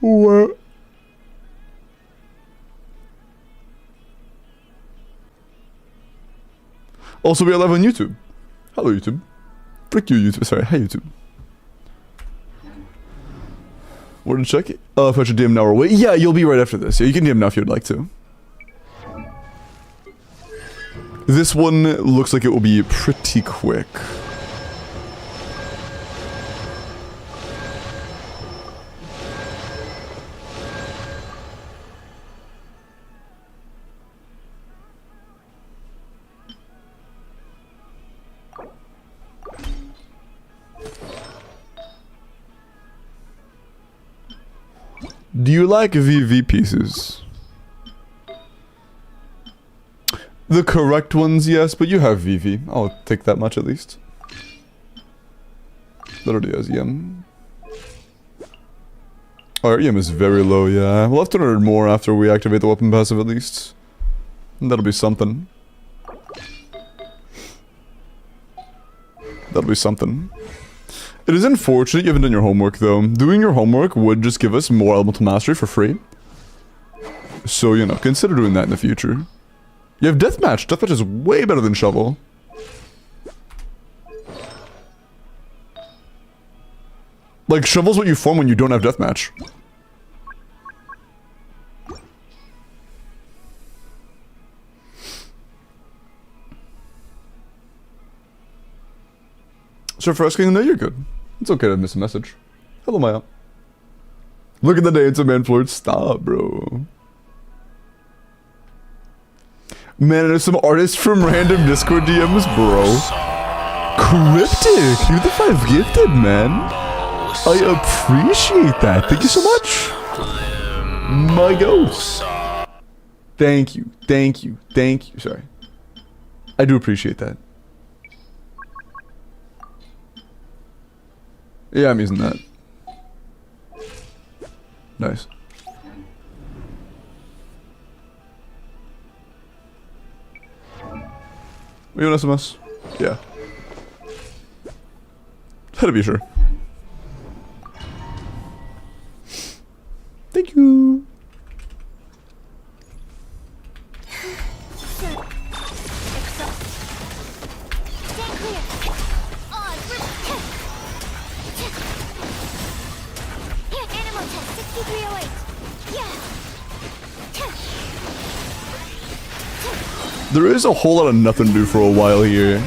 What? Also, we are live on YouTube. Hello, YouTube. Frick you, YouTube. Sorry, hi, YouTube. Where to check it? Oh, if I should DM now or wait. Yeah, you'll be right after this. Yeah, you can DM now if you'd like to. This one looks like it will be pretty quick. Do you like VV pieces? The correct ones, yes, but you have VV. I'll take that much at least. Literally has EM. Oh, our EM is very low, yeah. We'll have to learn more after we activate the weapon passive at least. And that'll be something. That'll be something. It is unfortunate you haven't done your homework, though. Doing your homework would just give us more elemental mastery for free. So, you know, consider doing that in the future. You have Deathmatch. Deathmatch is way better than Shovel. Like, Shovel's what you form when you don't have Deathmatch. So for asking, no, you're good. It's okay to miss a message. Hello, Maya. Look at the day, it's a man floor. Stop, bro. Man, there's some artists from random Discord DMs, bro. Cryptic, you're the 5 gifted, man. I appreciate that. Thank you so much. My ghost. Thank you, thank you, thank you. Sorry. I do appreciate that. Yeah, I'm using that. Nice. We want SMS? Yeah. Had to be sure. Thank you. There is a whole lot of nothing to do for a while here.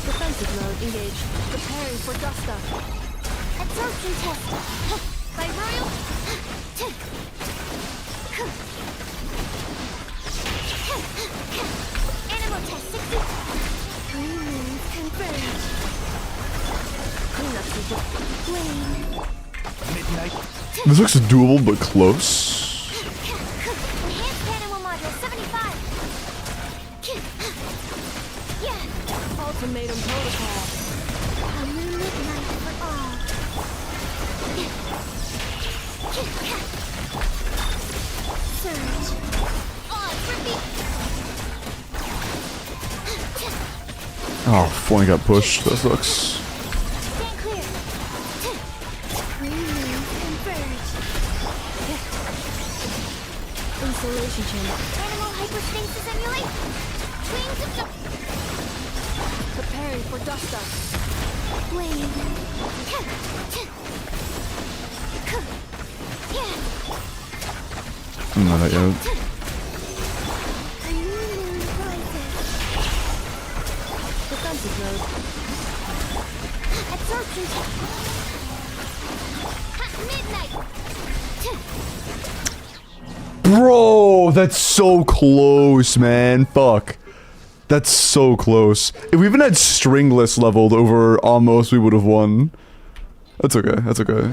Defensive mode engaged. Preparing for dust-up. Absorption test. By Royal. Animal test 60. Green moons confirmed. Cleanup sequence. Midnight. This looks doable but close. Enhanced animal module 75. Yeah. Ultimatum protocol. A midnight for all. Surge. Oh, phone got pushed. That sucks. Stand clear. Green moon converge. Insulation channel. Animal hyperstasis emulate. Wings of the... Preparing for dust-up. Blade. Not yet. Defensive mode. Absorption test. Midnight. Bro, that's so close, man. Fuck. That's so close. If we even had stringless leveled over almost, we would have won. That's okay. That's okay.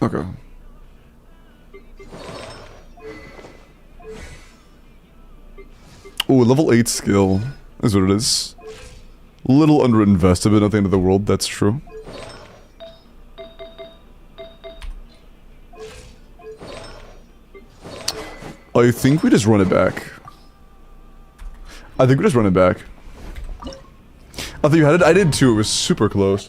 Okay. Oh, level 8 skill. Is what it is. Little underinvested, but not the end of the world, that's true. I think we just run it back. I think we just run it back. I thought you had it? I did too, it was super close.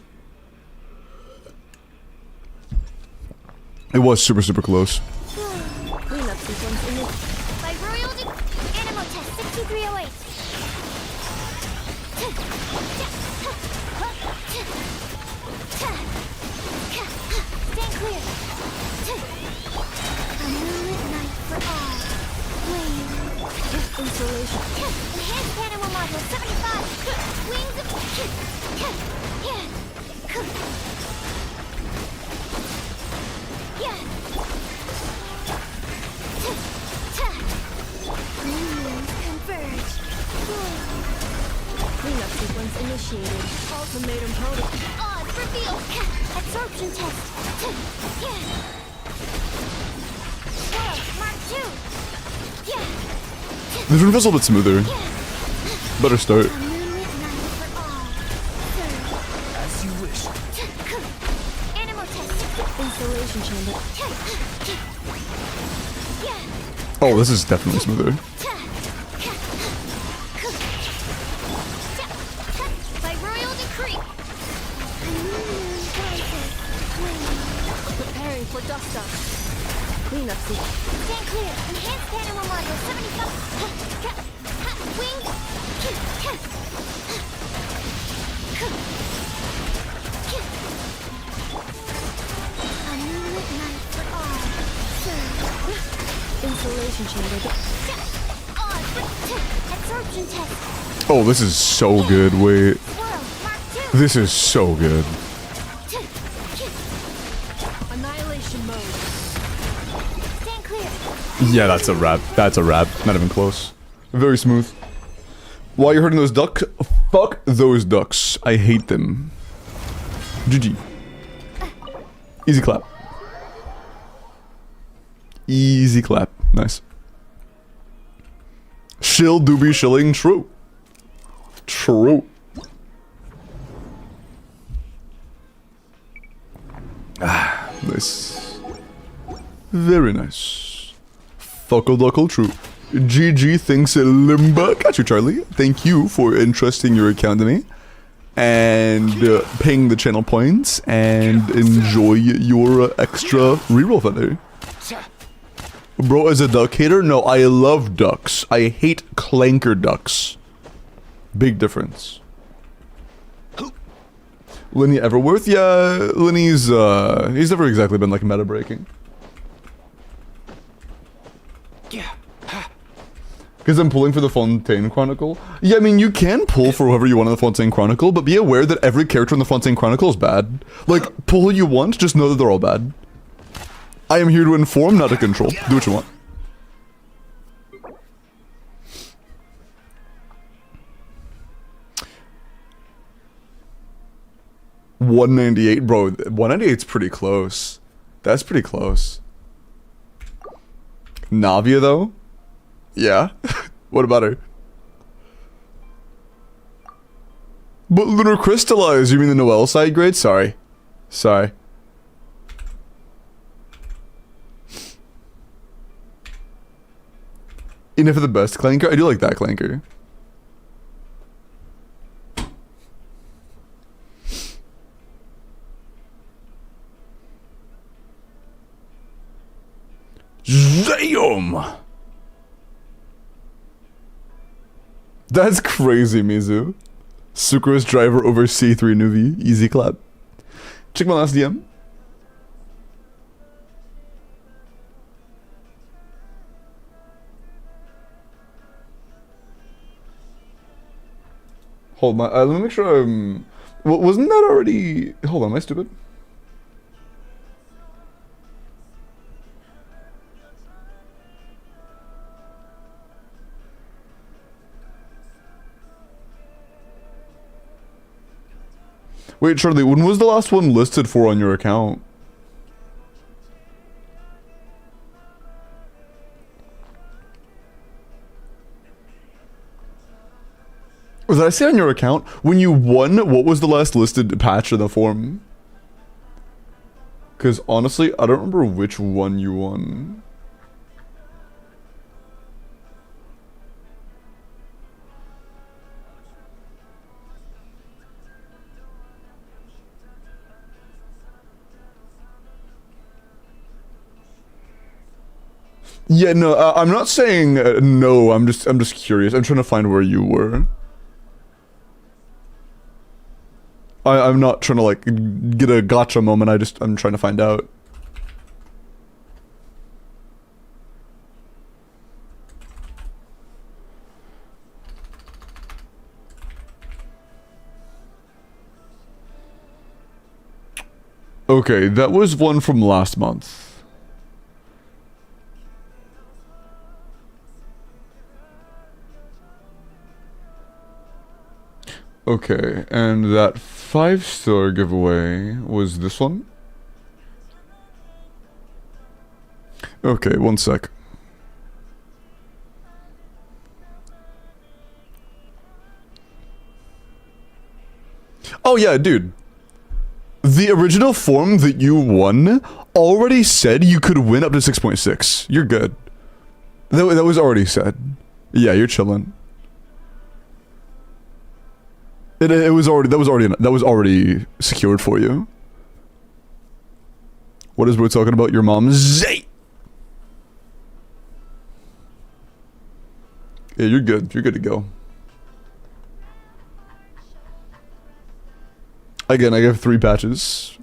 It was super, super close. Cleanup sequence in this. By Royal Animal Test 6308. Stand clear. A moonlit night for all. Wing. Installation. Enhanced animal module 75. Wings of... Converge. Cleanup sequence initiated. Ultimatum total. Odds reveal. Absorption test. World Mark 2. This one feels a little bit smoother. Better start. A moonlit night for all. As you wish. Animal test. Installation chamber. Oh, this is definitely smoother. By royal decree. Preparing for dust up. Cleanup sequence. Stand clear. Enhanced animal module 75. Wings. A moonlit night for all. Installation chamber. Absorption test. Oh, this is so good. Wait. World Mark 2. This is so good. Annihilation mode. Stand clear. Yeah, that's a wrap. That's a wrap. Not even close. Very smooth. Why you're hurting those ducks? Fuck those ducks. I hate them. GG. Easy clap. Easy clap. Nice. Shill doobie shilling true. True. Ah, nice. Very nice. Fuckle duckle true. GG thinks Limba. Got you, Charlie. Thank you for entrusting your account to me. And paying the channel points. And enjoy your extra reroll vendor. Bro is a duck hater? No, I love ducks. I hate clanker ducks. Big difference. Lenny Everworth? Yeah, Lenny's, he's never exactly been like meta breaking. Yeah. Because I'm pulling for the Fontaine Chronicle. Yeah, I mean, you can pull for whoever you want in the Fontaine Chronicle, but be aware that every character in the Fontaine Chronicle is bad. Like, pull who you want, just know that they're all bad. I am here to inform, not to control. Do what you want. $198, bro. 198's pretty close. That's pretty close. Navia, though? Yeah. What about her? But Lunar Crystallize, you mean the Noelle side grade? Sorry. Sorry. Enough of the best clanker? I do like that clanker. Damn! That's crazy, Mizu. Sucrose driver over C3 Nuvi. Easy clap. Check my last DM. Hold on, let me make sure wasn't that already... Hold on, am I stupid? Wait, Charlie, when was the last one listed for on your account? Or did I say on your account? When you won, what was the last listed patch in the forum? Because honestly, I don't remember which one you won. Yeah, no, I'm not saying no. I'm just curious. I'm trying to find where you were. I'm not trying to like get a gotcha moment. I'm trying to find out. Okay, that was one from last month. Okay, and that 5-star giveaway was this one? Okay, one sec. Oh yeah, dude. The original form that you won already said you could win up to 6.6. You're good. That was already said. Yeah, you're chilling. It was already that was already secured for you. What is we're talking about? Your mom? Zay. Yeah, you're good. You're good to go. Again, I have 3 patches.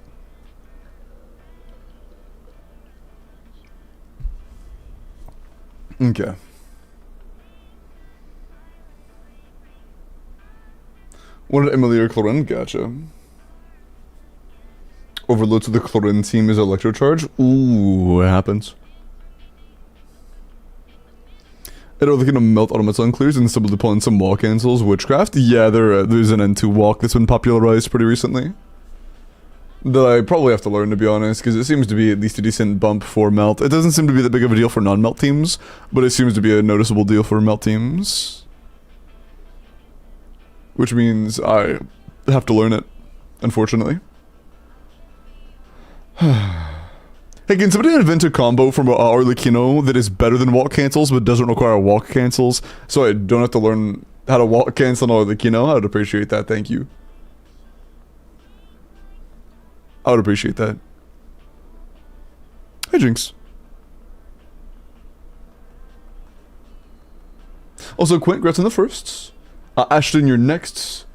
Okay. What did Emily or Clorin? Gotcha. Overload to the Clorin team is electrocharge? Ooh, it happens. Are they gonna melt automaton clears and stumble upon some wall cancels? Witchcraft? Yeah, there's an N2 walk that's been popularized pretty recently. That I probably have to learn, to be honest, because it seems to be at least a decent bump for melt. It doesn't seem to be that big of a deal for non-melt teams, but it seems to be a noticeable deal for melt teams. Which means I have to learn it, unfortunately. Hey, can somebody invent a combo from Arlecchino that is better than walk cancels but doesn't require walk cancels, so I don't have to learn how to walk cancel on Arlecchino? I would appreciate that, thank you. I would appreciate that. Hey, Jinx. Also, Quint, congrats on the firsts. Ashton, you're next.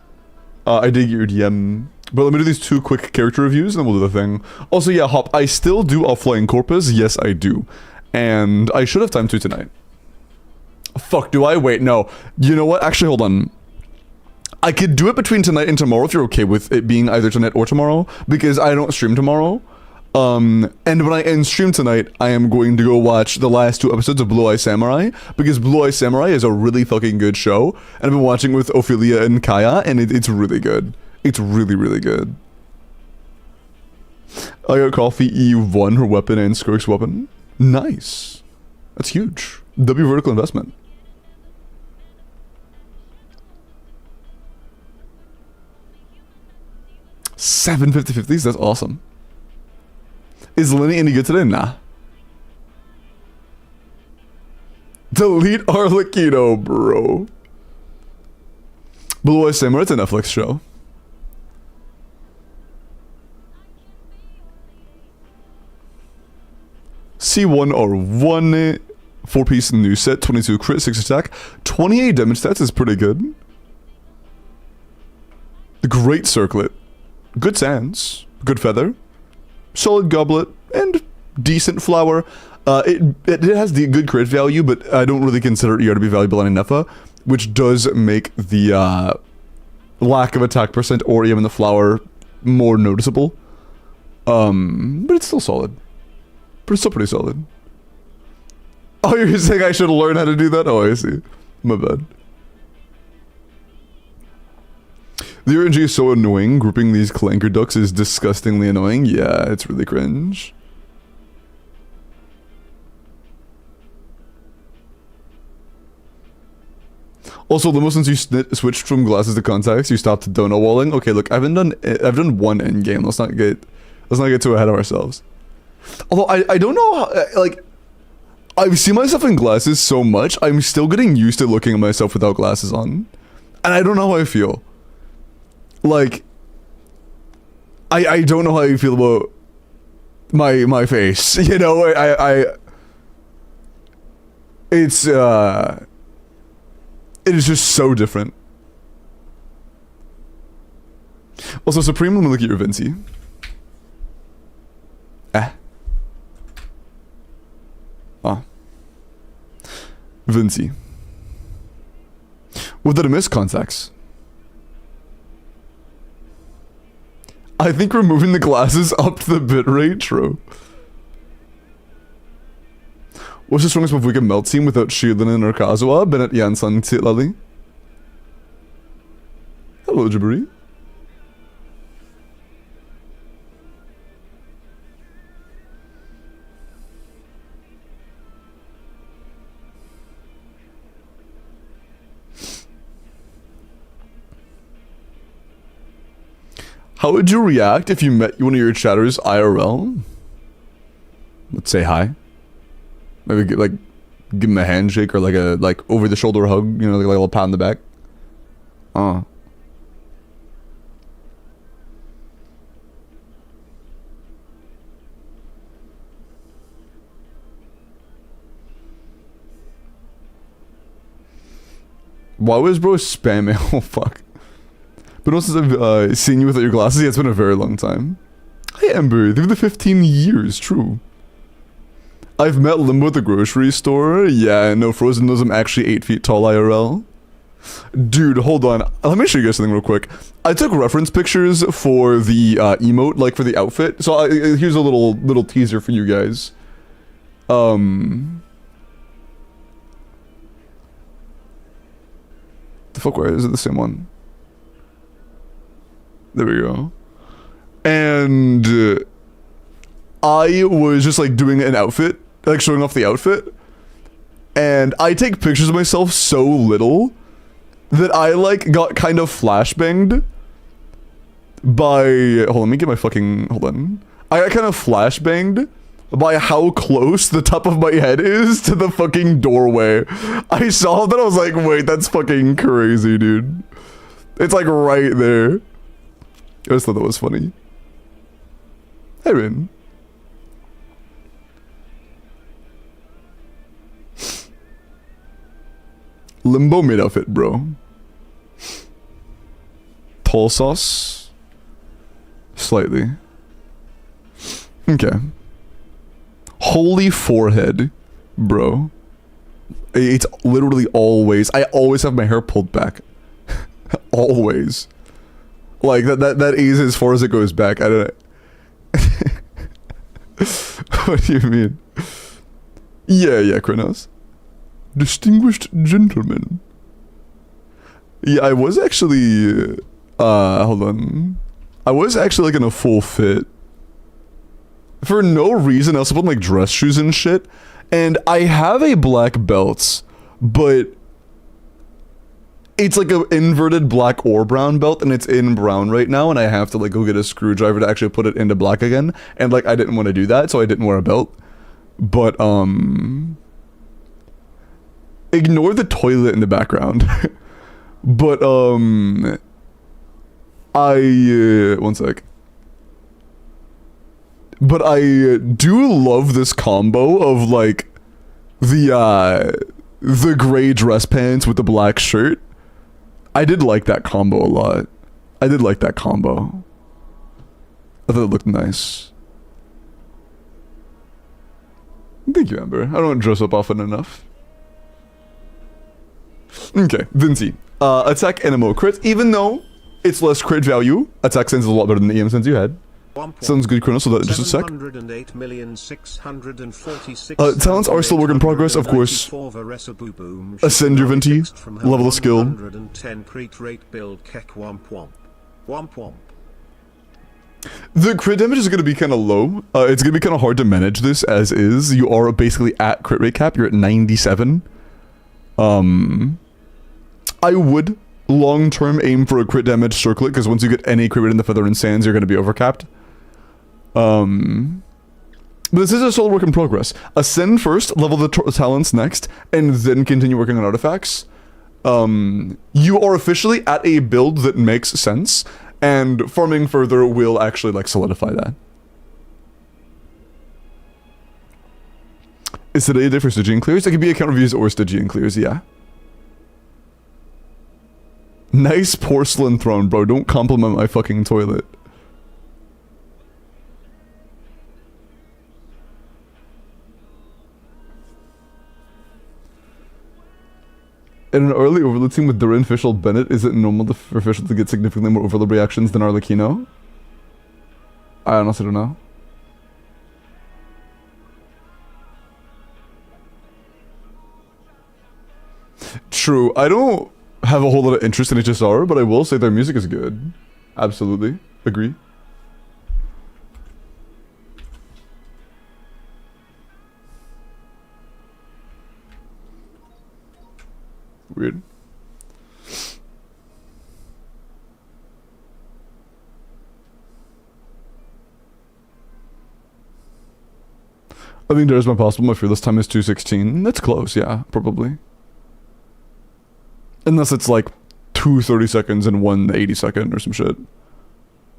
I did get your DM. But let me do these 2 quick character reviews and then we'll do the thing. Also, yeah, Hop, I still do Offline Corpus. Yes, I do. And I should have time to tonight. Fuck, do I? Wait, no. You know what? Actually, hold on. I could do it between tonight and tomorrow if you're okay with it being either tonight or tomorrow. Because I don't stream tomorrow. And when I end stream tonight, I am going to go watch the last 2 episodes of Blue Eye Samurai, because Blue Eye Samurai is a really fucking good show, and I've been watching with Ophelia and Kaya, and it's really good. It's really, really good. I got Coffee E1, her weapon, and Skirk's weapon. Nice. That's huge. W vertical investment. Seven 50/50s, that's awesome. Is Lenny any good today? Nah. Delete Arlecchino, bro. Blue Eye Samurai, it's a Netflix show. C1R1, 4-piece new set, 22 crit, 6 attack, 28 damage stats is pretty good. Great circlet. Good sands. Good feather. Solid goblet, and decent flower. It has the good crit value, but I don't really consider ER to be valuable on Nefa, which does make the lack of attack percent or even the flower more noticeable. But it's still solid. But it's still pretty solid. Oh, you're saying I should learn how to do that? Oh, I see. My bad. The RNG is so annoying. Grouping these clanker ducks is disgustingly annoying. Yeah, it's really cringe. Also, Limo, since you switched from glasses to contacts, you stopped donut walling. Okay, look, I've done one end game. Let's not get too ahead of ourselves. Although I don't know how, like, I see myself in glasses so much, I'm still getting used to looking at myself without glasses on, and I don't know how I feel. Like, I don't know how I feel about my face. You know, it is just so different. Also, Supreme, let me look at your Vinci. Vinci. What did I miss? Contacts. I think removing the glasses upped the bitrate. True. What's the strongest move we can melt team without Shieldin or Kazuha? Bennett Yansan Titlali. Hello, Jabari. How would you react if you met one of your chatters IRL? Let's say hi. Maybe give him a handshake or like over the shoulder hug, you know, like a little pat on the back. Why was bro spamming? Oh fuck. But also since I've seen you without your glasses, yeah, it's been a very long time. Hi Ember, they've been the 15 years, true. I've met Limbo at the grocery store. Yeah, no, Frozen knows I'm actually 8 feet tall IRL. Dude, hold on. Let me show you guys something real quick. I took reference pictures for the emote, like for the outfit. So here's a little teaser for you guys. The fuck, where is it the same one? There we go. And I was just like doing an outfit, like showing off the outfit. And I take pictures of myself so little that I like got kind of flashbanged by, hold on, let me get my fucking, hold on. I got kind of flashbanged by how close the top of my head is to the fucking doorway. I saw that, I was like, wait, that's fucking crazy, dude. It's like right there. I just thought that was funny. Hey, Rin. Limbo made outfit, bro. Tall sauce? Slightly. Okay. Holy forehead, bro. It's literally always, I always have my hair pulled back. Always. Like, that is as far as it goes back. I don't know. What do you mean? Yeah, Kronos. Distinguished gentleman. Yeah, I was actually, hold on. I was actually like in a full fit. For no reason, I was putting like dress shoes and shit. And I have a black belt, but it's like an inverted black or brown belt, and it's in brown right now, and I have to like go get a screwdriver to actually put it into black again. And like I didn't want to do that, so I didn't wear a belt. But ignore the toilet in the background. But one sec. But I do love this combo of like the gray dress pants with the black shirt. I did like that combo a lot. I did like that combo. I thought it looked nice. Thank you, Amber. I don't dress up often enough. Okay, Vinci. Attack Animo crit. Even though it's less crit value, attack sense is a lot better than the EM sense you had. Sounds good, Kronos, so that just a sec. Talents are still work in progress, of course. Ascend your Venti, level of skill. The crit damage is going to be kind of low. It's going to be kind of hard to manage this as is. You are basically at crit rate cap, you're at 97. I would long-term aim for a crit damage circlet, because once you get any crit rate in the Feather and Sands, you're going to be overcapped. But this is a solid work in progress. Ascend first, level the talents next, and then continue working on artifacts. You are officially at a build that makes sense, and farming further will actually, like, solidify that. Is today a day for Stygian clears? It could be account reviews or Stygian clears, yeah. Nice porcelain throne, bro. Don't compliment my fucking toilet. In an early Overlord team with Durin, Fischl, Bennett, is it normal for Fischl to get significantly more Overlord reactions than Arlecchino? I honestly don't know. True, I don't have a whole lot of interest in HSR, but I will say their music is good. Absolutely. Agree. Weird. I think there's my possible. My fearless time is 2:16. That's close, yeah, probably. Unless it's like 2 30 seconds and 1 80 second or some shit.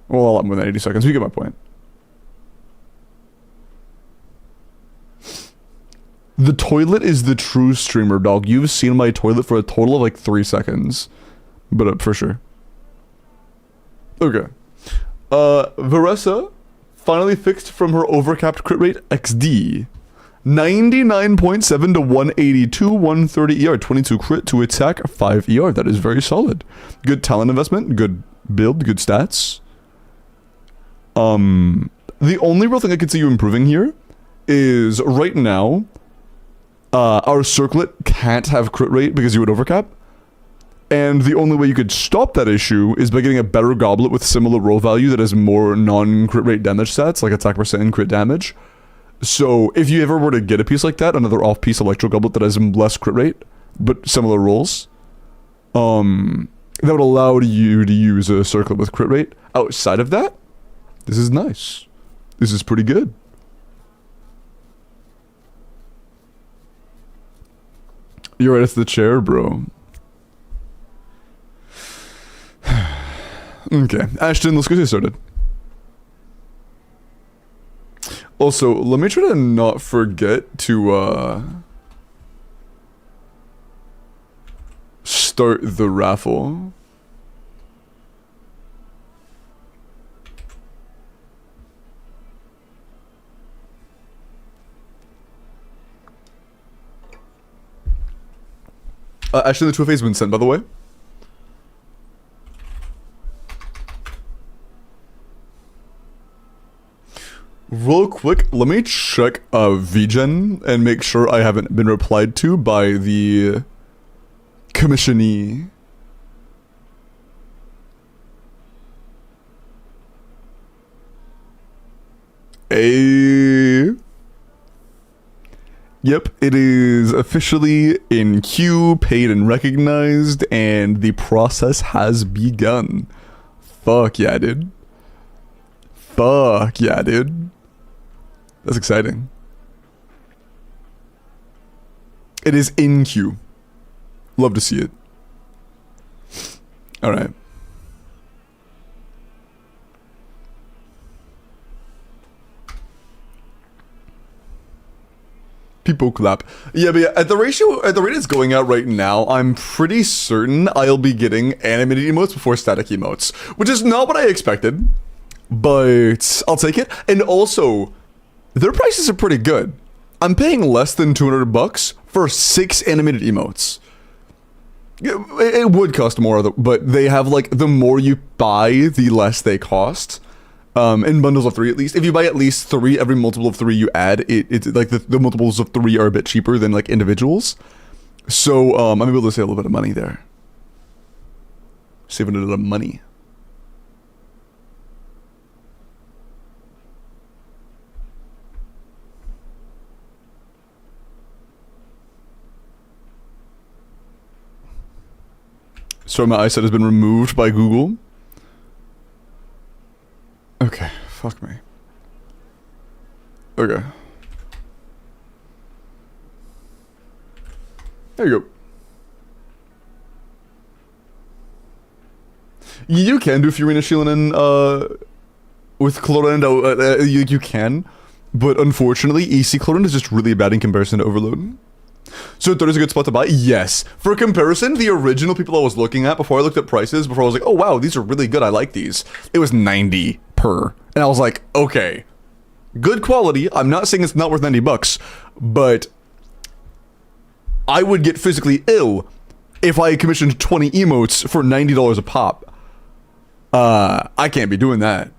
Well, a lot more than 80 seconds. You get my point. The toilet is the true streamer, dog. You've seen my toilet for a total of like 3 seconds. But for sure. Okay. Varessa finally fixed from her overcapped crit rate XD. 99.7 to 182, 130 ER, 22 crit to attack, 5 ER. That is very solid. Good talent investment, good build, good stats. The only real thing I could see you improving here is right now, our circlet can't have crit rate because you would overcap. And the only way you could stop that issue is by getting a better goblet with similar roll value that has more non-crit rate damage stats, like attack percent and crit damage. So if you ever were to get a piece like that, another off-piece electro goblet that has less crit rate, but similar rolls, that would allow you to use a circlet with crit rate. Outside of that, this is nice. This is pretty good. You're right, it's the chair, bro. Okay, Ashton, let's get started. Also, let me try to not forget to, start the raffle. Actually, the 2FA has been sent, by the way. Real quick, let me check VGen and make sure I haven't been replied to by the commissionee. Yep, it is officially in queue, paid and recognized, and the process has begun. Fuck yeah, dude. Fuck yeah, dude. That's exciting. It is in queue. Love to see it. Alright. People clap. Yeah, but yeah, at the rate it's going out right now, I'm pretty certain I'll be getting animated emotes before static emotes, which is not what I expected, but I'll take it. And also, their prices are pretty good. I'm paying less than 200 bucks for 6 animated emotes. It would cost more, but they have like, the more you buy, the less they cost. In bundles of 3 at least. If you buy at least 3, every multiple of 3 you add, it's like the multiples of 3 are a bit cheaper than like individuals. So I'm able to save a little bit of money there. Saving a little money. Sorry, my eyesight has been removed by Google. Okay, fuck me. Okay. There you go. You can do Furina Shielding with Chlorine, you can, but unfortunately, EC Chlorine is just really bad in comparison to Overload. So third is a good spot to buy? Yes. For comparison, the original people I was looking at before I looked at prices, before I was like, oh wow, these are really good, I like these. It was 90 per. And I was like, okay. Good quality, I'm not saying it's not worth 90 bucks, but I would get physically ill if I commissioned 20 emotes for $90 a pop. I can't be doing that.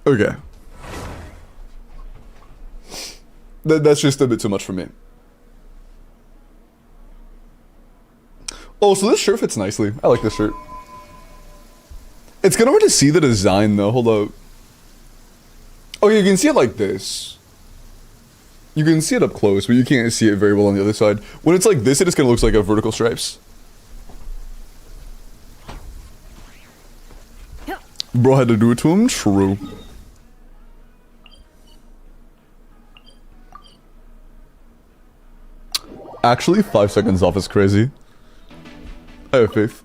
Okay. That's just a bit too much for me. Oh, so this shirt fits nicely. I like this shirt. It's kind of hard to see the design though. Hold up. Oh, you can see it like this. You can see it up close, but you can't see it very well on the other side. When it's like this, it just kind of looks like a vertical stripes. Bro had to do it to him? True. Actually, 5 seconds off is crazy. I have faith.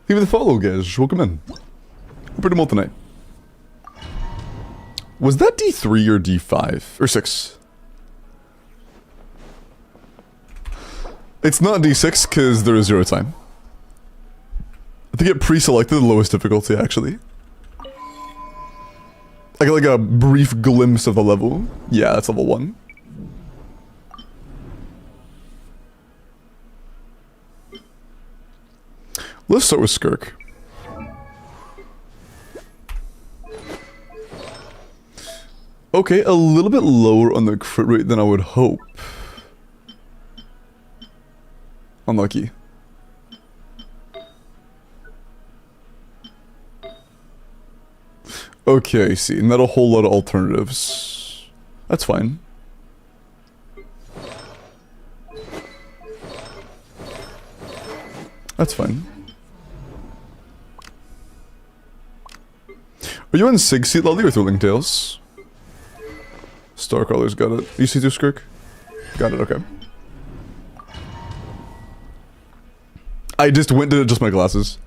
Leave the follow, guys. Welcome in. We're pretty well tonight. Was that D3 or D5? Or 6? It's not D6 because there is 0 time. I think it pre-selected the lowest difficulty, actually. I got like a brief glimpse of the level. Yeah, that's level 1. Let's start with Skirk. Okay, a little bit lower on the crit rate than I would hope. Unlucky. Okay, I see. Not a whole lot of alternatives. That's fine. That's fine. Are you on Sig Seat Lolly or Thrilling Tales? Starcrawler's got it. You see through Skirk? Got it, okay. I just went to adjust my glasses.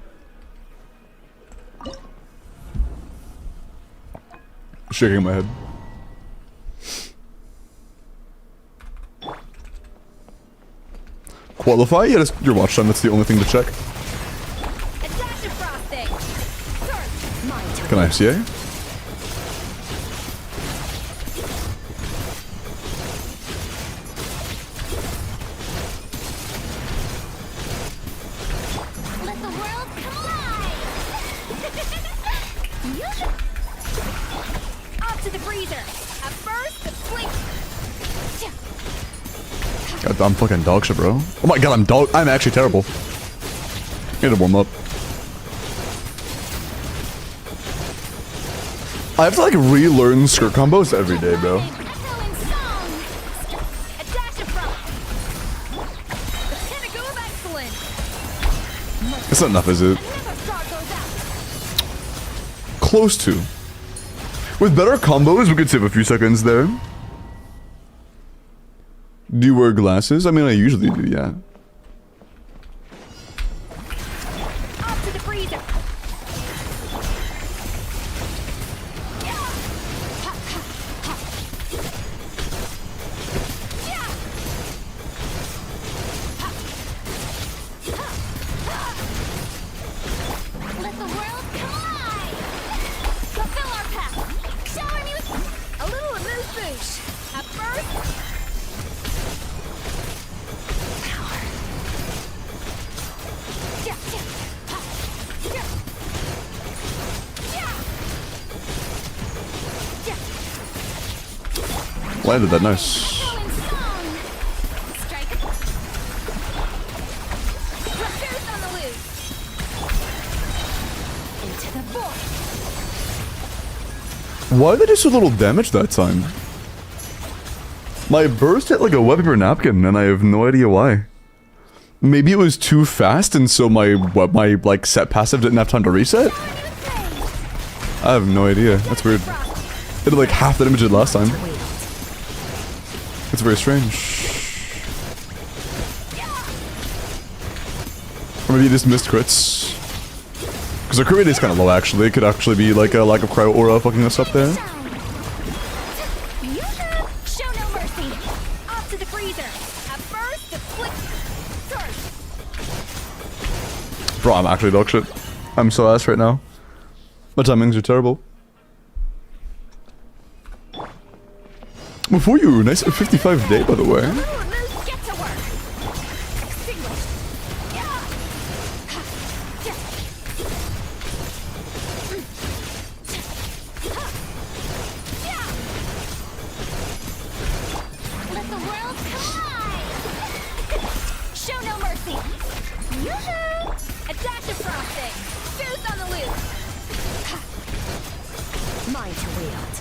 Shaking my head. Qualify? Yeah, that's your watch time. That's the only thing to check. Can I FCA? Let the world come alive! Off to the freezer! At first, the blink! God, I'm fucking dog shit, bro. Oh my god, I'm actually terrible. Need to warm up. I have to like relearn skirt combos every day, bro. That's not enough, is it? Close to. With better combos, we could save a few seconds there. Do you wear glasses? I mean, I usually do, yeah. Up to the freezer. Let the world come alive. Fulfill our path. Shower me with a little amuse bouche. At first. Landed that nice. Why did they do so little damage that time? My burst hit like a wet paper napkin, and I have no idea why. Maybe it was too fast, and so my like set passive didn't have time to reset. I have no idea. That's weird. It did like half the damage it did last time. It's very strange. Or maybe you just missed crits. Because our crit rate is kind of low, actually. It could actually be like a lack of cryo aura fucking us up there. Show no mercy. Off to the freezer. At first, a quick surge. Bro, I'm actually dog shit. I'm so ass right now. My timings are terrible. Before you, nice 55 day, by the way. Get to work. Extinguish. Yeah. Let the world collide. Show no mercy. Yoo-hoo. A dash of frosting. Juice on the loose. Mine to wield.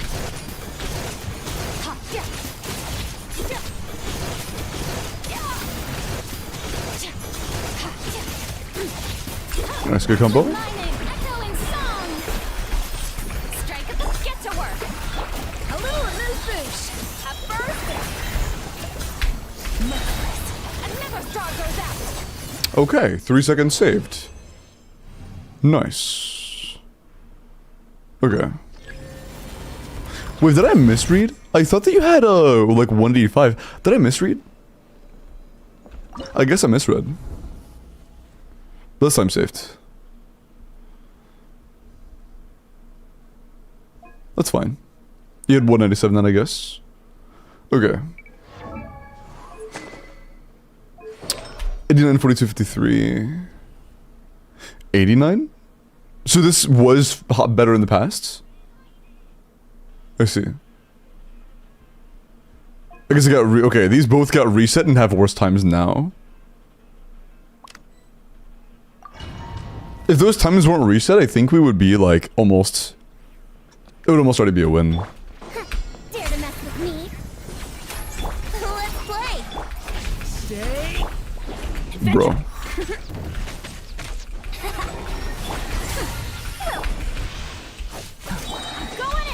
Nice good combo. Echoing song. Strike at the get to work. A little amuse-bouche. At first, merciless. Another star goes out. Okay, 3 seconds saved. Nice. Okay. Wait, did I misread? I thought that you had like 185. Did I misread? I guess I misread. This time saved. That's fine. You had 197 then, I guess. Okay. 89, 42, 53. 89? So this was better in the past? I see. I guess it got okay, these both got reset and have worse times now. If those times weren't reset, I think we would be like almost... It would almost already be a win. Dare to mess with me? Let's play. Stay. Bro. Going in.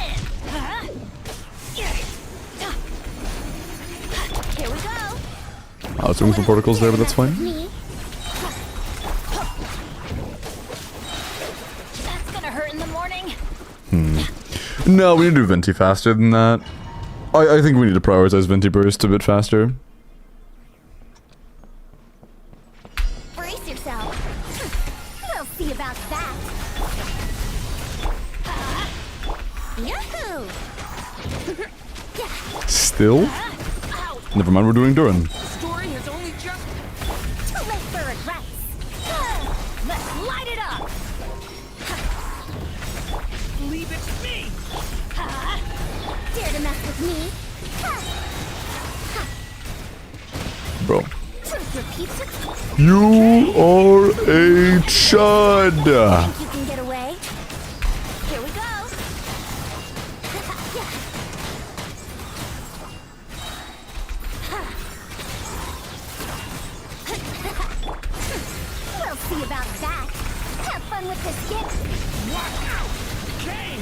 Here we go. I was doing some particles there, but that's fine. Me. That's gonna hurt in the morning. No, we need to do Venti faster than that. I think we need to prioritize Venti Burst a bit faster. Brace yourself. We'll see about that. Yahoo! Still? Ow! Never mind, we're doing Durin. Story has only just. Too late for regrets. Let's light it up. Leave it to me. Dare to mess with me? Bro. Truth repeats it. You are a chud! Think you can get away? Here we go. We'll see about that. Have fun with this gift. Okay.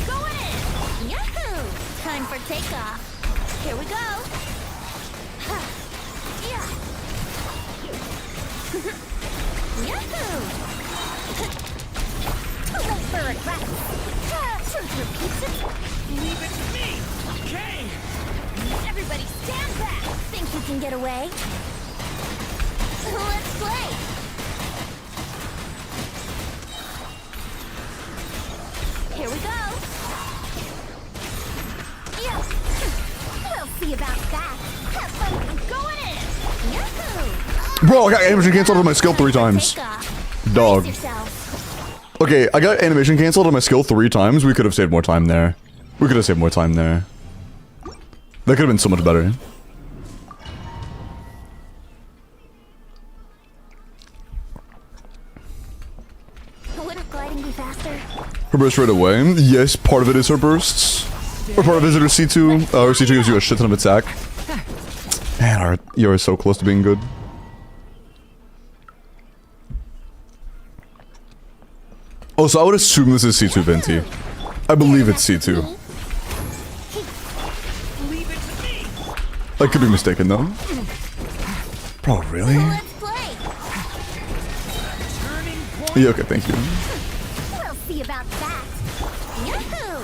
Going in. Yahoo! Time for takeoff. Here we go. Yeah. Yahoo! Too late for regrets. Truth repeats it. Leave it to me. Okay. Everybody stand back. Think you can get away? Let's play. Here we go. Yeah. We'll see about that. Have fun going in. Yahoo! Bro, I got animation cancelled on my skill 3 times. Dog. Brace yourself. Okay, I got animation cancelled on my skill 3 times. We could have saved more time there. We could have saved more time there. That could have been so much better. Wouldn't gliding be faster? Her burst right away. Yes, part of it is her bursts. Or part of visitor C2. Or C2 gives you a shit ton of attack. Man, our ER is so close to being good. Oh, so I would assume this is C2 Venti. I believe it's C2. Leave it to me. I could be mistaken though. Bro, really? Let's play. Turning point. Yeah, okay, thank you. We'll see about that. Yahoo!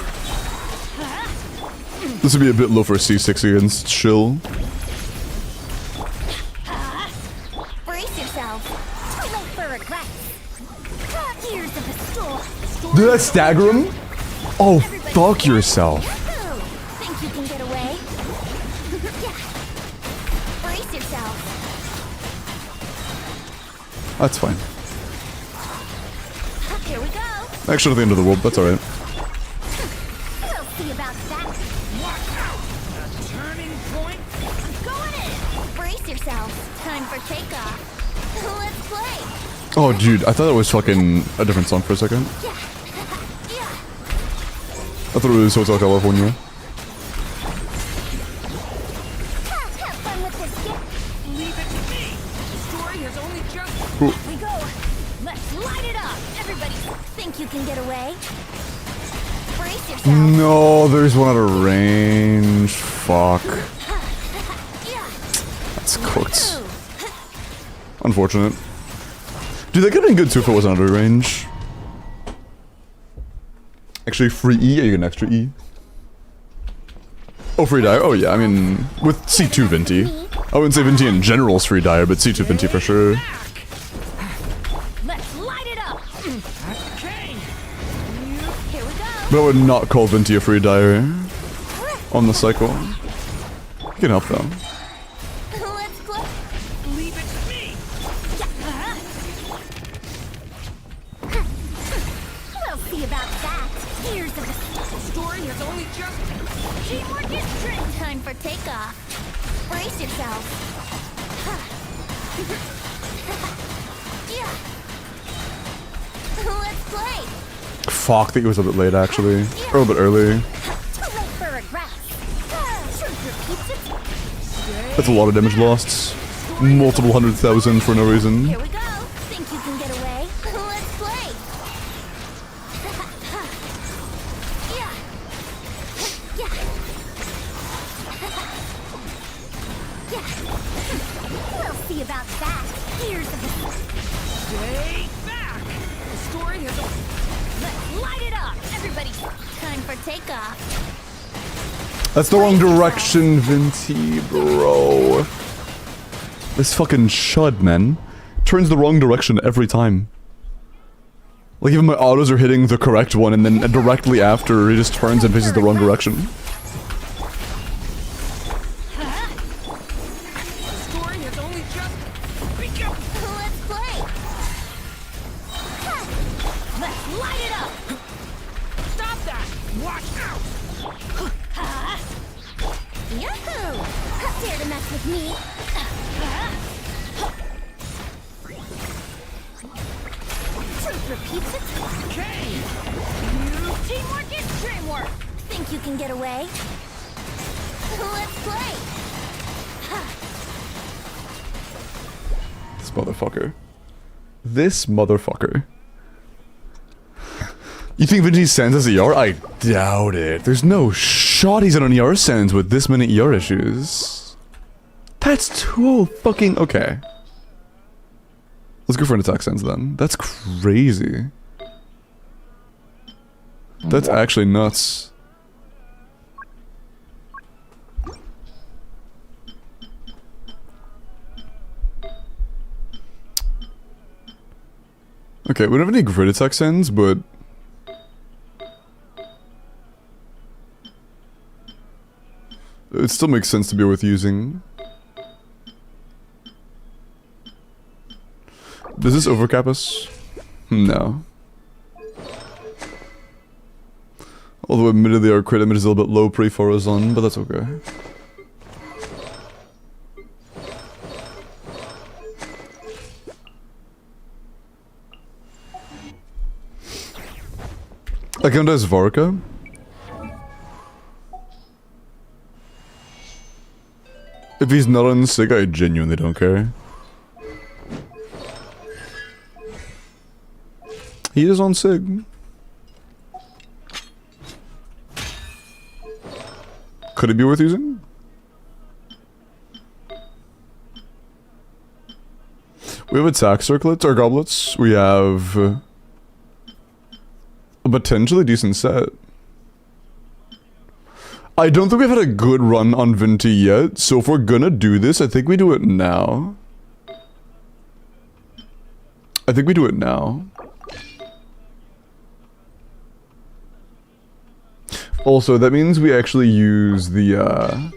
This would be a bit low for a C6 against Shill. Brace yourself. Too late for regrets. Here's the pistol. Did I stagger him? Oh, fuck yourself. Yahoo! Think you can get away? Yeah. Brace yourself. That's fine. Here we go. Actually, at the end of the world, that's alright. We'll see about that. Watch out. A turning point. I'm going in. Brace yourself. Time for takeoff. Let's play. Oh, dude, I thought it was fucking a different song for a second. Yeah. Yeah. I thought it was Hotel California. Have fun with this gift. Leave it to me. The story has only just. Ooh. We go. Let's light it up. Everybody think you can get away? Brace yourself. No, there's one out of range. Fuck. Yeah. That's cooked. Ooh. Unfortunate. Dude, that could have been good too if it wasn't out of range. Actually, free E? Yeah, you get an extra E. Oh, free dire? Oh yeah, I mean, with C2 Venti. I wouldn't say Venti in general is free dire, but C2 Venti for sure. Let's light it up. Okay. Here we go. But I would not call Venti a free dire on the cycle. You can help though. Let's go. Leave it to me. We'll see about that. Here's the The story has only just. teamwork is trick. Time for takeoff. Brace yourself. Yeah. Let's play. Fuck, I think it was a bit late actually. Or a bit early. Too late for regrets. Truth repeats itself. That's a lot of damage lost. Multiple 100,000 for no reason. Here we go. Think you can get away? Let's play. Yeah. Yeah. Yeah. We'll see about that. Here's the Stay back. The story has. Let's light it up. Everybody, time for takeoff. That's the wrong direction, Venti, bro. This fucking shud, man. Turns the wrong direction every time. Like, even my autos are hitting the correct one, and then directly after, he just turns and faces the wrong direction. The story has only just begun. Let's play. Let's light it up. Stop that. Watch out. Yahoo! Dare to mess with me? Truth repeats itself. Okay. Teamwork is dreamwork. Think you can get away? Let's play. This motherfucker. This motherfucker. You think Venti sends us ER? I doubt it. There's no shot he's on an ER sends with this many ER issues. That's too fucking... Okay. Let's go for an attack sends then. That's crazy. That's actually nuts. Okay, we don't have any grid attack sends, but... it still makes sense to be worth using. Does this overcap us? No. Although admittedly our crit damage is a little bit low pre-Forazon, but that's okay. I count as Varka. If he's not on SIG, I genuinely don't care. He is on SIG. Could it be worth using? We have attack circlets or goblets. We have a potentially decent set. I don't think we've had a good run on Venti yet, so if we're gonna do this, I think we do it now. I think we do it now. Also, that means we actually use the,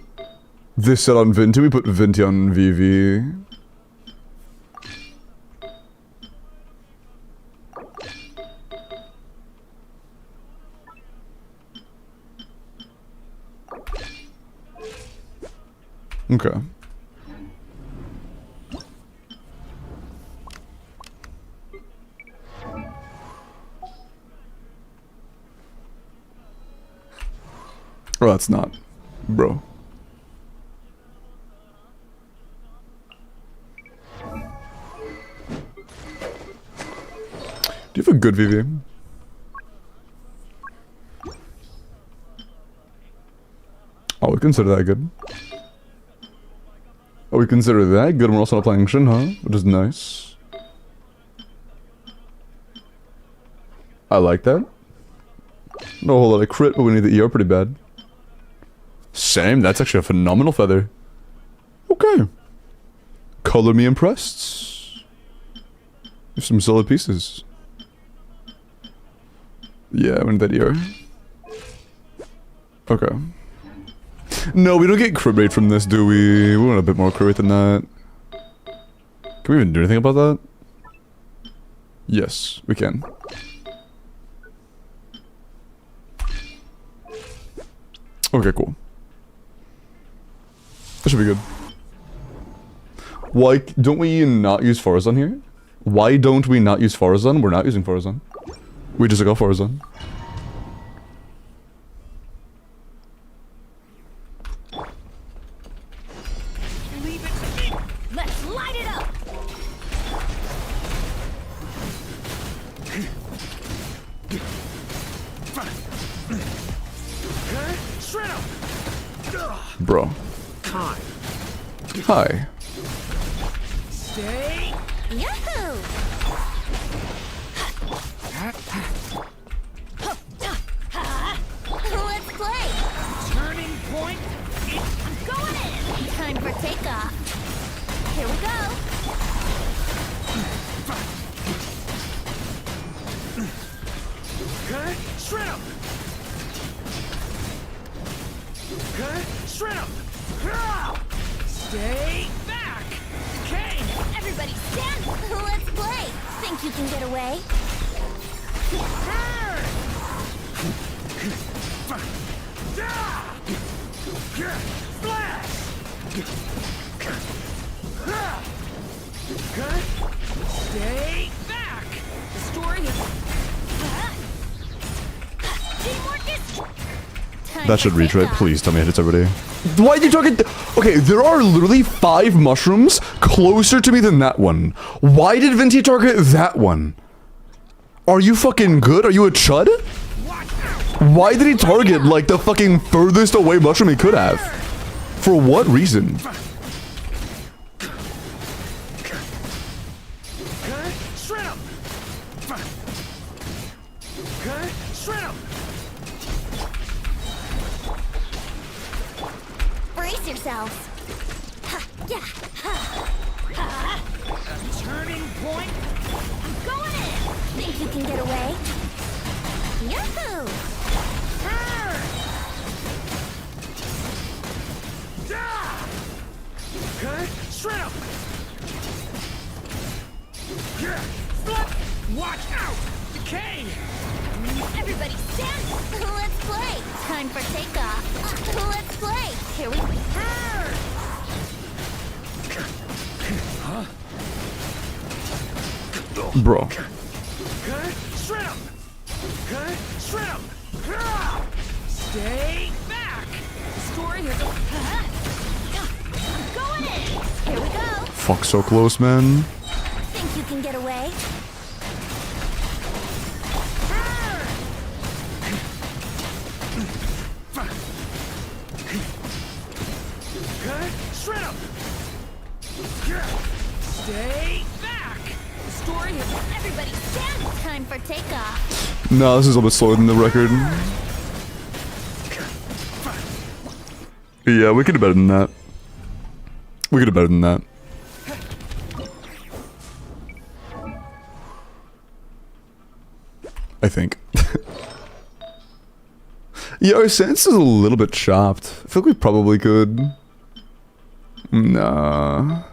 this set on Venti, we put Venti on VV. Okay. Oh, that's not, bro. Do you have a good VV? Oh, we consider that good. Oh, we consider that good and we're also not playing Shin, huh? Which is nice. I like that. No whole lot of crit, but we need the ER pretty bad. Same, that's actually a phenomenal feather. Okay. Color me impressed. There's some solid pieces. Yeah, we need that ER. Okay. No, we don't get crit rate from this, do we? We want a bit more crit rate than that. Can we even do anything about that? Yes, we can. Okay, cool. That should be good. Why don't we not use Farazan here? Why don't we not use Farazan? We're not using Farazan. We just got Farazan. Leave it to me. Let's light it up. Shred him! Bro. Time. Hi. Stay. Yahoo! Let's play. Turning point. I'm going in. Time for takeoff. Here we go. Okay. Shred him! Okay. Shred him! Stay back! Okay! Everybody stand. Let's play. Think you can get away? Flash! Okay. Stay back! The story is... Teamwork is... Time That should for reach right. takeoff. Please tell me it hits everybody. Why did you target? Okay, there are literally 5 mushrooms closer to me than that one. Why did Venti target that one? Are you fucking good? Are you a chud? Why did he target like the fucking furthest away mushroom he could have? For what reason? Okay. Shred him! Okay. Shred him! Brace yourselves. Ha, yeah. Ha. Ha. Turning point. I'm going in. Think you can get away? Yahoo! Okay. Shred him! Yeah. Flip! Watch out! Decay! Everybody stand. Let's play. Time for takeoff. Let's play. Here we go. Bro. Okay. Shred him! Okay. Shred him! Stay back! The story is... I'm fuck, so close, man. Think you can get away? Shred him! Stay back! The story has Everybody stand! Time for takeoff. No, this is a little bit slower than the record. Yeah, we could have better than that. We could have better than that. I think. Yeah, our sense is a little bit chopped. I feel like we probably could. Nah.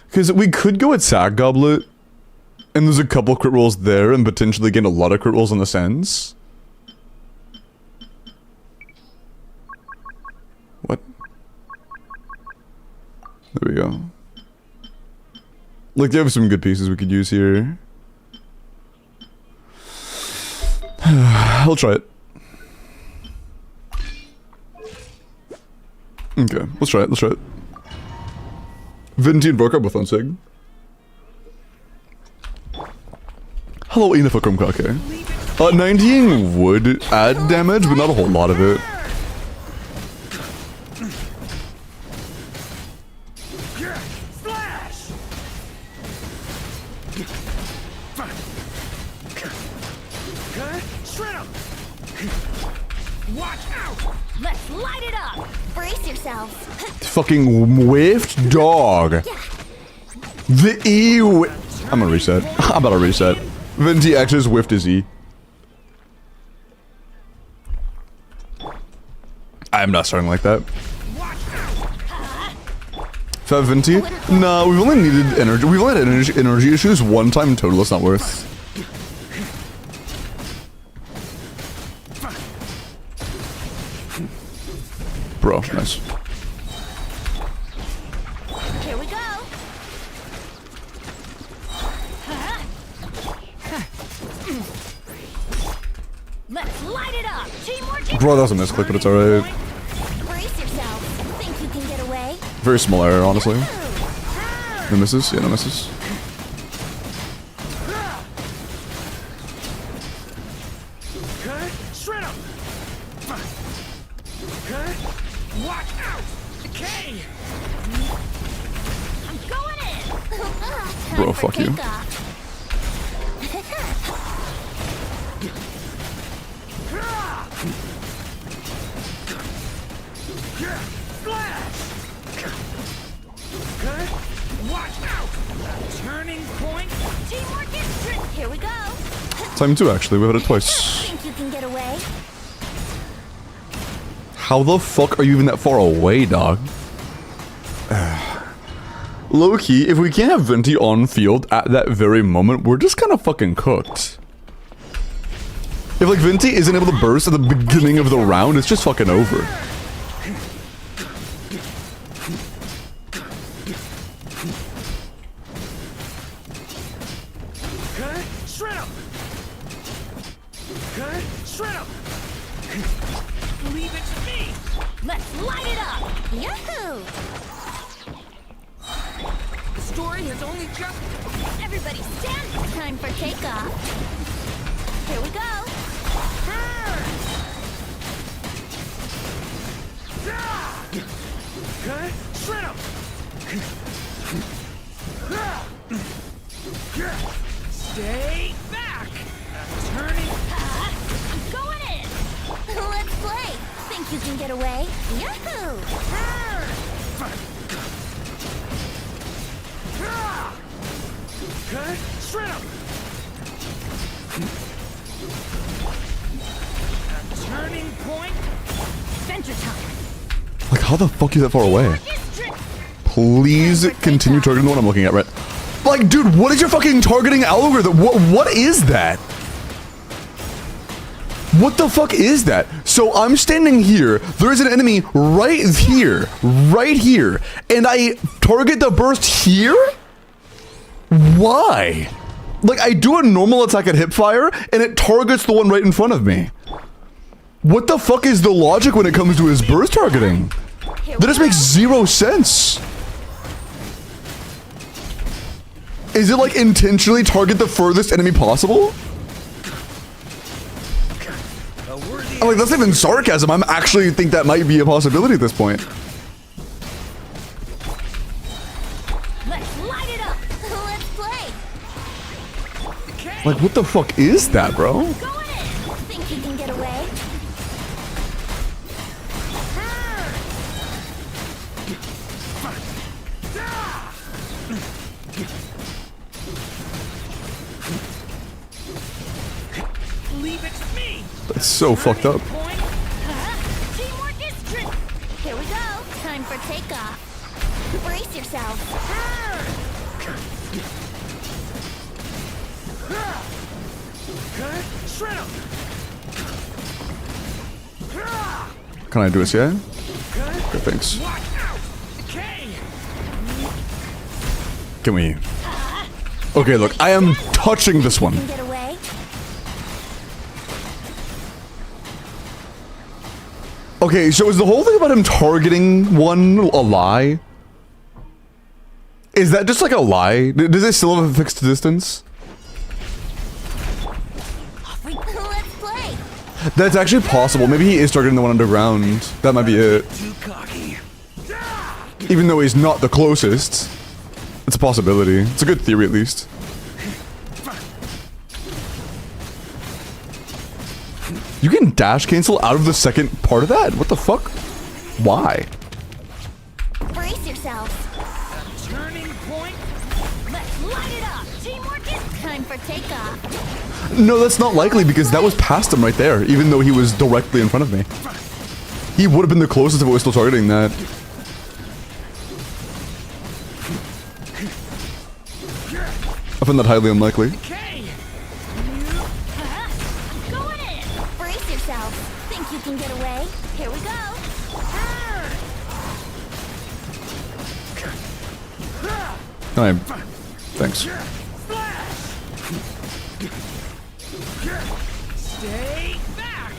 Because we could go at Sack Goblet, and there's a couple crit rolls there, and potentially gain a lot of crit rolls on the Sens. What? There we go. Like, they have some good pieces we could use here. I'll try it. Okay, let's try it, let's try it. Vinti and Vorka both on Sig. Hello, Inafa Krumkake. 19 would add damage, but not a whole lot of it. Flash! Shred him! Watch out! Let's light it up! Brace yourselves. Fucking whiffed dog. The E. I'm gonna reset. I'm about to reset. Vinti actually just whiffed his E. I'm not starting like that. Fat Vinti? No, we've only needed energy. We've only had energy issues one time in total. It's not worth. Bro, nice. Here we go. Let's light it up. Teamwork. Bro, that was a misclick, but it's alright. Brace yourselves. Think you can get away? Very small error, honestly. No misses? Yeah, no misses. Shred him! Watch out! Decay! I'm going in. Time Bro, for fuck you. takeoff. Watch out! Turning point. Teamwork is trick. Here we go. Time 2, actually. We've had it twice. Think you can get away? How the fuck are you even that far away, dog? Low-key, if we can't have Vinti on field at that very moment, we're just kind of fucking cooked. If, like, Vinti isn't able to burst at the beginning of the round, it's just fucking over. Shred him! Shred him! Leave it to me! Let's light it up. Yahoo! The story has only just... Everybody stand. Time for takeoff. Here we go. Shred him! Stay back! Turning... I'm going in. Let's play. Think you can get away? Yahoo! Shred him! Turning point. Center time. Like, how the fuck are you that far away? Is trick. Please continue targeting the one I'm looking at, right? Like, dude, what is your fucking targeting algorithm? What is that? What the fuck is that? So I'm standing here, there is an enemy right here, and I target the burst here? Why? Like, I do a normal attack at hipfire, and it targets the one right in front of me. What the fuck is the logic when it comes to his burst targeting? That just makes zero sense. Is it like intentionally target the furthest enemy possible? I'm like, that's not even sarcasm. I'm actually think that might be a possibility at this point. Let's light it up. Let's play. Like, what the fuck is that, bro? Going in. Think you can get away? Leave it to me. That's so fucked up. Point. Teamwork is true. Here we go. Time for takeoff. Brace yourself. Shred 'em. Can I do this, yeah? Good, thanks. Watch out. Okay. Can we... Okay, look, I am touching this one. Can get away? Okay, so is the whole thing about him targeting one a lie? Is that just like a lie? Does it still have a fixed distance? Let's play. That's actually possible. Maybe he is targeting the one underground. That might be it. Too cocky. Even though he's not the closest. It's a possibility. It's a good theory at least. You can dash cancel out of the second part of that? What the fuck? Why? Brace yourself. Turning point. Let's light it up. Teamwork is time for takeoff. No, that's not likely because that was past him right there, even though he was directly in front of me. He would have been the closest if it was still targeting that. I find that highly unlikely. Okay. Going in. Brace yourself. Think you can get away? Here we go. Thanks. Stay back.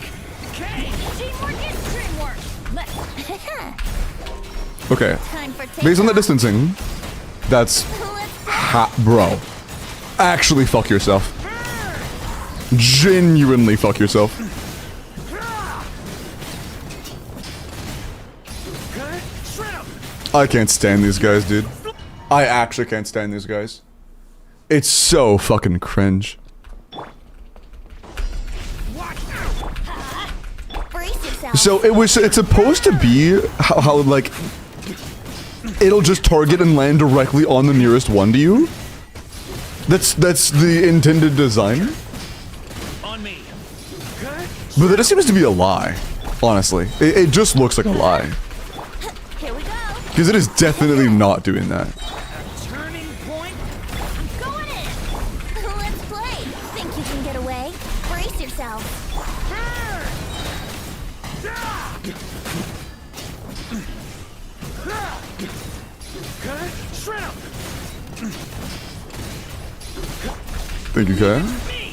Okay. Teamwork is dreamwork. Let's. Okay. Time for takeoff. Based on the distancing, that's bro. Actually fuck yourself. Genuinely fuck yourself. Shred 'em. I can't stand these guys, dude. I actually can't stand these guys. It's so fucking cringe. Watch out. Brace yourself. So it's supposed to be how like it'll just target and land directly on the nearest one to you. That's the intended design. On me. But that just seems to be a lie. Honestly, it just looks like a lie Here we go. because it is definitely not doing that. Turning point. Going in. Let's play. Think you can get away? Brace yourself. Shred 'em. Thank you, Kaya.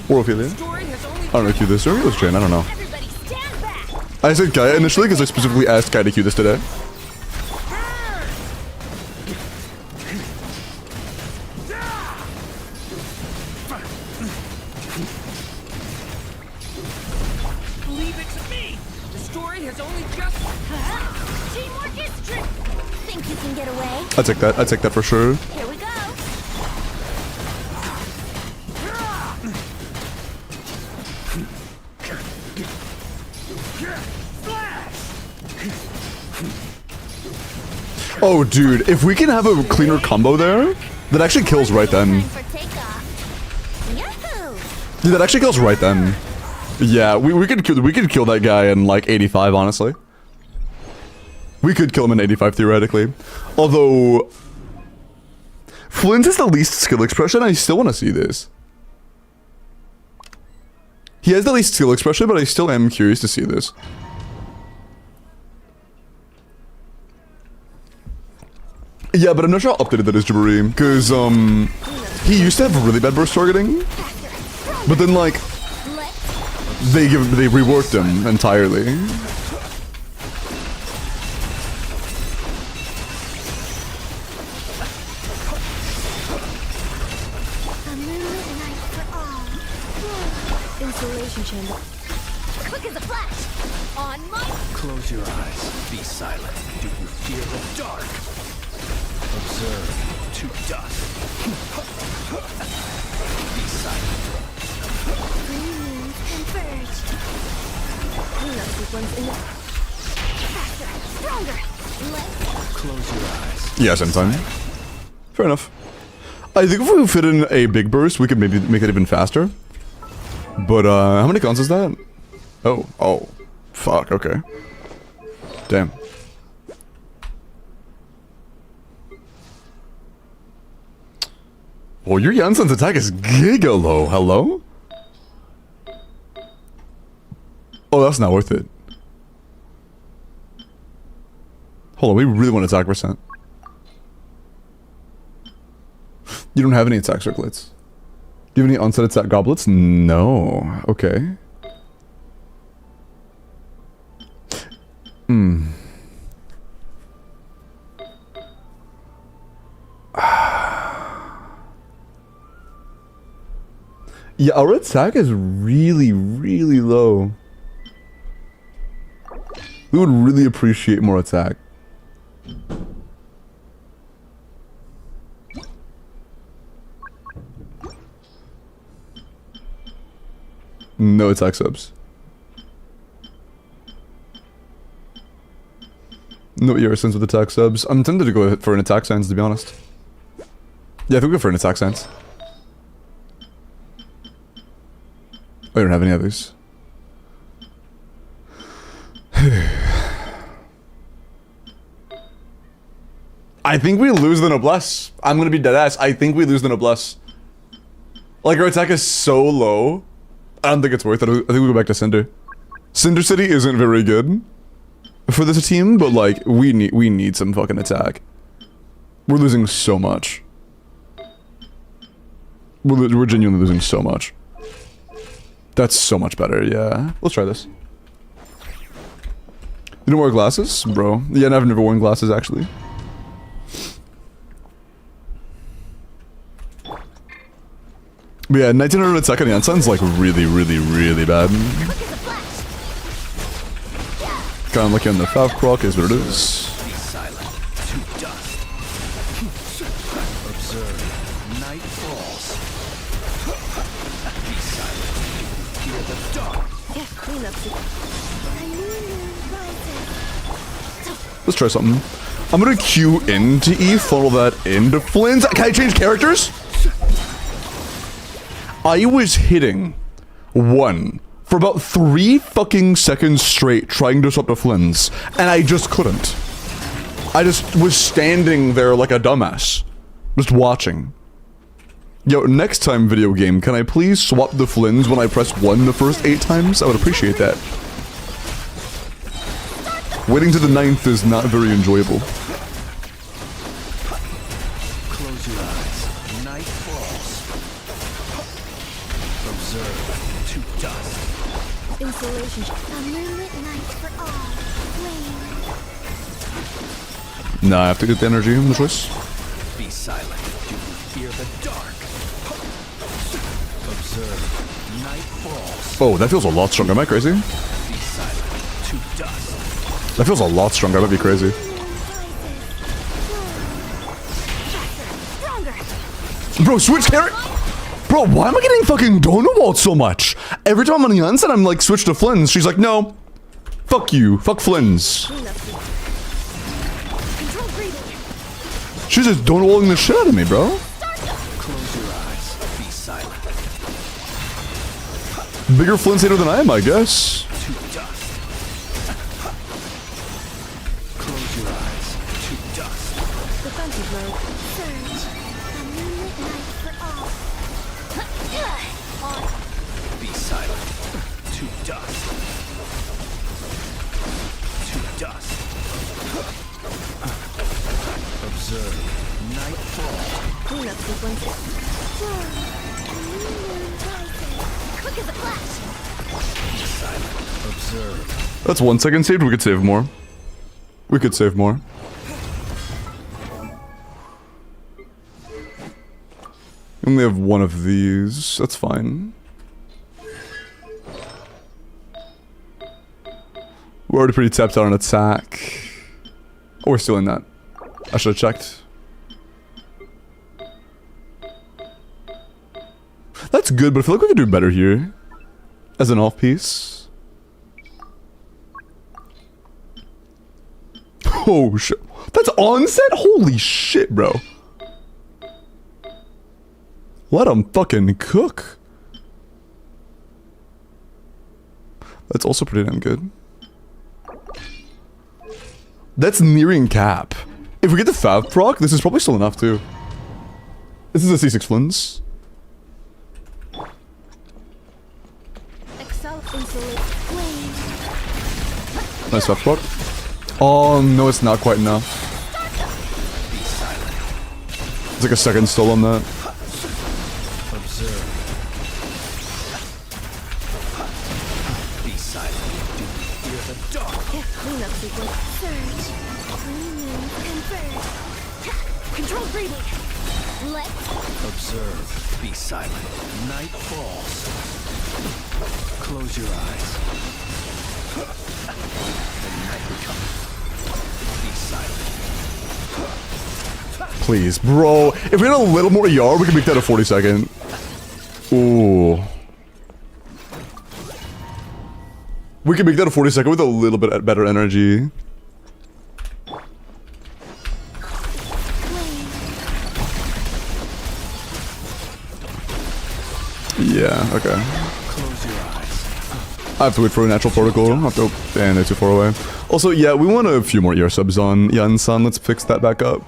Or Ophelia. Story has only I don't know if you this or it was Jane. I don't know. Everybody stand back. I said Kaya initially because I specifically asked Kaya to cue this today. leave it to me. The story has only just. Teamwork is true. Think you can get away? I take that. I take that for sure. Here we go. Oh, dude, if we can have a cleaner combo there, that actually kills right then. Time for takeoff. Yahoo! Dude, that actually kills right then. Yeah, we could kill that guy in like 85, honestly. We could kill him in 85 theoretically. Although Flint is the least skill expression, I still want to see this. He has the least skill expression, but I still am curious to see this. Yeah, but I'm not sure how updated that is, Jabari, because He used to have really bad burst targeting, but then like they reworked him entirely. A moonlit night for all. Installation chamber. Quick as a flash. On my Close your eyes. Be silent. Do you fear the dark? Observe to dust. Be silent. green moons converge. Cleanup sequence in the... Faster, stronger. Let's Close your eyes. Yeah, same time. Fair enough. I think if we fit in a big burst, we could maybe make it even faster. But how many guns is that? Oh, fuck. Okay. Damn. Well, your Janssen's attack is giga low. Hello? Oh, that's not worth it. Hold on, we really want attack percent. You don't have any attack circlets. Do you have any onset attack goblets? No. Okay. Yeah, our attack is really, really low. We would really appreciate more attack. No attack subs. No sense with attack subs. I'm tempted to go for an attack sense, to be honest. Yeah, I think we'll go for an attack sense. I don't have any others. I think we lose the noblesse. I'm gonna be deadass. I think we lose the noblesse. Like, our attack is so low. I don't think it's worth it. I think we go back to Cinder. Cinder City isn't very good for this team, but like, we need some fucking attack. We're losing so much. We're genuinely losing so much. That's so much better, yeah. Let's try this. You don't wear glasses? Bro. Yeah, I've never worn glasses, actually. But yeah, 1900 attack on Janssen's like really, really, really bad. quick as a flash. Kinda lucky on the Fav proc is what it is. Be silent. To dust. Observe. Night falls. Be silent. Hear the dark. Yeah, cleanup sequence. A new moon rises. Let's try something. I'm gonna Q into E, funnel that into Flynn's. Can I change characters? I was hitting one for about 3 fucking seconds straight trying to disrupt a Flynn's, and I just couldn't. I just was standing there like a dumbass, just watching. Yo, next time, video game, can I please swap the Flynn's when I press 1 the first 8 times? I would appreciate that. Waiting to the 9th is not very enjoyable. Close your eyes. Night falls. Observe. To dust. Installation A moonlit night for all. Flame. Nah, I have to get the energy in the choice. Be silent. Do you fear the dark? Observe. Night falls. Oh, that feels a lot stronger. Am I crazy? Be silent. To dust. That feels a lot stronger. I might be crazy. Stronger. Bro, switch character. Bro, why am I getting fucking Donowald so much? Every time I'm on Janssen, I'm like, switch to Flynn's. She's like, no. Fuck you. Fuck Flynn's. cleanup sequence. Control breathing. She's just Donowalding the shit out of me, bro. Close your eyes. Be silent. Bigger Flynn's hater than I am, I guess. To dust. Close your eyes. To dust. Defensive mode. Surge. A moonlit night for all. On. Be silent. To dust. To dust. Observe. Night fall. Cleanup sequence. Quick as a flash. Be silent. Observe. That's 1 second saved. We could save more. We could save more. We only have one of these. That's fine. We're already pretty tapped out on attack. Oh, we're still in that. I should have checked. That's good, but I feel like we could do better here. As an off-piece. Oh, shit. That's onset? Holy shit, bro. Let him fucking cook. That's also pretty damn good. That's nearing cap. If we get the Fav proc, this is probably still enough too. This is a C6 Flins. Excel insulate. Flame. Nice Fav proc. Oh no, it's not quite enough. Be silent. It's like a second stall on that. Observe. Be silent. Do you fear the dark? Cleanup sequence. Surge. Converge. Control breathing. Let's Observe. Be silent. Night falls. Close your eyes. The night becomes. Be silent. Please, bro. If we had a little more ER, we could make that a 40-second. Ooh. We could make that a 40-second with a little bit better energy. Yeah, okay. Close your eyes. I have to wait for a natural protocol. I have to, and they're too far away. Also, yeah, we want a few more ER subs on Yan-san. Let's fix that back up.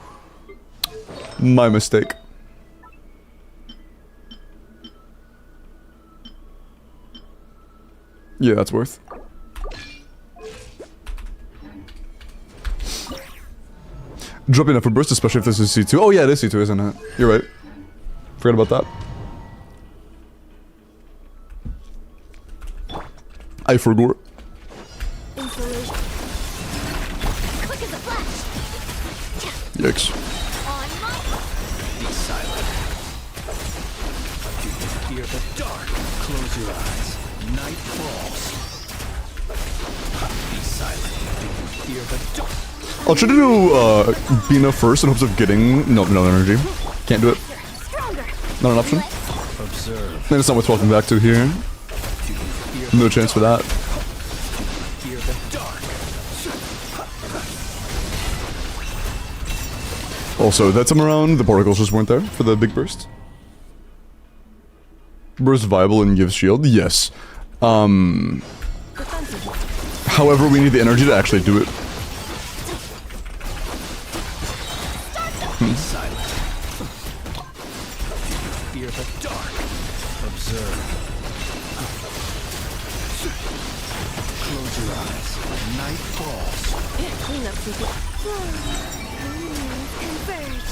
My mistake. Yeah, that's worth. Dropping up for burst, especially if this is C2. Oh yeah, it is C2, isn't it? You're right. Forgot about that. I forgot. Insulation. quick as a flash. Yikes. On my Be silent. Do you fear the dark? Close your eyes. Night falls. Be silent. Do you fear the dark? I'll try to do Bina first in hopes of getting no energy. Can't do it. stronger. Not an option. Observe. And it's not worth walking back to here. Do you fear No chance for that. fear the dark? Also, that time around, the particles just weren't there for the big burst. Burst viable and gives shield? Yes. Defensive. However, we need the energy to actually do it. Be silent. Do you fear the dark? Observe. Close your eyes. Night falls. Cleanup sequence. Converge.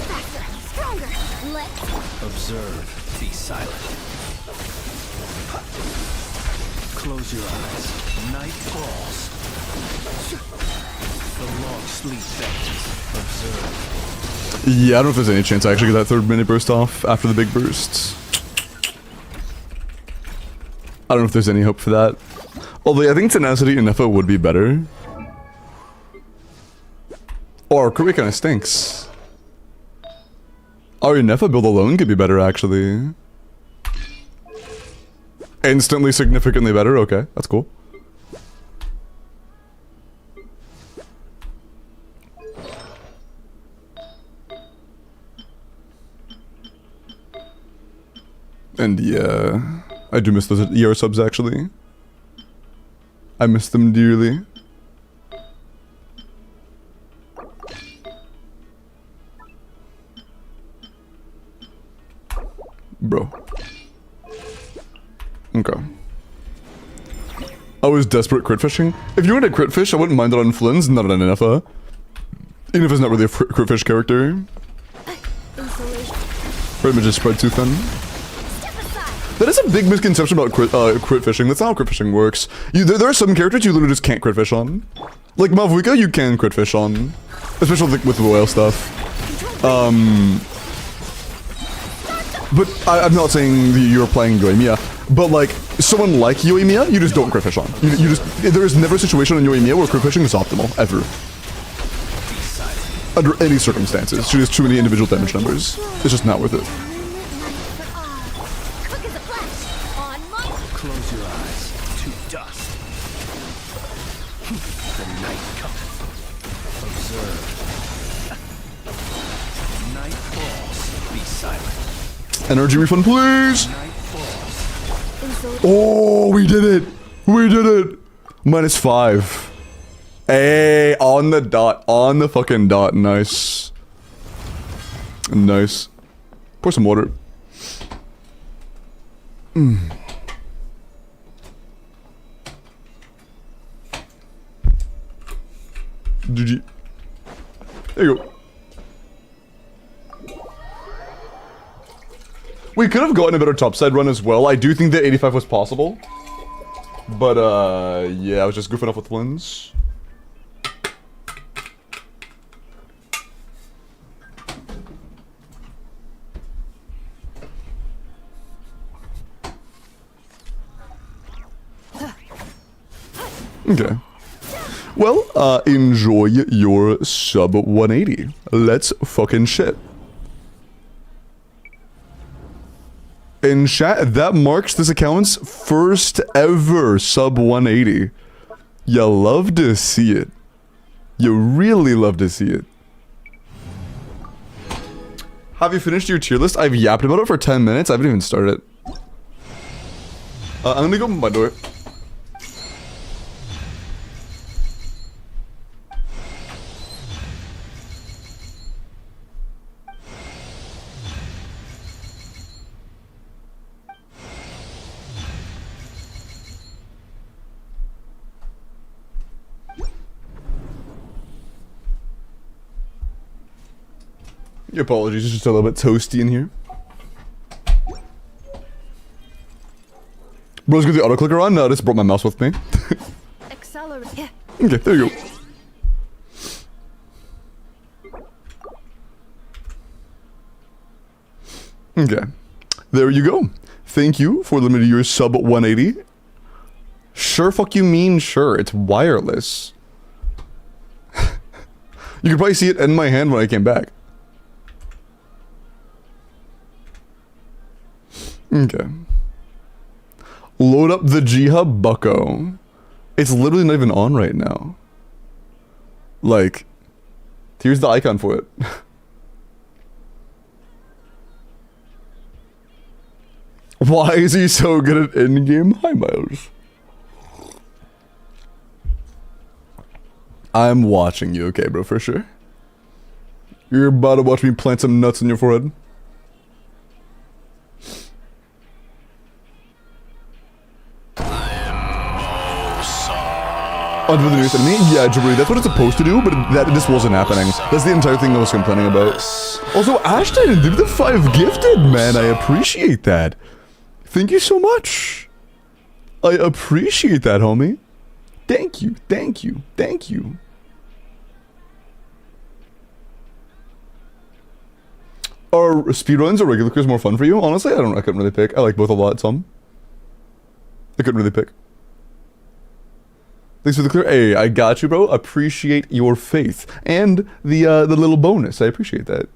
Faster. Stronger. Let's Observe. Be silent. Close your eyes. Night falls. The long sleep fades. Observe. Yeah, I don't know if there's any chance I actually get that third mini burst off after the big burst. I don't know if there's any hope for that. Although I think Tenacity and Nefa would be better. Or Korea kinda stinks. Oh, your Nefa build alone could be better actually. Instantly significantly better? Okay, that's cool. And yeah, I do miss those ER subs actually. I miss them dearly. Bro. Okay. I was desperate crit fishing. If you were to crit fish, I wouldn't mind it on Flynn's, not on NFA. Even if it's not really a crit fish character. Insulation. Pretty much just spread too thin. Step aside. That is a big misconception about crit fishing. That's not how crit fishing works. There are some characters you literally just can't crit fish on. Like Mavuika, you can crit fish on. Especially with the whale stuff. But I'm not saying that you're playing Yoimiya, but like, someone like Yoimiya, you just don't crit fish on. You just, there is never a situation on Yoimiya where crit fishing is optimal, ever. Under any circumstances. She has too many individual damage numbers. It's just not worth it. Quick as a flash. On my Close your eyes to dust. The night cometh. Observe. Night falls. Be silent. Energy refund, please! Night falls. Oh, we did it! We did it! -5. Hey, on the dot. On the fucking dot. Nice. Nice. Pour some water. GG. There you go. We could have gotten a better topside run as well. I do think that 85 was possible. But, yeah, I was just goofing off with wins. Okay. Well, enjoy your sub 180. Let's fucking shit. In chat, that marks this account's first ever sub 180. You love to see it. You really love to see it. Have you finished your tier list? I've yapped about it for 10 minutes. I haven't even started it. I'm gonna go open my door. Apologies, it's just a little bit toasty in here. Bro's got the auto clicker on. No, I just brought my mouse with me. Accelerate. Yeah. Okay, there you go. Okay, there you go. Thank you for limiting your sub 180. Sure, fuck you mean sure. It's wireless. You could probably see it in my hand when I came back. Okay. Load up the G-Hub Bucko. It's literally not even on right now. Like, here's the icon for it. Why is he so good at in-game? Hi, Miles. I'm watching you, okay, bro, for sure. You're about to watch me plant some nuts in your forehead. Onto the newest enemy? Yeah, Jabri, that's what it's supposed to do, but this wasn't happening. That's the entire thing I was complaining about. Also, Ashton, give the 5 gifted, man. I appreciate that. Thank you so much. I appreciate that, homie. Thank you, thank you, thank you. Are speedruns or regular clears more fun for you? Honestly, I couldn't really pick. I like both a lot, some. I couldn't really pick. Thanks for the clear. Hey, I got you, bro. Appreciate your faith. And the little bonus. I appreciate that.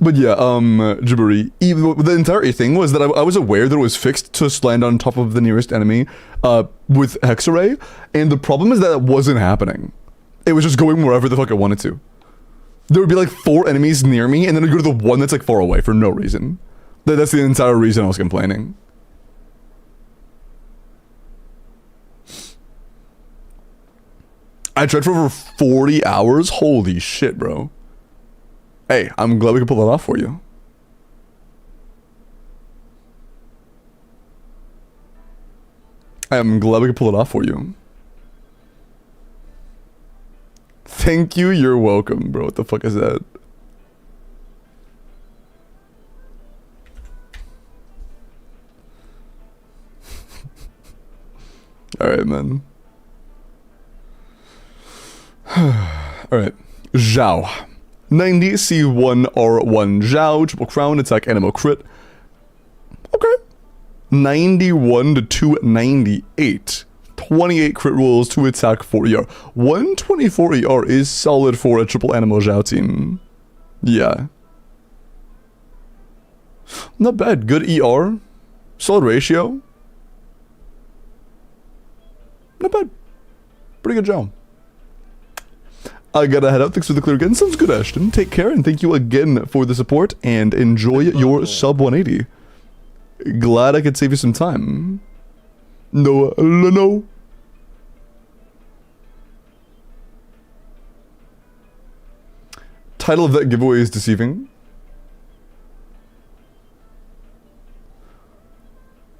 But yeah, Jabari, the entire thing was that I was aware that it was fixed to land on top of the nearest enemy with Hexarray, and the problem is that it wasn't happening. It was just going wherever the fuck it wanted to. There would be like 4 enemies near me, and then I'd go to the one that's like far away for no reason. That's the entire reason I was complaining. I tried for over 40 hours? Holy shit, bro. Hey, I'm glad we could pull that off for you. I'm glad we could pull it off for you. Thank you, you're welcome, bro. What the fuck is that? Alright, man. Alright. Zhao. 90 C1R1 Zhao. Triple crown, attack, animal crit. Okay. 91 to 298. 28 crit rolls, 2 attack, 4 ER. 124 ER is solid for a triple animal Zhao team. Yeah. Not bad. Good ER. Solid ratio. Not bad. Pretty good job. I gotta head out. Thanks for the clear again. Sounds good, Ashton. Take care, and thank you again for the support, and enjoy your sub 180. Glad I could save you some time. No. Title of that giveaway is deceiving.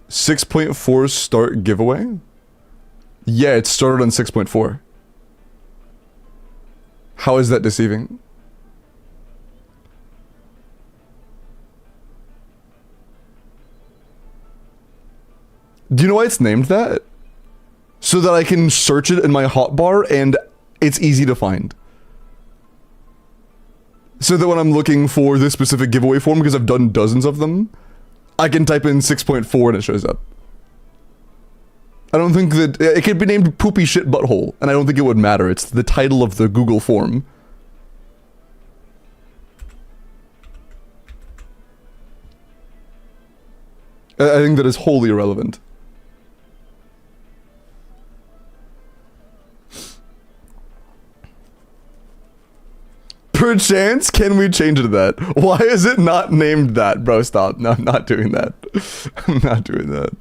6.4 start giveaway? Yeah, it started on 6.4. How is that deceiving? Do you know why it's named that? So that I can search it in my hotbar and it's easy to find. So that when I'm looking for this specific giveaway form, because I've done dozens of them, I can type in 6.4 and it shows up. I don't think that it could be named Poopy Shit Butthole, and I don't think it would matter. It's the title of the Google form. I think that is wholly irrelevant. Perchance, can we change it to that? Why is it not named that? Bro, stop. No, I'm not doing that. I'm not doing that.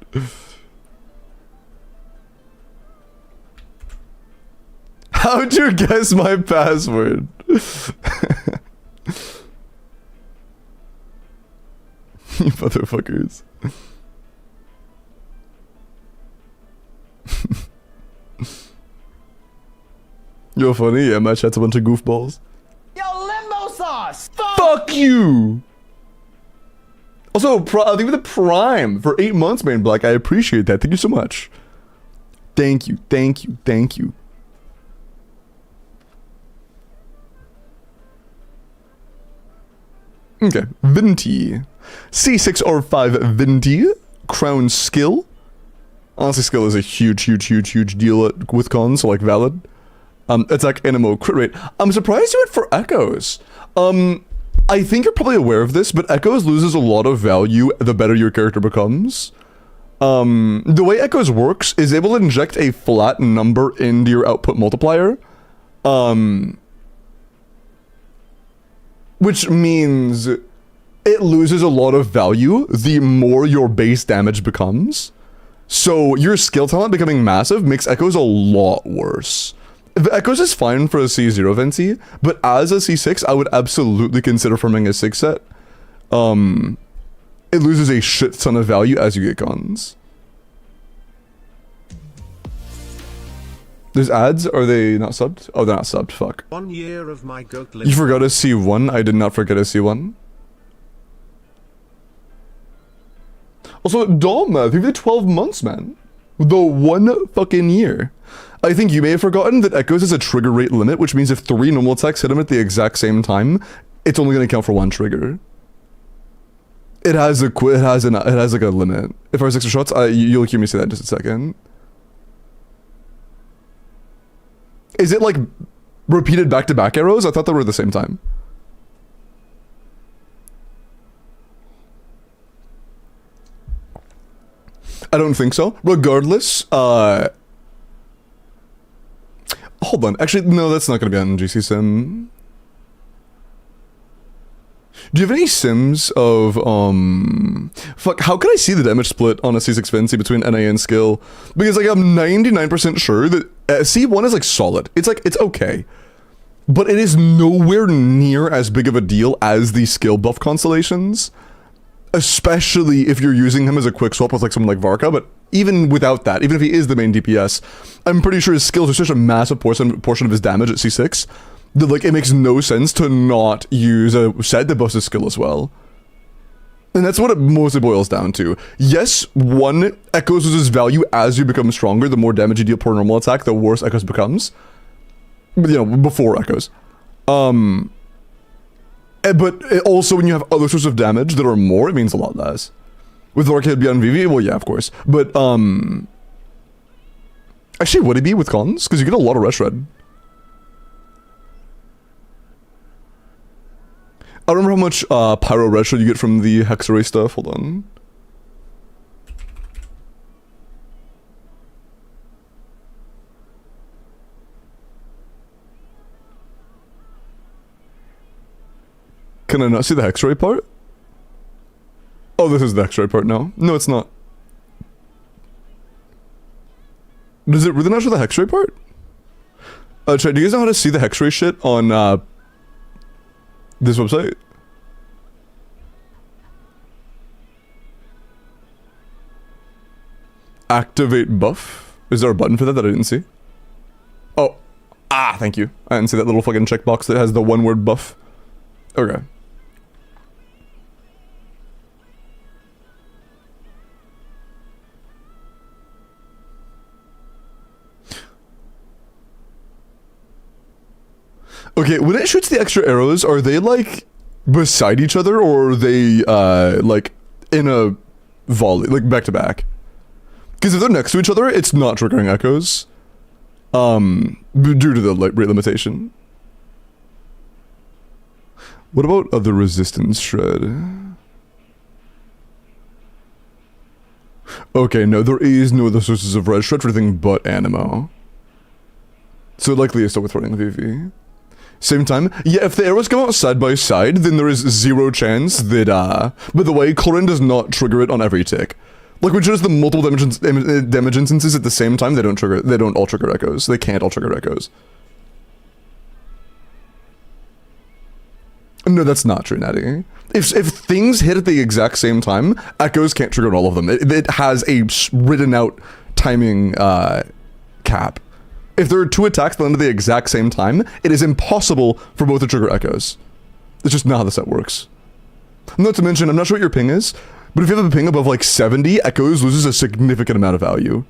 How'd you guess my password? You motherfuckers. You're funny, yeah, my chat's a bunch of goofballs. Yo, limbo sauce! Fuck you! Also, thank you for the Prime for 8 months, man, Black. I appreciate that. Thank you so much. Thank you, thank you, thank you. Okay, Vinti. C6R5 Vinti. Crown skill. Honestly, skill is a huge deal with cons, so like valid. Attack animal crit rate. I'm surprised you went for echoes. I think you're probably aware of this, but echoes loses a lot of value the better your character becomes. The way echoes works is able to inject a flat number into your output multiplier. Which means it loses a lot of value the more your base damage becomes. So your skill talent becoming massive makes echoes a lot worse. Echoes is fine for a C0 Venti, but as a C6, I would absolutely consider farming a 6 set. It loses a shit ton of value as you get cons. There's ads? Are they not subbed? Oh, they're not subbed, fuck. 1 year of my goat. You forgot a C1? I did not forget a C1. Also, Dom, through the 12 months, man. The 1 fucking year. I think you may have forgotten that Echoes has a trigger rate limit, which means if 3 normal attacks hit him at the exact same time, it's only going to count for 1 trigger. It has like a limit. If I was extra shots, you'll hear me say that in just a second. Is it like repeated back-to-back arrows? I thought they were at the same time. I don't think so. Regardless, hold on. Actually, no, that's not going to be on GC Sim. Do you have any sims of, fuck, how can I see the damage split on a C6 Fancy between NA and skill? Because, like, I'm 99% sure that C1 is, like, solid. It's, like, it's okay. But it is nowhere near as big of a deal as the skill buff constellations. Especially if you're using him as a quick swap with, like, someone like Varka. But even without that, even if he is the main DPS, I'm pretty sure his skills are such a massive portion of his damage at C6 that, like, it makes no sense to not use a set that buffs his skill as well. And that's what it mostly boils down to. Yes, 1, Echoes loses value as you become stronger. The more damage you deal per normal attack, the worse Echoes becomes. You know, before Echoes. But also when you have other sorts of damage that are more, it means a lot less. With Arcade beyond VV, well, yeah, of course. But, actually, would it be with cons? Because you get a lot of Rush Red. I don't remember how much Pyro Red Shred you get from the Hexarray stuff. Hold on. Can I not see the Hexarray part? Oh, this is the Hexarray part now. No, it's not. Does it really not show the Hexarray part? Chat, do you guys know how to see the Hexarray shit on this website? Activate buff? Is there a button for that I didn't see? Oh. Ah, thank you. I didn't see that little fucking checkbox that has the one word buff. Okay. Okay, when it shoots the extra arrows, are they, like, beside each other, or are they, like, in a volley, like, back to back? Because if they're next to each other, it's not triggering echoes. Due to the, like, rate limitation. What about other resistance shred? Okay, no, there is no other sources of red shred for anything but Animo. So it likely is still withholding VV. Same time, yeah, if the arrows come out side by side, then there is 0 chance that, by the way, Chlorine does not trigger it on every tick. Like, when shows the multiple damage instances at the same time, they don't all trigger echoes. They can't all trigger echoes. No, that's not true, Natty. If things hit at the exact same time, echoes can't trigger on all of them. It has a written out timing, cap. If there are 2 attacks that land at the exact same time, it is impossible for both to trigger echoes. It's just not how the set works. Not to mention, I'm not sure what your ping is, but if you have a ping above like 70, Echoes loses a significant amount of value.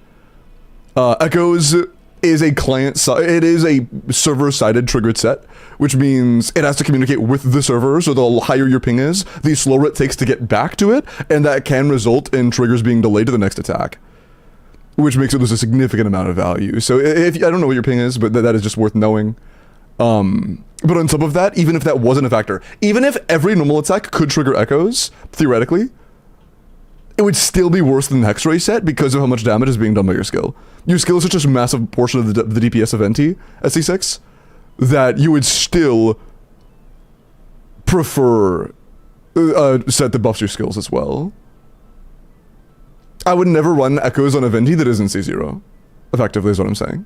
Echoes is a it is a server-sided triggered set, which means it has to communicate with the server, so the higher your ping is, the slower it takes to get back to it, and that can result in triggers being delayed to the next attack. Which makes it lose a significant amount of value. So if I don't know what your ping is, but that is just worth knowing. But on top of that, even if that wasn't a factor, even if every normal attack could trigger echoes, theoretically, it would still be worse than the Hexray set because of how much damage is being done by your skill. Your skill is such a massive portion of the DPS of NT at C6 that you would still prefer a set that buffs your skills as well. I would never run echoes on a Venti that isn't C0. Effectively is what I'm saying.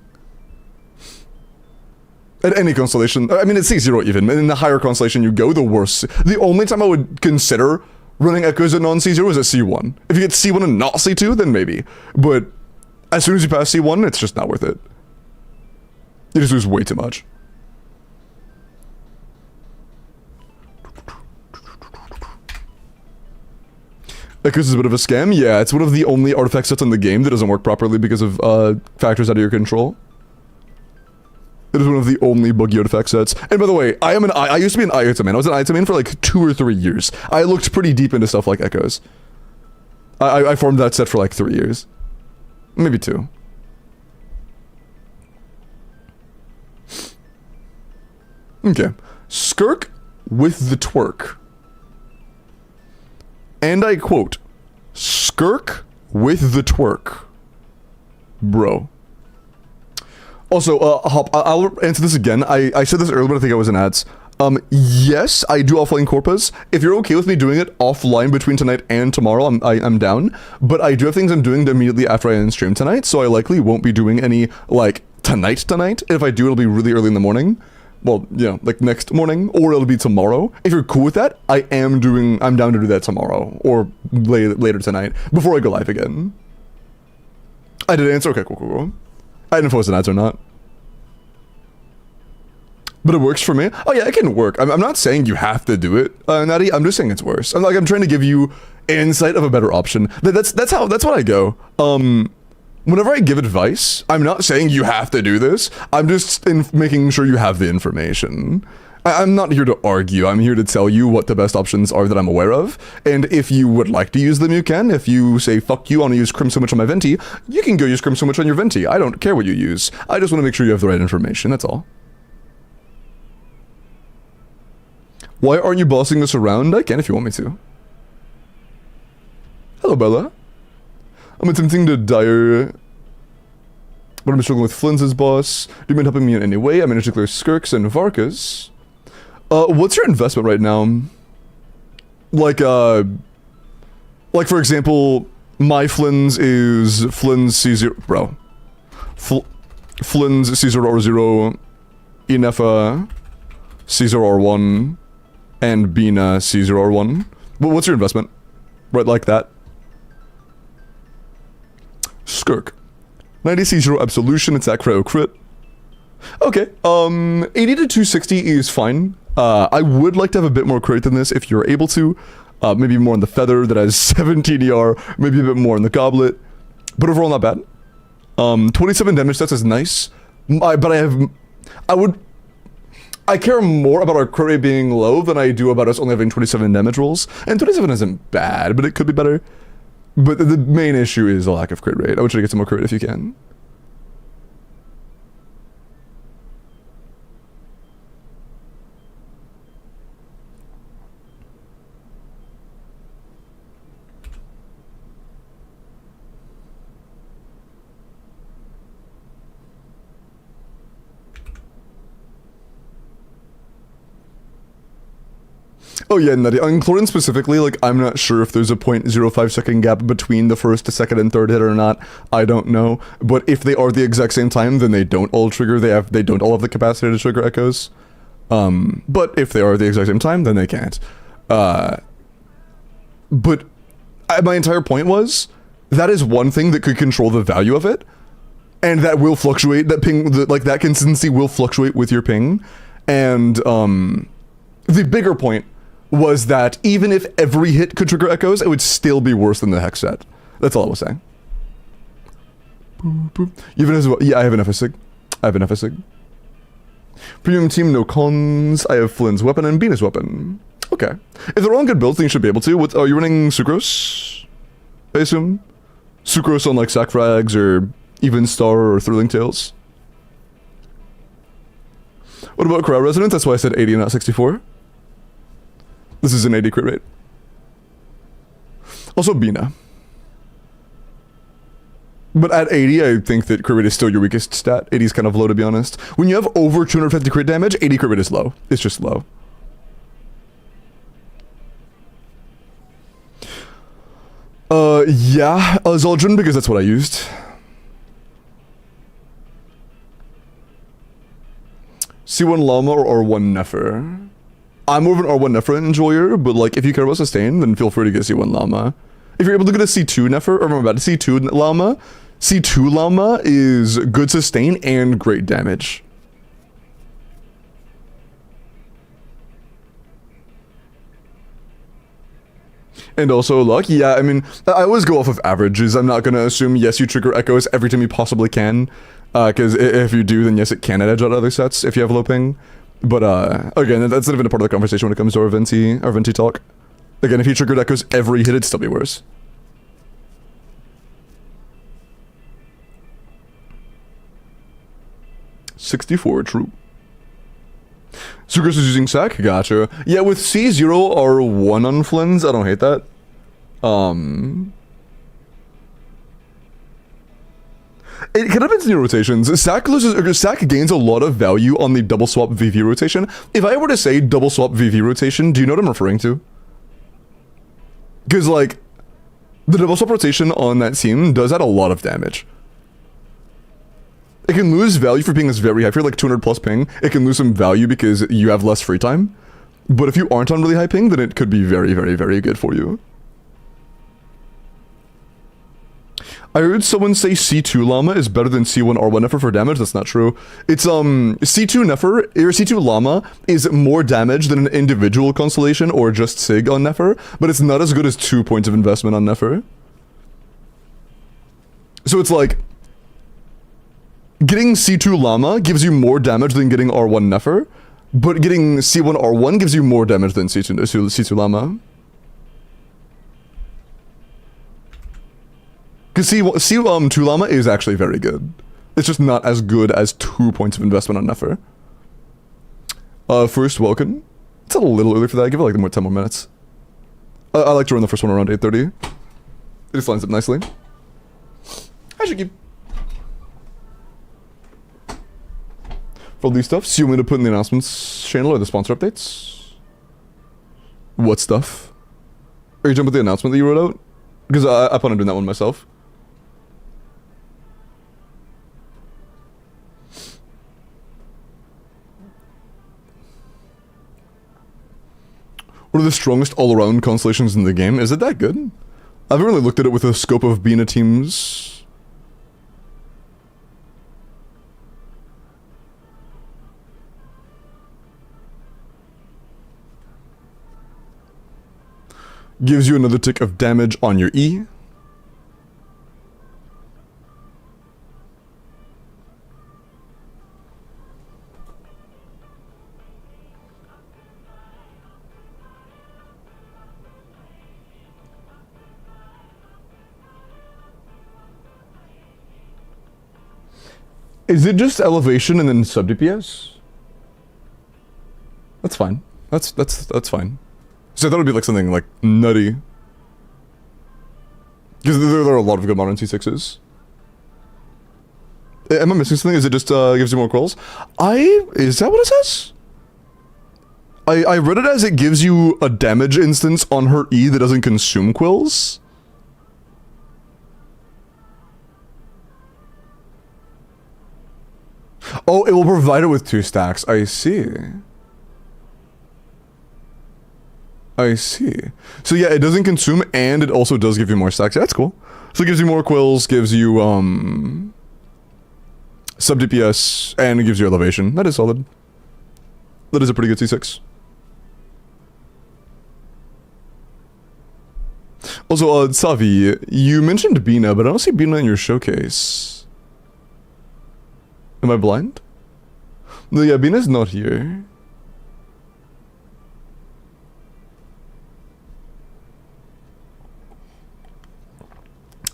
At any constellation, I mean at C0 even, and in the higher constellation you go, the worse. The only time I would consider running echoes at non-C0 is at C1. If you get C1 and not C2, then maybe. But as soon as you pass C1, it's just not worth it. You just lose way too much. Echoes is a bit of a scam. Yeah, it's one of the only artifact sets in the game that doesn't work properly because of factors out of your control. It is one of the only buggy artifact sets. And by the way, I used to be an Iota main. I was an Iota main for like 2 or 3 years. I looked pretty deep into stuff like Echoes. I formed that set for like 3 years. Maybe 2. Okay. Skirk with the twerk. And I quote, "Skirk with the twerk." Bro. Also, Hop, I'll answer this again. I said this earlier, but I think I was in ads. Yes, I do offline corpus. If you're okay with me doing it offline between tonight and tomorrow, I'm down. But I do have things I'm doing immediately after I end stream tonight, so I likely won't be doing any, like, tonight. If I do, it'll be really early in the morning. Well, yeah, like next morning, or it'll be tomorrow. If you're cool with that, I'm down to do that tomorrow, or later tonight, before I go live again. I did answer. Okay, cool. I didn't know if it was an answer or not. But it works for me. Oh yeah, it can work. I'm not saying you have to do it, Natty. I'm just saying it's worse. I'm trying to give you insight of a better option. That's what I go. Whenever I give advice, I'm not saying you have to do this. I'm just making sure you have the information. I'm not here to argue. I'm here to tell you what the best options are that I'm aware of. And if you would like to use them, you can. If you say, fuck you, I want to use Crim Switch on my Venti, you can go use Crim Switch on your Venti. I don't care what you use. I just want to make sure you have the right information. That's all. Why aren't you bossing us around? I can if you want me to. Hello, Bella. I'm attempting to dire... But I'm struggling with Flynn's boss. Do you mind helping me in any way? I managed to clear Skirks and Varkas. What's your investment right now? Like for example, my Flynn's is Flynn's C0... Bro. Flynn's C0R0, Inefa C0R1, and Bina C0R1. But what's your investment? Right, like that. Skirk. 90 C0 Absolution, it's that cryo crit. Okay, 80 to 260 is fine. I would like to have a bit more crit than this if you're able to. Maybe more on the Feather that has 17 ER, maybe a bit more on the Goblet. But overall not bad. 27 damage stats is nice. But I care more about our crit rate being low than I do about us only having 27 damage rolls. And 27 isn't bad, but it could be better. But the main issue is the lack of crit rate. I would try to get some more crit if you can. Oh yeah, Nutty. On Chlorine specifically, like, I'm not sure if there's a 0.05 second gap between the first, second, and third hit or not. I don't know. But if they are the exact same time, then they don't all trigger. They don't all have the capacity to trigger echoes. But if they are the exact same time, then they can't. But my entire point was, that is one thing that could control the value of it. And that will fluctuate. That ping, that consistency will fluctuate with your ping. And, the bigger point was that even if every hit could trigger echoes, it would still be worse than the Hex set. That's all I was saying. You have an yeah, I have an FSig. Premium team, no cons. I have Flynn's weapon and Bina's weapon. Okay. If they're all on good builds, then you should be able to. What, are you running Sucrose? I assume? Sucrose on like Sack Frags or Even Star or Thrilling Tales? What about Cryo Resonance? That's why I said 80 and not 64. This is an 80 crit rate. Also Bina. But at 80, I think that crit rate is still your weakest stat. 80 is kind of low, to be honest. When you have over 250 crit damage, 80 crit rate is low. It's just low. Yeah, Zoldrin, because that's what I used. C1 Llama or R1 Nefer. I'm more of an R1 Nefer enjoyer, but like if you care about sustain, then feel free to get C1 Llama. If you're able to get a C2 Nefer, or remember, C2 Llama, C2 Llama is good sustain and great damage. And also luck, yeah, I mean, I always go off of averages. I'm not gonna assume, yes, you trigger echoes every time you possibly can. Because if you do, then yes, it can edge out other sets if you have low ping. But again, that's not even a part of the conversation when it comes to our Venti talk. Again, if you triggered echoes every hit, it'd still be worse. $64, true. Sucrose is using Sack? Gotcha. Yeah, with C0 R1 on Flynn's, I don't hate that. It kind of depends on your rotations. Sack gains a lot of value on the double swap VV rotation. If I were to say double swap VV rotation, do you know what I'm referring to? Because, like, the double swap rotation on that team does add a lot of damage. It can lose value for ping that's very high. If you're like 200 plus ping, it can lose some value because you have less free time. But if you aren't on really high ping, then it could be very, very, very good for you. I heard someone say C2 Llama is better than C1 R1 Nefer for damage. That's not true. It's C2 Nefer or C2 Llama is more damage than an individual constellation or just Sig on Nefer, but it's not as good as 2 points of investment on Nefer. So it's like getting C2 Llama gives you more damage than getting R1 Nefer, but getting C1 R1 gives you more damage than C2 Llama. Because C2 Llama is actually very good. It's just not as good as 2 points of investment on Nefer. First Welkin. It's a little early for that. Give it like 10 more minutes. I like to run the first one around 8:30. It just lines up nicely. I should keep. For all these stuff, so you want me to put in the announcements channel or the sponsor updates? What stuff? Are you talking about the announcement that you wrote out? Because I plan on doing that one myself. What are the strongest all-around constellations in the game? Is it that good? I haven't really looked at it with the scope of being a team's... Gives you another tick of damage on your E. Is it just elevation and then sub DPS? That's fine. That's fine. So I thought it would be like something like nutty. Because there are a lot of good modern C6s. Am I missing something? Is it just gives you more quills? Is that what it says? I read it as it gives you a damage instance on her E that doesn't consume quills. Oh, it will provide it with 2 stacks. I see. I see. So yeah, it doesn't consume and it also does give you more stacks. Yeah, that's cool. So it gives you more quills, gives you sub DPS, and it gives you elevation. That is solid. That is a pretty good C6. Also, Savi, you mentioned Bina, but I don't see Bina in your showcase. Am I blind? No, yeah, Bina's not here.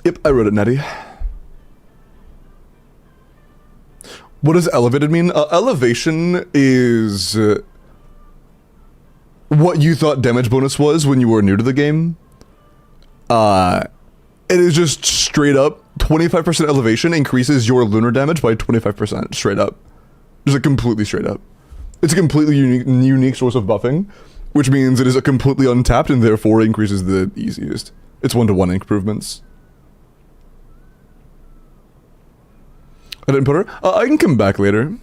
Yep, I wrote it, Nettie. What does elevated mean? Elevation is what you thought damage bonus was when you were new to the game. It is just straight up 25% elevation increases your lunar damage by 25% straight up. Just like completely straight up. It's a completely unique source of buffing, which means it is a completely untapped and therefore increases the easiest. It's 1-to-1 improvements. I didn't put her. I can come back later.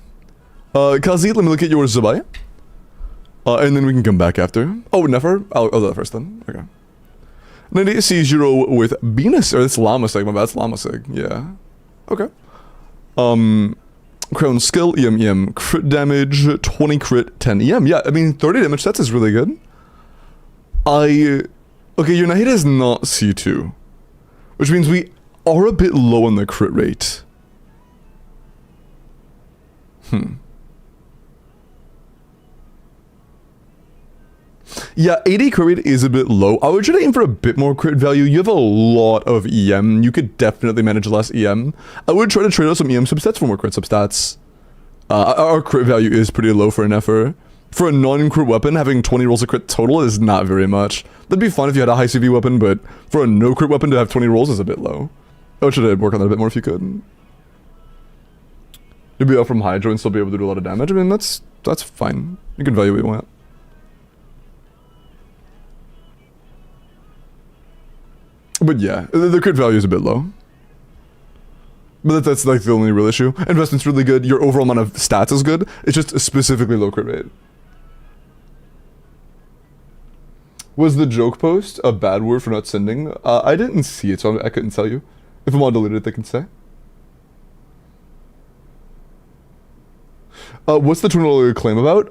Kazi, let me look at yours, Zabai. And then we can come back after. Oh, Nefer? I'll do that first then. Okay. 90 C0 with Venus, or that's Llama Sig, my bad, that's Llama Sig, yeah. Okay. Crown skill, EM, crit damage, 20 crit, 10 EM. Yeah, I mean, 30 damage stats is really good. Okay, your Nahida is not C2, which means we are a bit low on the crit rate. Yeah, 80 crit rate is a bit low. I would try to aim for a bit more crit value. You have a lot of EM. You could definitely manage less EM. I would try to trade out some EM substats for more crit substats. Our crit value is pretty low for an Nefer. For a non-crit weapon, having 20 rolls of crit total is not very much. That'd be fun if you had a high CV weapon, but for a no-crit weapon to have 20 rolls is a bit low. I would try to work on that a bit more if you could. You'd be up from Hydra and still be able to do a lot of damage. I mean, that's fine. You can value what you want. But yeah, the crit value is a bit low. But that's like the only real issue. Investment's really good. Your overall amount of stats is good. It's just a specifically low crit rate. Was the joke post a bad word for not sending? I didn't see it, so I couldn't tell you. If I want to delete it, they can say. What's the $20 claim about?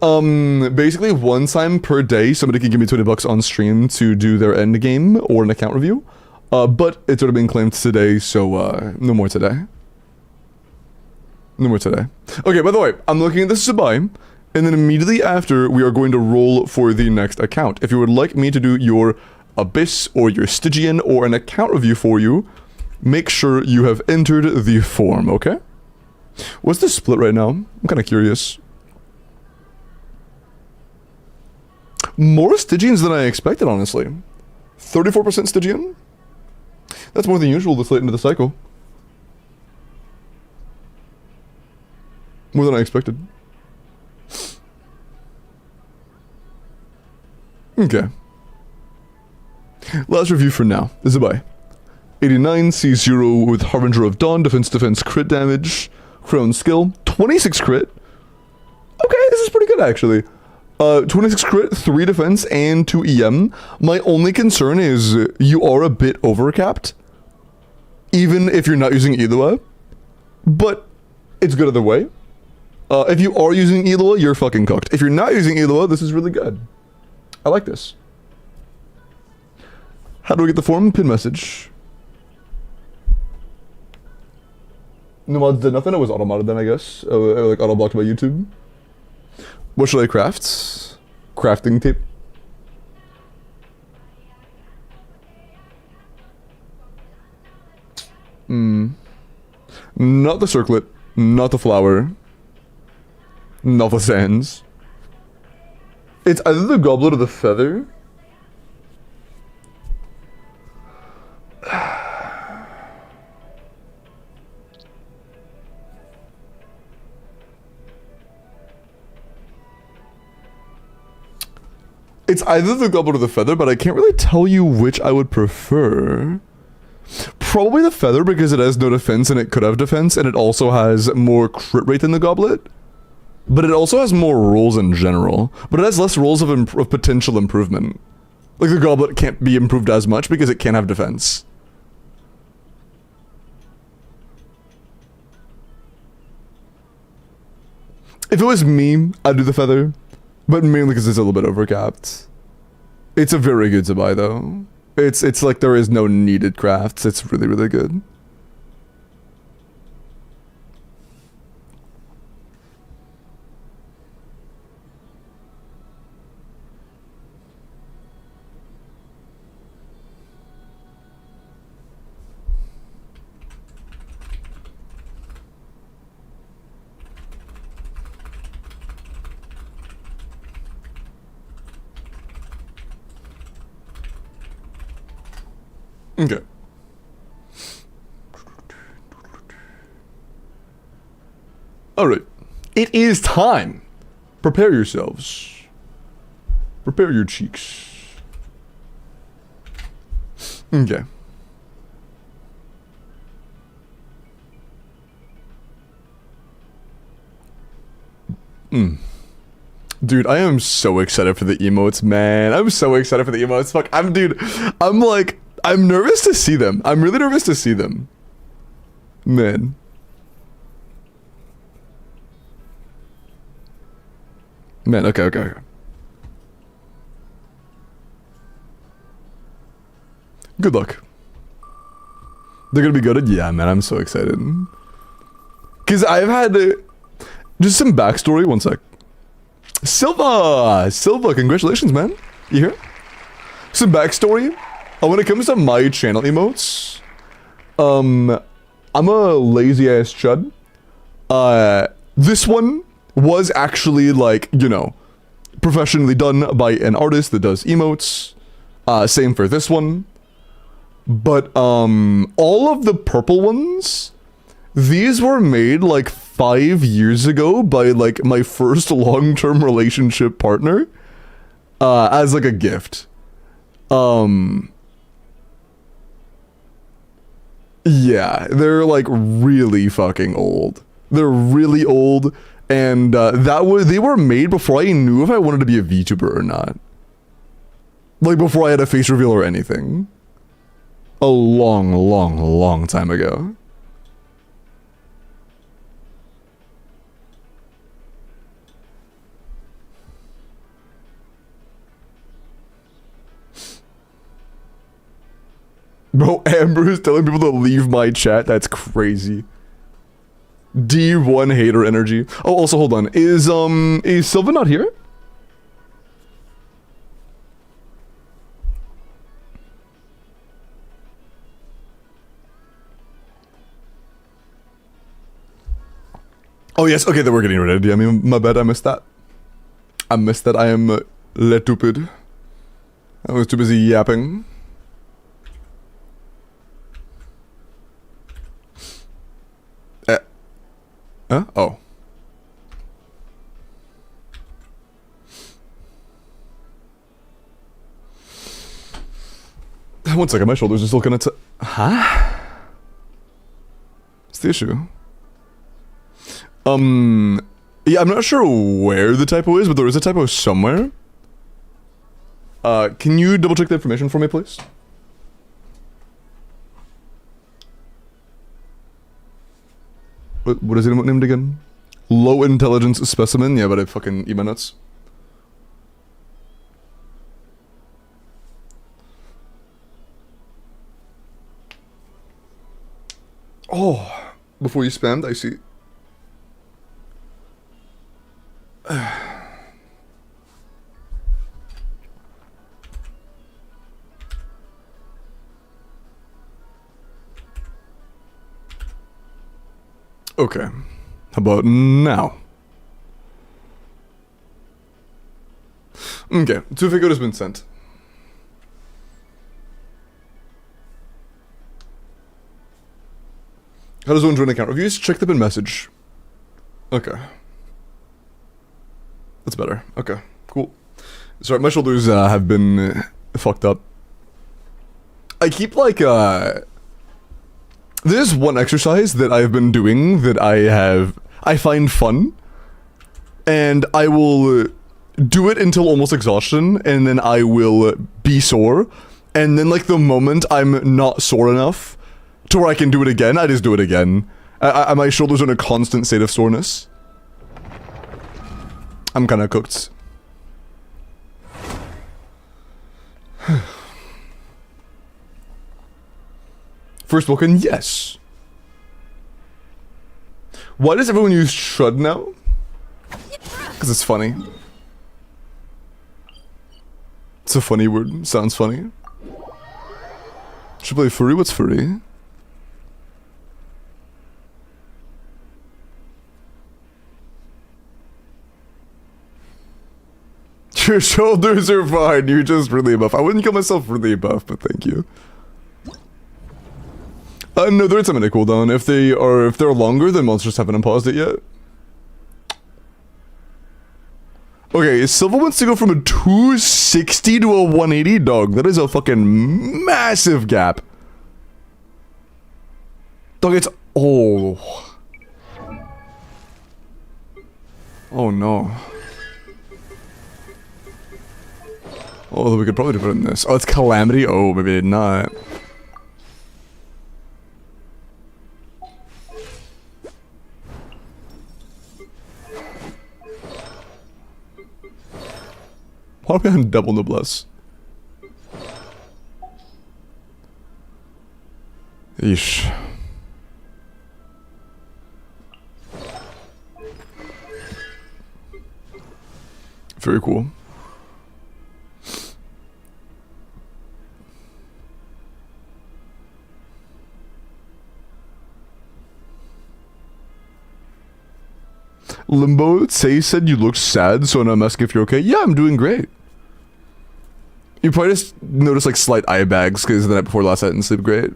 Basically, one time per day, somebody can give me $20 on stream to do their end game or an account review. But it's already been claimed today, so no more today. No more today. Okay, by the way, I'm looking at this to buy, and then immediately after, we are going to roll for the next account. If you would like me to do your Abyss or your Stygian or an account review for you, make sure you have entered the form, okay? What's the split right now? I'm kind of curious. More Stygians than I expected, honestly. 34% Stygian? That's more than usual this late into the cycle. More than I expected. Okay. Last review for now. Is a buy. 89 C0 with Harbinger of Dawn, defense, crit damage, Crown skill, 26 crit. Okay, this is pretty good actually. 26 crit, 3 defense, and 2 EM. My only concern is you are a bit overcapped, even if you're not using Elua, but it's good either way. If you are using Elua, you're fucking cooked. If you're not using Elua, this is really good. I like this. How do I get the form? Pin message. No mods did nothing, it was auto-modded then, I guess. Like auto-blocked by YouTube. What should I craft? Crafting tape. Not the circlet, not the flower, not the sands. It's either the goblet or the feather. It's either the goblet or the feather, but I can't really tell you which I would prefer. Probably the feather because it has no defense and it could have defense, and it also has more crit rate than the goblet. But it also has more rolls in general. But it has less rolls of potential improvement. Like the goblet can't be improved as much because it can't have defense. If it was me, I'd do the feather. But mainly because it's a little bit overcapped. It's a very good to buy though. It's like there is no needed crafts. It's really, really good. Okay. Alright. It is time. Prepare yourselves. Prepare your cheeks. Okay. Dude, I am so excited for the emotes, man. I'm so excited for the emotes. Fuck, I'm nervous to see them. I'm really nervous to see them. Man. Man, okay. Good luck. They're gonna be good? Yeah, man, I'm so excited. Because I've had... just some backstory, one sec. Silva, congratulations, man. You here? Some backstory. When it comes to my channel emotes, I'm a lazy ass chud. This one was actually like, you know, professionally done by an artist that does emotes. Same for this one. But all of the purple ones, these were made like 5 years ago by like my first long-term relationship partner, as like a gift. Yeah, they're like really fucking old. They're really old, and they were made before I knew if I wanted to be a VTuber or not. Like before I had a face reveal or anything. a long, long, long time ago. Bro, Amber is telling people to leave my chat. That's crazy. D1 hater energy. Oh, also, hold on. Is Silva not here? Oh, yes. Okay, then we're getting ready. I mean, my bad. I missed that. I missed that. I am le stupid. I was too busy yapping. Huh? Oh. One second, my shoulders are still gonna huh? What's the issue? Yeah, I'm not sure where the typo is, but there is a typo somewhere. Can you double check the information for me, please? What is it named again? Low intelligence specimen? Yeah, but I fucking eat my nuts. Oh, before you spammed, I see. Okay. How about now? Okay, Tufiko has been sent. How does one join account reviews? Check the bin message. Okay. That's better. Okay, cool. Sorry, my shoulders have been fucked up. I keep like there's one exercise that I've been doing that I find fun, and I will do it until almost exhaustion, and then I will be sore, and then like the moment I'm not sore enough to where I can do it again, I just do it again. My shoulders are in a constant state of soreness. I'm kind of cooked. First Welkin, yes. Why does everyone use should now? Because it's funny. It's a funny word. Sounds funny. Should play furry? What's furry? Your shoulders are fine. You're just really buff. I wouldn't call myself really buff, but thank you. No, they're at 7-minute cooldown. If they're longer, then monsters haven't unpaused it yet. Okay, Silva wants to go from a 260 to a 180, dog. That is a fucking massive gap. Dog, it's oh. Oh no. Oh, we could probably do better than this. Oh, it's Calamity? Oh, maybe not. Why are we on double noblesse? Yeesh. Very cool. Limbo, Say said you looked sad, so now I'm asking if you're okay. Yeah, I'm doing great. You probably just noticed like slight eye bags because the night before last I didn't sleep great.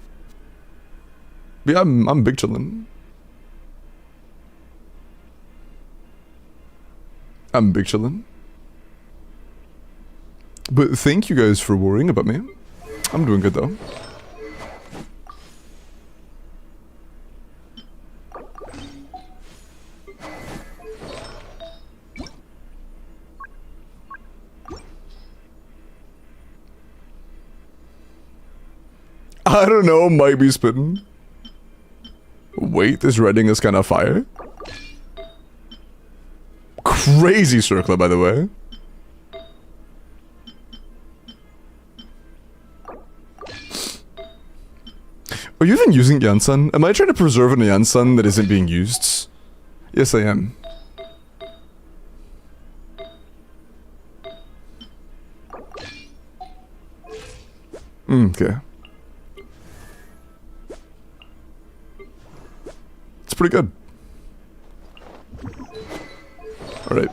But yeah, I'm big chillin'. I'm big chillin'. But thank you guys for worrying about me. I'm doing good though. I don't know, might be spitting. Wait, this writing is kind of fire. Crazy circler, by the way. Are you even using Yansan? Am I trying to preserve an Yansan that isn't being used? Yes, I am. Okay. It's pretty good. Alright.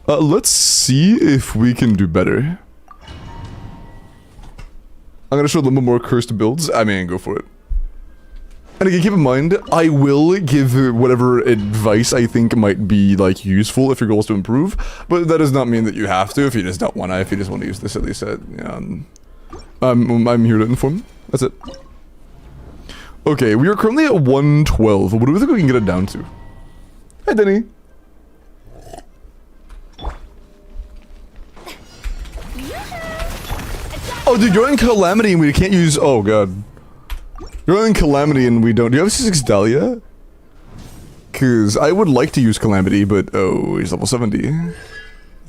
Let's see if we can do better. I'm gonna show a little bit more cursed builds. I mean, go for it. And again, keep in mind, I will give whatever advice I think might be, like, useful if your goal is to improve, but that does not mean that you have to if you just don't want to. If you just want to use the silly set, I'm here to inform. That's it. Okay, we are currently at 112. What do we think we can get it down to? Hi, Denny. Oh, dude, you're in Calamity and we can't use... Oh, God. You're in Calamity and we don't... Do you have C6 Dahlia? Because I would like to use Calamity, but... Oh, he's level 70.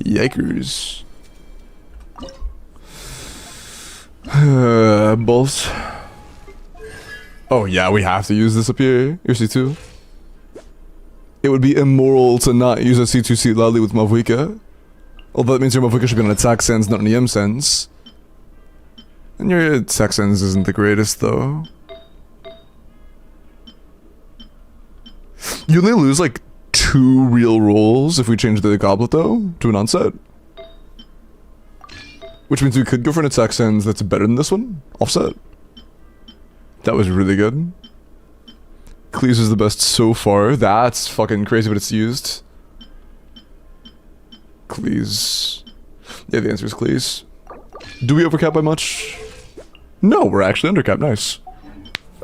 Yikers. Balls. Oh, yeah, we have to use this up here. Your C2. It would be immoral to not use a C2 seat loudly with Mavwika. Although that means your Mavwika should be on attack sense, not an EM sense. And your attack sense isn't the greatest, though. You only lose, like, 2 real rolls if we change the goblet, though, to an onset. Which means we could go for an attack sense that's better than this one. Offset. That was really good. Clears is the best so far. That's fucking crazy, but it's used. Clears. Yeah, the answer is Clears. Do we overcap by much? No, we're actually undercap. Nice.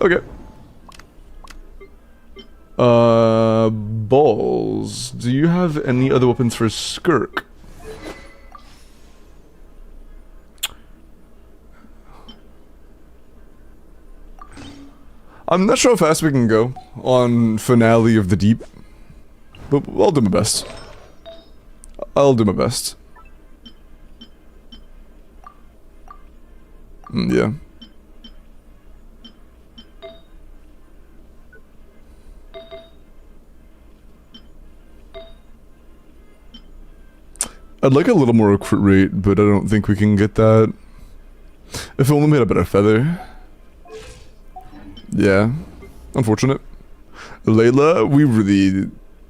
Okay. Balls. Do you have any other weapons for Skirk? I'm not sure how fast we can go on Finale of the Deep, but I'll do my best. I'll do my best. Yeah. I'd like a little more recruit rate, but I don't think we can get that. If we only made a better feather. Yeah. Unfortunate. Layla,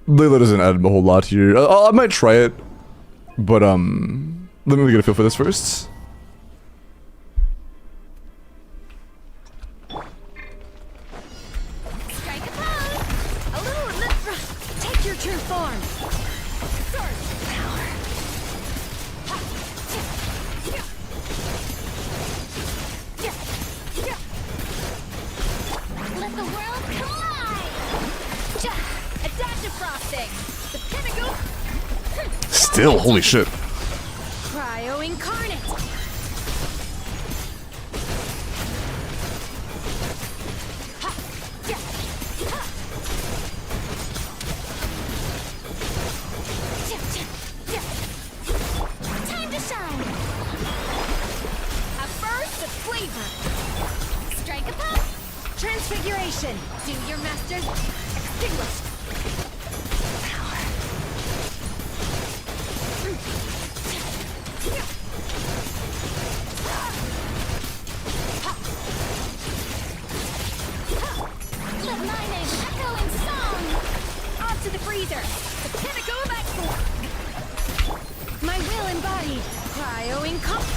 Layla doesn't add a whole lot here. I might try it, but let me get a feel for this first. Strike a pose. A little take your true form. Surge power. Let the world collide. Adaptive frosting. The pinnacle. Still, holy shit. Cryo incarnate. Time to shine. A burst of flavor. Strike a pose. Transfiguration. Do your master's extinguish. Let my name echo in song. Off to the freezer. The pinnacle of excellence. My will embodied. Cryo incarnate.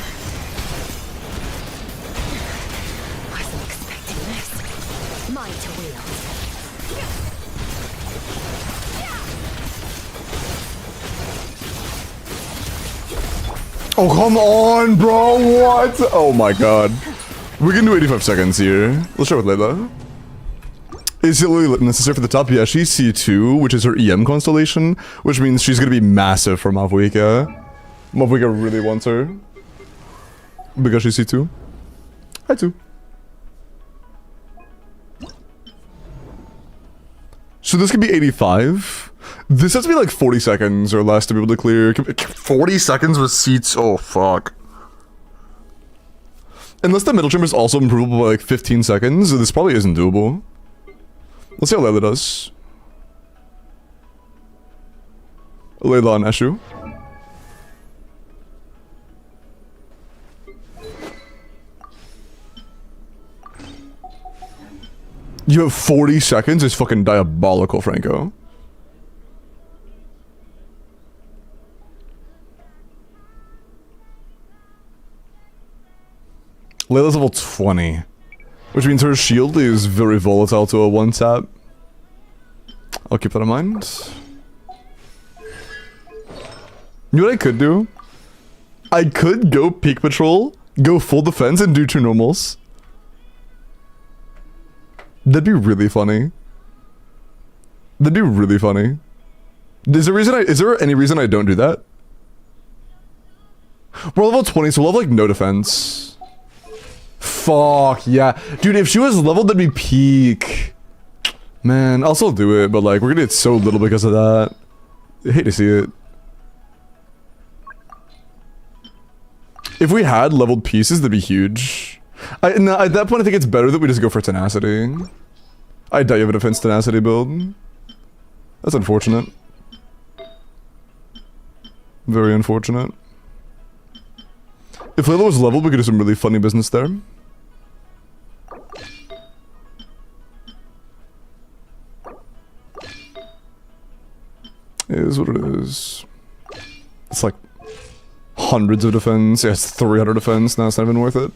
Wasn't expecting this. Mind to wield. Oh, come on, bro, what? Oh my god. We can do 85 seconds here. Let's start with Layla. Is it really necessary for the top? Yeah, she's C2, which is her EM constellation, which means she's gonna be massive for Mavwika. Mavwika really wants her. Because she's C2. Hi, too. So this could be 85. This has to be like 40 seconds or less to be able to clear. 40 seconds with seats? Oh, fuck. Unless the middle trim is also improvable by like 15 seconds, this probably isn't doable. Let's see how Layla does. Layla on Eshu. You have 40 seconds? It's fucking diabolical, Franco. Layla's level 20. Which means her shield is very volatile to a one-tap. I'll keep that in mind. You know what I could do? I could go peak patrol, go full defense, and do 2 normals. That'd be really funny. That'd be really funny. Is there any reason I don't do that? We're level 20, so we'll have like no defense. Fuck, yeah. Dude, if she was leveled, that'd be peak. Man, I'll still do it, but like, we're gonna get so little because of that. I hate to see it. If we had leveled pieces, that'd be huge. No, at that point, I think it's better that we just go for tenacity. I doubt you have a defense tenacity build. That's unfortunate. Very unfortunate. If Layla was leveled, we could do some really funny business there. It is what it is. It's like hundreds of defense. Yeah, it's 300 defense. Now it's not even worth it.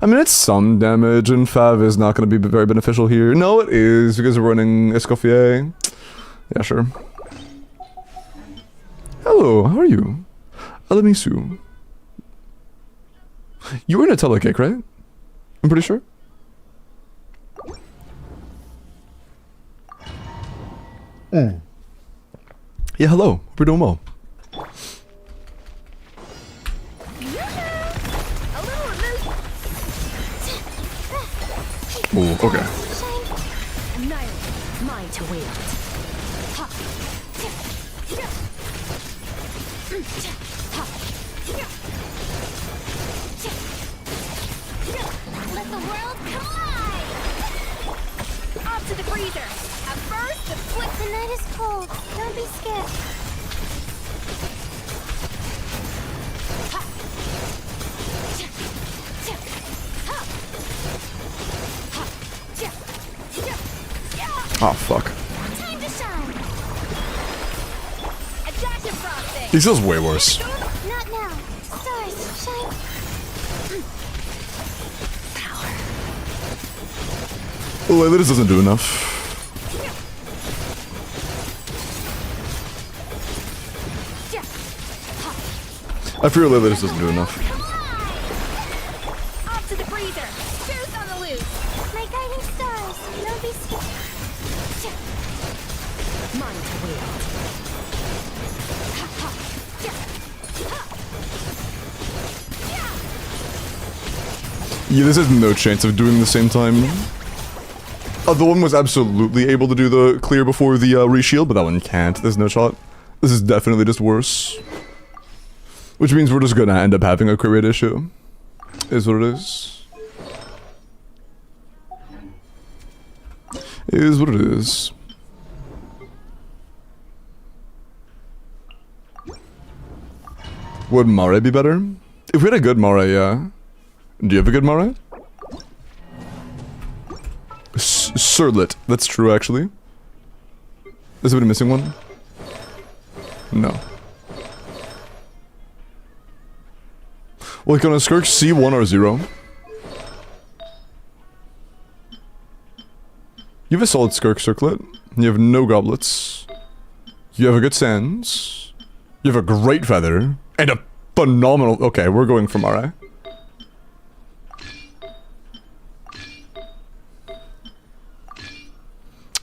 I mean, it's some damage, and Fav is not going to be very beneficial here. No, it is, because we're running Escoffier. Yeah, sure. Hello, how are you? Alamisu. You were in a telecake, right? I'm pretty sure. Yeah, hello. Hope you're doing well. Oh, okay. Mine to wield. Let the world collide! Off to the freezer! At first, the flick. The night is cold. Don't be scared. Oh, fuck. Time to shine! A dash of frosting! He feels way worse. Not now. Stars, shine. Oh, that just doesn't do enough. I fear that this doesn't do enough. Off to the freezer! Juice on the loose! My guiding stars. Don't be scared. Mine to wield. Yeah, this has no chance of doing the same time. The one was absolutely able to do the clear before the reshield, but that one can't. There's no shot. This is definitely just worse. Which means we're just gonna end up having a crit rate issue. Is what it is. It is what it is. Would Mare be better? If we had a good Mare, yeah. Do you have a good Mare? Surlet. That's true, actually. Is somebody missing one? No. Like on a Skirk, C1 or 0. You have a solid Skirk circlet. You have no goblets. You have a good sands. You have a great feather. And a phenomenal... Okay, we're going for Mare.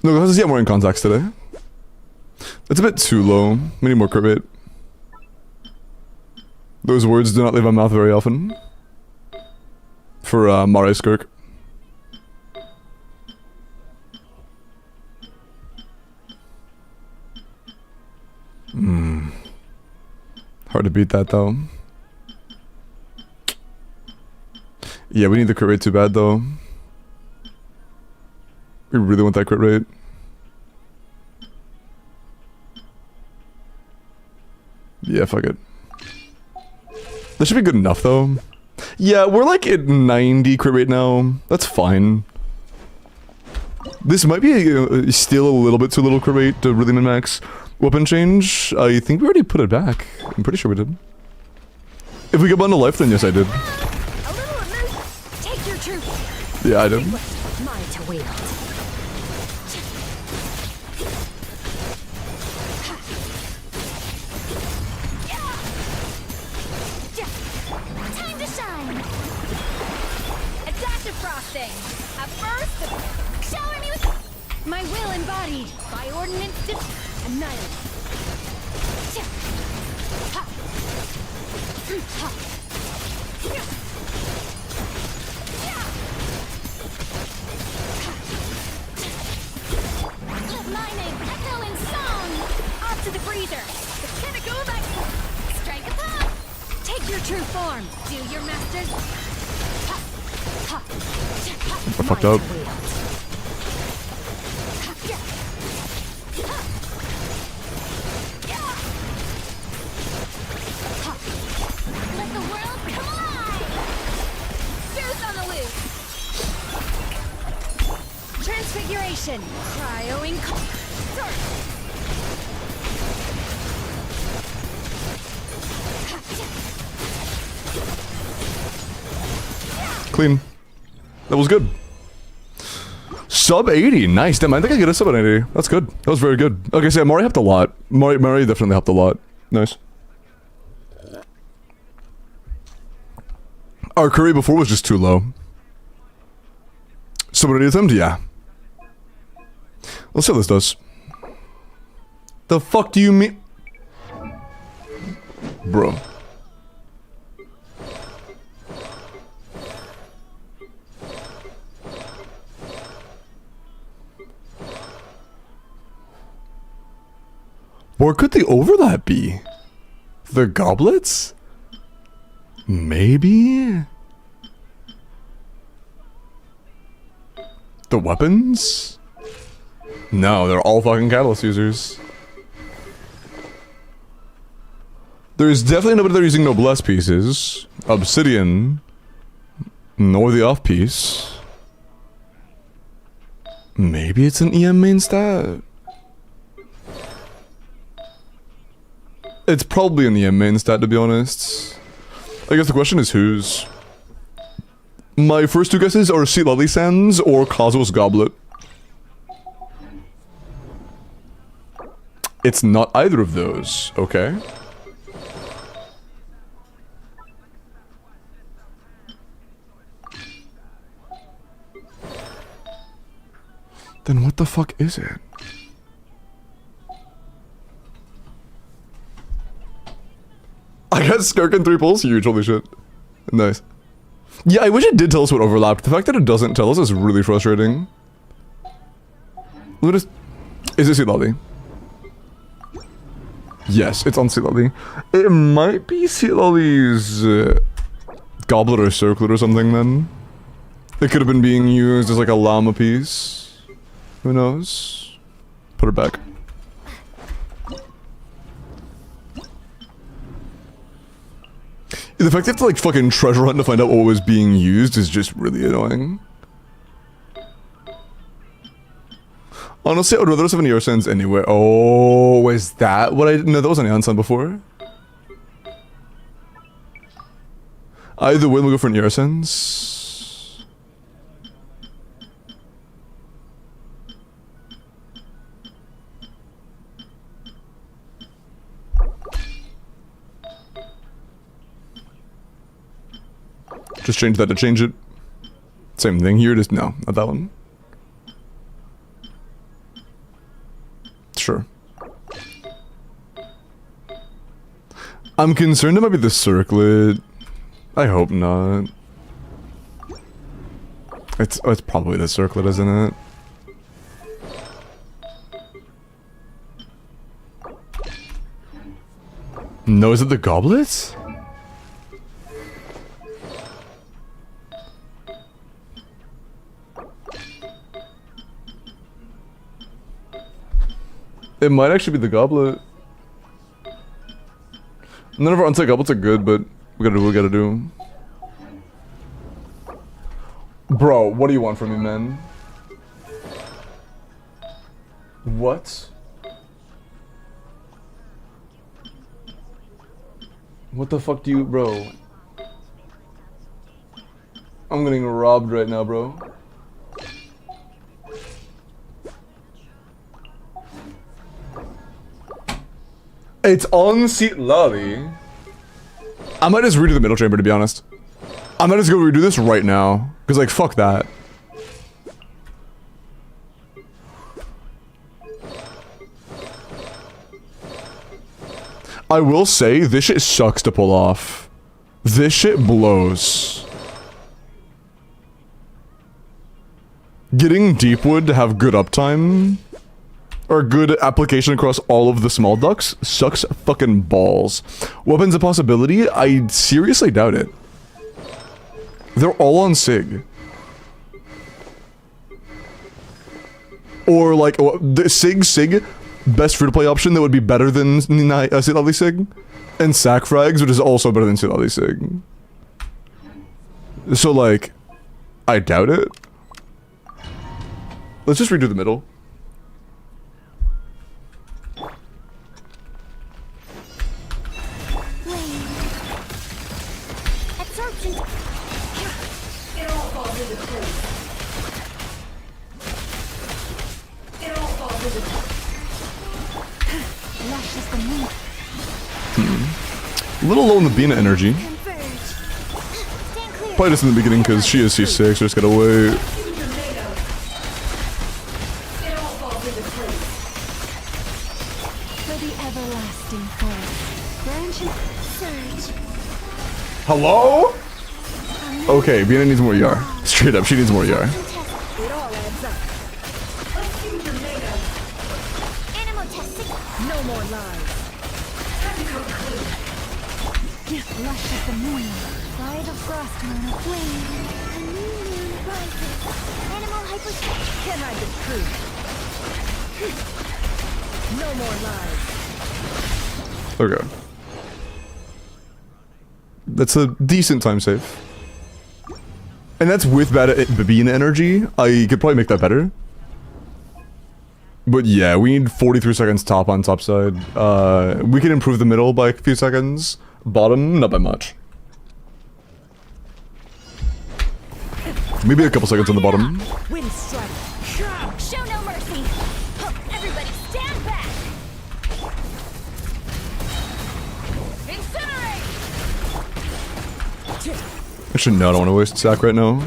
No, let's get more in contacts today. It's a bit too low. We need more crit rate. Those words do not leave my mouth very often. for Mare Skirk. Hard to beat that though. Yeah, we need the crit rate too bad though. We really want that crit rate. Yeah, fuck it. That should be good enough though. Yeah, we're like at 90 crit rate now. That's fine. This might be still a little bit too little crit rate to really min-max. Weapon change, I think we already put it back. I'm pretty sure we did. If we get bundle life, then yes I did. A little emotion. Take your truth. Yeah, I did. Mine to wield. Time to shine. A dash of frosting. A burst. Shower me with. My will embodied. By ordinance annihilate. Let my name echo in song. Off to the freezer. The pinnacle of excellence. Strike a pop. Take your true form. Do your masters. I fucked up. Let the world come alive. Zeus on the loose. Transfiguration. Cryoing. Clean. That was good. Sub 80. Nice. Damn, I think I get a sub at 80. That's good. That was very good. Okay, so yeah, Mari helped a lot. Mari definitely helped a lot. Nice. Our curry before was just too low. Sub 80 attempt? Yeah. Let's see how this does. The fuck do you mean? Bro. Where could the overlap be? The goblets? Maybe? The weapons? No, they're all fucking catalyst users. There's definitely nobody there using noblesse pieces. Obsidian. Nor the off piece. Maybe it's an EM main stat. It's probably in the EM main stat, to be honest. I guess the question is whose. My first two guesses are Sea Lily Sands or Kazuo's Goblet. It's not either of those, okay? Then what the fuck is it? I got Skirk and 3 pulls, huge, holy shit. Nice. Yeah, I wish it did tell us what overlapped. The fact that it doesn't tell us is really frustrating. Look at this. Is it Sea Lily? Yes, it's on Sea Lily. It might be Sea Lily's Goblet or Circlet or something then. It could have been being used as like a llama piece. Who knows? Put her back. The fact that you have to like fucking treasure hunt to find out what was being used is just really annoying. Honestly, I would rather have an Earsense anyway. Oh, is that what I... No, that was an Eon Sun before. Either way, we'll go for an Earsense. Just change that to change it. Same thing here, just no, not that one. Sure. I'm concerned it might be the circlet. I hope not. It's probably the circlet, isn't it? No, is it the goblets? It might actually be the goblet. None of our unset goblets are good, but we gotta do what we gotta do. Bro, what do you want from me, man? What? What the fuck do you, bro? I'm getting robbed right now, bro. It's on seat lobby. I might just redo the middle chamber, to be honest. I might just go redo this right now. Because, like, fuck that. I will say, this shit sucks to pull off. This shit blows. Getting Deepwood to have good uptime, or good application across all of the small ducks, sucks fucking balls. Weapons a possibility? I seriously doubt it. They're all on SIG. Or like, the SIG, best free-to-play option that would be better than Silali SIG. And Sack Frags, which is also better than Silali SIG. So like, I doubt it. Let's just redo the middle. Absorption. It all falls into place. It all falls into place. Lush is the moon. A little low in the Bina energy. Converge. Stand clear. Probably just in the beginning because she is C6, so just gotta wait. It all falls into place. For the everlasting forest. Branch and surge. Hello? Okay, Bina needs more ER. Straight up, she needs more ER. It all adds up. Let's see what you're made of. Animal testing. No more lies. Time to come clean. Lush is the moon. Fly the frost moon aflame. A new moon rises. Animal hyper. Can't hide the truth. No more lies. Okay. That's a decent time save. And that's with bad Bina energy. I could probably make that better. But yeah, we need 43 seconds top on top side. We can improve the middle by a few seconds. Bottom, not by much. Maybe a couple seconds on the bottom. Wind strike. Show no mercy. Everybody stand back. Incinerate. Actually, no, I don't want to waste sack right now.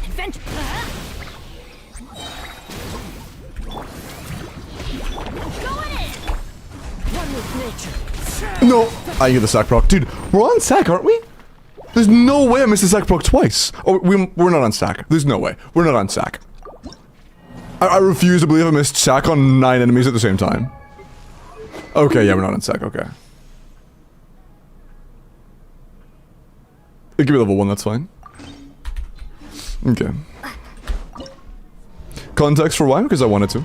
Adventure. Going in. One with nature. No! I get the sack proc. Dude, we're on sack, aren't we? There's no way I missed the sack proc twice. Oh, we're not on sack. There's no way. We're not on sack. I refuse to believe I missed sack on 9 enemies at the same time. Okay, yeah, we're not on sack. Okay. It could be level 1, that's fine. Okay. Context for why? Because I wanted to.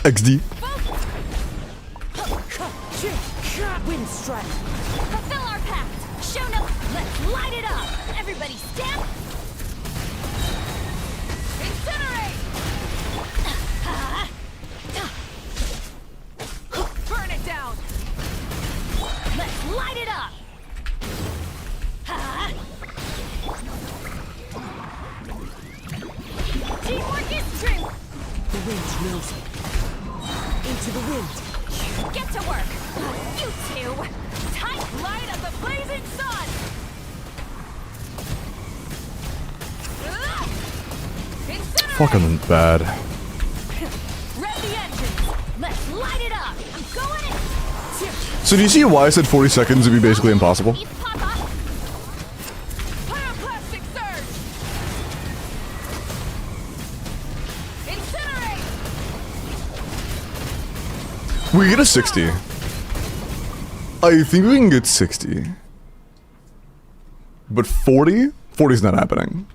XD. Wind strike. Fulfill our pact. Show no. Let's light it up. Everybody stand. Incinerate. Burn it down. Let's light it up. Teamwork is true. The wind knows it. Into the wind. Get to work. You two. Tight light of the blazing sun. Fucking bad. Rev the engines. So do you see why I said 40 seconds would be basically impossible? Eat Papa. Pyroclastic surge. Incinerate. We get a 60. I think we can get 60. But 40? 40's not happening.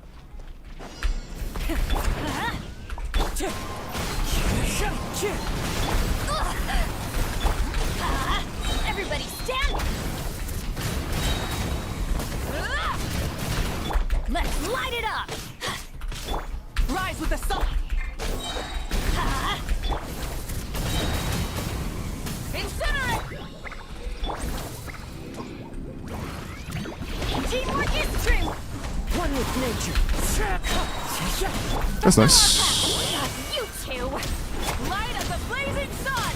Everybody stand. Let's light it up. Rise with the sun. Incinerate. Teamwork is true. One with nature. That's nice. You two. Light as a blazing sun.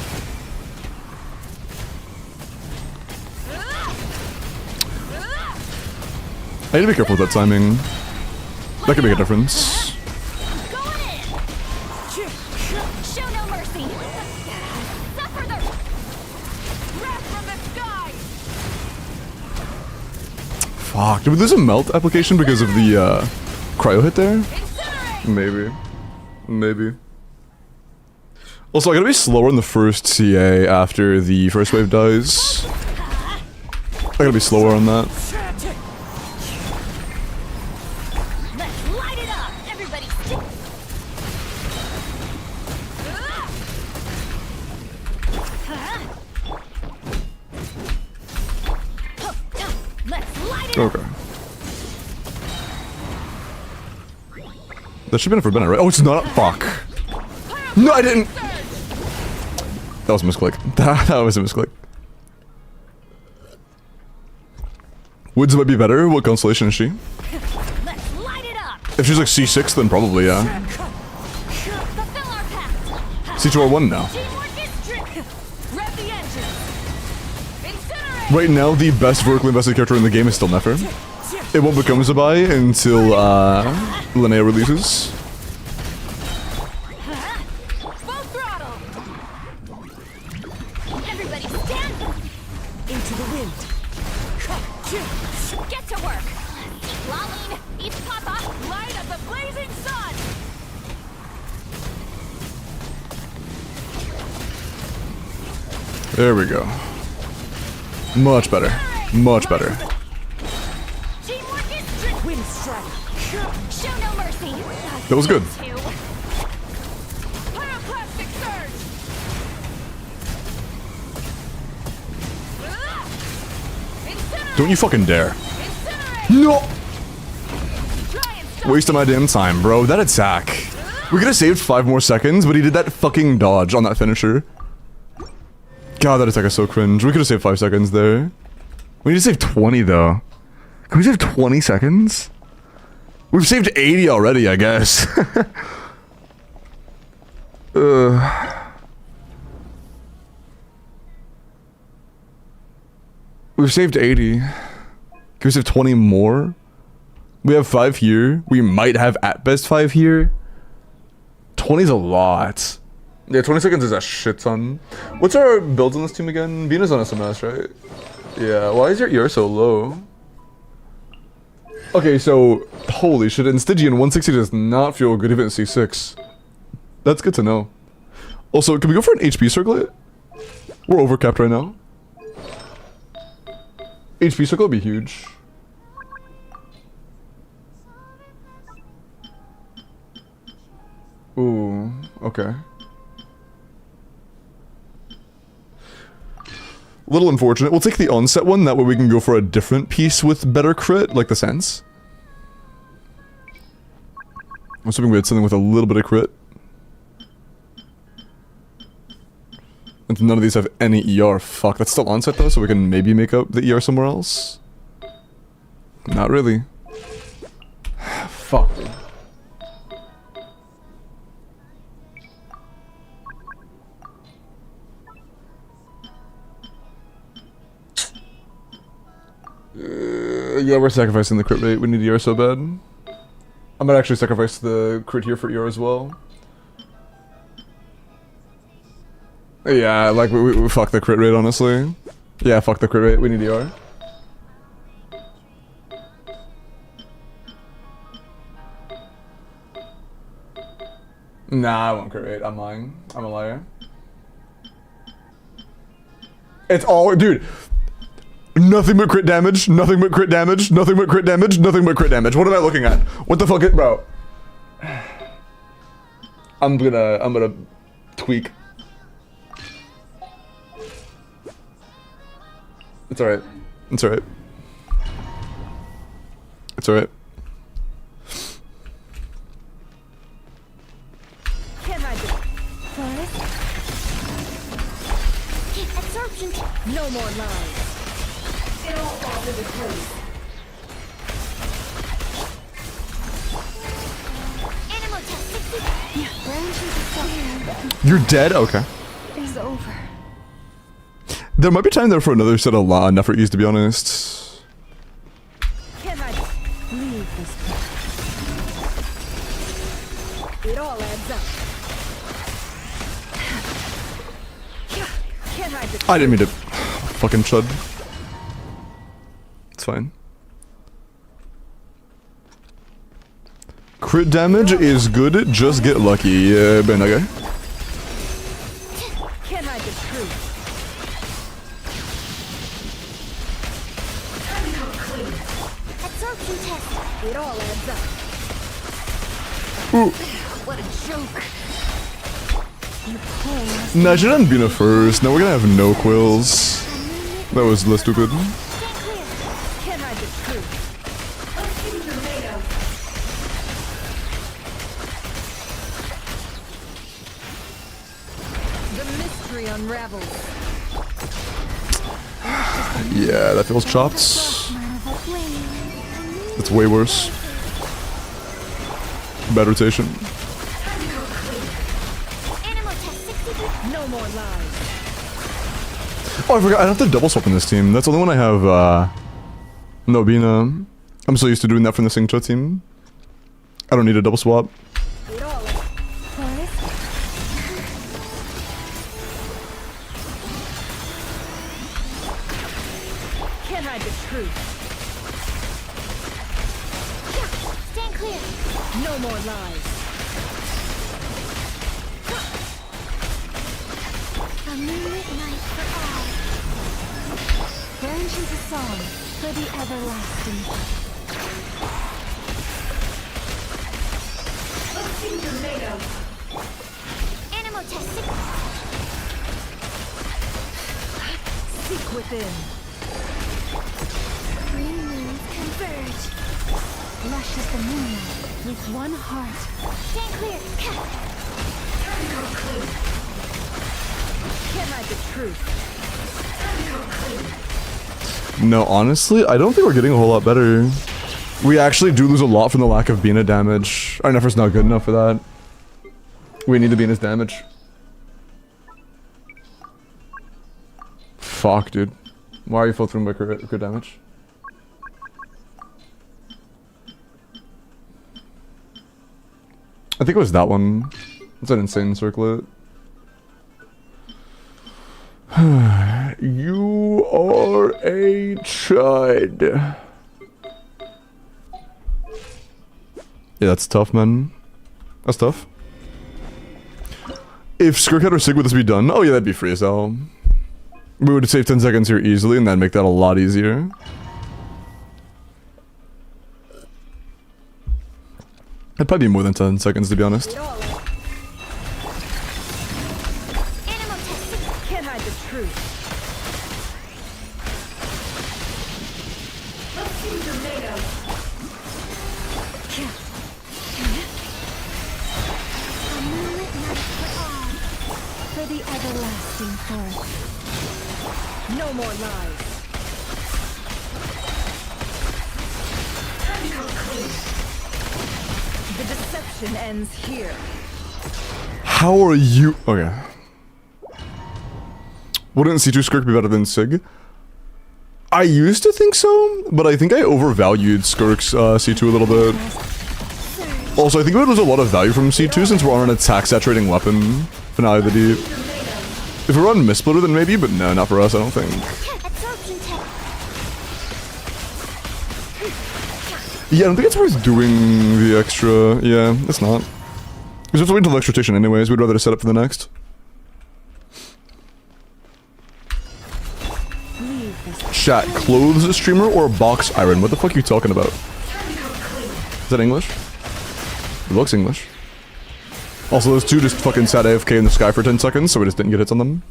I need to be careful with that timing. That could make a difference. Going in. Show no mercy. Suffer the wrath from the sky. Fuck. Did we lose a melt application because of the cryo hit there? Incinerate. Maybe. Maybe. Also, I gotta be slower in the first CA after the first wave dies. I gotta be slower on that. Let's light it up. Everybody stick. Let's light it up. Okay. That should be enough for Bennett, right? Oh, it's not. Fuck. No, I didn't. That was a misclick. That was a misclick. Woods might be better. What constellation is she? Let's light it up. If she's like C6, then probably, yeah. Fulfill our pact. C2R1 now. Teamwork is true. Rev the engine. Incinerate. Right now, the best vertically invested character in the game is still Nefer. It won't become Zabai until Linnea releases. Full throttle. Everybody stand. Into the wind. Get to work. Eat Laline. Eat Papa. Light of the blazing sun. There we go. Much better. Much better. Teamwork is true. Wind strike. Show no mercy. That was good. Two. Pyroclastic surge. Incinerate. Don't you fucking dare. Incinerate. No! Try and stop. Wasting my damn time, bro. That attack. We could have saved 5 more seconds, but he did that fucking dodge on that finisher. God, that attack is so cringe. We could have saved 5 seconds there. We need to save 20, though. Can we save 20 seconds? We've saved 80 already, I guess. We've saved 80. Can we save 20 more? We have 5 here. We might have at best 5 here. 20's a lot. Yeah, 20 seconds is a shit ton. What's our builds on this team again? Venus on SMS, right? Yeah, why is your ear so low? Okay, so, holy shit, in Stygian, 160 does not feel good even at C6. That's good to know. Also, can we go for an HP circlet? We're overcapped right now. HP circle would be huge. Ooh, okay. Little unfortunate. We'll take the onset one, that way we can go for a different piece with better crit, like the sense. I was hoping we had something with a little bit of crit. And none of these have any ER. Fuck, that's still onset though, so we can maybe make up the ER somewhere else. Not really. Fuck. Yeah, we're sacrificing the crit rate. We need ER so bad. I might actually sacrifice the crit here for ER as well. Yeah, like, we fuck the crit rate, honestly. Yeah, fuck the crit rate. We need ER. Nah, I won't crit rate. I'm lying. I'm a liar. It's all, dude. Nothing but crit damage. Nothing but crit damage. Nothing but crit damage. Nothing but crit damage. What am I looking at? What the fuck, bro? I'm gonna tweak. It's alright. It's alright. It's alright. Can I do? Absorption. No more lies. It all falls into place. Animal test 60. Branches You're dead? Okay. is over. There might be time there for another set of Nephries, to be honest. Can I leave this place? It all adds up. Can I just I didn't mean to fucking chud. It's fine. Crit damage is good, just get lucky. Yeah, ben okay. can I the truth? Absorption test. It all adds up. Ooh. What a joke. You're playing us. Nah, I should have been a first. Now we're gonna have no quills. That was less stupid. Stand clear. Can I the truth? The mystery unravels. Yeah, that feels chopped. It's way worse. Bad rotation. Animal test 63. No more lies. Oh, I forgot. I don't have to double swap in this team. That's the only one I have, Nobina. I'm so used to doing that from the Singcha team. I don't need a double swap. It all Can I the truth? Stand clear. No more lies. A moonlit night for all. Branches a song for the everlasting. Animal test 60. Seek within. Three moons converge. Lush is the moonlight with one heart. Stand clear. Can I the truth? No, honestly, I don't think we're getting a whole lot better. We actually do lose a lot from the lack of Bina damage. Our Nephir's not good enough for that. We need the Bina's damage. Fuck, dude. Why are you full through by crit damage? I think it was that one. It's an insane circlet. You are a chud. Yeah, that's tough, man. That's tough. If Skirkhead or Sig would this be done? Oh yeah, that'd be free as hell. We would save 10 seconds here easily, and that'd make that a lot easier. It'd probably be more than 10 seconds, to be honest. It all Animal test 60. Can I the truth? A moonlit night for all. For the everlasting forest. No more lies. The deception ends here. How are you? Okay. Wouldn't C2 Skirk be better than Sig? I used to think so, but I think I overvalued Skirk's C2 a little bit. Also, I think we would lose a lot of value from C2 since we're on an attack-saturating weapon. Finale of the Deep. If we're on Mistsplitter, then maybe, but no, not for us, I don't think. Yeah, I don't think it's worth doing the extra. Yeah, it's not. Because we have to wait until the extra station anyways. We'd rather just set up for the next. Chat, clothes a streamer or box iron? What the fuck are you talking about? Is that English? It looks English. Also, those two just fucking sat AFK in the sky for 10 seconds, so we just didn't get hits on them.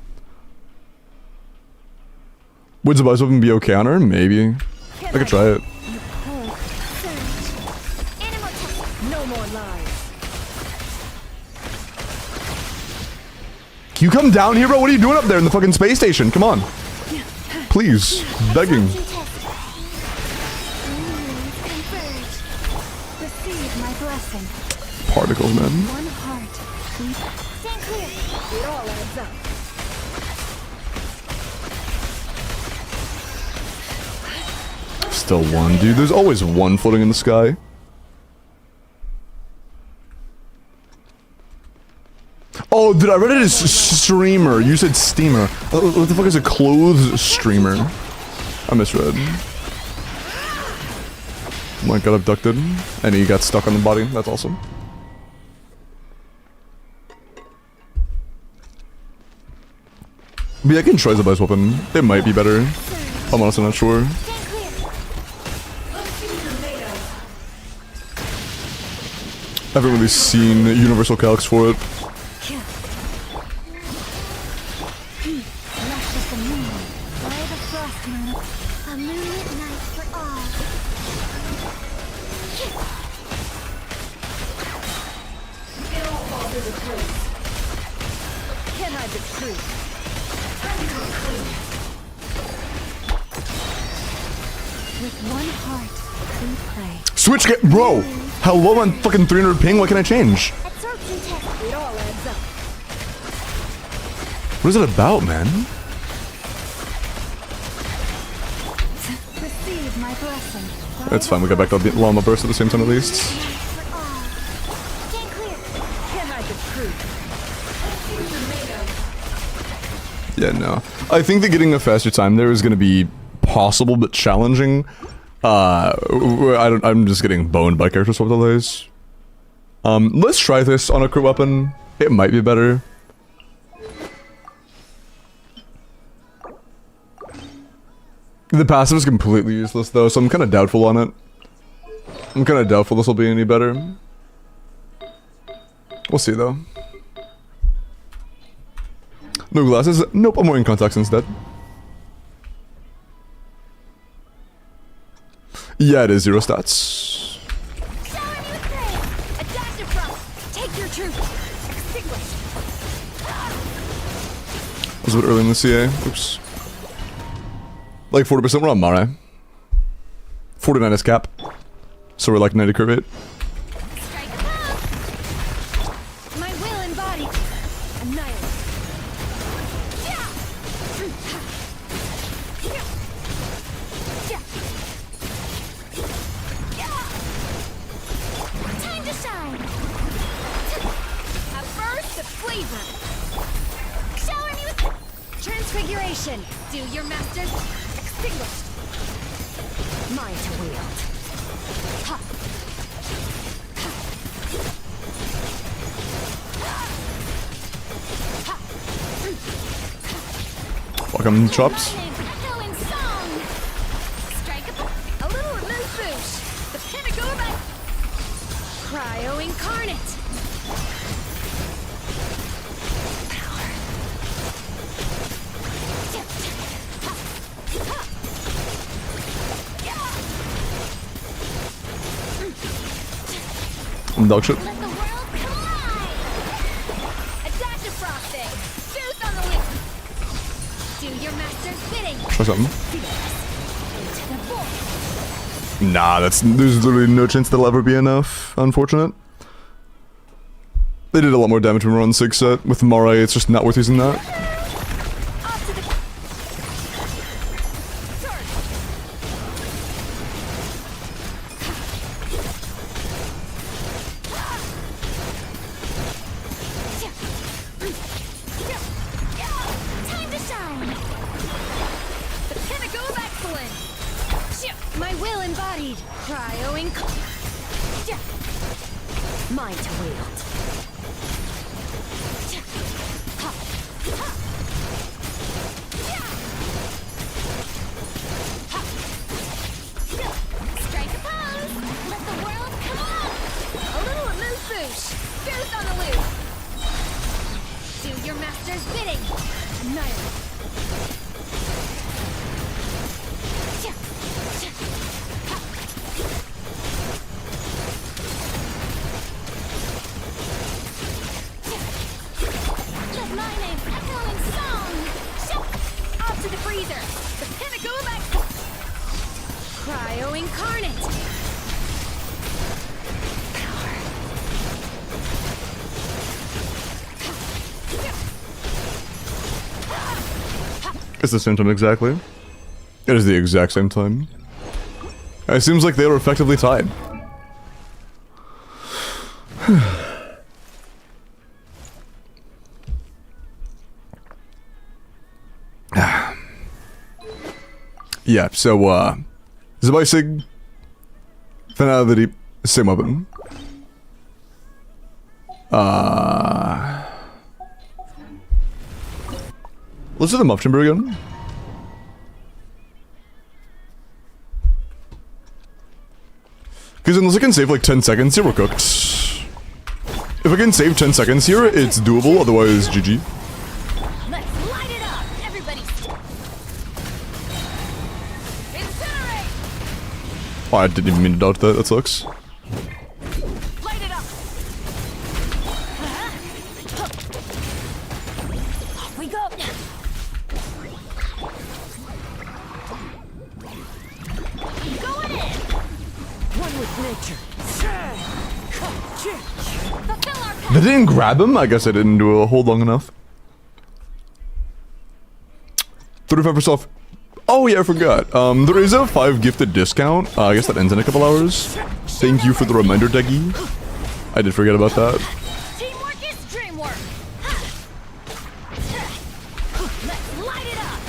Would Zabai's weapon be okay on her? Maybe. I could try it. No more lies. Can you come down here, bro? What are you doing up there in the fucking space station? Come on. Please. Begging. Receive my blessing. Particles, man. One heart. Stand clear. It all adds up. Still one, dude. There's always one floating in the sky. Oh, dude, I read it as streamer. You said steamer. What the fuck is a clothes streamer? I misread. Mike got abducted, and he got stuck on the body. That's awesome. But yeah, I can try Zabai's weapon. It might be better. I'm honestly not sure. I haven't really seen universal calcs for it. A moonlit night for all. Can't hide the truth. With one heart, we pray. Switch get bro! Hello on fucking 300 ping, what can I change? Absorption test. It all adds up. What is it about, man? Receive my blessing. It's fine, we got back to llama burst at the same time at least. For all. Stand clear. Can't hide the truth. Yeah, no. I think that getting a faster time there is gonna be possible but challenging. I'm just getting boned by character swap delays. Let's try this on a crit weapon. It might be better. The passive is completely useless though, so I'm kind of doubtful on it. I'm kind of doubtful this will be any better. We'll see though. No glasses? Nope, I'm wearing contacts instead. Yeah, it is 0 stats. Shower me with praise. Adaptive frost. Take your truth. Extinguish. That was a bit early in the CA. Oops. Like 40% we're on Mare. 49 is cap. So we're like 90 curve 8. Strike above. My will embodied. Annihilate. Yeah. Time to shine. A burst of flavor. Shower me with transfiguration. Do your master's Extinguished. Mine to wield. Ha. Welcome, chops. echoing song. Strike a little remove boosh. The pinnacle of it. Cryo incarnate. Dog shit. Let the world come alive. Adaptive frosting. Boost on the lip. Do your master's bidding. Try something. To the void. Nah, there's literally no chance that'll ever be enough. Unfortunate. They did a lot more damage when we were on 6 set. With Mare, it's just not worth using that. Off to the turn. Time to shine. The pinnacle of excellence. My will embodied. Cryo Cryoing. Mine to wield. Strike a pose. Let the world come on. A little move boosh. Goose on the loose. Do your master's bidding. Annihilate. Let my name echo in song. Off to the freezer. The pinnacle of Cryo incarnate. It's the same time exactly. It is the exact same time. It seems like they were effectively tied. Yeah, so, Zabisig, Finale of the Deep, same weapon. Let's do the muff chamber again. Because unless I can save like 10 seconds here, we're cooked. If I can save 10 seconds here, it's doable, otherwise GG. Let's light it up. Everybody. Incinerate. Oh, I didn't even mean to dodge that, that sucks. Light it up. Off we go. Going in. One with nature. Fulfill our They didn't grab him? I guess I didn't do a hold long enough. 35%. Oh yeah, I forgot. There is a 5 gifted discount. I guess that ends in a couple hours. Thank you for the reminder, Deggy. I did forget about that. teamwork is dreamwork. Let's light it up.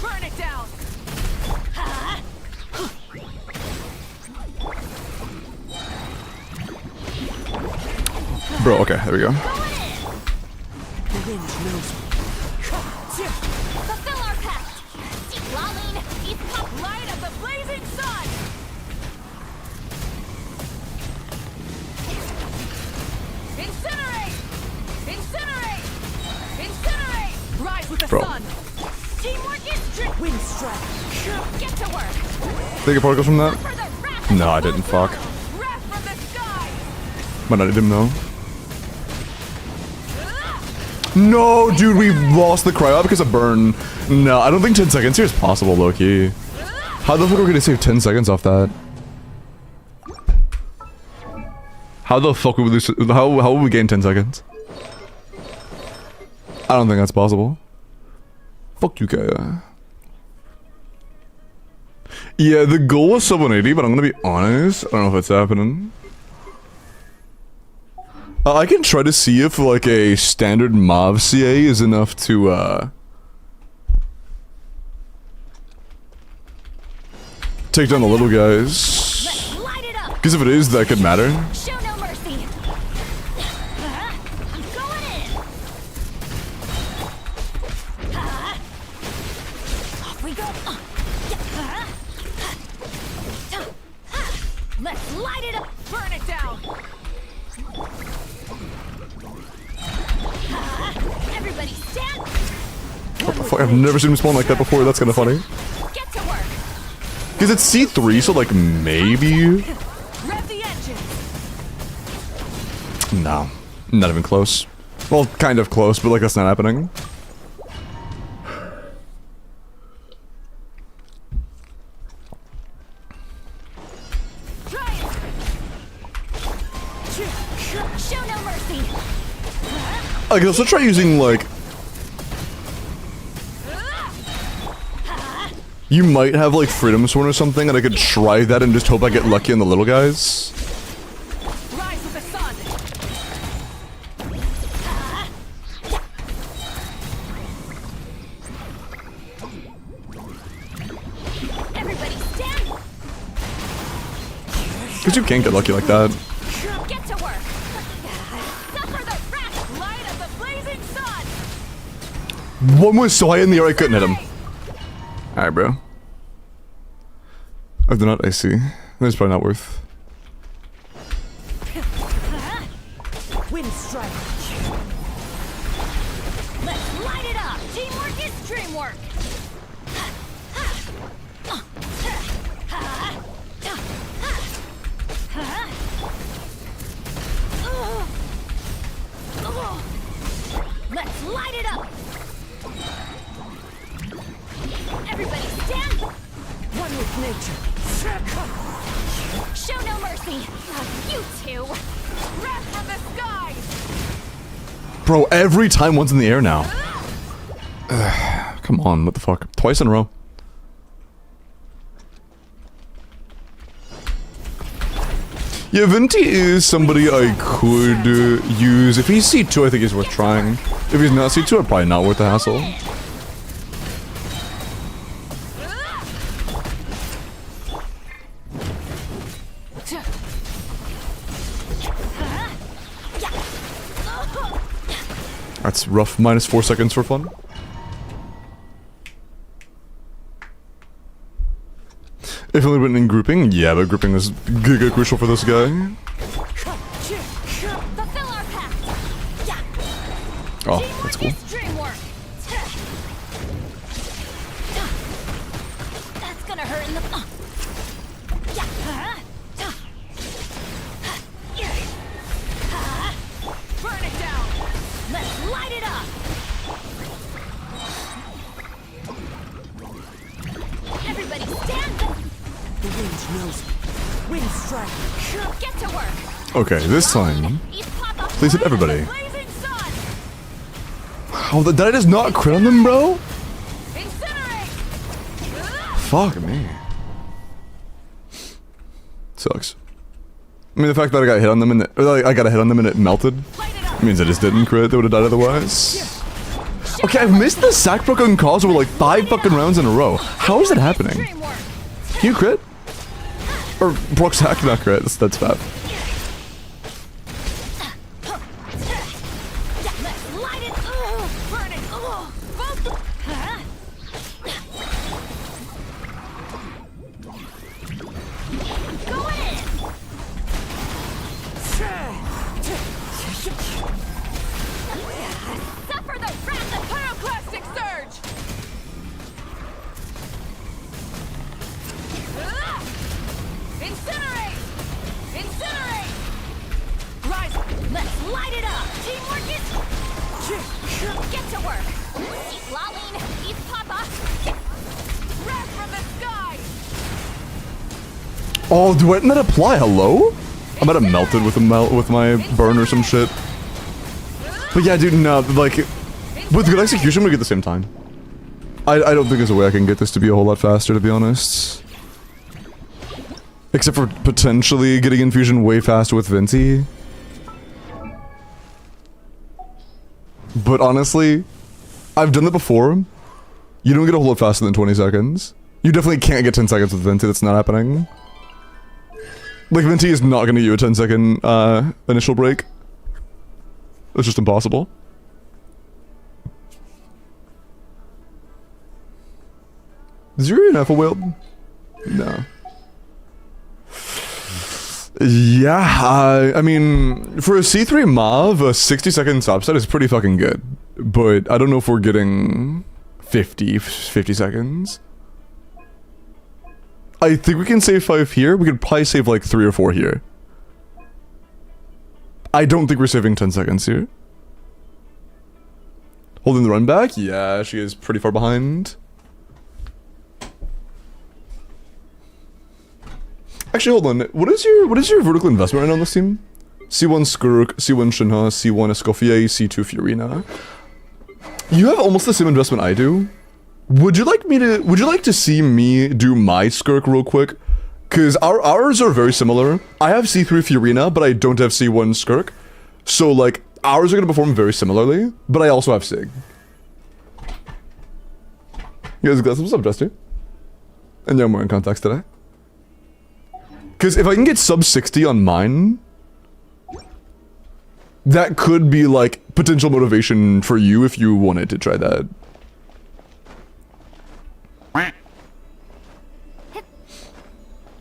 Burn it down. Bro, okay, there we go. The wind knows me. Fulfill our pact. Lolling, eat pop light of the blazing sun. Incinerate! Incinerate! Incinerate! Rise with the Bro. sun. Teamwork is trick. Wind strike. Get to work. Take a particle from that? For the wrath No, of I didn't, fuck. Wrath from the sky. Might not him though. No, dude, we lost the cryo because of burn. No, I don't think 10 seconds here is possible, low-key. How the fuck are we gonna save 10 seconds off that? How the fuck would we lose? How would we gain 10 seconds? I don't think that's possible. Fuck you, Kaya. Yeah, the goal was sub 180, but I'm gonna be honest, I don't know if it's happening. I can try to see if like a standard MOV CA is enough to take down the little guys. Let's light it up. Because if it is, that could matter. Show no mercy. I'm going in. Off we go. Let's light it up. Burn it down. Everybody stand. What the fuck? I've never seen him spawn like that before. That's kind of funny. Get to work. Because it's C3, so like maybe. Rev the engine. No, not even close. Well, kind of close, but like that's not happening. Try it. Show no mercy. I can also try using like. You might have like Freedom Sword or something, and I could try that and just hope I get lucky on the little guys. Rise with the sun. Everybody you can't get lucky like that. Get to work. Suffer the wrath light of the blazing sun. One was so high in the air I couldn't hit him. Alright, bro. I've done it, I see. That's probably not worth. Wind strike. Let's light it up. Teamwork is dreamwork. Let's light it up. Everybody stand. One with nature. Show no mercy. You two. Wrath from the skies. Bro, every time one's in the air now. Come on, what the fuck? Twice in a row. Yeah, Venti is somebody I could use. If he's C2, I think he's worth trying. If he's not C2, probably not worth the hassle. That's rough. -4 seconds for fun. If only written in grouping? Yeah, but grouping is giga crucial for this guy. Fulfill our pact. Oh, that's cool. Dreamwork. That's gonna hurt in the. Burn it down. Let's light it up. Everybody stand. The wind knows me. Wind strike. Get to work. Okay, this time. Please hit everybody. Blazing sun. Oh, did I just not crit on them, bro? Incinerate. Fuck me. Sucks. I mean, the fact that I got hit on them and I got a hit on them and it melted means I just didn't crit. They would have died otherwise. Okay, I missed the sack broken calls over like 5 fucking rounds in a row. How is that happening? Dreamwork. Can you crit? Or Brock sack not crit? That's bad. Let's light it. Burn it. Both. Go in. Suffer the wrath of pyroclastic surge. Incinerate! Incinerate! Rise! Let's light it up! Teamwork is... Get to work! Eat Lolene! Eat Papa! Wrath from the sky! Oh, do I not apply? Hello? I might have melted with my burn or some shit. But yeah, dude, no, like, with good execution, we get the same time. I don't think there's a way I can get this to be a whole lot faster, to be honest. Except for potentially getting infusion way faster with Venti. But honestly, I've done that before. You don't get a whole lot faster than 20 seconds. You definitely can't get 10 seconds with Venti, that's not happening. Like, Venti is not gonna give you a 10-second, initial break. It's just impossible. Is your an wield? No. Yeah, I mean, for a C3 Mav, a 60-second subset is pretty fucking good. But I don't know if we're getting 50 seconds. I think we can save 5 here. We could probably save like 3 or 4 here. I don't think we're saving 10 seconds here. Holding the run back? Yeah, she is pretty far behind. Actually, hold on. What is your vertical investment right now on this team? C1 Skirk, C1 Shinha, C1 Escoffier, C2 Fiorina. You have almost the same investment I do. Would you like to see me do my Skirk real quick? Cause ours are very similar. I have C3 Fiorina, but I don't have C1 Skirk. So like ours are gonna perform very similarly, but I also have Sig. You guys, what's up, Justy? And yeah, we're in contacts today. Because if I can get sub 60 on mine, that could be like potential motivation for you if you wanted to try that.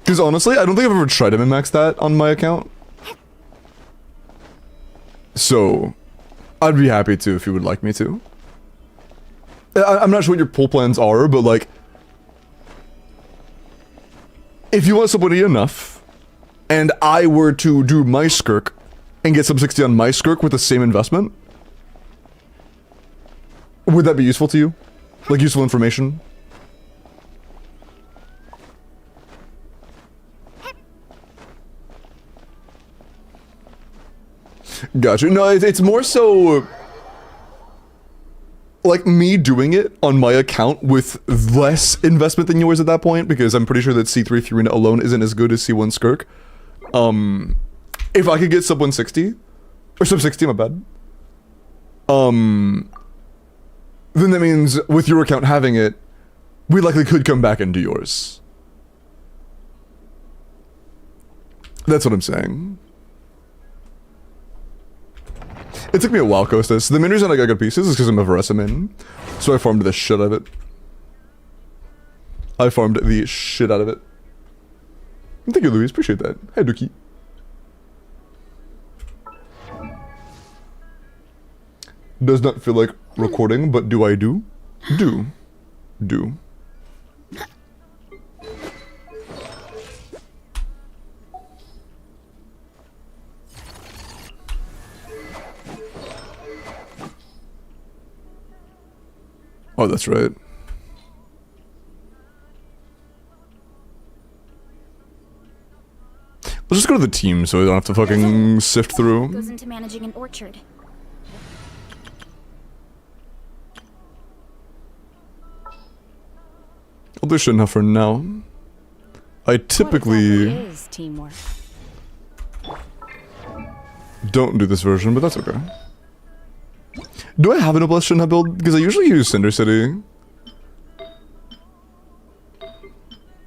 Because honestly, I don't think I've ever tried to min-max that on my account. So, I'd be happy to if you would like me to. I'm not sure what your pull plans are, but like, if you want somebody enough, and I were to do my skirk and get sub 60 on my skirk with the same investment, would that be useful to you? Like useful information? Gotcha. No, it's more so like me doing it on my account with less investment than yours at that point, because I'm pretty sure that C3 Furina alone isn't as good as C1 Skirk. If I could get sub 160, or sub 60, my bad, then that means with your account having it, we likely could come back into yours. That's what I'm saying. It took me a while, Kostas. The main reason I got good pieces is because I'm a Varessa min, so I farmed the shit out of it. I farmed the shit out of it. Thank you, Louise. Appreciate that. Hi, Dookie. Does not feel like recording, but do I do? Do. Oh, that's right. Let's just go to the team so we don't have to fucking sift through. Goes into managing an orchard. I'll do Shinha for now. I typically Is teamwork. don't do this version, but that's okay. Do I have a Noblesse Shinha build? Because I usually use Cinder City.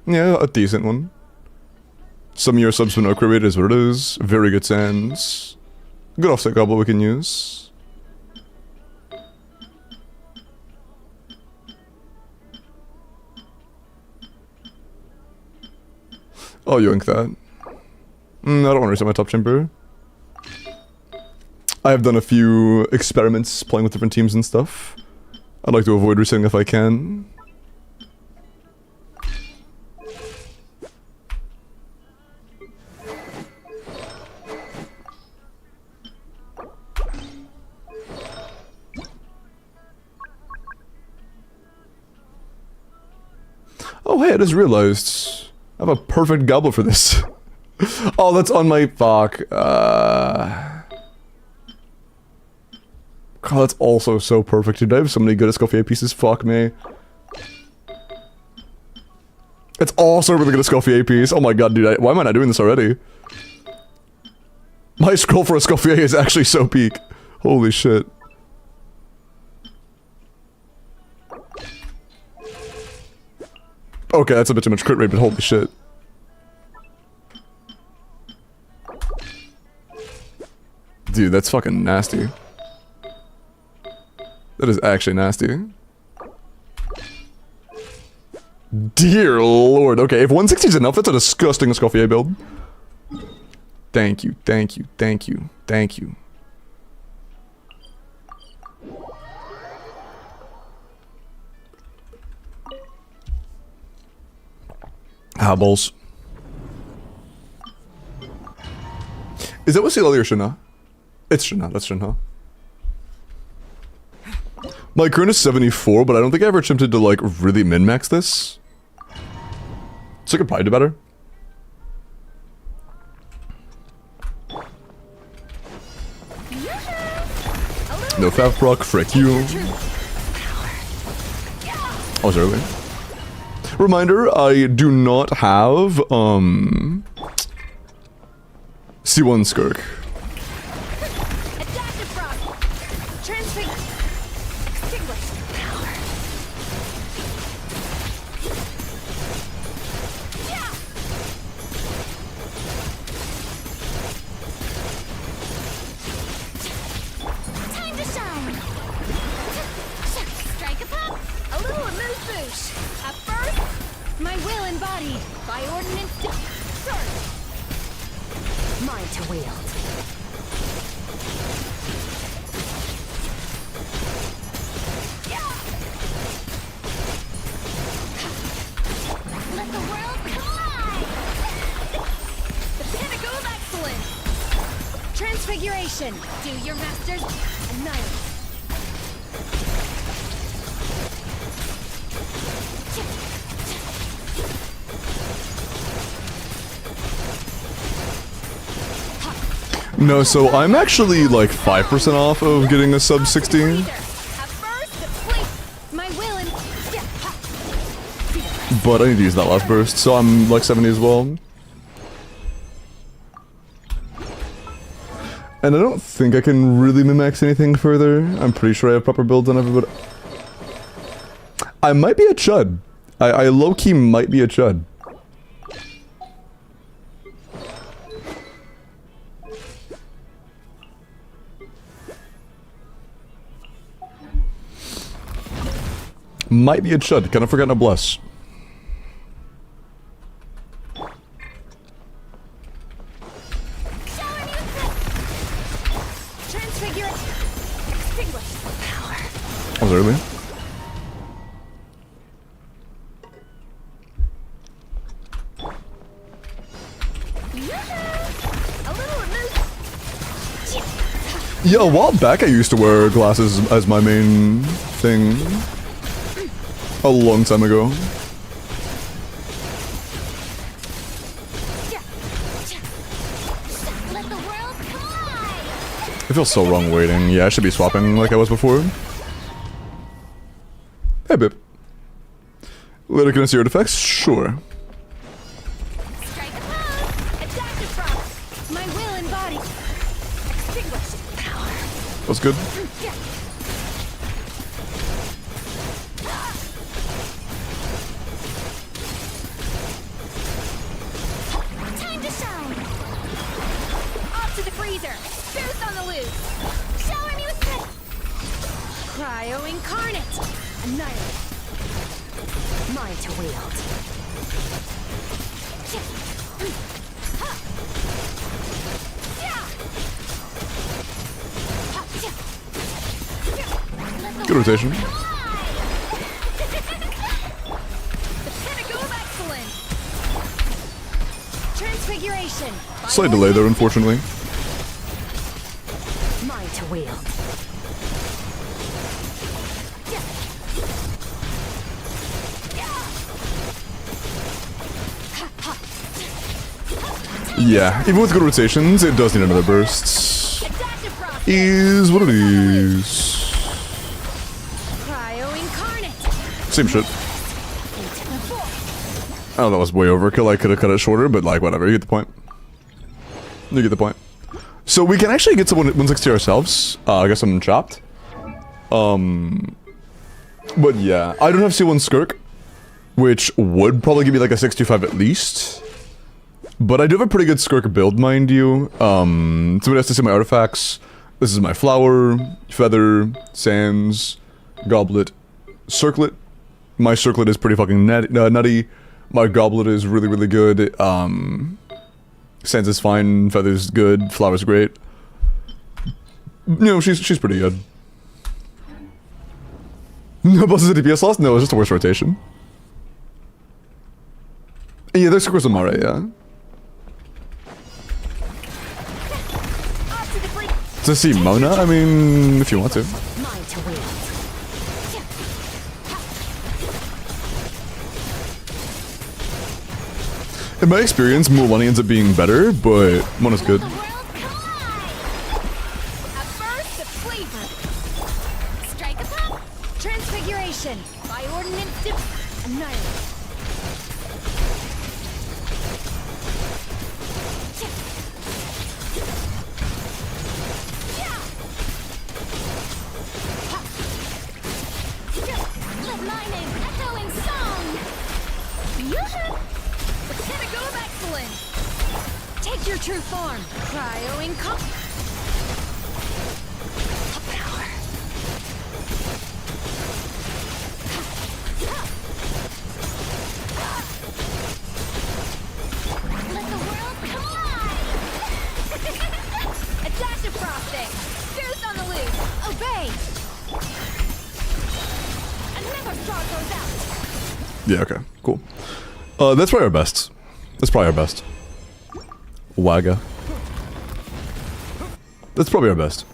Yeah, a decent one. Some of your subs with no crit rate is what it is. Very good sands. Good offset goblet we can use. I'll yoink that. I don't want to reset my top chamber. I have done a few experiments playing with different teams and stuff. I'd like to avoid resetting if I can. Oh hey, I just realized I have a perfect goblet for this. Oh, that's on my fuck. God, that's also so perfect, dude. I have so many good Escoffier pieces, fuck me. It's also a really good Escoffier piece. Oh my god, dude, why am I not doing this already? My scroll for Escoffier is actually so peak. Holy shit. Okay, that's a bit too much crit rate, but holy shit. Dude, that's fucking nasty. That is actually nasty. Dear lord. Okay, if 160 is enough, that's a disgusting Escoffier build. Thank you, thank you, thank you, thank you. Balls. Is that what Silali or Shinha? It's Shinha, that's Shinha. My current is 74, but I don't think I ever attempted to like really min-max this. So I could probably do better. No Fav proc, frick you. I was early. Reminder, I do not have, C1 Skirk. Adaptive frost. Transfigure. Extinguish. Power. Yeah. embodied by ordnance. Sword. Mine to wield. Let the world collide! The pinnacle of excellence. Transfiguration. Do your masters annihilate. No, so I'm actually like 5% off of getting a sub 16, My will and but I need to use that last burst, so I'm like 70 as well. And I don't think I can really min-max anything further. I'm pretty sure I have proper builds on everybody. I might be a chud. I low-key might be a chud. Might be a chud. Kind of forgotten to bless. That was early. Yeah, a while back I used to wear glasses as my main thing. A long time ago. Let the world collide! It feels so wrong waiting. Yeah, I should be swapping like I was before. Hey, babe. Later, can I see your defects? Sure. strike a pose. Attack the front. My will and body. Extinguish power. That's good. Time to shine. Off to the freezer. Boost on the loose. Shower me with this. Cryo incarnate. Annihilate. Mine to wield. Good rotation. The pinnacle of excellence. Transfiguration. Slight delay there, unfortunately. Mine to wield. Yeah, even with good rotations, it does need another burst. Adaptive process. Is what it is. Cryo incarnate. Same shit. Oh, that was way overkill. I could have cut it shorter, but like, whatever. You get the point. You get the point. So we can actually get to 160 ourselves. I guess I'm chopped. But yeah, I don't have C1 Skirk, which would probably give me like a 65 at least. But I do have a pretty good Skirk build, mind you. Somebody has to see my artifacts. This is my flower, feather, sands, goblet, circlet. My circlet is pretty fucking nutty. My goblet is really, really good. Sands is fine, feather's good, flower's great. You know, she's pretty good. No bosses at DPS lost? No, it's just a worse rotation. Yeah, there's Circles of Mare, yeah. To see Mona? I mean, if you want to. Mine to wield. In my experience, Mulan ends up being better, but Mona's good. The world collide. A burst of flavor. Strike a pop. Transfiguration. By ordnance to annihilate. Let my name echo in song! Yoo-hoo! The pinnacle of excellence. Take your true form. Cryo incarnate. Power. thing. Boost on the loose. Obey. Another star goes out. Yeah, okay, cool. That's probably our best. That's probably our best. Wagga. That's probably our best.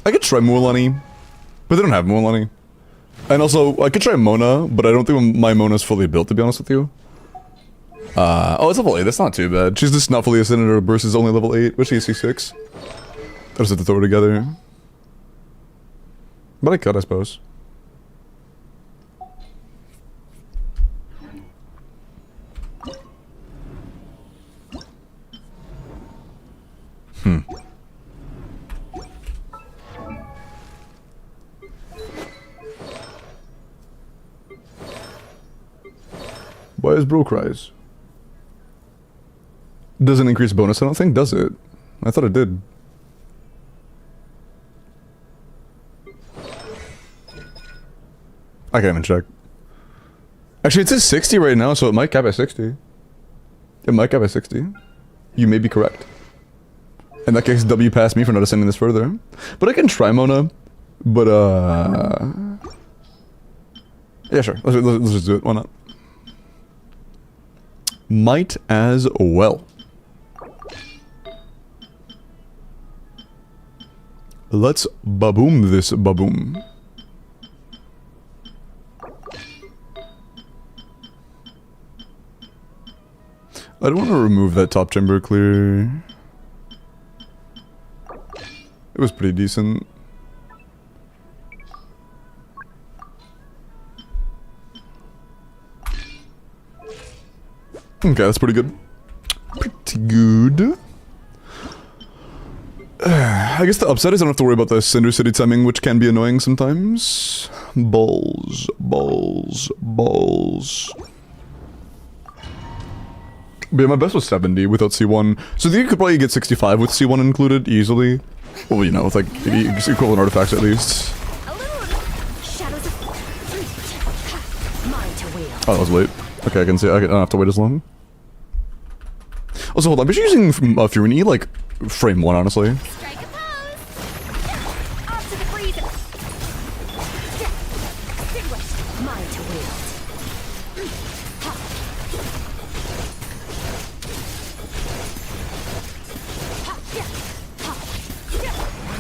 I could try Mualani, but they don't have Mualani. And also, I could try Mona, but I don't think my Mona's fully built, to be honest with you. Oh, it's level 8, that's not too bad. She's just not fully ascended, her burst is only level 8, but she's C6. I just have to throw her together. But I could, I suppose. Why is bro cries? Doesn't increase bonus, I don't think, does it? I thought it did. I can't even check. Actually, it says 60 right now, so it might cap at 60. It might cap at 60. You may be correct. In that case, W passed me for not ascending this further. But I can try Mona. But, yeah, sure. Let's just do it. Why not? Might as well. Let's baboom this baboom. I don't want to remove that top chamber clear. It was pretty decent. Okay, that's pretty good. Pretty good. I guess the upside is I don't have to worry about the Cinder City timing, which can be annoying sometimes. Balls, balls, balls. But yeah, my best was 70 without C1. So you could probably get 65 with C1 included easily. Well, you know, with like equivalent artifacts at least. Shadows of mine to wield. Oh, that was late. Okay, I can see. I don't have to wait as long. Also, hold on. I'm just using Furini like frame 1, honestly. Strike a pose. Off to the freezer. Extinguished. Mine to wield.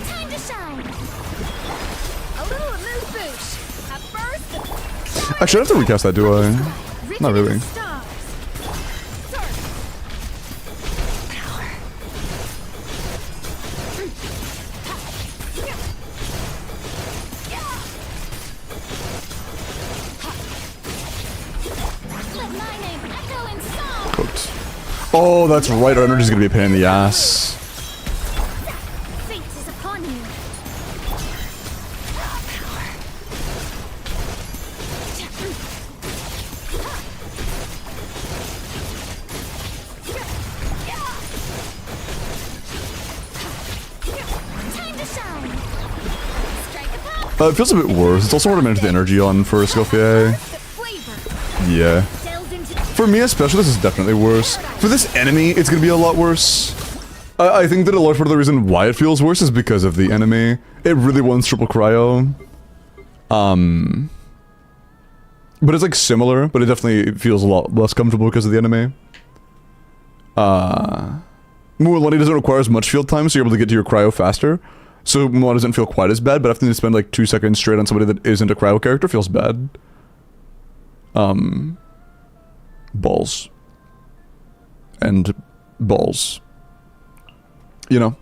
Time to shine. A little amuse bouche. A burst of Actually, I have to recast that, do I? Not really. stars. Surf. Power. Let my name echo in song. Cooked. Oh, that's right. Our energy's gonna be a pain in the ass. Fate is upon you. Time to shine. Strike a pose. It feels a bit worse. It's also hard to manage the energy on for Escoffier. The flavor. Yeah. Delves into For me especially, this is definitely worse. For this enemy, it's gonna be a lot worse. I think that a large part of the reason why it feels worse is because of the enemy. It really wants triple cryo. But it's like similar, but it definitely feels a lot less comfortable because of the enemy. Mualani doesn't require as much field time, so you're able to get to your cryo faster. So Mualani doesn't feel quite as bad, but having to spend like 2 seconds straight on somebody that isn't a cryo character feels bad. Balls. And balls. You know?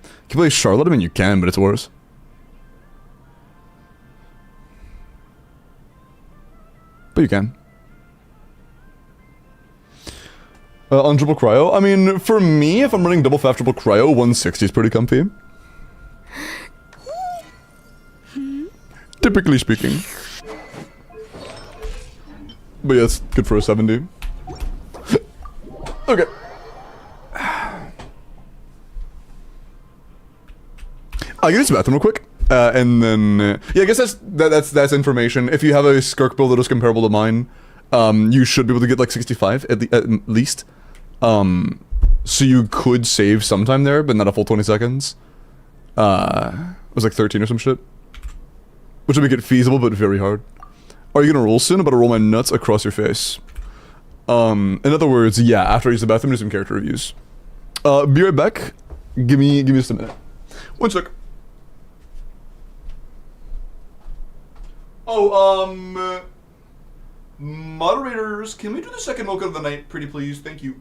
Can you play Charlotte? I mean, you can, but it's worse. But you can. On triple cryo? I mean, for me, if I'm running double fast triple cryo, 160 is pretty comfy. Typically speaking. But yeah, it's good for a 70. Okay. I'll get to the bathroom real quick. And then, yeah, I guess that's information. If you have a Skirk build that is comparable to mine, you should be able to get like 65 at least. So you could save sometime there, but not a full 20 seconds. It was like 13 or some shit. Which would make it feasible, but very hard. Are you gonna roll soon? I'm about to roll my nuts across your face. In other words, yeah, after I use the bathroom, do some character reviews. Be right back. Give me just a minute. One sec. Oh, moderators, can we do the second mocha of the night, pretty please? Thank you.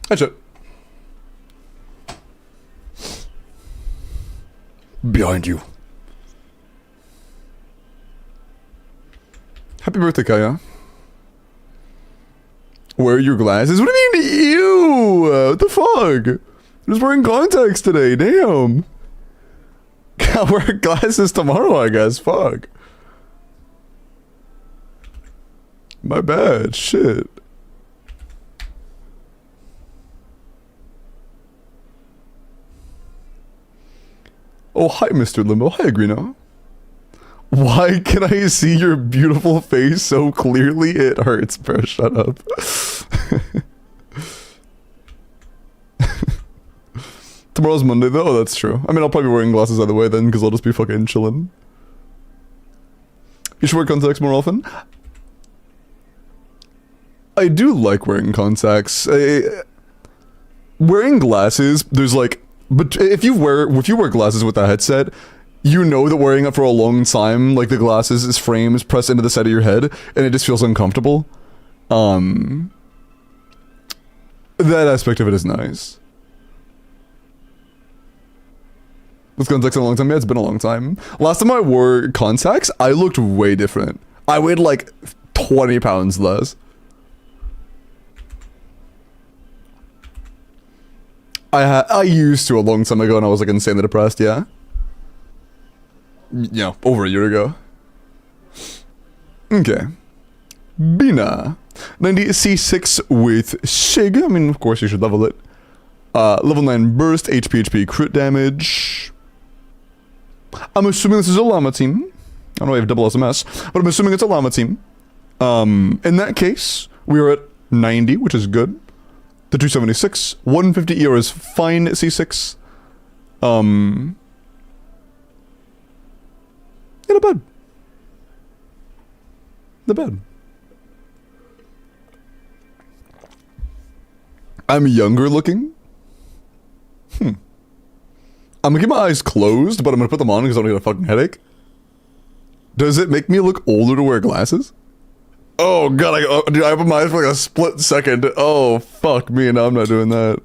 That's it. Behind you. Happy birthday, Kaya. Wear your glasses? What do you mean, ew? What the fuck? I'm just wearing contacts today, damn. I'll wear glasses tomorrow, I guess, fuck. My bad, shit. Oh, hi, Mr. Limbo. Hi, Agrino. Why can I see your beautiful face so clearly? It hurts, bro. Shut up. Tomorrow's Monday, though. Oh, that's true. I mean, I'll probably be wearing glasses either way then, because I'll just be fucking chilling. You should wear contacts more often. I do like wearing contacts. Wearing glasses, there's like... But if you wear glasses with a headset, you know that wearing it for a long time, like the glasses' frame is pressed into the side of your head, and it just feels uncomfortable. That aspect of it is nice. With contacts in a long time? Yeah, it's been a long time. Last time I wore contacts, I looked way different. I weighed like 20 pounds less. I used to a long time ago, and I was like insanely depressed. Yeah. Yeah, over a year ago. Okay. Bina. 90 C6 with Sig. I mean, of course, you should level it. Level 9 burst, HP crit damage. I'm assuming this is a llama team. I don't know if I have double SMS, but I'm assuming it's a llama team. In that case, we are at 90, which is good. The 276, 150 ER is fine at C6. Yeah, not bad. Not bad. I'm younger looking. I'm gonna keep my eyes closed, but I'm gonna put them on because I don't get a fucking headache. Does it make me look older to wear glasses? Oh god, dude, I opened my eyes for like a split second. Oh, fuck me, no, I'm not doing that.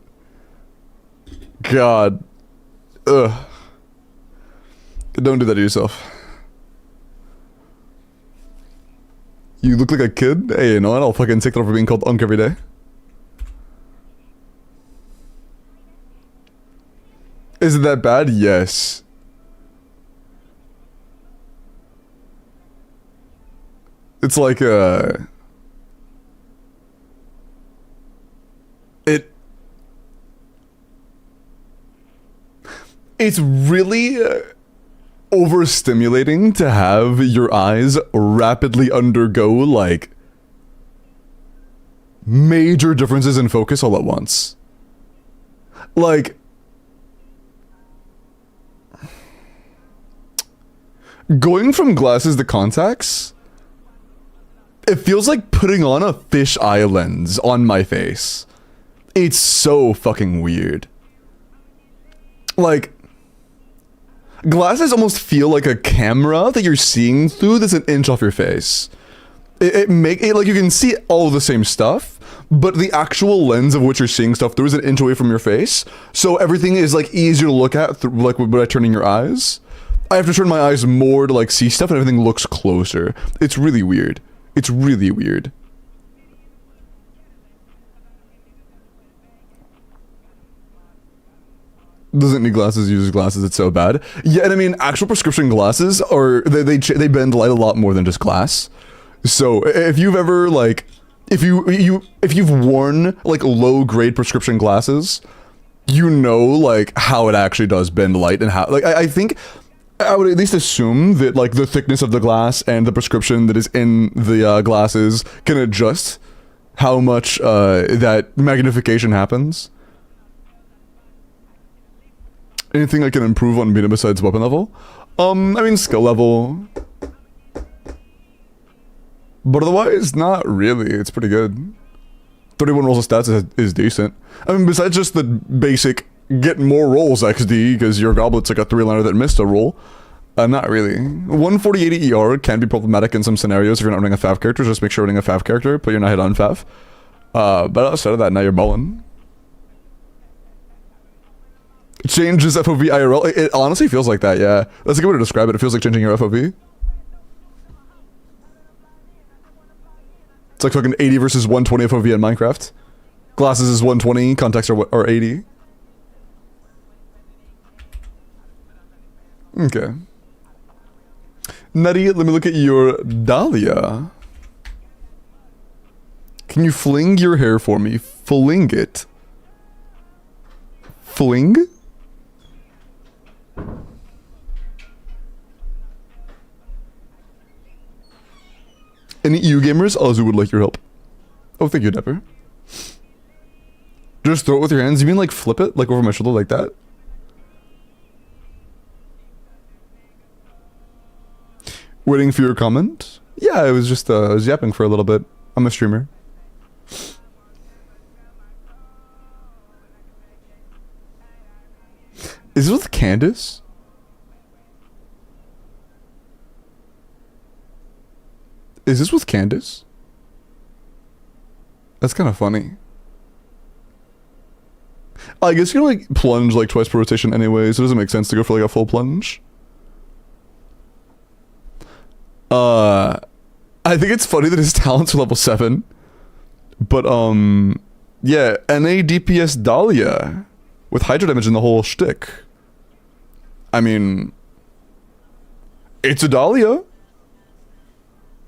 God. Ugh. Don't do that to yourself. You look like a kid? Hey, you know what? I'll fucking take that over being called Unk every day. Is it that bad? Yes. It's like it's really overstimulating to have your eyes rapidly undergo like major differences in focus all at once. Like going from glasses to contacts, it feels like putting on a fisheye lens on my face. It's so fucking weird. Like, glasses almost feel like a camera that you're seeing through that's an inch off your face. It like you can see all the same stuff, but the actual lens of which you're seeing stuff through is an inch away from your face. So everything is like easier to look at through, like by turning your eyes. I have to turn my eyes more to like see stuff and everything looks closer. It's really weird. It's really weird. Doesn't need glasses, uses glasses, it's so bad. Yeah, and I mean, actual prescription glasses are, they bend light a lot more than just glass. So, if you've ever, like, if you've worn, like, low-grade prescription glasses, you know, like, how it actually does bend light and how, like, I think I would at least assume that, like, the thickness of the glass and the prescription that is in the glasses can adjust how much that magnification happens. Anything I can improve on Beta besides weapon level? I mean, skill level. But otherwise, not really. It's pretty good. 31 rolls of stats is decent. I mean, besides just the basic get more rolls XD, because your goblet's like a 3-liner that missed a roll. Not really. 140-80 ER can be problematic in some scenarios if you're not running a FAV character. Just make sure you're running a FAV character, put your not hit on FAV. But outside of that, now you're balling. Changes FOV IRL. It honestly feels like that, yeah. That's a good way to describe it. It feels like changing your FOV. It's like fucking 80 versus 120 FOV in Minecraft. Glasses is 120, contacts are 80. Okay. Nutty, let me look at your Dahlia. Can you fling your hair for me? Fling it. Fling? Any EU gamers? Azu would like your help. Oh, thank you, Depper. Just throw it with your hands? You mean like flip it? Like over my shoulder like that? Waiting for your comment? Yeah, I was just I was yapping for a little bit. I'm a streamer. Is it with Candace? Is this with Candace? That's kind of funny. I guess you can like plunge like twice per rotation anyway, so it doesn't make sense to go for like a full plunge. I think it's funny that his talents are level 7. But yeah, NA DPS Dahlia. with Hydra damage and the whole shtick. I mean, it's a Dahlia.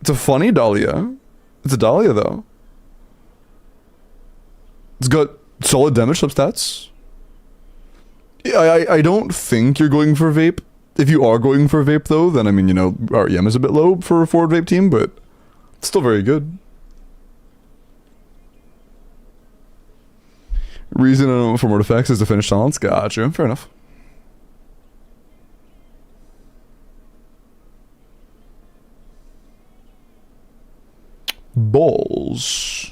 It's a funny Dahlia. It's a Dahlia though. It's got solid damage substats. Yeah, I don't think you're going for vape. If you are going for vape though, then I mean, you know, REM is a bit low for a forward vape team, but it's still very good. Reason I don't from artifacts is to finish silence. Gotcha. Fair enough. Balls.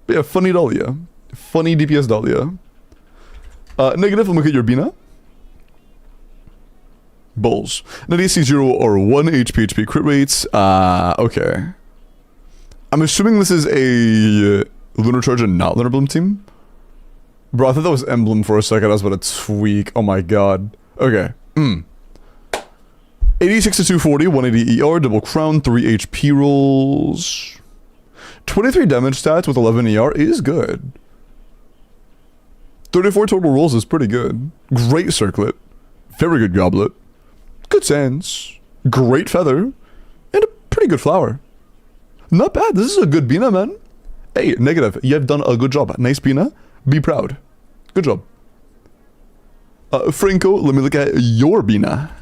Yeah, funny Dahlia. Funny DPS Dahlia. Negative, let me look at your Bina. Bulls. Now DC 0 or 1 HP crit rates. Okay. I'm assuming this is a Lunar Charge and not Lunar Bloom team. Bro, I thought that was Emblem for a second. I was about to tweak. Oh my god. Okay. 86 to 240, 180 ER, double crown, 3 HP rolls. 23 damage stats with 11 ER is good. 34 total rolls is pretty good. Great circlet. Very good goblet. Good sands. Great feather. And a pretty good flower. Not bad. This is a good Bina, man. Hey, negative. You have done a good job. Nice Bina. Be proud. Good job. Franco, let me look at your Bina.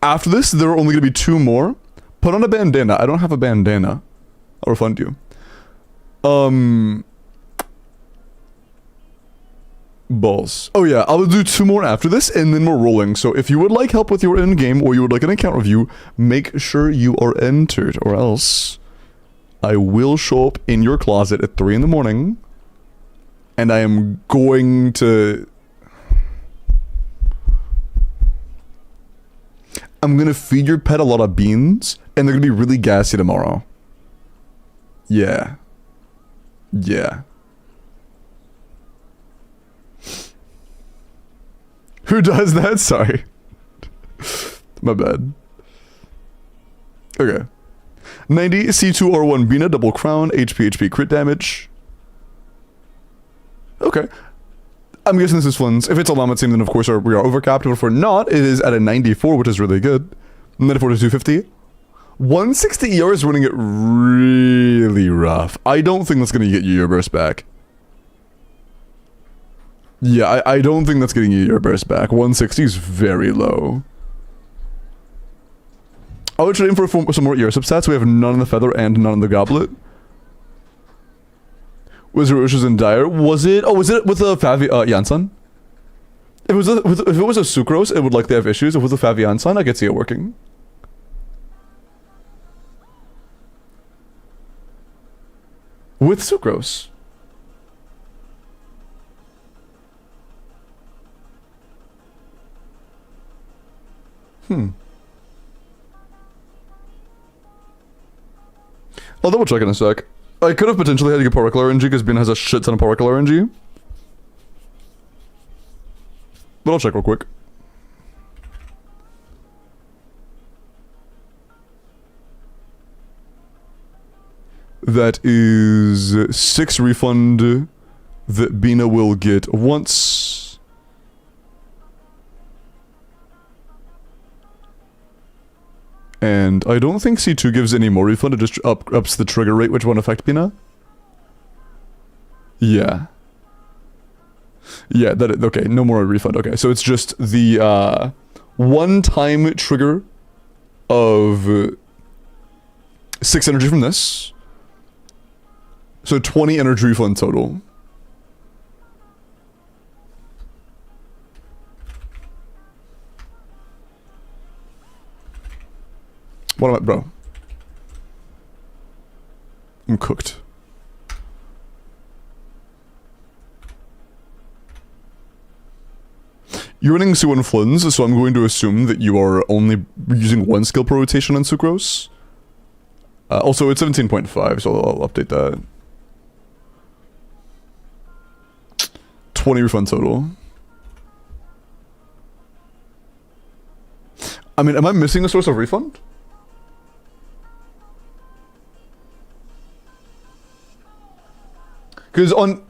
After this, there are only going to be 2 more. Put on a bandana. I don't have a bandana. I'll refund you. Balls. Oh yeah, I'll do 2 more after this, and then we're rolling. So if you would like help with your end game, or you would like an account review, make sure you are entered, or else I will show up in your closet at 3 in the morning, and I am going to... I'm gonna feed your pet a lot of beans, and they're gonna be really gassy tomorrow. Yeah. Yeah. Who does that? Sorry. My bad. Okay. 90 C2R1 Bina, double crown, HP crit damage. Okay. I'm guessing this is one's. If it's a llama team, then of course we are overcapped. But if we're not, it is at a 94, which is really good. 94 to 250. 160 ER is running it really rough. I don't think that's going to get you your burst back. Yeah, I don't think that's getting you your burst back. 160 is very low. I would trade him for some more ER substats. We have none in the feather and none in the goblet. Was it Wishes in Dire? Was it? Oh, was it with the Yansan? If it was a Sucrose, it would likely have issues. If it was a Yansan, I could see it working. With Sucrose. I'll double check in a sec. I could have potentially had to get Particle RNG because Bin has a shit ton of Particle RNG. But I'll check real quick. That is 6 refund that Bina will get once. And I don't think C2 gives any more refund, it just ups the trigger rate, which won't affect Bina. Yeah. Yeah, okay, no more refund. Okay, so it's just the one-time trigger of 6 energy from this. So 20 energy refund total. What am I, bro? I'm cooked. You're running Su and Flins, so I'm going to assume that you are only using 1 skill per rotation on Sucrose. Also, it's 17.5, so I'll update that. 20 refund total. I mean, am I missing a source of refund? Because on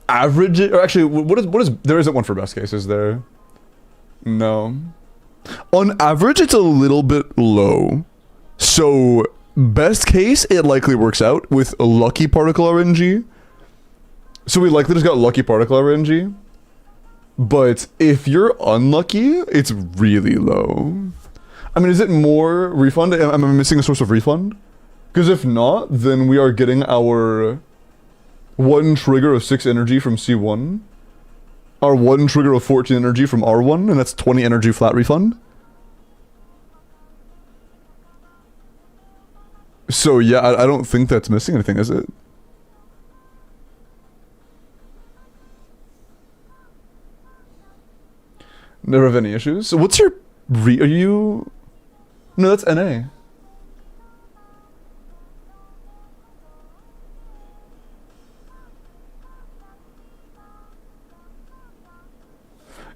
average it, or actually, what is, there isn't one for best case, is there? No. On average, it's a little bit low. So, best case, it likely works out with lucky particle RNG. So we likely just got lucky particle RNG. But if you're unlucky, it's really low. I mean, is it more refund? Am I missing a source of refund? Because if not, then we are getting our 1 trigger of 6 energy from C1. Our 1 trigger of 14 energy from R1, and that's 20 energy flat refund. So yeah, I don't think that's missing anything, is it? Never have any issues. So what's your are you? No, that's NA.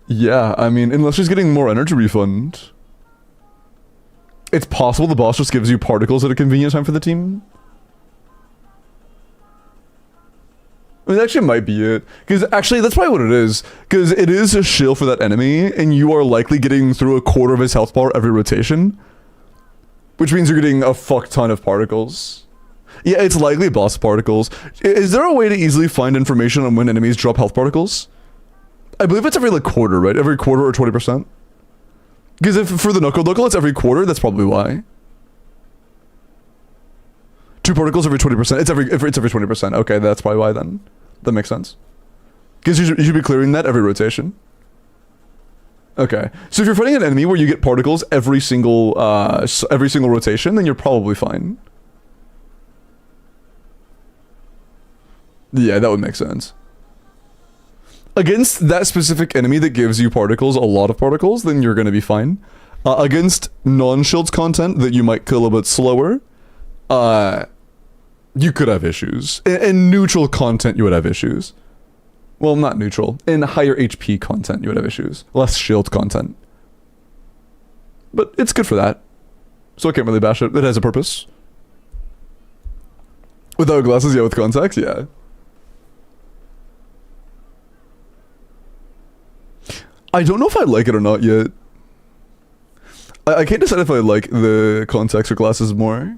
Yeah, I mean, unless she's getting more energy refund. It's possible the boss just gives you particles at a convenient time for the team. I mean, that actually might be it. Because actually, that's probably what it is. Because it is a shield for that enemy, and you are likely getting through a quarter of his health bar every rotation. Which means you're getting a fuck ton of particles. Yeah, it's likely boss particles. Is there a way to easily find information on when enemies drop health particles? I believe it's every like quarter, right? Every quarter or 20%. Because if for the knuckle it's every quarter, that's probably why. 2 particles every 20%. It's every 20%. Okay, that's probably why then. That makes sense. Because you should be clearing that every rotation. Okay, so if you're fighting an enemy where you get particles every single rotation, then you're probably fine. Yeah, that would make sense. Against that specific enemy that gives you particles, a lot of particles, then you're gonna be fine. Against non-shields content that you might kill a bit slower, you could have issues. In neutral content, you would have issues. Well, not neutral. In higher HP content, you would have issues. Less shield content. But it's good for that. So I can't really bash it. It has a purpose. Without glasses, yeah, with contacts, yeah. I don't know if I like it or not yet. I can't decide if I like the contacts or glasses more.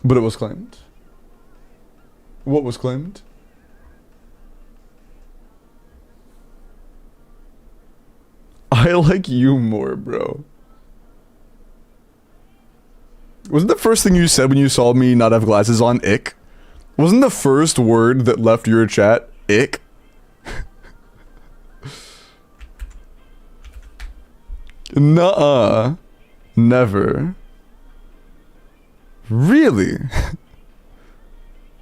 But it was claimed. What was claimed? I like you more, bro. Wasn't the first thing you said when you saw me not have glasses on ick? Wasn't the first word that left your chat ick? Nuh-uh. Never. Really?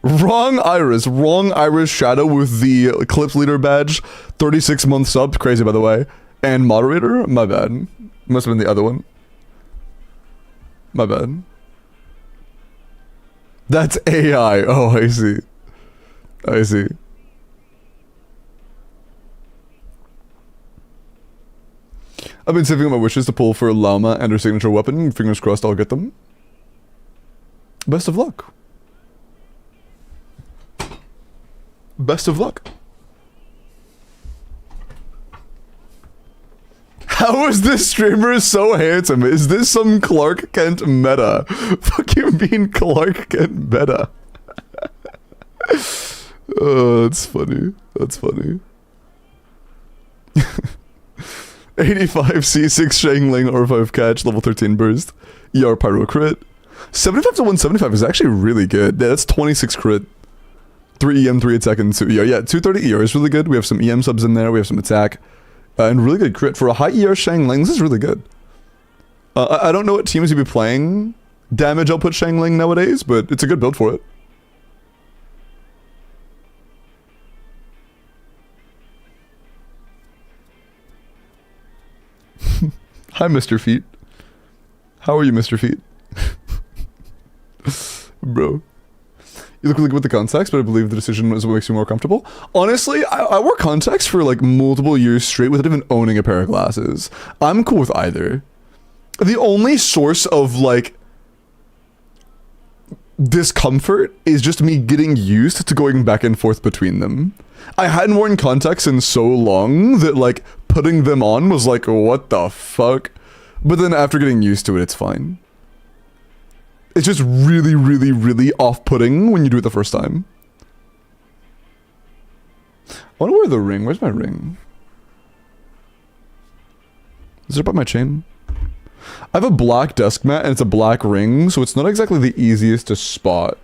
Wrong Iris Shadow with the Eclipse Leader badge. 36 month sub. Crazy, by the way. And moderator? My bad. Must have been the other one. My bad. That's AI. Oh, I see. I see. I've been saving up my wishes to pull for Llama and her signature weapon. Fingers crossed I'll get them. Best of luck. Best of luck. How is this streamer so handsome? Is this some Clark Kent meta? Fucking being Clark Kent meta. Oh, that's funny. That's funny. 85 C6 Shangling R5 catch, level 13 burst, ER pyro crit. 75 to 175 is actually really good. Yeah, that's 26 crit. 3 EM, 3 attack, and 2 ER. Yeah, 230 ER is really good. We have some EM subs in there. We have some attack. And really good crit. For a high ER Shangling, this is really good. I don't know what teams you'd be playing damage output Shangling nowadays, but it's a good build for it. Hi, Mr. Feet. How are you, Mr. Feet? Bro. You look really good with the contacts, but I believe the decision is what makes you more comfortable. Honestly, I wore contacts for like multiple years straight without even owning a pair of glasses. I'm cool with either. The only source of like discomfort is just me getting used to going back and forth between them. I hadn't worn contacts in so long that like putting them on was like, what the fuck? But then after getting used to it, it's fine. It's just really, really, really off-putting when you do it the first time. I want to wear the ring. Where's my ring? Is it up my chain? I have a black desk mat and it's a black ring, so it's not exactly the easiest to spot.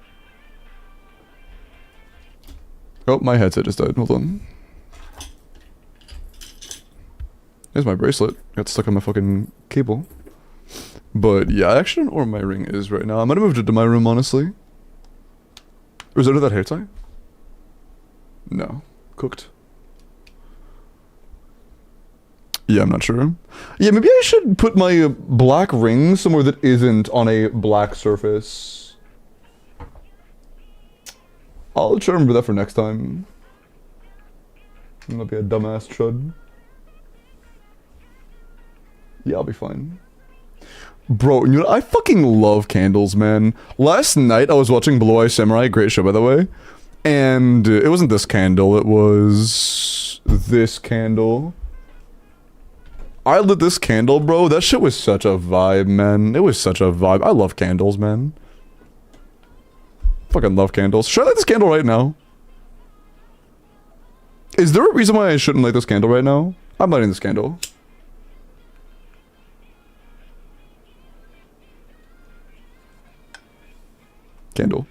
Oh, my headset just died. Hold on. There's my bracelet. Got stuck on my fucking cable. But yeah, I actually don't know where my ring is right now. I might have moved it to my room, honestly. Or is it under that hair tie? No. Cooked. Yeah, I'm not sure. Yeah, maybe I should put my black ring somewhere that isn't on a black surface. I'll try to remember that for next time. I'm gonna be a dumbass chud. Yeah, I'll be fine. Bro, you know, I fucking love candles, man. Last night I was watching Blue Eye Samurai, great show by the way. And it wasn't this candle, it was this candle. I lit this candle, bro. That shit was such a vibe, man. It was such a vibe. I love candles, man. Fucking love candles. Should I light this candle right now? Is there a reason why I shouldn't light this candle right now? I'm lighting this candle. Candle.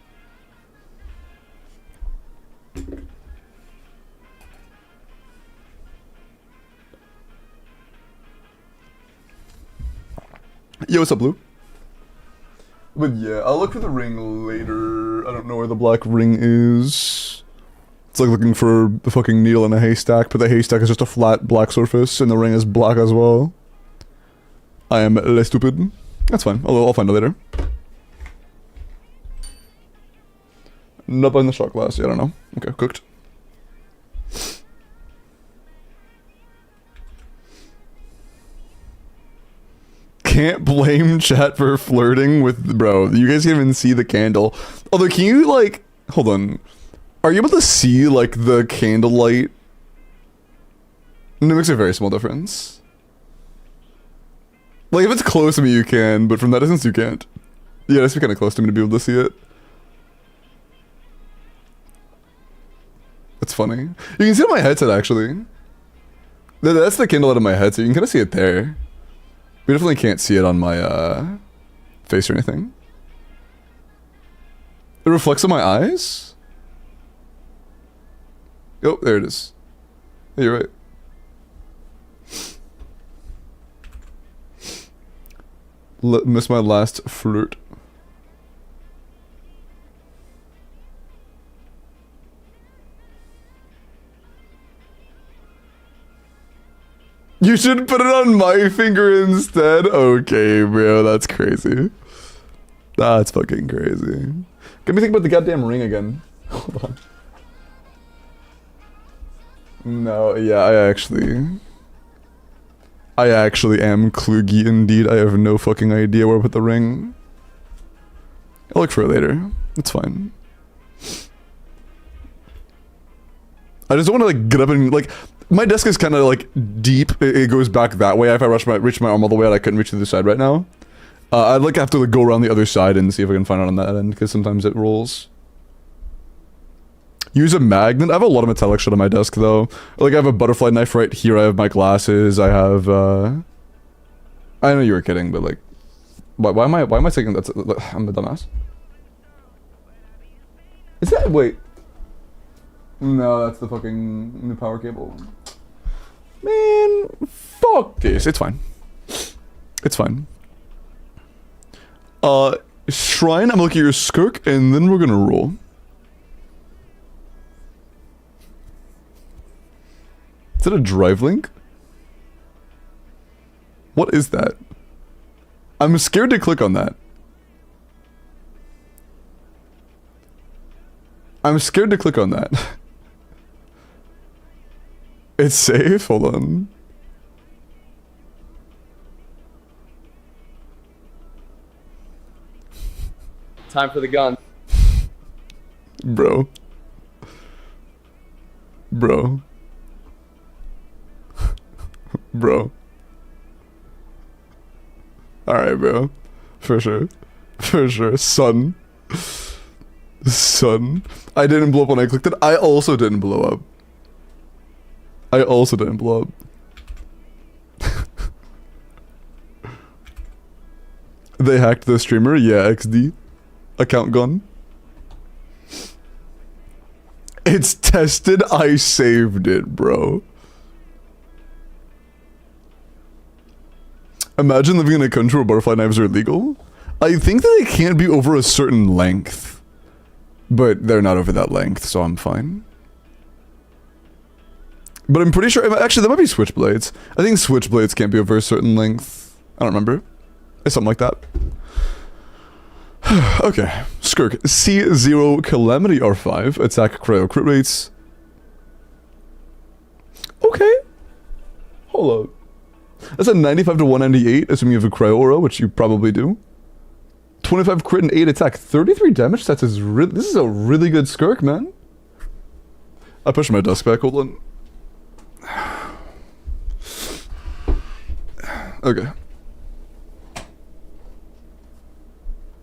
Yo, what's up, Blue? But yeah, I'll look for the ring later. I don't know where the black ring is. It's like looking for the fucking needle in a haystack, but the haystack is just a flat black surface, and the ring is black as well. I am less stupid. That's fine. I'll find it later. Not in the shot glass. Yeah, I don't know. Okay, cooked. Can't blame chat for flirting with... Bro, you guys can't even see the candle. Although, can you, like... Hold on. Are you able to see, like, the candlelight? It makes a very small difference. Like, if it's close to me, you can, but from that distance, you can't. Yeah, it has to be kind of close to me to be able to see it. That's funny. You can see it on my headset, actually. That's the candlelight on my headset. You can kind of see it there. We definitely can't see it on my face or anything. It reflects on my eyes? Oh, there it is. Yeah, you're right. Miss my last flirt. You should put it on my finger instead? Okay, bro, that's crazy. That's fucking crazy. Get me think about the goddamn ring again. Hold on. No, yeah, I actually am kluggy indeed. I have no fucking idea where to put the ring. I'll look for it later. It's fine. I just don't want to like get up and like... My desk is kind of like deep. It goes back that way. If I reach my arm all the way out, I couldn't reach to the side right now. I'd like have to like go around the other side and see if I can find it on that end, because sometimes it rolls. Use a magnet. I have a lot of metallic shit on my desk though. Like I have a butterfly knife right here. I have my glasses. I have. I know you were kidding, but like, why am I saying that's? I'm a dumbass. Is that wait? No, that's the fucking new power cable. Man, fuck this. It's fine. It's fine. Shrine, I'm looking at your skirk, and then we're gonna roll. Is that a drive link? What is that? I'm scared to click on that. I'm scared to click on that. It's safe? Hold on. Time for the gun. Bro. Bro. Bro. Alright, bro. For sure. For sure. Son. Son. I didn't blow up when I clicked it. I also didn't blow up. I also didn't blow up. They hacked the streamer? Yeah, XD. Account gone. It's tested. I saved it, bro. Imagine living in a country where butterfly knives are illegal. I think that they can't be over a certain length. But they're not over that length, so I'm fine. But I'm pretty sure... Actually, that might be switchblades. I think switchblades can't be over a certain length. I don't remember. It's something like that. Okay. Skirk. C0 Calamity R5. Attack cryo crit rates. Okay. Hold up. That's a 95 to 198, assuming you have a cryo aura, which you probably do. 25 crit and 8 attack. 33 damage stats is really... This is a really good Skirk, man. I pushed my desk back. Hold on. Okay.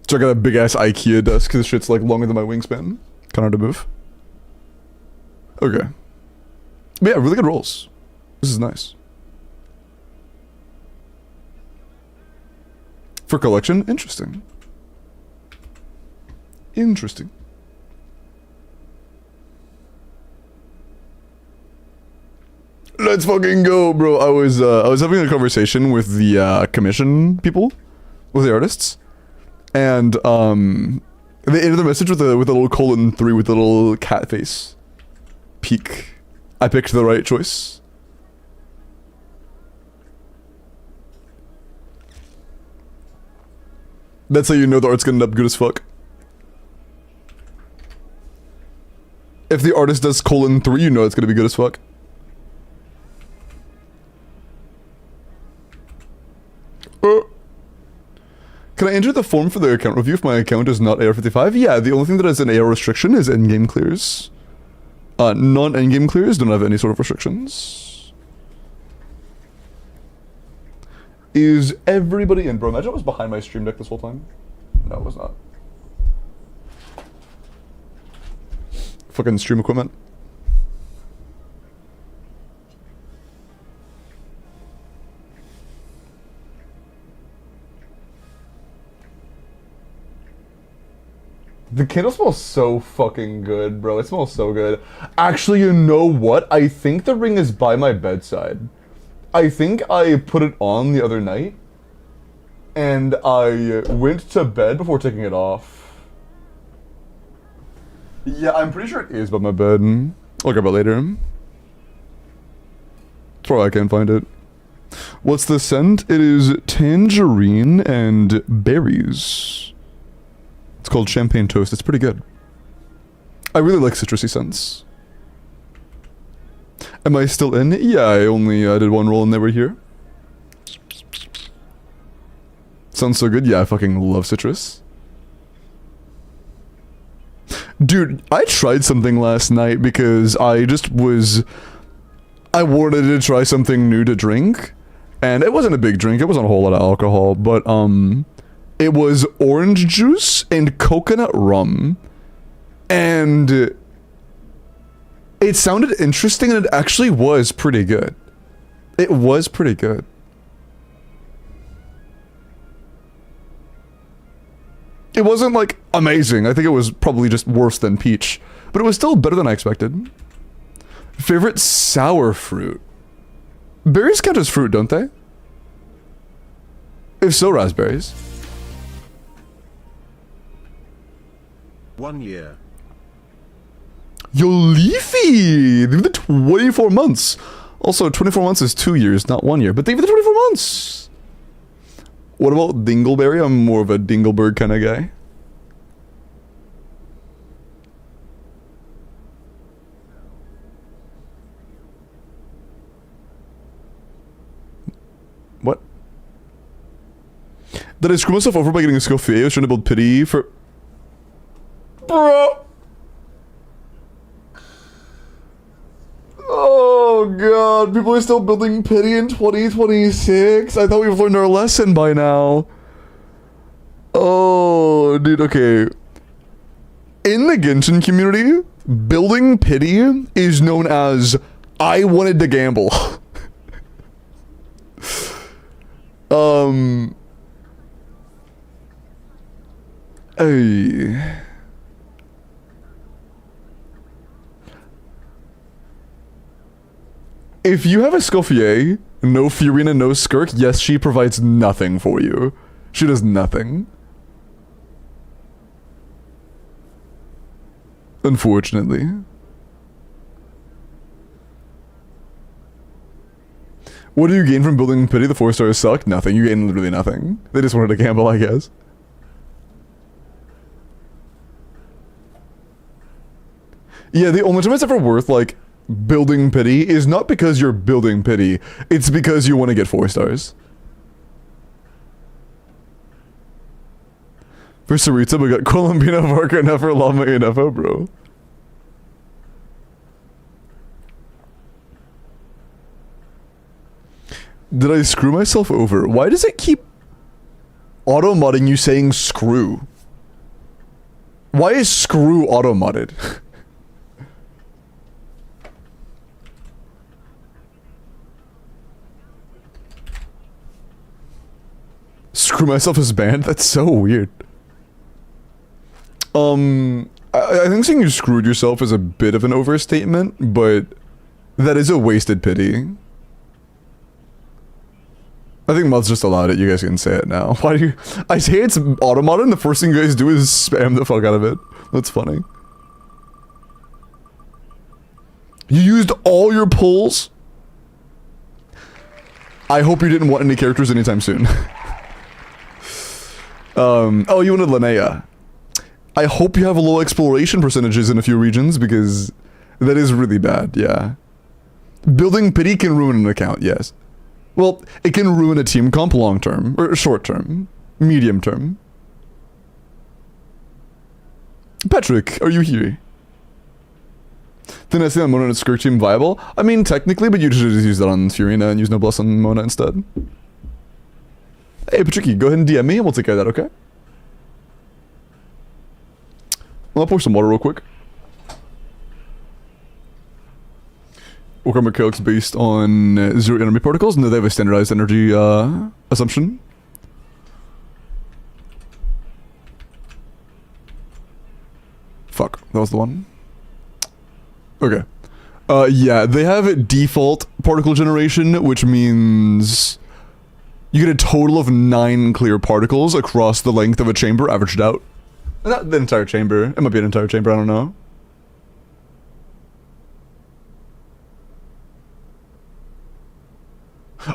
So I got a big ass IKEA desk. This shit's like longer than my wingspan. Kind of hard to move. Okay. But yeah, really good rolls. This is nice. For collection, interesting. Interesting. Let's fucking go, bro. I was having a conversation with the commission people, with the artists, and they ended the message with a little :3 with a little cat face. Peak. I picked the right choice. That's how you know the art's gonna end up good as fuck. If the artist does :3, you know it's gonna be good as fuck. Can I enter the form for the account review if my account is not AR55? Yeah, the only thing that has an AR restriction is endgame clears. Non-endgame clears don't have any sort of restrictions. Is everybody in, bro? Imagine I was behind my stream deck this whole time. No, it was not. Fucking stream equipment. The candle smells so fucking good, bro. It smells so good. Actually, you know what? I think the ring is by my bedside. I think I put it on the other night, and I went to bed before taking it off. Yeah, I'm pretty sure it is by my bed. I'll grab it later. Probably I can't find it. What's the scent? It is tangerine and berries. It's called champagne toast. It's pretty good. I really like citrusy scents. Am I still in? Yeah, I only did one roll and they were here. Sounds so good. Yeah, I fucking love citrus. Dude, I tried something last night because I wanted to try something new to drink. And it wasn't a big drink. It wasn't a whole lot of alcohol, but it was orange juice and coconut rum. And it sounded interesting, and it actually was pretty good. It was pretty good. It wasn't, like, amazing. I think it was probably just worse than peach. But it was still better than I expected. Favorite sour fruit? Berries count as fruit, don't they? If so, raspberries. 1 year. Yo, Leafy! They did the 24 months. Also, 24 months is 2 years, not 1 year. But they did the 24 months! What about Dingleberry? I'm more of a Dingleberg kind of guy. What? Did I screw myself over by getting a Scofier? I was trying to build pity for... Bro! god, people are still building pity in 2026. I thought we've learned our lesson by now. Oh, dude, okay. In the Genshin community, building pity is known as I wanted to gamble. Hey. If you have a Scoffier, no Furina, no Skirk, yes, she provides nothing for you. She does nothing. Unfortunately. What do you gain from building pity? The 4 stars suck? Nothing. You gain literally nothing. They just wanted to gamble, I guess. Yeah, the only time it's ever worth, like, building pity is not because you're building pity. It's because you want to get 4 stars. For Sarita, we got Colombina, Varka, Nefer, Lama, and Nefa, bro. Did I screw myself over? Why does it keep auto-modding you saying screw? Why is screw auto-modded? Screw myself as banned? That's so weird. I think saying you screwed yourself is a bit of an overstatement, but that is a wasted pity. I think mods just allowed it. You guys can say it now. Why do you... I say it's auto-modded and the first thing you guys do is spam the fuck out of it. That's funny. You used all your pulls? I hope you didn't want any characters anytime soon. Oh, you wanted Linnea. I hope you have low exploration percentages in a few regions, because that is really bad, yeah. Building pity can ruin an account, yes. Well, it can ruin a team comp long term, or short term, medium term. Patrick, are you here? Then I say on Mona and Skirk team viable? I mean, technically, but you should just use that on Furina and use Noblesse on Mona instead. Hey, Patricky, go ahead and DM me and we'll take care of that, okay? I'll pour some water real quick. What kind of mechanics based on 0 enemy particles? No, they have a standardized energy assumption. Fuck, that was the one. Okay. Yeah, they have default particle generation, which means you get a total of 9 clear particles across the length of a chamber, averaged out. Not the entire chamber. It might be an entire chamber, I don't know.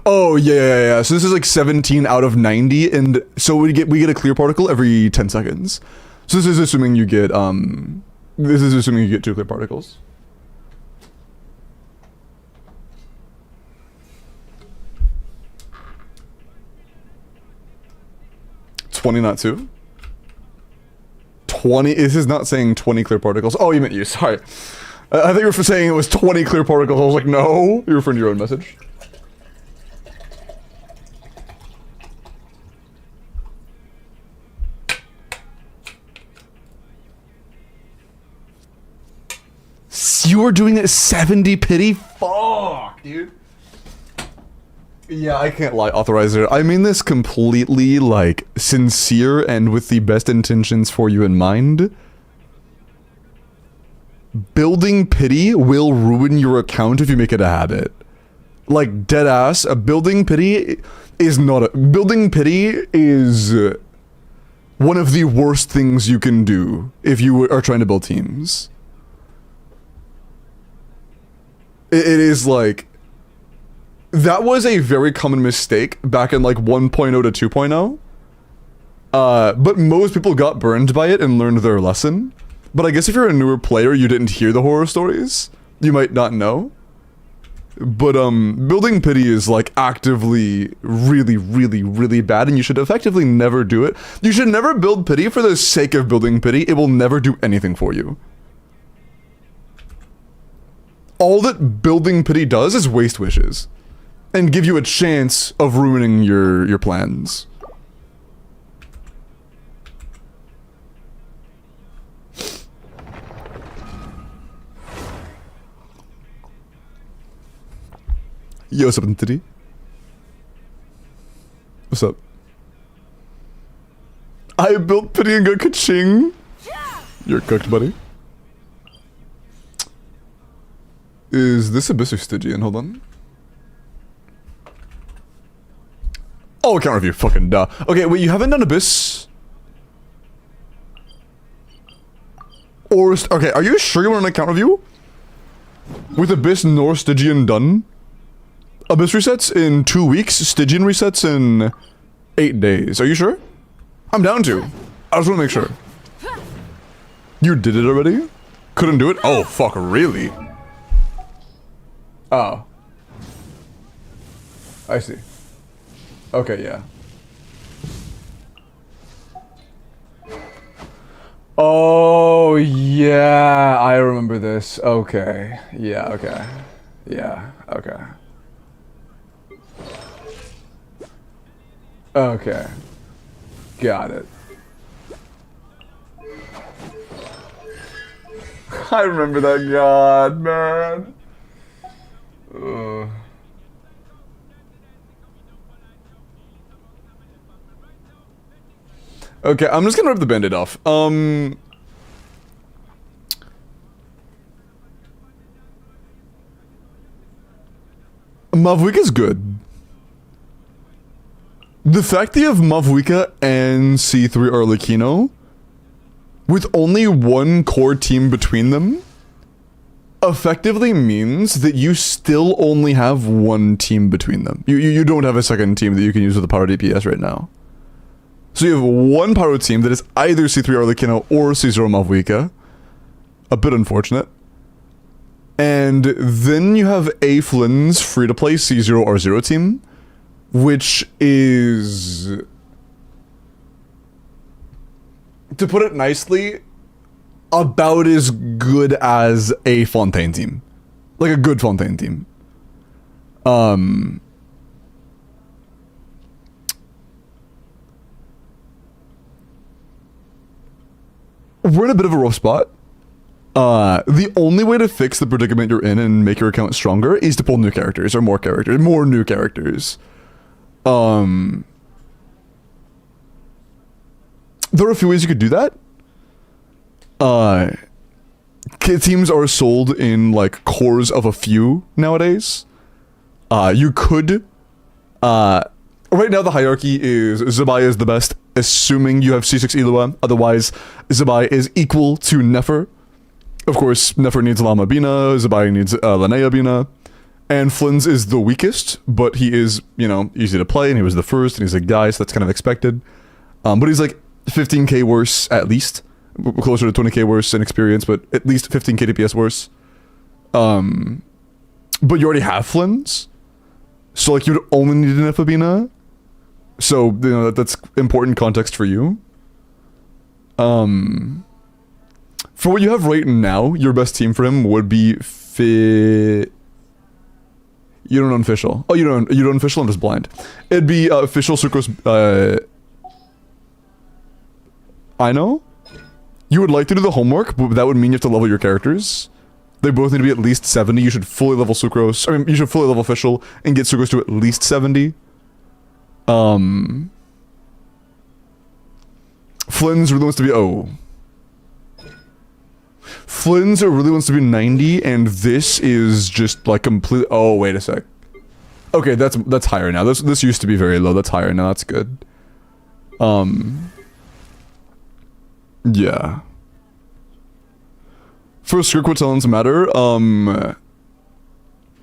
Oh, yeah. So this is like 17 out of 90, and so we get a clear particle every 10 seconds. So this is assuming you get, 2 clear particles. $20, not 2? 20? This is not saying 20 clear particles. Oh, you meant you, sorry. I think you were saying it was 20 clear particles. I was like, no. You're referring to your own message. You were doing it 70 pity? Fuck, dude. Yeah, I can't lie, authorizer. I mean this completely, like, sincere and with the best intentions for you in mind. Building pity will ruin your account if you make it a habit. Like, deadass, building pity is not a... Building pity is one of the worst things you can do if you are trying to build teams. It is like... That was a very common mistake back in like 1.0 to 2.0. But most people got burned by it and learned their lesson. But I guess if you're a newer player, you didn't hear the horror stories. You might not know. But building pity is like actively really bad, and you should effectively never do it. You should never build pity for the sake of building pity. It will never do anything for you. all that building pity does is waste wishes. And give you a chance of ruining your plans. Yo, what's up, Entity? What's up? I built pity and got ka-ching. You're cooked, buddy. Is this Abyss or Stygian? Hold on. Oh, account review. Fucking duh. Okay, wait, you haven't done Abyss? Or... Okay, are you sure you want an account review? With Abyss nor Stygian done? Abyss resets in 2 weeks, Stygian resets in 8 days. Are you sure? I'm down to. I just want to make sure. You did it already? Couldn't do it? Oh, fuck, really? Oh. I see. Okay, yeah. Oh, yeah, I remember this. Okay. Yeah, okay. Yeah, okay. Okay. Got it. I remember that god, man. Okay, I'm just gonna rip the band-aid off. Mavwika's good. The fact that you have Mavwika and C3 Arlecchino with only one core team between them effectively means that you still only have one team between them. You don't have a second team that you can use with the power DPS right now. So you have one power team that is either C3 Arlecchino or C0 Mavwika. A bit unfortunate. And then you have A Flynn's free-to-play C0 R0 team, which is, to put it nicely, about as good as a Fontaine team. Like a good Fontaine team. We're in a bit of a rough spot. The only way to fix the predicament you're in and make your account stronger is to pull new characters, or more new characters. There are a few ways you could do that. Teams are sold in like cores of a few nowadays. You could, right now the hierarchy is Zabai is the best, assuming you have C6 Ilua. Otherwise, Zabai is equal to Nefer. Of course, Nefer needs Lama Bina, Zabai needs Linnea Bina. And Flynn's is the weakest, but he is, you know, easy to play, and he was the first, and he's a guy, so that's kind of expected. But he's like 15k worse, at least. Closer to 20k worse in experience, but at least 15k DPS worse. But you already have Flynn's, so like you'd only need an Ephebina. So, you know, that's important context for you. For what you have right now, your best team for him would be You don't unofficial. Oh, you don't unofficial. I'm just blind. It'd be official Sucrose. I know. You would like to do the homework, but that would mean you have to level your characters. They both need to be at least 70. You should fully level Sucrose. I mean, you should fully level official and get Sucrose to at least 70. Flynn's really wants to be Flynn's really wants to be 90, and this is just like complete. Oh, wait a sec. Okay, that's higher now. This used to be very low. That's higher now. That's good. Yeah. For Skirk, talents matter.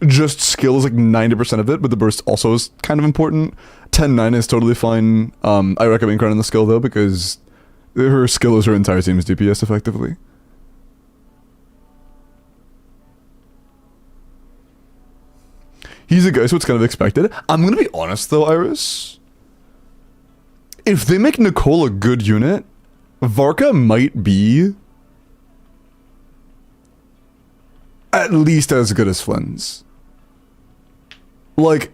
Just skill is like 90% of it, but the burst also is kind of important. 10-9 is totally fine. I recommend grinding the skill though, because her skill is her entire team's DPS effectively. He's a guy, so it's kind of expected. I'm gonna be honest though, Iris. If they make Nicole a good unit, Varka might be at least as good as Flynn's. Like,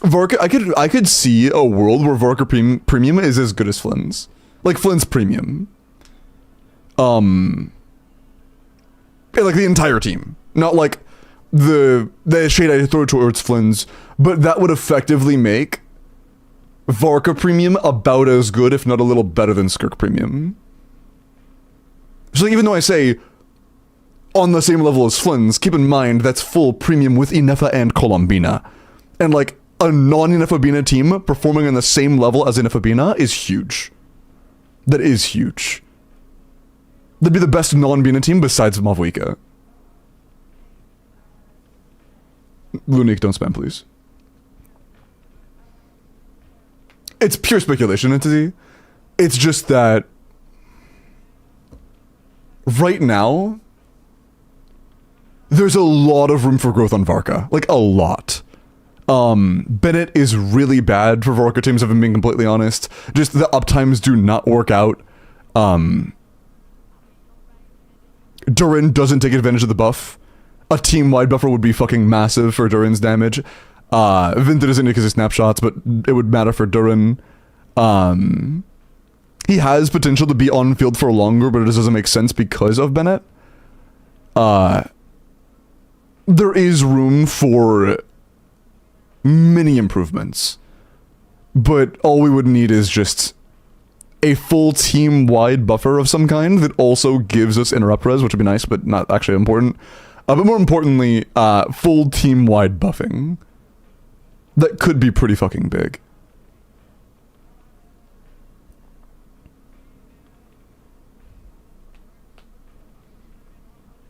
Varka, I could see a world where Varka Premium is as good as Flynn's. Like Flynn's Premium. Like the entire team. Not like the shade I throw towards Flynn's, but that would effectively make Varka Premium about as good, if not a little better than Skirk Premium. So even though I say on the same level as Flynn's, keep in mind that's full Premium with Inefa and Colombina. And like, a non-Inefabina team performing on the same level as Inefabina is huge. That is huge. That'd be the best non-Bina team besides Mavuika. Lunique, don't spam, please. It's pure speculation, Entity. It's just that right now, there's a lot of room for growth on Varka. Like, a lot. Bennett is really bad for Varka teams, if I'm being completely honest. Just the uptimes do not work out. Durin doesn't take advantage of the buff. A team-wide buffer would be fucking massive for Durin's damage. Vinted isn't because of snapshots, but it would matter for Durin. He has potential to be on field for longer, but it just doesn't make sense because of Bennett. There is room for many improvements, but all we would need is just a full team-wide buffer of some kind that also gives us interrupt res, which would be nice, but not actually important. But more importantly, full team-wide buffing. That could be pretty fucking big.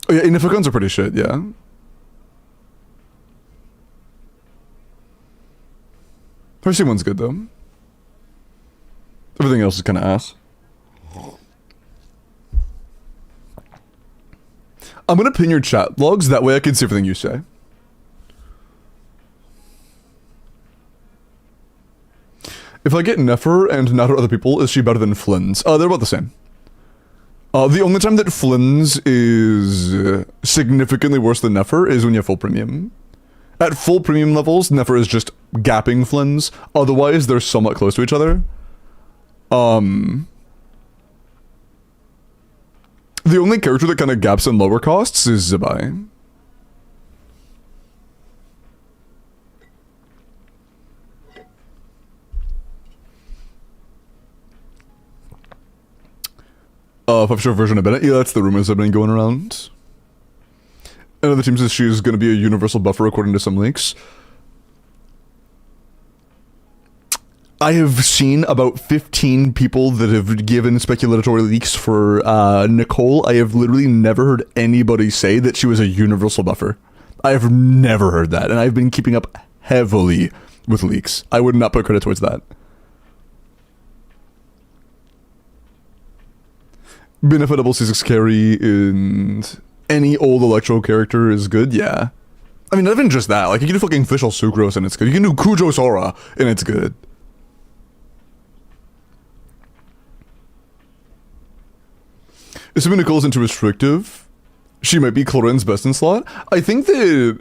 Oh yeah, Inifacons are pretty shit, yeah. First one's good though. Everything else is kind of ass. I'm gonna pin your chat logs, that way I can see everything you say. If I get Nefer and Natter other people, is she better than Flynn's? They're about the same. The only time that Flynn's is significantly worse than Nefer is when you have full premium. At full premium levels, Nefer is just gapping Flynn's. Otherwise, they're somewhat close to each other. The only character that kind of gaps in lower costs is Zabai. Five-star version of Bennett. Yeah, that's the rumors that have been going around. And other teams says she's going to be a universal buffer according to some leaks. I have seen about 15 people that have given speculatory leaks for Nicole. I have literally never heard anybody say that she was a universal buffer. I have never heard that, and I've been keeping up heavily with leaks. I would not put credit towards that. Benefit double C6 carry and any old Electro character is good, yeah. I mean, not even just that. Like, you can do fucking Fischl Sucrose and it's good. You can do Kujo Sora and it's good. Assuming Nicole isn't too restrictive, she might be Clorin's best in slot. I think that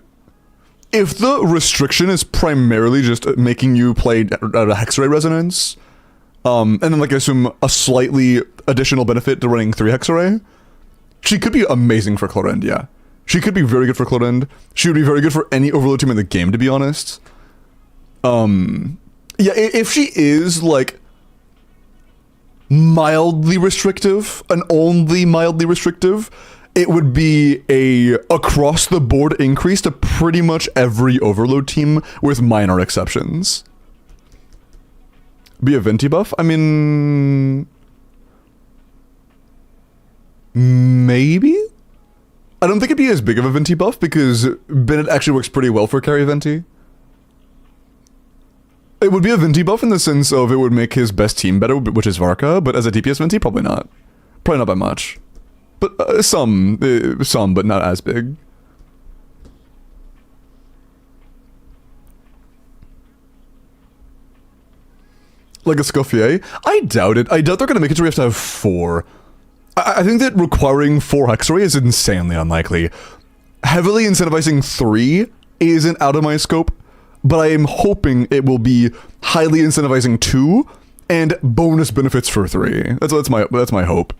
if the restriction is primarily just making you play at a Hexray Resonance, and then like I assume a slightly additional benefit to running 3 Hexarray, she could be amazing for Clorind, yeah. She could be very good for Clorind. She would be very good for any Overload team in the game, to be honest. Yeah, if she is like mildly restrictive, and only mildly restrictive, it would be a across-the-board increase to pretty much every Overload team with minor exceptions. Be a Venti buff? I mean... maybe? I don't think it'd be as big of a Venti buff because Bennett actually works pretty well for carry Venti. It would be a Venti buff in the sense of it would make his best team better, which is Varka, but as a DPS Venti, probably not. Probably not by much. But some, but not as big. Like a Scoffier? I doubt it. I doubt they're gonna make it so we have to have 4. I think that requiring 4 Hexray is insanely unlikely. Heavily incentivizing 3 isn't out of my scope, but I am hoping it will be highly incentivizing 2 and bonus benefits for 3. That's my hope.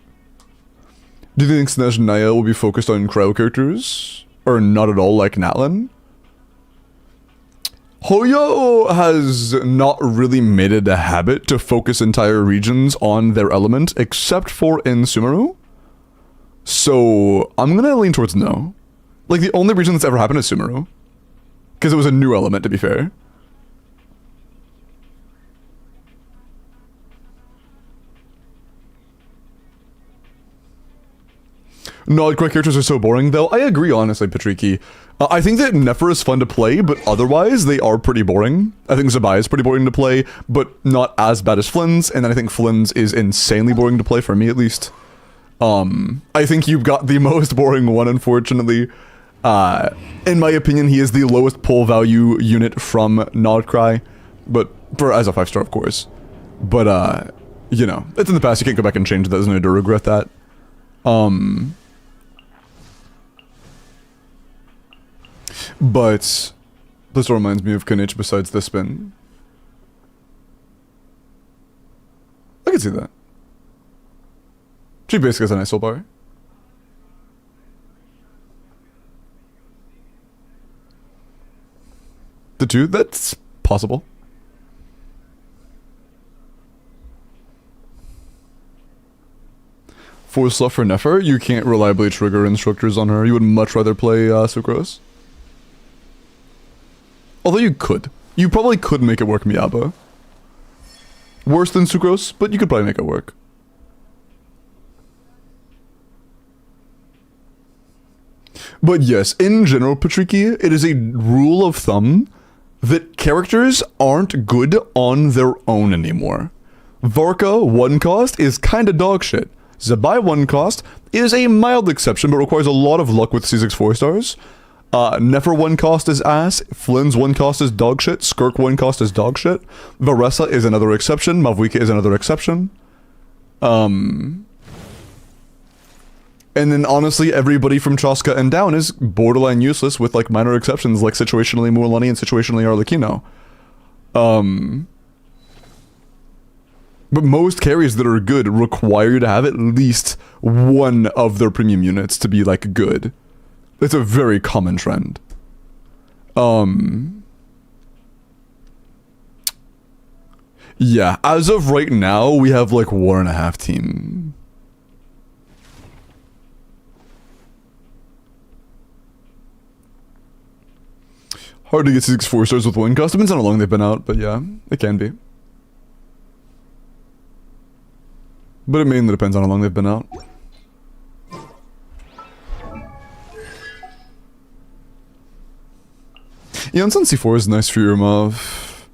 Do you think Snesh Naya will be focused on cryo characters? Or not at all like Natlin? Hoyo has not really made it a habit to focus entire regions on their element, except for in Sumeru. So, I'm gonna lean towards no. Like, the only region that's ever happened is Sumeru. Because it was a new element, to be fair. Non-cry characters are so boring, though. I agree, honestly, Patriki. I think that Nefer is fun to play, but otherwise, they are pretty boring. I think Zabai is pretty boring to play, but not as bad as Flynn's, and then I think Flynn's is insanely boring to play, for me at least. I think you've got the most boring one, unfortunately. In my opinion, he is the lowest pull value unit from Nodcry, but as a 5-star, of course. But, you know, it's in the past, you can't go back and change that, there's no need to regret that. But this reminds me of Kanich besides the spin. I can see that. She basically has a nice soul bar. The 2? That's possible. For Sluff for Nefer, you can't reliably trigger instructors on her. You would much rather play Sucrose. Although you could. You probably could make it work Miyaba. Worse than Sucrose, but you could probably make it work. But yes, in general, Patriki, it is a rule of thumb that characters aren't good on their own anymore. Varka 1 cost is kinda dog shit. Zabai 1 cost is a mild exception, but requires a lot of luck with C6 4-stars. Nefer 1 cost is ass, Flynn's 1 cost is dog shit, Skirk 1 cost is dog shit, Varessa is another exception, Mavuika is another exception. And then honestly, everybody from Chaska and down is borderline useless with like minor exceptions like situationally Mualani and situationally Arlecchino. But most carries that are good require you to have at least one of their premium units to be like good. It's a very common trend. Yeah, as of right now, we have like 1.5 team. Hard to get 6 4-stars with 1 cost. Depends on how long they've been out, but yeah, it can be. But it mainly depends on how long they've been out. Eon Sun C4 is nice for your Mav.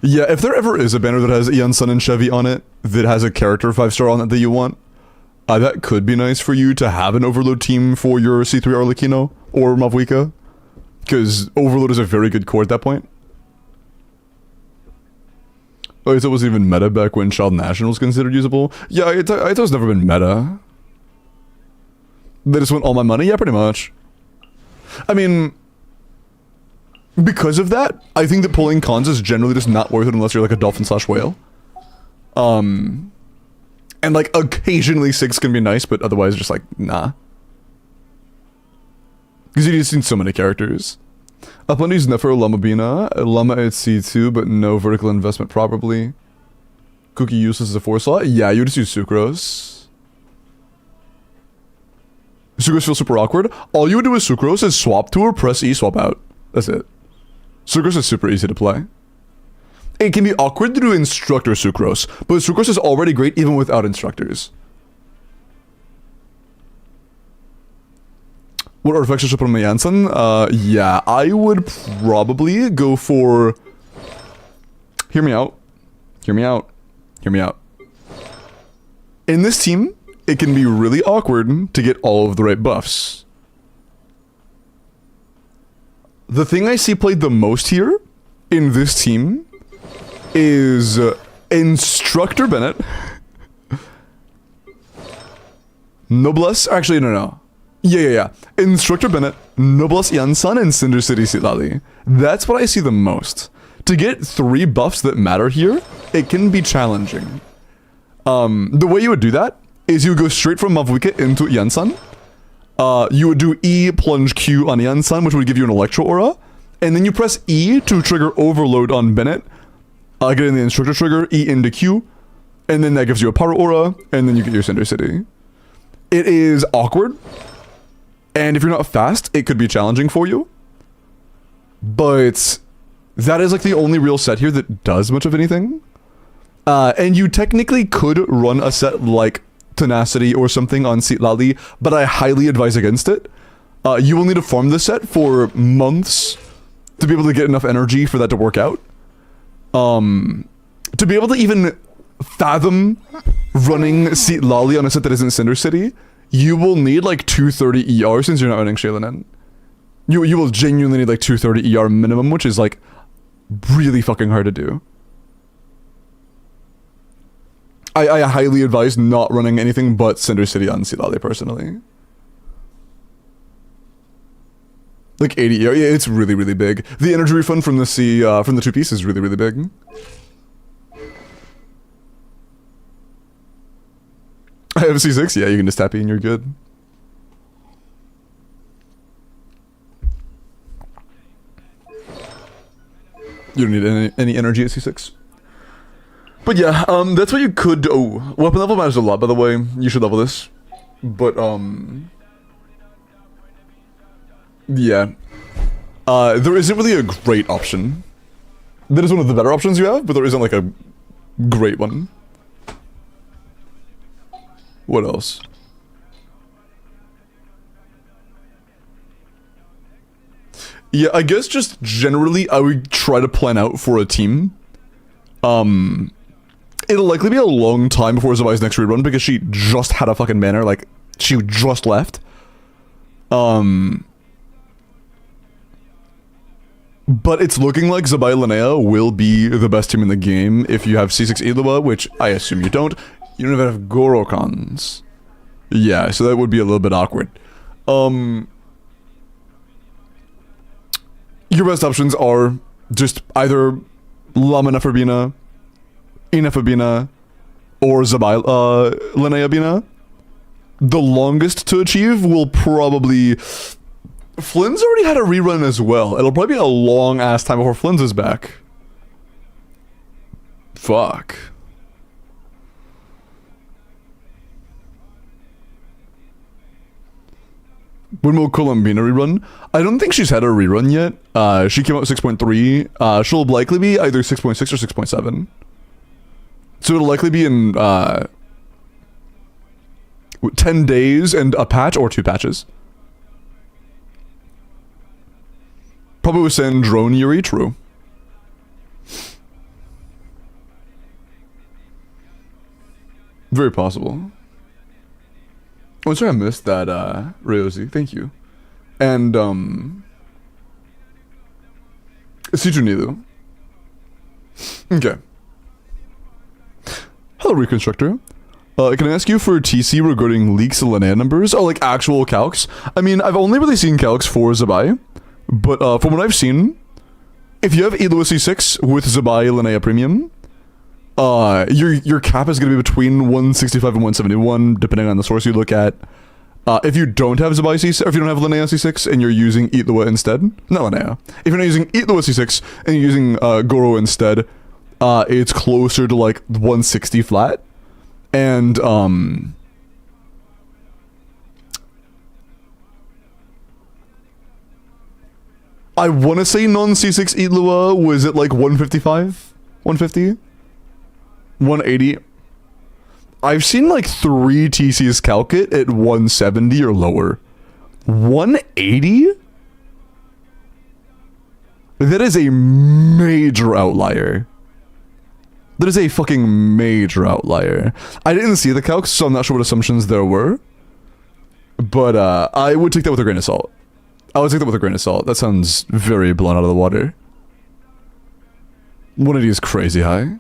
Yeah, if there ever is a banner that has Eon Sun and Chevy on it, that has a character 5-star on it that you want, that could be nice for you to have an Overload team for your C3 Arlecchino or Mavuika. Because Overload is a very good core at that point. Oh, it wasn't even meta back when Child National was considered usable? Yeah, it was never been meta. They just went all my money? Yeah, pretty much. I mean, because of that, I think that pulling cons is generally just not worth it unless you're like a dolphin/whale. And like occasionally 6 can be nice, but otherwise just like, nah. Because you've seen so many characters. Uplandi's Nefer Lamabina, Lama at C2, but no vertical investment probably. Cookie useless as a 4-slot? Yeah, you would just use Sucrose. Sucrose feels super awkward. All you would do with Sucrose is swap to or press E, swap out. That's it. Sucrose is super easy to play. It can be awkward to do Instructor Sucrose, but Sucrose is already great even without Instructors. What artifacts should I put on my Janssen? Yeah, I would probably go for... Hear me out. Hear me out. Hear me out. In this team, it can be really awkward to get all of the right buffs. The thing I see played the most here, in this team, is Instructor Bennett, Noblesse, actually, no. Yeah. Instructor Bennett, Noblesse Yansan, and Cinder City Silali. That's what I see the most. To get 3 buffs that matter here, it can be challenging. The way you would do that is you would go straight from Mavuika into Yansan. You would do E plunge Q on Yansan, which would give you an Electro Aura. And then you press E to trigger Overload on Bennett. Getting the Instructor trigger, E into Q. And then that gives you a Power Aura, and then you get your Cinder City. It is awkward. And if you're not fast, it could be challenging for you. But that is like the only real set here that does much of anything. And you technically could run a set like Tenacity or something on Sitlali, but I highly advise against it. You will need to farm this set for months to be able to get enough energy for that to work out. To be able to even fathom running Sitlali on a set that isn't Cinder City, you will need like 230 ER since you're not running Shaylin. You will genuinely need like 230 ER minimum, which is like really fucking hard to do. I highly advise not running anything but Cinder City on Sitlali personally. Like 80 ER, yeah, it's really, really big. The energy refund from the from the 2-piece is really, really big. I have a C6, yeah, you can just tap E and you're good. You don't need any energy at C6. But yeah, that's what you could do. Oh, weapon level matters a lot, by the way. You should level this. But, yeah. There isn't really a great option. That is one of the better options you have, but there isn't like a great one. What else? Yeah, I guess just generally I would try to plan out for a team. It'll likely be a long time before Zabai's next rerun because she just had a fucking banner, like, she just left. But it's looking like Zabai Linnea will be the best team in the game if you have C6 Ilua, which I assume you don't. You don't even have Gorokans. Yeah, so that would be a little bit awkward. Your best options are just either Lama Neferbina, Inefabina, or Zabai Linnea Bina. The longest to achieve will probably... Flynn's already had a rerun as well. It'll probably be a long ass time before Flynn's is back. Fuck. When will Columbina rerun? I don't think she's had a rerun yet. She came out 6.3. She'll likely be either 6.6 or 6.7. So it'll likely be in 10 days and a patch or 2 patches. Probably with Sandrone Yuri, true. Very possible. Oh, sorry I missed that, Ryozi. Thank you. And, Sijunilu. Okay. Hello, Reconstructor. Can I ask you for TC regarding leaks of Linnea numbers? Oh, like actual calcs? I mean, I've only really seen calcs for Zabai. But from what I've seen, if you have Ilua C6 with Zabai Linnea Premium, your cap is going to be between 165 and 171, depending on the source you look at. If you don't have Zabai C6, or if you don't have Linnea C6 and you're using Ilua instead, not Linnea. If you're not using Ilua C6 and you're using Goro instead, it's closer to like 160 flat. And I want to say non-C6 Ilua was it like 155? 150? 180? I've seen like 3 TCs calc it at 170 or lower. 180? That is a major outlier. That is a fucking major outlier. I didn't see the calcs, so I'm not sure what assumptions there were. But I would take that with a grain of salt. That sounds very blown out of the water. 180 is crazy high.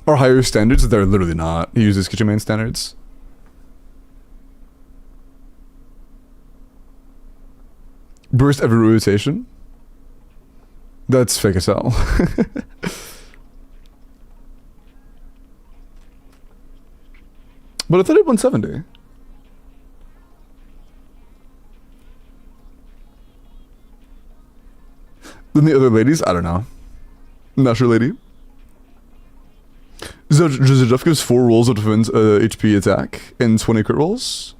are higher standards. They're literally not. He uses kitchen main standards. Burst every rotation. That's fake as hell. But I thought it 170. Then the other ladies, I don't know. I'm not sure, lady. Jeff gives 4 rolls of defense HP attack and 20 crit rolls.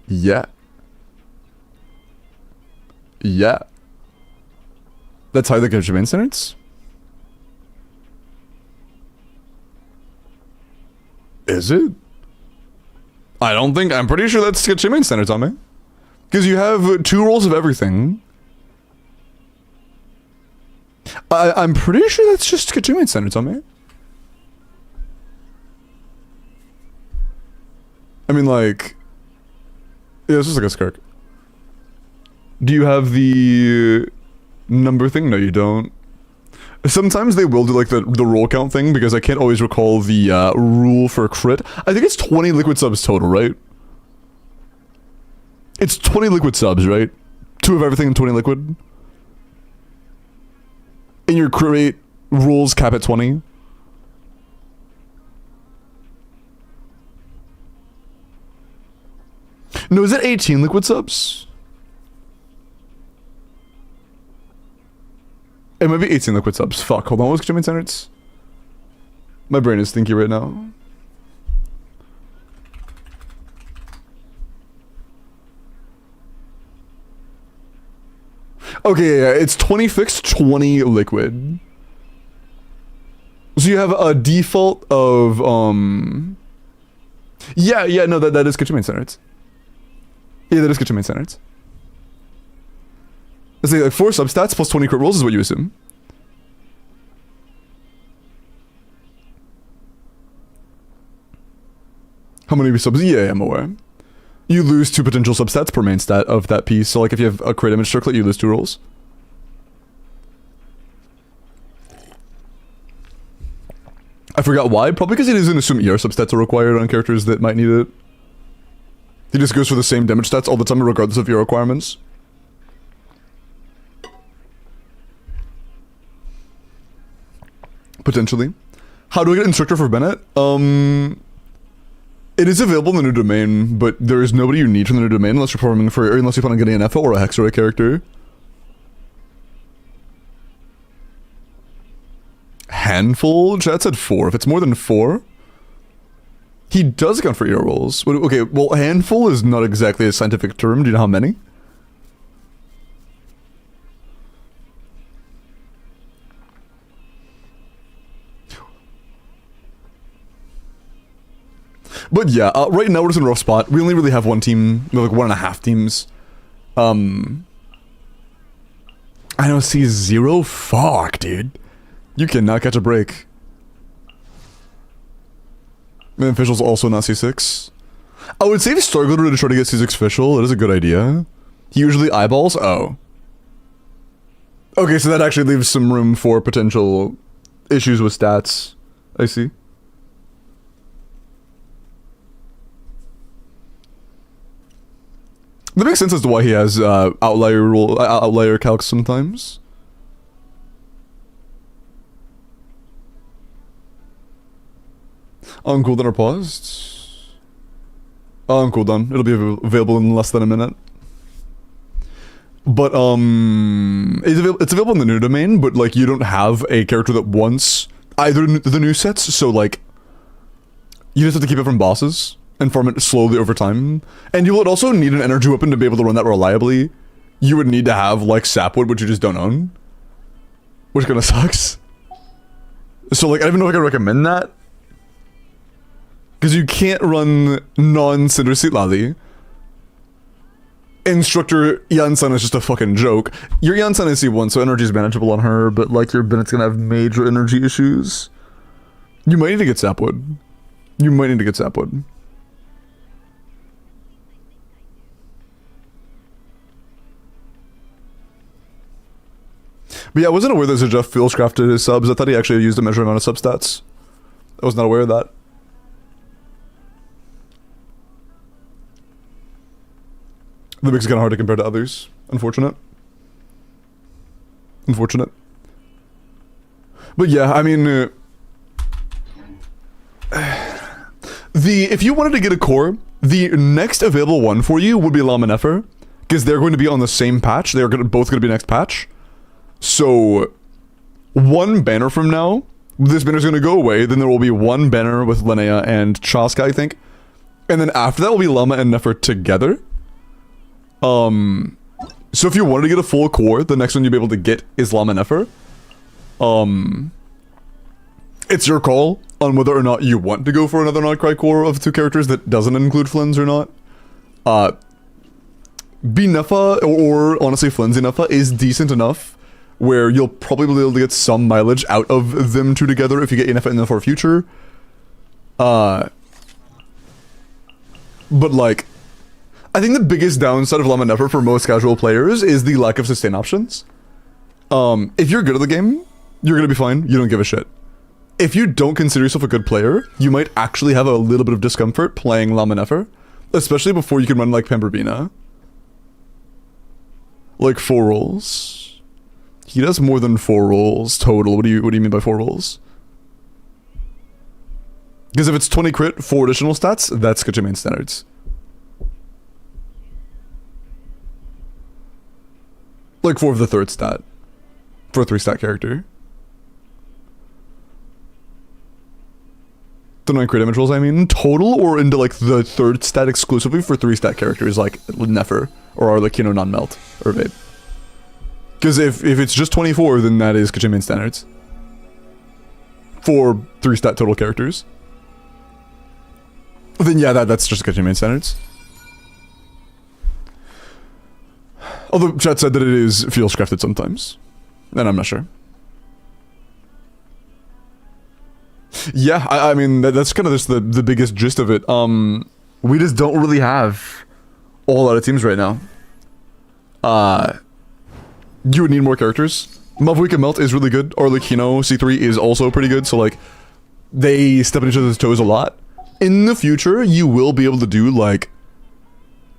Yeah. Yeah. That's how they get your main standards? Is it? I don't think, I'm pretty sure that's get your main standards on me. Because you have 2 rolls of everything. I'm pretty sure that's just get your main standards on me. I mean, like, yeah, this is like a skirk. Do you have the number thing? No, you don't. Sometimes they will do like the roll count thing because I can't always recall the rule for crit. I think it's 20 liquid subs total, right? It's 20 liquid subs, right? 2 of everything and 20 liquid. And your crit rate rules cap at 20. No, is it 18 liquid subs? It might be 18 liquid subs. Fuck, hold on, what's Jimmy standards? My brain is stinky right now. Okay, yeah, it's 20 fixed, 20 liquid. So you have a default of, yeah, no, that is Kitchen Main standards. Yeah, that is Kitchen Main standards. Let's say like 4 substats plus 20 crit rolls is what you assume. How many subs? Yeah, I'm aware. You lose 2 potential substats per main stat of that piece. So like if you have a crit image circlet, you lose 2 rolls. I forgot why. Probably because he doesn't assume ER substats are required on characters that might need it. He just goes for the same damage stats all the time regardless of ER requirements. Potentially. How do I get Instructor for Bennett? It is available in the new domain, but there is nobody you need from the new domain unless you're performing for, or unless you plan on getting an FO or a Hexorite character. Handful? Chat said 4. If it's more than 4, he does account for ER rolls. Okay, well, handful is not exactly a scientific term. Do you know how many? But yeah, right now we're just in a rough spot. We only really have one team. We have like 1.5 teams. I know C0. Fuck, dude. You cannot catch a break. And official's also not C6. I would save Starglitter to try to get C6 official. That is a good idea. He usually eyeballs? Oh. Okay, so that actually leaves some room for potential issues with stats. I see. That makes sense as to why he has outlier calcs sometimes. On cooldown or paused? On cooldown. It'll be available in less than a minute. But it's available in the new domain, but like you don't have a character that wants either the new sets, so like you just have to keep it from bosses and farm it slowly over time. And you would also need an energy weapon to be able to run that reliably. You would need to have like sapwood, which you just don't own, which kind of sucks. So like I don't even know if I can recommend that, because you can't run non-Cinder Seat Lally. Instructor Yansan is just a fucking joke. Your Yansan is C1, so energy is manageable on her, but like your Bennett's gonna have major energy issues. You might need to get sapwood. You might need to get sapwood. But yeah, I wasn't aware there's a Jeff Fields crafted his subs. I thought he actually used a measured amount of sub stats. I was not aware of that. That makes it kind of hard to compare to others. Unfortunate. Unfortunate. But yeah, I mean... if you wanted to get a core, the next available one for you would be Llama Nefer, because they're going to be on the same patch. They're both going to be next patch. So, one banner from now, this banner's going to go away. Then there will be one banner with Linnea and Chaska, I think. And then after that will be Llama and Nefer together. So if you wanted to get a full core, the next one you'll be able to get is Llama Nefer. It's your call on whether or not you want to go for another Nightcry core of 2 characters that doesn't include Flynn's or not. B-Nefa, or honestly Flynn's Nefa, is decent enough where you'll probably be able to get some mileage out of them 2 together if you get Nefa in the for future. But like, I think the biggest downside of Llama Nefer for most casual players is the lack of sustain options. If you're good at the game, you're gonna be fine. You don't give a shit. If you don't consider yourself a good player, you might actually have a little bit of discomfort playing Llama Nefer, especially before you can run like Pamperbina. Like 4 rolls. He does more than 4 rolls total. What do you mean by 4 rolls? Because if it's 20 crit, 4 additional stats, that's Sketchy main standards. Like 4 of the 3rd stat. For a 3 stat character. The 9 crit damage rolls, I mean, total, or into like the 3rd stat exclusively for 3 stat characters like Nefer or Arlecchino non-melt or Vape. Because if it's just 24, then that is Kachimian standards. For 3 stat total characters. Then yeah, that's just Kachimian standards. Although chat said that it is feels crafted sometimes. And I'm not sure. Yeah, I mean, that's kind of just the biggest gist of it. We just don't really have a whole lot of teams right now. You would need more characters. Mavwika Melt is really good. Arlecchino C3 is also pretty good, so like, they step on each other's toes a lot. In the future, you will be able to do like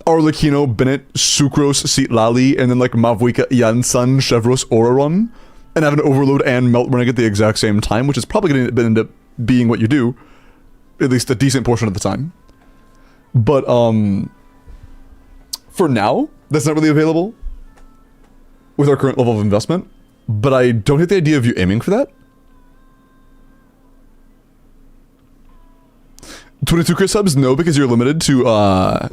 Arlecchino, Bennett, Sucrose, Citlali, and then like Mavwika, Yansan, Chevros, Aura run, and have an Overload and Melt running at the exact same time, which is probably going to end up being what you do, at least a decent portion of the time. But for now, that's not really available with our current level of investment. But I don't hate the idea of you aiming for that. 22 crit subs? No, because you're limited to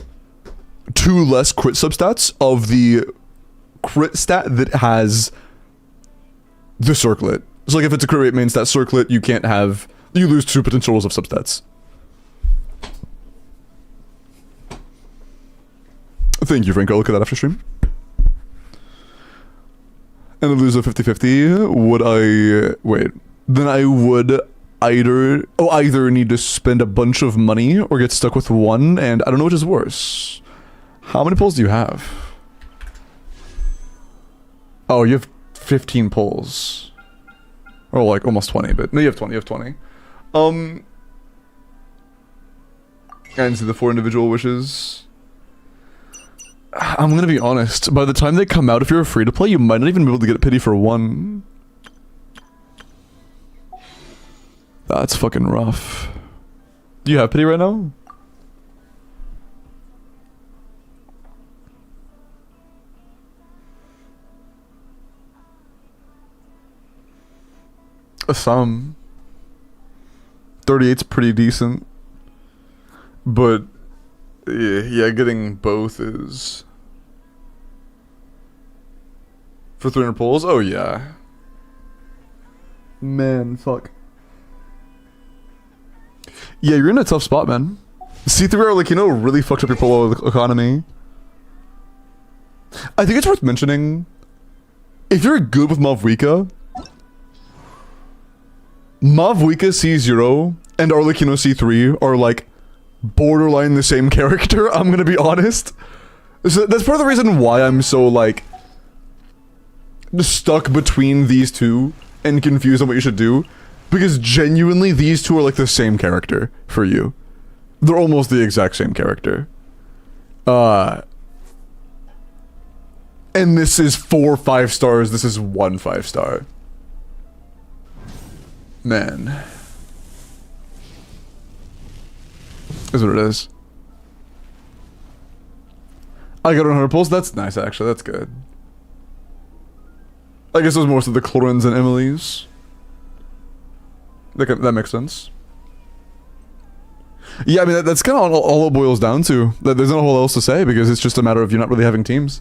2 less crit substats of the crit stat that has the circlet. So like if it's a crit rate main stat circlet, you can't have, you lose 2 potential rolls of substats. Thank you, Franco. Look at that after stream. And I lose a 50-50. Would I... Wait. Then I would either need to spend a bunch of money or get stuck with 1, and I don't know which is worse. How many pulls do you have? Oh, you have 15 pulls. Or like almost 20, but no, you have 20, you have 20. And see the 4 individual wishes. I'm gonna be honest, by the time they come out, if you're free to play, you might not even be able to get pity for 1. That's fucking rough. Do you have pity right now? Some. 38's pretty decent. But yeah, getting both is for 300 pulls. Oh yeah. Man, fuck. Yeah, you're in a tough spot, man. C3 Arlecchino really fucked up your pull economy. I think it's worth mentioning, if you're good with Mavwika C0 and Arlecchino C3 are like borderline the same character, I'm gonna be honest. So that's part of the reason why I'm so like stuck between these two and confused on what you should do, because genuinely these two are like the same character for you. They're almost the exact same character. And this is 4 5 stars, this is 1 5 star. Man. Is what it is. I got 100 pulls, that's nice actually, that's good. I guess it was most of the Clorins and Emily's. That makes sense. Yeah, I mean, that's kind of all it boils down to. There's not a whole else to say, because it's just a matter of you not really having teams.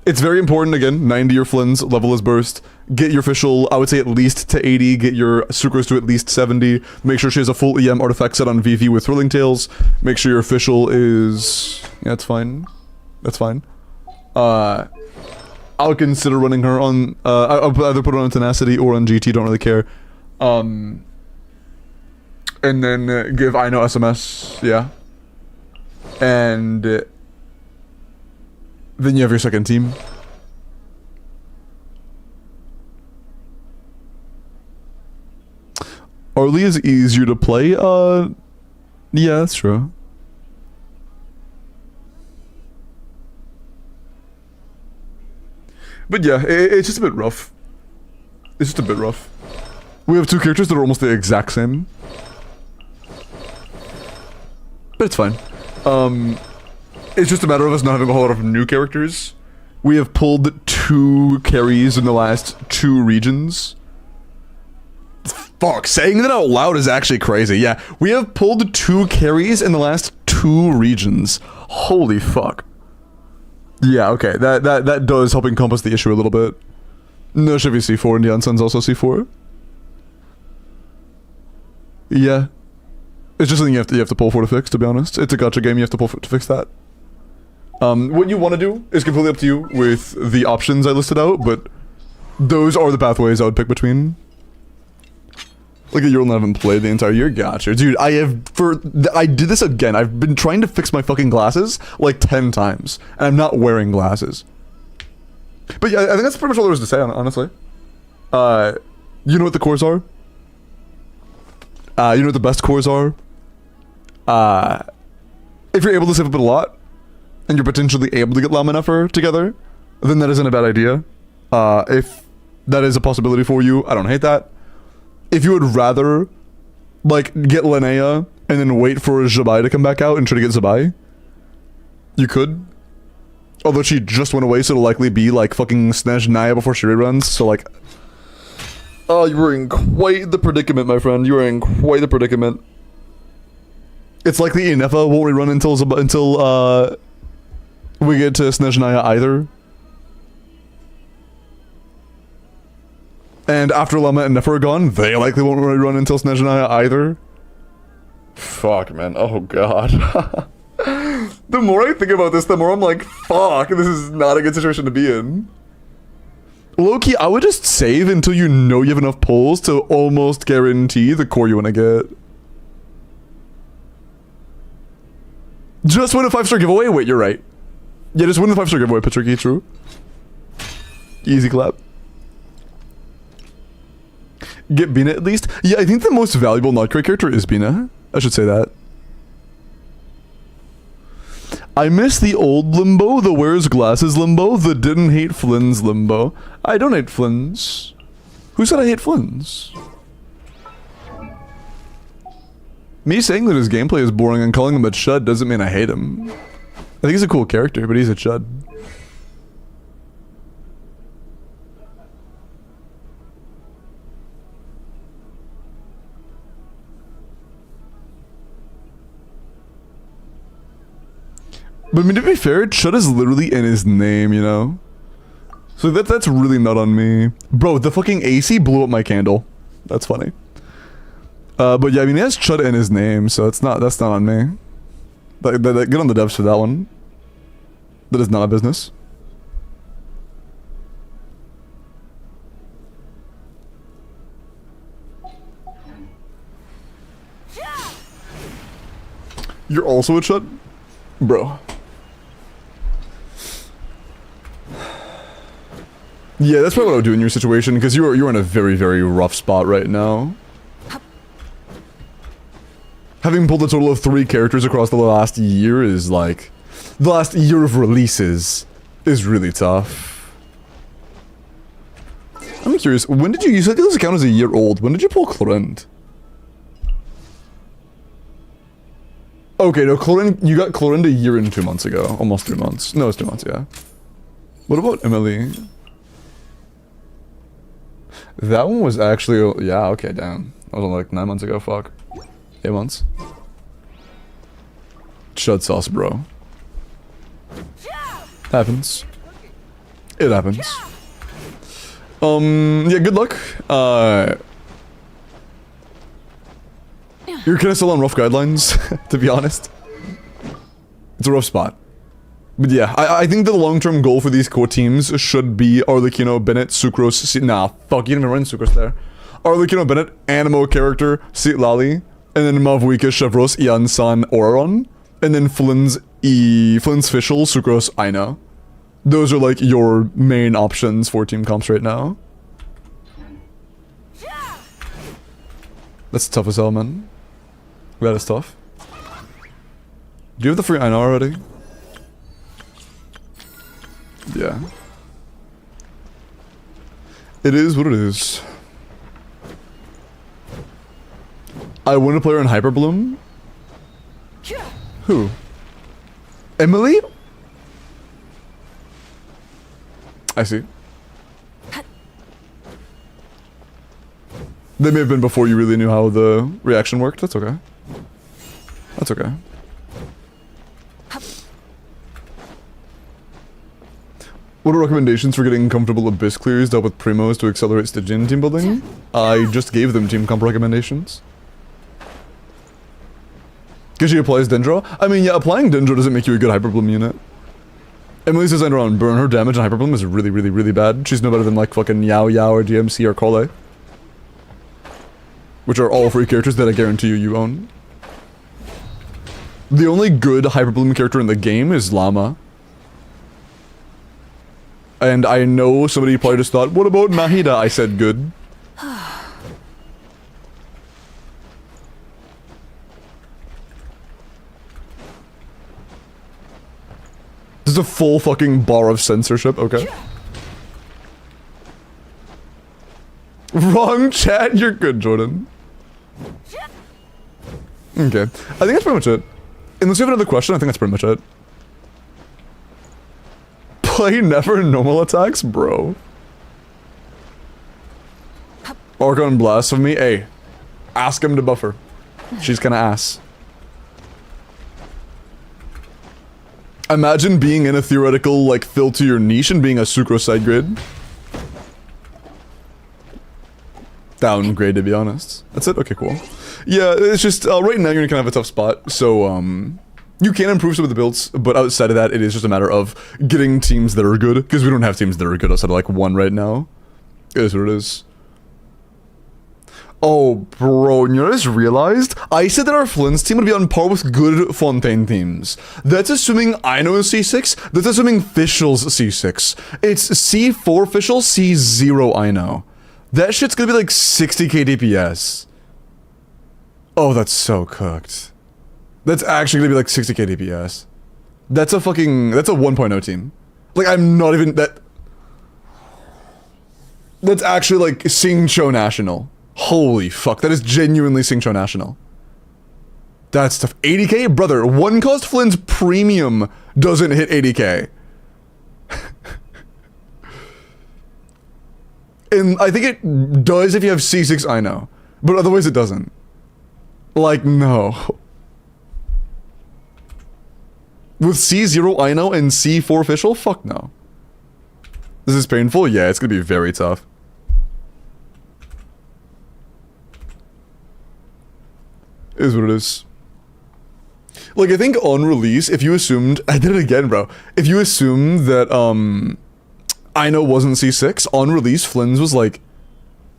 It's very important, again, 90 your Flynn's, level is burst. Get your official, I would say at least to 80, get your Sucrose to at least 70. Make sure she has a full EM artifact set on VV with Thrilling Tales. Make sure your official is... yeah, that's fine. That's fine. I'll consider running her on, I'll either put her on Tenacity or on GT, don't really care. And then give I know SMS, yeah. And then you have your second team. Arlie is easier to play, yeah, that's true. But yeah, it's just a bit rough. It's just a bit rough. We have two characters that are almost the exact same. But it's fine. It's just a matter of us not having a whole lot of new characters. We have pulled 2 carries in the last 2 regions. Fuck, saying that out loud is actually crazy. Yeah, we have pulled 2 carries in the last 2 regions. Holy fuck. Yeah, okay, that does help encompass the issue a little bit. No Chevy C4 and Janssen's also C4. Yeah. It's just something you have to pull for to fix, to be honest. It's a gacha game, you have to pull for to fix that. What you want to do is completely up to you with the options I listed out, but those are the pathways I would pick between. Look at you, I haven't played the entire year. Gotcha. Dude, I did this again. I've been trying to fix my fucking glasses like 10 times, and I'm not wearing glasses. But yeah, I think that's pretty much all there is to say, honestly. You know what the cores are? You know what the best cores are? If you're able to save up a lot, and you're potentially able to get Llama Neffer together, then that isn't a bad idea. If that is a possibility for you, I don't hate that. If you would rather, like, get Linnea and then wait for Zabai to come back out and try to get Zabai, you could. Although she just went away, so it'll likely be, like, fucking Snezhnaya before she reruns, so, like... Oh, you were in quite the predicament, my friend. You are in quite the predicament. It's likely Inefa won't rerun until we get to Snezhnaya either. And after Llama and Nefer are gone, they likely won't rerun until Snezhnaya either. Fuck, man. Oh, God. The more I think about this, the more I'm like, fuck, this is not a good situation to be in. Low-key, I would just save until you know you have enough pulls to almost guarantee the core you want to get. Just win a 5-star giveaway? Wait, you're right. Yeah, just win the 5-star giveaway, Patricky, true. Easy clap. Get Bina at least? Yeah, I think the most valuable Notcray character is Bina. I should say that. I miss the old Limbo, the wears glasses Limbo, the didn't hate Flynn's Limbo. I don't hate Flynn's. Who said I hate Flynn's? Me saying that his gameplay is boring and calling him a chud doesn't mean I hate him. I think he's a cool character, but he's a chud. But I mean, to be fair, Chud is literally in his name, you know? So that's really not on me. Bro, the fucking AC blew up my candle. That's funny. But yeah, I mean, he has Chud in his name, so that's not on me. Get on the devs for that one. That is not my business. You're also a Chud? Bro. Yeah, that's probably what I would do in your situation, because you're in a very, very rough spot right now. Having pulled a total of 3 characters across the last year is like... The last year of releases is really tough. I'm curious, when did you said this account is a year old. When did you pull Clorend? Okay, no, Clorend, you got Clorend a year and 2 months ago. Almost 3 months. No, it's 2 months, yeah. What about Emily? That one was actually, yeah, okay, damn. That was only like 9 months ago, fuck. 8 months. Chud sauce, bro. Happens. It happens. Yeah, good luck. You're kinda still on rough guidelines, to be honest. It's a rough spot. But yeah, I think the long-term goal for these core teams should be Arlecchino, Bennett, Sucrose, nah, fuck, you didn't even run Sucrose there. Arlecchino, Bennett, Animo character, Lali, and then Mavwika, Chevros, Ian, San, Oraron, and then Flynn's Fischl, Sucrose, Aina. Those are like your main options for team comps right now. That's tough as hell, man. That is tough. Do you have the free Aina already? Yeah. It is what it is. I win a player in Hyperbloom? Who? Emily? I see. They may have been before you really knew how the reaction worked. That's okay. That's okay. What are recommendations for getting comfortable Abyss clears dealt with primos to accelerate Stygian team building? I just gave them team comp recommendations. Because she applies Dendro? I mean, yeah, applying Dendro doesn't make you a good Hyperbloom unit. Emily's designed around burn. Her damage on Hyperbloom is really, really, really bad. She's no better than like fucking Yao Yao or DMC or Kole. Which are all free characters that I guarantee you own. The only good Hyperbloom character in the game is Llama. And I know somebody probably just thought, what about Mahida? I said good. There's a full fucking bar of censorship, okay. Wrong chat, you're good, Jordan. Okay, I think that's pretty much it. Unless you have another question, I think that's pretty much it. Play never normal attacks, bro. Archon Blasphemy, hey. Ask him to buffer. She's kinda ass. Imagine being in a theoretical, like, fill to your niche and being a Sucro side grade. Downgrade, to be honest. That's it? Okay, cool. Yeah, it's just, right now you're in kind of a tough spot, so, you can improve some of the builds, but outside of that, it is just a matter of getting teams that are good, because we don't have teams that are good outside of, like, one right now. It is what it is. Oh, bro, you know what I just realized? I said that our Flynn's team would be on par with good Fontaine teams. That's assuming Aino is C6, that's assuming Fischl's C6. It's C4 Fischl, C0 Aino. That shit's gonna be like 60k DPS. Oh, that's so cooked. That's actually gonna be like 60k DPS. That's a fucking, that's a 1.0 team. Like, I'm not even, that's actually like Singcho National. Holy fuck, that is genuinely Singcho National. That's tough. 80k? Brother, one cost Flynn's premium doesn't hit 80k. And I think it does if you have C6 Aino, but otherwise it doesn't. Like, no. With C0 Aino and C4 Fischl? Fuck no. This is painful? Yeah, it's gonna be very tough. It is what it is. Like, I think on release, if you assumed... I did it again, bro. If you assume that, Aino wasn't C6, on release, Flynn's was like...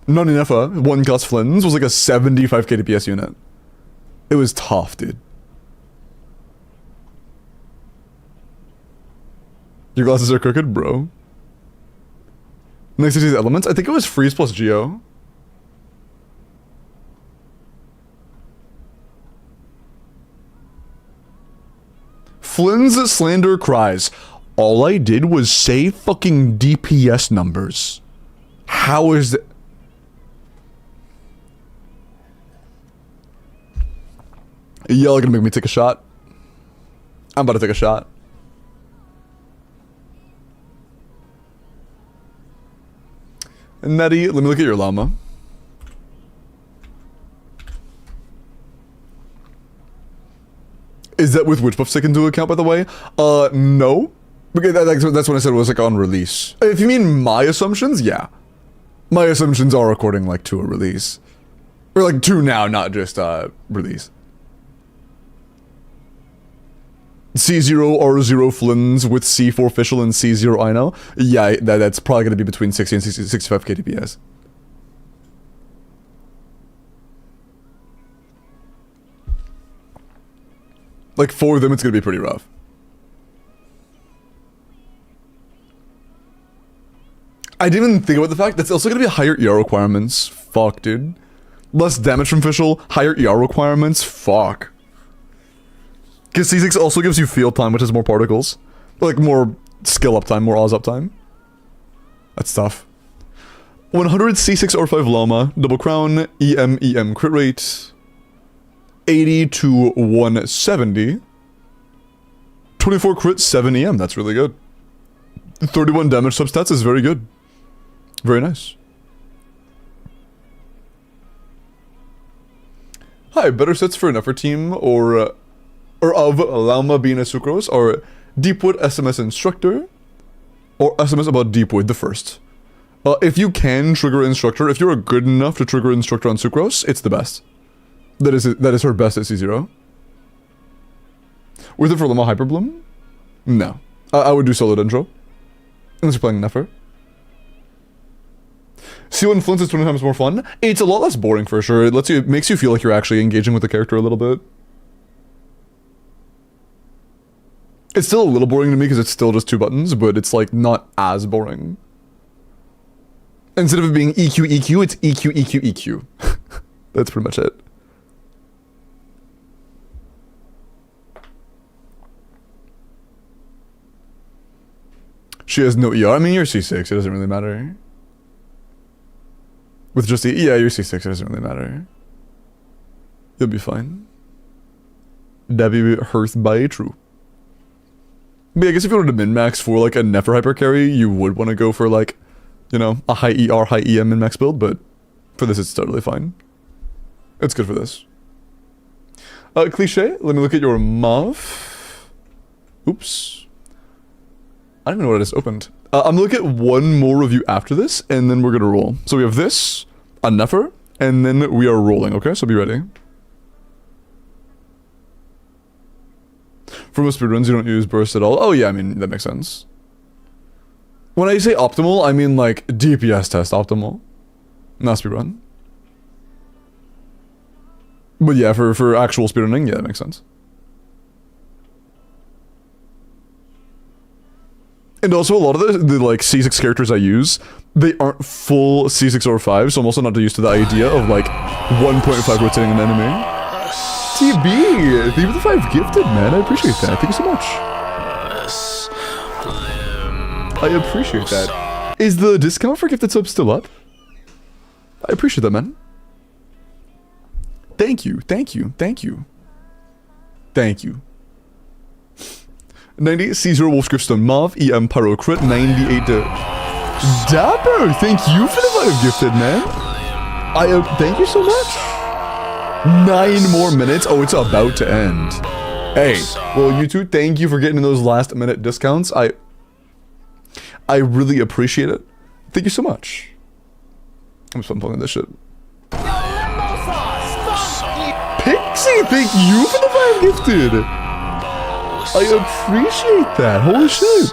Not enough, one cost Flynn's was like a 75k DPS unit. It was tough, dude. Your glasses are crooked, bro. Next to these elements, I think it was freeze plus geo. Flynn's slander cries. All I did was say fucking DPS numbers. How is that? Y'all gonna make me take a shot? I'm about to take a shot. Nettie, let me look at your llama. Is that with witch buffs taken into account, by the way? No. Because that's what I said was like on release. If you mean my assumptions, yeah. My assumptions are according like to a release. Or like to now, not just release. C0 R0 Flynn's with C4 official and C0 I know. Yeah, that's probably gonna be between 60 and 65 KDPS. Like, for them, it's gonna be pretty rough. I didn't even think about the fact that's also gonna be higher ER requirements. Fuck, dude. Less damage from official, higher ER requirements. Fuck. Because C6 also gives you field time, which is more particles. Like, more skill uptime, more Oz uptime. That's tough. 100 C6 R5 Llama, double crown, EM crit rate. 80 to 170. 24 crit, 7 EM, that's really good. 31 damage substats is very good. Very nice. Hi, better sets for an effort team or of Llama being a sucrose or Deepwood SMS Instructor or SMS about Deepwood the first. If you can trigger Instructor, if you're good enough to trigger Instructor on sucrose, it's the best. That is her best at C0. Worth it for Llama Hyperbloom? No. I would do solo Dendro. Unless you're playing Nefer. C1 Flint is 20 times more fun. It's a lot less boring for sure. It makes you feel like you're actually engaging with the character a little bit. It's still a little boring to me because it's still just 2 buttons, but it's like not as boring. Instead of it being EQ, EQ, it's EQ, EQ, EQ. That's pretty much it. She has no ER. I mean, you're C6. It doesn't really matter. With just the... Yeah, you're C6. It doesn't really matter. You'll be fine. Debbie Hearth by true. But yeah, I guess if you wanted to min-max for like a Nefer hyper carry, you would want to go for like, you know, a high ER, high EM min-max build, but for this it's totally fine. It's good for this. Cliche, let me look at your MOV. Oops. I don't even know what I just opened. I'm gonna look at one more review after this, and then we're gonna roll. So we have this, a Nefer, and then we are rolling, okay? So be ready. For most speedruns, you don't use burst at all. Oh yeah, I mean, that makes sense. When I say optimal, I mean like DPS test optimal. Not speedrun. But yeah, for actual speedrunning, yeah, that makes sense. And also, a lot of the like C6 characters I use, they aren't full C6 or 5, so I'm also not used to the idea of like 1.5 rotating an enemy. TB, thank you for the 5 gifted, man. I appreciate that. Thank you so much. I appreciate that. Is the discount for gifted subs still up? I appreciate that, man. Thank you, thank you, thank you. Thank you. 90 C0 Wolfscriptstone Mauve, EM Pyro Crit, 98 Dapper, thank you for the 5 gifted, man. Thank you so much. 9 more minutes. Oh, it's about to end. Hey, well, you two, thank you for getting those last minute discounts. I really appreciate it. Thank you so much. I'm just fun playing this shit. Pixie, thank you for the 5 gifted. I appreciate that. Holy shit.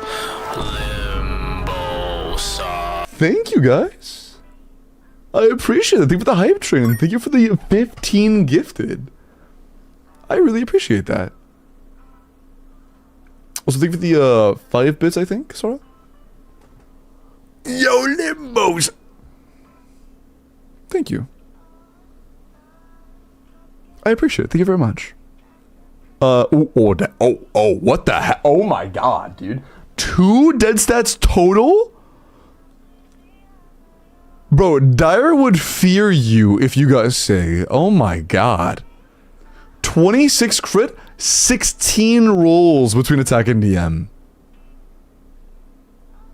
Thank you, guys. I appreciate it. Thank you for the hype train. Thank you for the 15 gifted. I really appreciate that. Also, thank you for the 5 bits, I think, Sora. Yo, Bimbos! Thank you. I appreciate it. Thank you very much. What the heck? Oh my god, dude. 2 dead stats total? Bro, Dire would fear you if you guys say, oh my god. 26 crit, 16 rolls between attack and DM.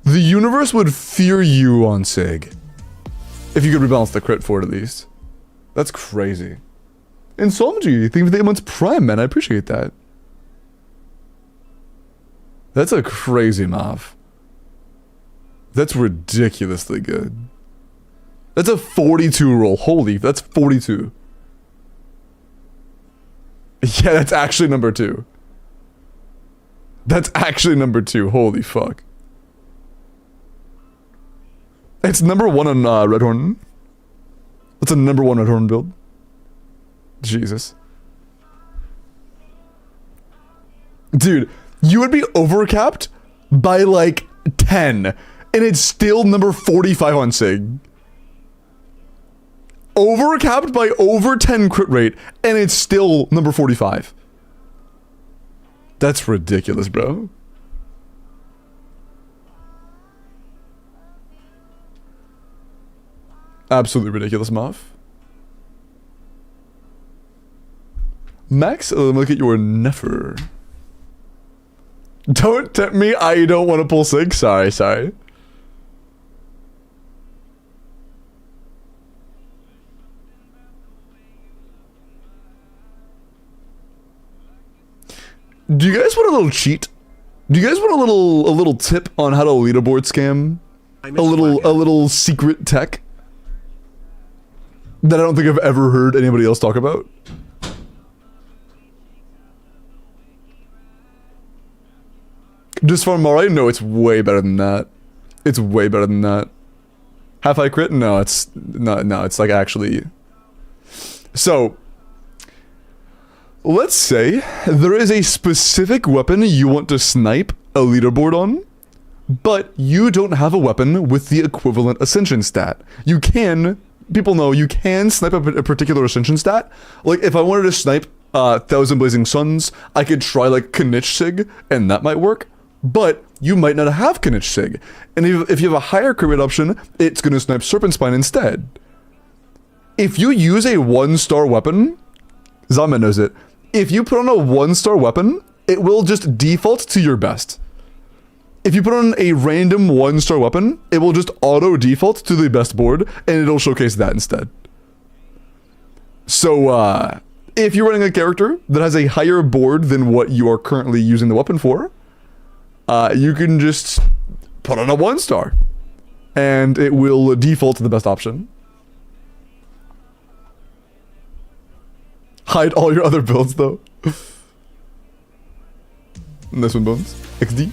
The universe would fear you on Sig. If you could rebalance the crit for it at least. That's crazy. Insomgy, thank you for the 8 months prime, man. I appreciate that. That's a crazy math. That's ridiculously good. That's a 42 roll. Holy, that's 42. Yeah, that's actually number 2. That's actually number 2. Holy fuck. It's number 1 on Redhorn. That's a number 1 Redhorn build. Jesus. Dude, you would be overcapped by like 10. And it's still number 45 on Sig. Overcapped by over 10 crit rate, and it's still number 45. That's ridiculous, bro. Absolutely ridiculous, Muff. Max, let me look at your Nefer. Don't tempt me, I don't want to pull Sig. Sorry. Do you guys want a little cheat? Do you guys want a little tip on how to leaderboard scam? A little secret tech that I don't think I've ever heard anybody else talk about? Just for Marai? No, it's way better than that. It's way better than that. Half high crit? No, it's not. No, it's like actually. So, let's say there is a specific weapon you want to snipe a leaderboard on, but you don't have a weapon with the equivalent ascension stat. You can, people know, you can snipe a particular ascension stat. Like, if I wanted to snipe Thousand Blazing Suns, I could try like Knish Sig, and that might work. But you might not have Knish Sig. And if you have a higher crit rate option, it's going to snipe Serpent Spine instead. If you use a 1-star weapon, Zaman knows it. If you put on a 1-star weapon, it will just default to your best. If you put on a random 1-star weapon, it will just auto default to the best board, and it'll showcase that instead. So, if you're running a character that has a higher board than what you are currently using the weapon for, you can just put on a 1-star, and it will default to the best option. Hide all your other builds, though. Nice one, Bones. XD.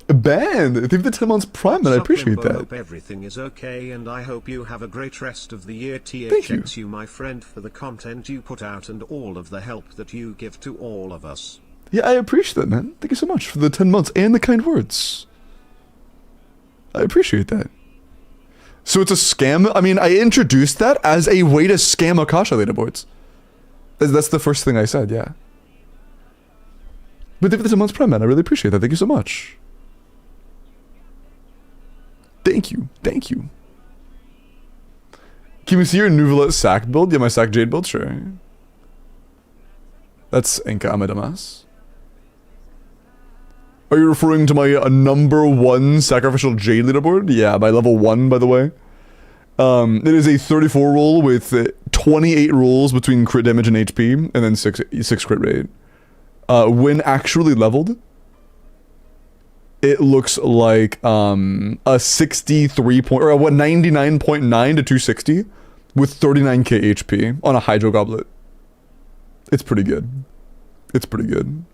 Banned! I think the 10 months prime, and I appreciate that. Hope everything is okay, and I hope you have a great rest of the year. Thank you, my friend, for the content you put out and all of the help that you give to all of us. Yeah, I appreciate that, man. Thank you so much for the 10 months and the kind words. I appreciate that. So it's a scam? I mean, I introduced that as a way to scam Akasha leaderboards. That's the first thing I said, yeah. But thank you for the 10 months prime, man. I really appreciate that. Thank you so much. Thank you. Thank you. Can we see your Nuvolette Sack build? Yeah, my Sack Jade build? Sure. That's Enka Amadamas. Are you referring to my number 1 sacrificial Jade leaderboard? Yeah, by level 1, by the way. It is a 34 roll with 28 rolls between crit damage and HP, and then 6 crit rate. When actually leveled, it looks like a 63 point, or a 99.9 to 260 with 39k HP on a Hydro Goblet. It's pretty good. It's pretty good.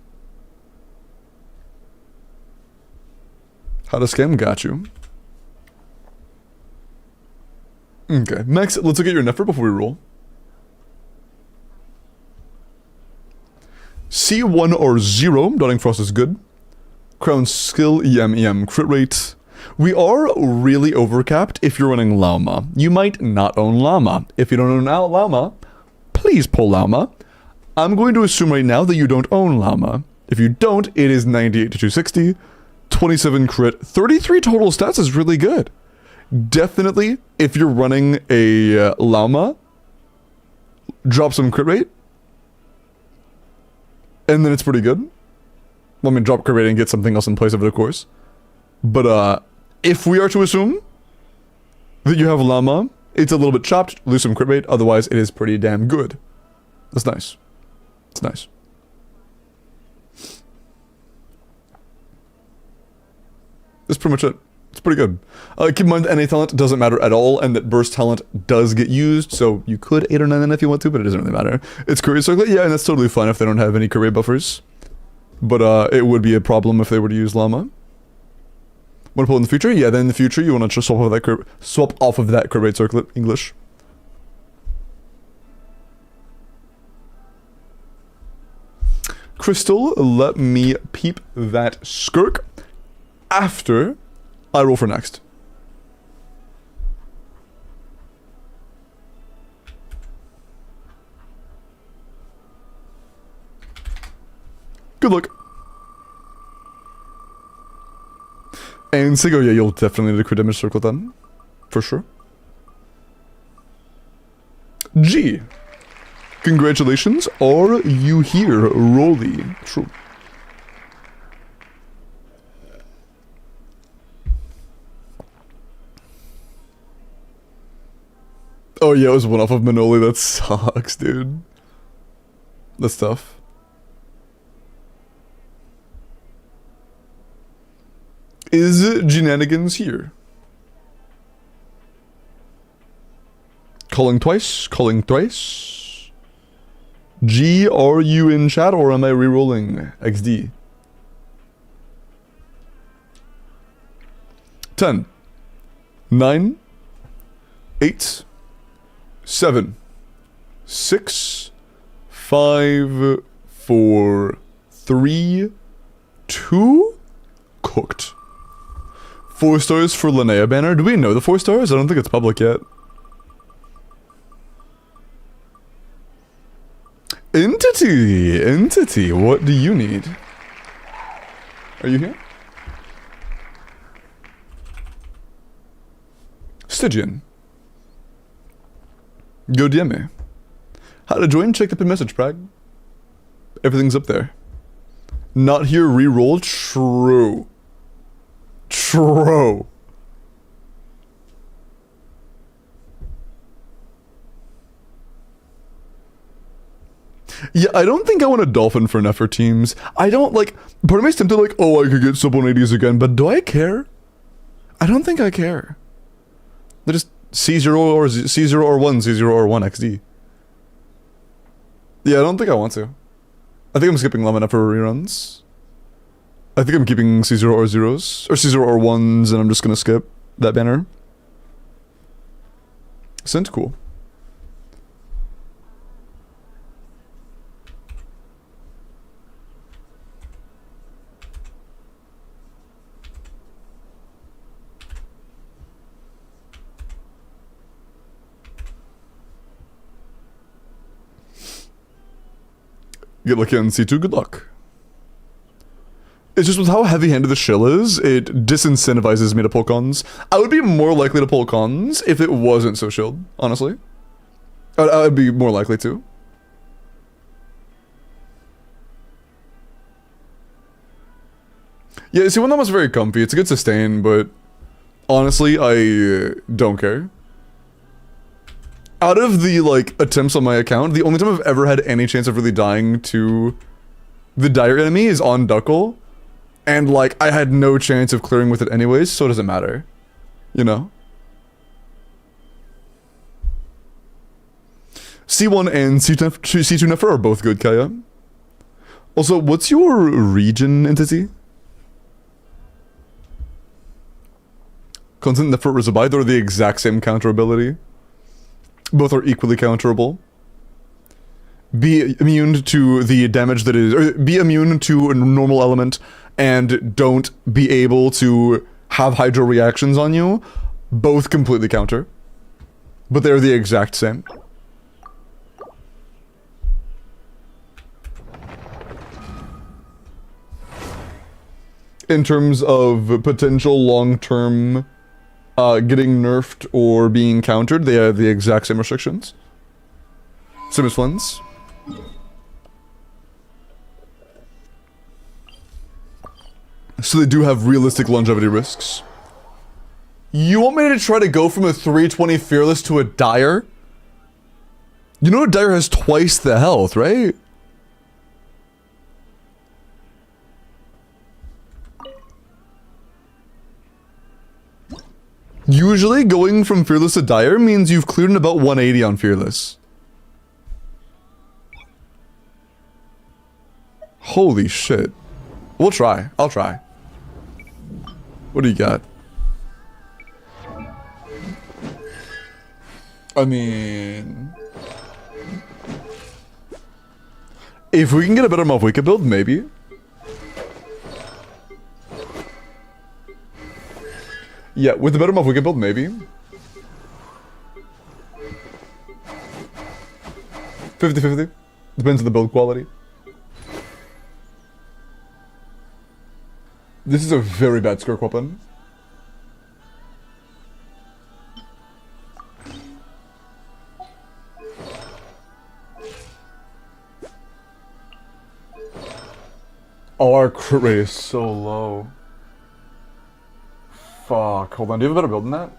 How to scam? Got you. Okay, Max, let's look at your Nefer before we roll. C1 or 0, Dotting Frost is good. Crown skill, EM, crit rate. We are really overcapped if you're running Llama. You might not own Llama. If you don't own Llama, please pull Llama. I'm going to assume right now that you don't own Llama. If you don't, it is 98 to 260, 27 crit, 33 total stats is really good. Definitely, if you're running a Llama, drop some crit rate, and then it's pretty good. Well, I mean, drop crit rate and get something else in place of it, of course. But if we are to assume that you have Llama, it's a little bit chopped, lose some crit rate, otherwise it is pretty damn good. That's nice. It's nice. That's pretty much it. It's pretty good. Keep in mind, NA talent doesn't matter at all, and that burst talent does get used, so you could 8 or 9 if you want to, but it doesn't really matter. It's career circlet, yeah, and that's totally fine if they don't have any career buffers. But it would be a problem if they were to use Llama. Want to pull in the future? Yeah, then in the future you want to just swap off of that career circlet English. Crystal, let me peep that skirk after I roll for next. Good luck. And Sigo, yeah, you'll definitely need a crit damage circle then. For sure. G. Congratulations. Are you here, Rolly? True. Oh yeah, it was one off of Manoli. That sucks, dude. That's tough. Is Genanigans here? Calling twice, calling thrice. G, are you in chat or am I re-rolling? XD. 10, 9, 8, 7, 6, 5, 4, 3, 2, cooked. 4 stars for Linnea banner. Do we know the 4 stars? I don't think it's public yet. Entity, what do you need? Are you here? Stygian. Go DM me. How to join? Check the pin message, Prag. Everything's up there. Not here, reroll. True. True. Yeah, I don't think I want a dolphin for Nefer teams. I don't like. Part of me's tempted like, oh, I could get sub 180s again, but do I care? I don't think I care. They're just C0 or C0 or 1, C0 or 1 XD. Yeah, I don't think I want to. I think I'm skipping Lamina for reruns. I think I'm keeping C0 or 0s, or C0 or 1s, and I'm just gonna skip that banner. Sent, cool. Get lucky on C2, good luck. It's just with how heavy-handed the shill is, it disincentivizes me to pull cons. I would be more likely to pull cons if it wasn't so shilled, honestly. I'd be more likely to. Yeah, see, one that was very comfy. It's a good sustain, but honestly, I don't care. Out of the, like, attempts on my account, the only time I've ever had any chance of really dying to the dire enemy is on Duckle. And, like, I had no chance of clearing with it anyways, so it doesn't matter. You know? C1 and C2 Nefer are both good, Kaya. Also, what's your region entity? Constant Nefer Rizabite, they're the exact same counter ability. Both are equally counterable. Be immune to the damage that is, or be immune to a normal element, and don't be able to have hydro reactions on you, both completely counter. But they're the exact same. In terms of potential long-term getting nerfed or being countered, they have the exact same restrictions. Same as Flens. So they do have realistic longevity risks. You want me to try to go from a 320 Fearless to a Dire? You know a Dire has twice the health, right? Usually going from Fearless to Dire means you've cleared in about 180 on Fearless. Holy shit. We'll try. I'll try. What do you got? I mean... if we can get a better Malvika build, maybe. Yeah, with the better Malvika build, maybe. 50-50. Depends on the build quality. This is a very bad Skirk weapon. Oh, our crit rate is so low. Fuck. Hold on, do you have a better build than that?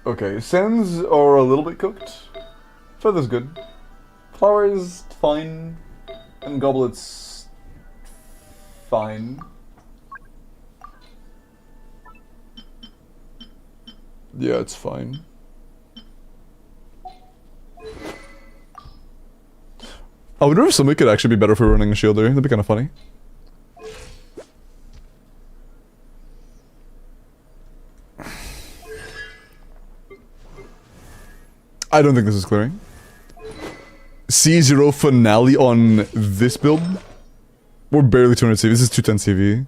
Okay, sands are a little bit cooked. Feather's good. Flowers, fine. And goblets, fine. Yeah, it's fine. I wonder if somebody could actually be better for running a shielder. That'd be kind of funny. I don't think this is clearing. C0 finale on this build? We're barely 200 CV. This is 210 CV.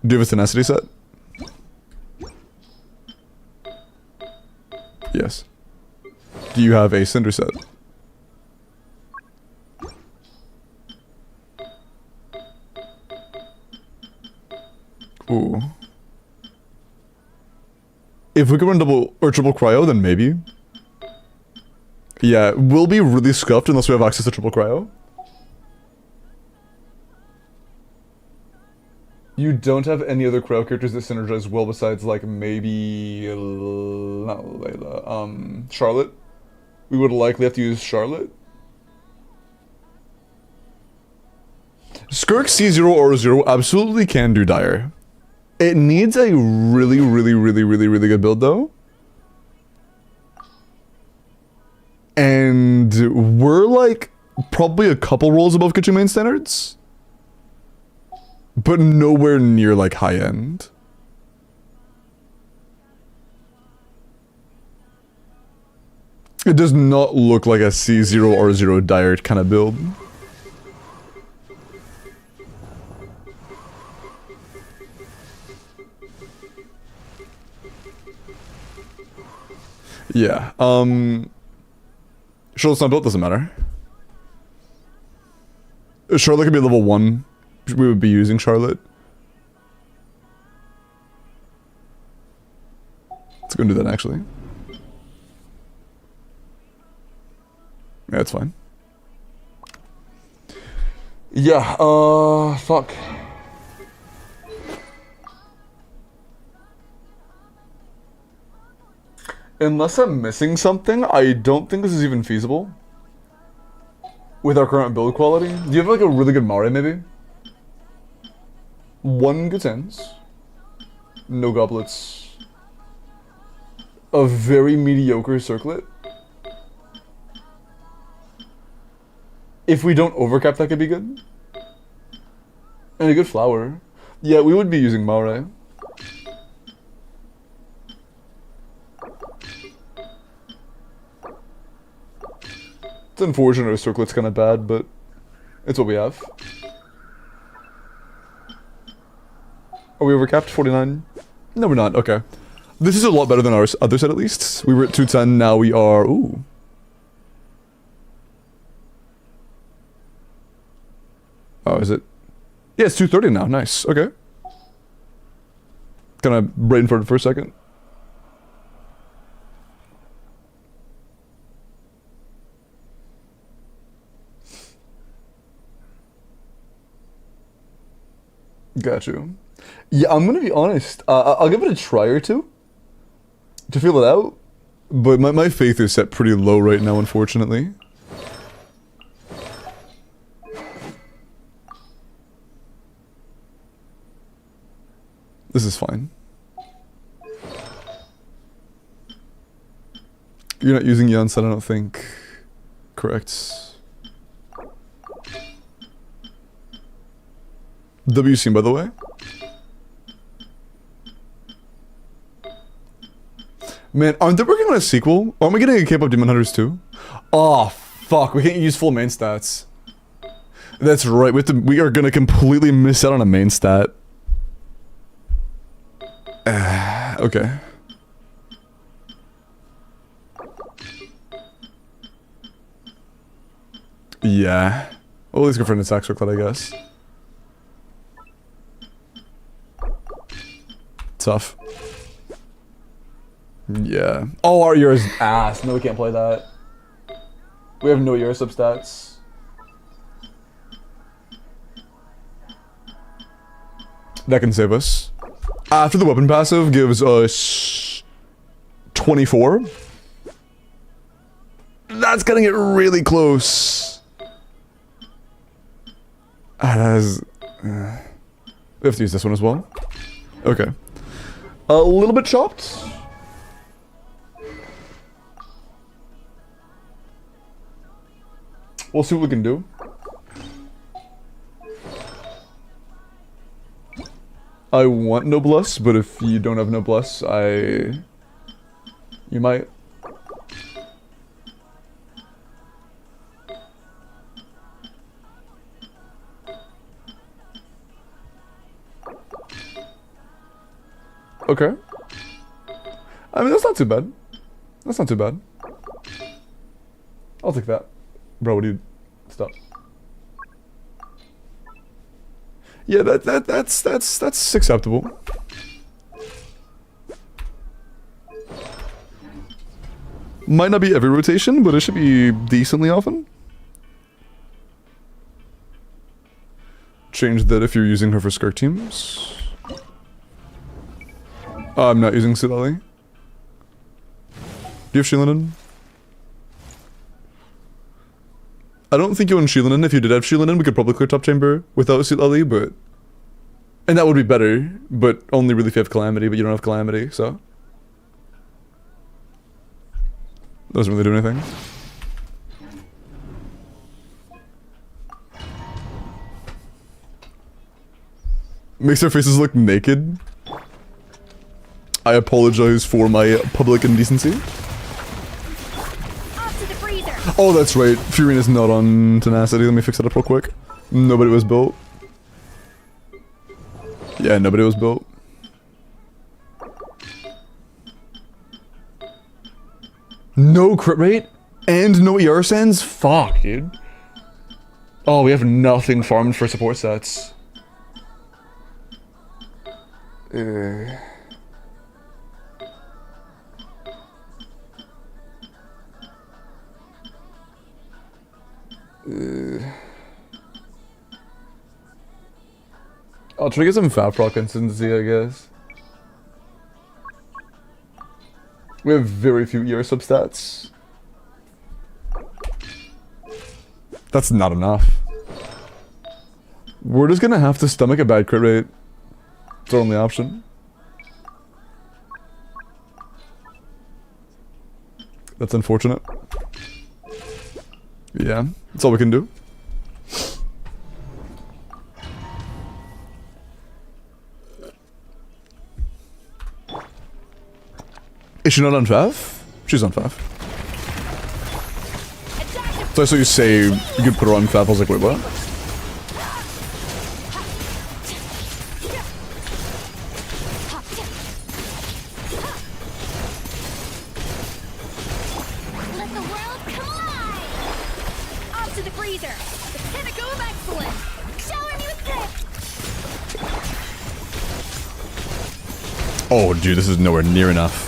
Do you have a tenacity set? Yes. Do you have a cinder set? Ooh. If we could run double or triple cryo, then maybe. Yeah, we'll be really scuffed unless we have access to triple cryo. You don't have any other cryo characters that synergize well besides like maybe not Layla, Charlotte. We would likely have to use Charlotte. Skirk C0 or 0 absolutely can do Dire. It needs a really good build though. And we're like probably a couple rolls above kitchen main standards. But nowhere near like high end. It does not look like a C0 or 0 Dire kind of build. Yeah, Charlotte's not built, doesn't matter. Charlotte could be level 1. We would be using Charlotte. Let's go and do that actually. Yeah, it's fine. Yeah, fuck. Unless I'm missing something, I don't think this is even feasible. With our current build quality. Do you have like a really good Mare maybe? 1 good sense. No goblets. A very mediocre circlet. If we don't overcap, that could be good. And a good flower. Yeah, we would be using Mare. It's unfortunate our circlet's kind of bad, but it's what we have. Are we overcapped? 49? No, we're not. Okay. This is a lot better than our other set, at least. We were at 210, now we are... Ooh. Oh, is it? Yeah, it's 230 now. Nice. Okay. Gonna brain for it for a second. Got you. Yeah, I'm gonna be honest. I'll give it a try or two to feel it out, but my faith is set pretty low right now, unfortunately. This is fine. You're not using Janssen, I don't think. Correct. WC, by the way. Man, aren't they working on a sequel? Aren't we getting a K-pop Demon Hunters too? Oh, fuck. We can't use full main stats. That's right. We are gonna completely miss out on a main stat. Okay. Yeah. Well, let's go for an attack circlet, I guess. Tough. Yeah. Oh, our Euro is ass. No, we can't play that. We have no Euro substats. That can save us. After the weapon passive gives us 24. That's gonna get really close. That is... we have to use this one as well. Okay. A little bit chopped. We'll see what we can do. I want Noblesse, but if you don't have Noblesse, you might. Okay. I mean, that's not too bad. That's not too bad. I'll take that. Bro, what do you... Stop. Yeah, that's acceptable. Might not be every rotation, but it should be decently often. Change that if you're using her for Skirk teams. I'm not using Silali. Do you have Shilinen? I don't think you own Shilinen. If you did have Shilinen, we could probably clear top chamber without Silali, but... And that would be better, but only really if you have Calamity, but you don't have Calamity, so... Doesn't really do anything. Makes their faces look naked. I apologize for my public indecency. Oh, that's right. Furina's not on Tenacity. Let me fix it up real quick. Nobody was built. Yeah, nobody was built. No crit rate? And no ER sends? Fuck, dude. Oh, we have nothing farmed for support sets. I'll try to get some Fat Proc consistency, I guess. We have very few ER substats. That's not enough. We're just gonna have to stomach a bad crit rate. It's our only option. That's unfortunate. Yeah, that's all we can do. Is she not on Fav? She's on Fav. So I saw you say you could put her on Fab. I was like, wait, what? Let the world come alive! Off to the freezer. The pinnacle of excellence. Shower me with grip! Oh, dude, this is nowhere near enough.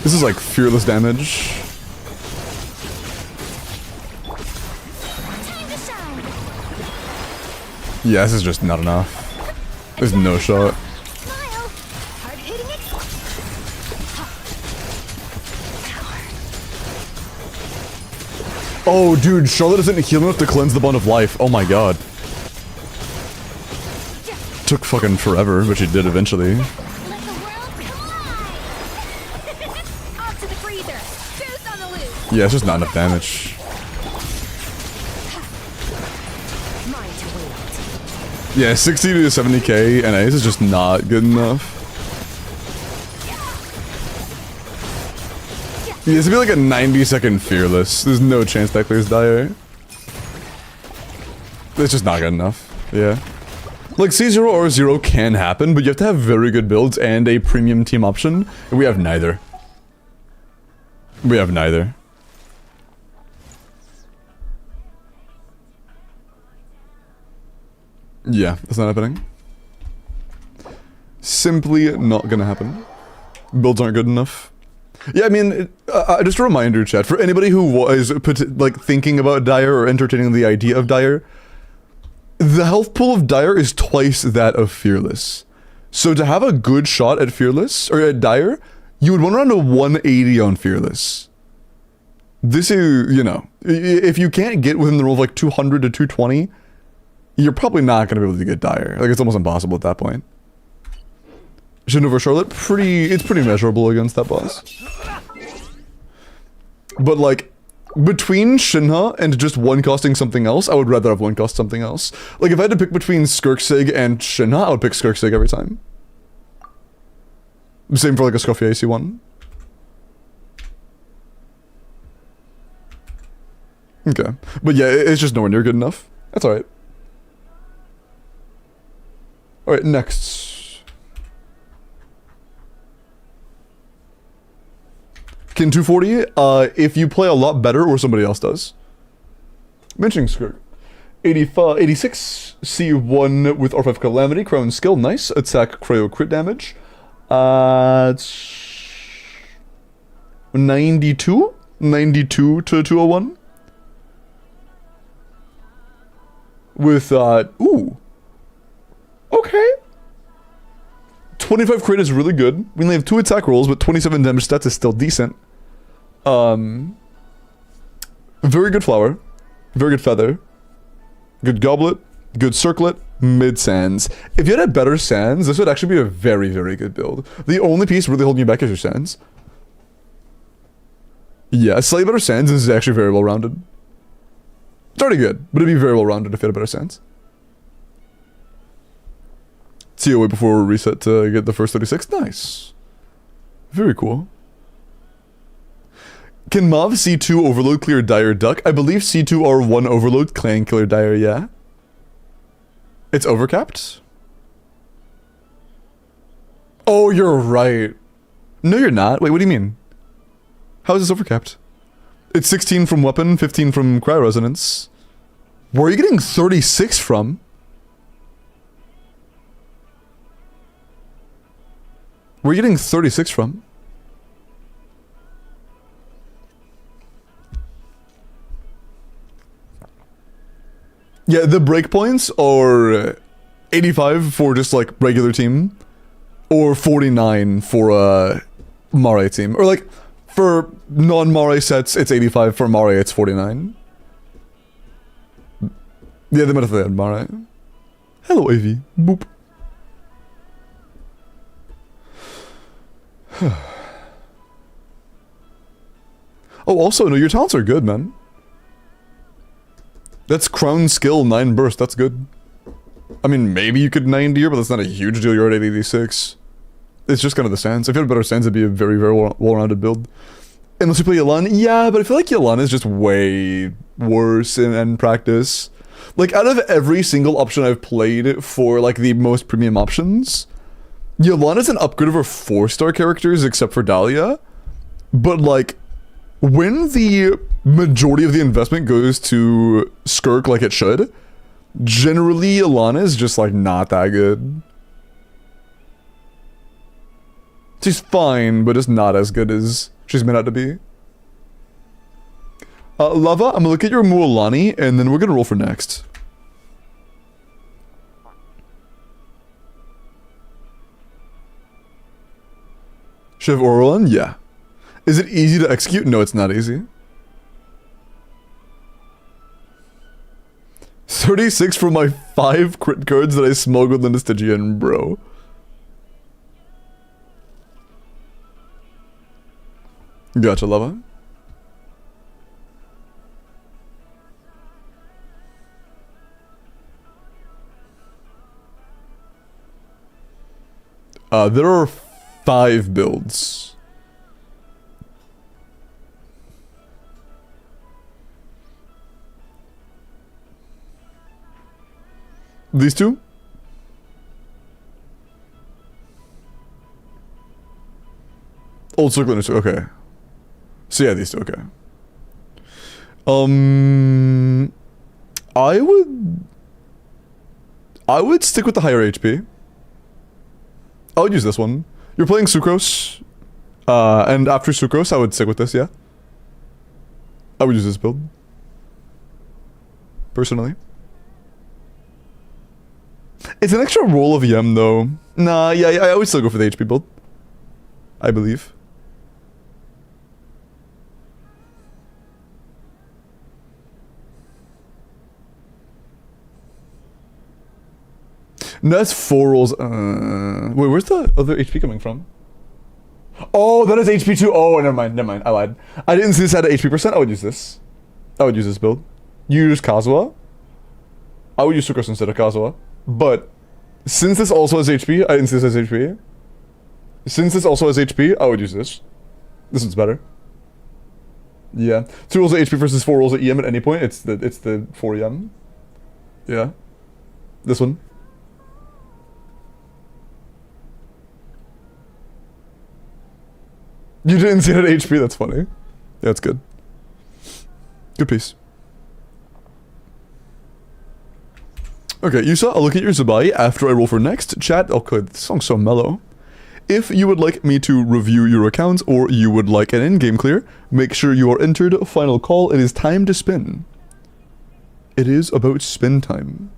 This is like fearless damage. Time to shine! Yeah, this is just not enough. There's no shot. Smile! Hard hitting it. Oh, dude, Charlotte isn't heal enough to cleanse the bond of life. Oh my god. Took fucking forever, but she did eventually. Let the world come alive! Off to the freezer. Boost on the loose. Yeah, it's just not enough damage. Mine to wield. Yeah, 60 to 70k and Ace is just not good enough. Yeah, this would be like a 90-second fearless. There's no chance that clears Dire. It's just not good enough. Yeah. Like, C0 or 0 can happen, but you have to have very good builds and a premium team option. And we have neither. We have neither. Yeah, that's not happening. Simply not gonna happen. Builds aren't good enough. Yeah, I mean, just a reminder, chat, for anybody who was like thinking about Dire or entertaining the idea of Dire, the health pool of Dire is twice that of Fearless. So to have a good shot at Fearless, or at Dire, you would want around a 180 on Fearless. This is, you know, if you can't get within the rule of like 200 to 220, you're probably not going to be able to get Dire. Like, it's almost impossible at that point. Shin over Charlotte, it's pretty measurable against that boss. But like, between Shinha and just one costing something else, I would rather have one cost something else. Like, if I had to pick between Skirksig and Shinha, I would pick Skirksig every time. Same for like a Scofier AC1. Okay. But yeah, it's just nowhere near good enough. That's alright. Alright, next. Can 240, if you play a lot better or somebody else does. Mentioning Skirk. 86 C1 with R5 Calamity, Crown Skill, nice. Attack, Cryo, crit damage. 92? 92 to 201? With, ooh. Okay. 25 crit is really good. We only have 2 attack rolls, but 27 damage stats is still decent. Very good flower. Very good feather. Good goblet. Good circlet. Mid sands. If you had a better sands, this would actually be a very, very good build. The only piece really holding you back is your sands. Yeah, slightly better sands is actually very well rounded. It's already good, but it'd be very well rounded if you had a better sands. TOA before we reset to get the first 36. Nice. Very cool. Can Mav C2 overload clear Dire Duck? I believe C2 R1 overload clan killer Dire, yeah. It's overcapped? Oh, you're right. No, you're not. Wait, what do you mean? How is this overcapped? It's 16 from weapon, 15 from cryo resonance. Where are you getting 36 from? Where are you getting 36 from? Yeah, the breakpoints are 85 for just like regular team, or 49 for a Mare team. Or like, for non-Mare sets, it's 85, for Mare it's 49. Yeah, they might have had Mare. Hello, AV. Boop. Oh, also, no, your talents are good, man. That's crown skill, 9 burst, that's good. I mean, maybe you could 90 here, but that's not a huge deal, you're at 86. It's just kind of the stance. If you had better stance, it'd be a very, very well-rounded build. Unless you play Yelan, yeah, but I feel like Yelan is just way worse in practice. Like, out of every single option I've played for, like, the most premium options, Yelan is an upgrade over 4-star characters except for Dahlia. But, like, when the majority of the investment goes to Skirk like it should, generally Yelan is just, like, not that good. She's fine, but just not as good as she's made out to be. Lava, I'm gonna look at your Mualani, and then we're gonna roll for next. Shiv Orlan? Yeah. Is it easy to execute? No, it's not easy. 36 for my 5 crit cards that I smuggled into Stygian, bro. Gotcha, Lava. There are 5 builds. These two? Old Circle, okay. So yeah, these two, okay. I would stick with the higher HP. I would use this one. You're playing Sucrose, and after Sucrose, I would stick with this, yeah. I would use this build. Personally. It's an extra roll of Yem, though. Nah, yeah, I would still go for the HP build. I believe. No, that's 4 rolls. Wait, where's the other HP coming from? Oh, that is HP too. Oh, never mind. I lied. I didn't see this had an HP percent. I would use this. I would use this build. You use Kazuha. I would use Sucrose instead of Kazuha. But since this also has HP, I didn't see this has HP. Since this also has HP, I would use this. This one's better. Yeah. 2 rolls of HP versus 4 rolls of EM at any point. It's the 4 EM. Yeah. This one. You didn't see that HP, that's funny. Yeah, that's good. Good piece. Okay, Yusa, I'll look at your Zabai after I roll for next. Chat, okay, this song's so mellow. If you would like me to review your accounts or you would like an in-game clear, make sure you are entered. Final call, it is time to spin. It is about spin time.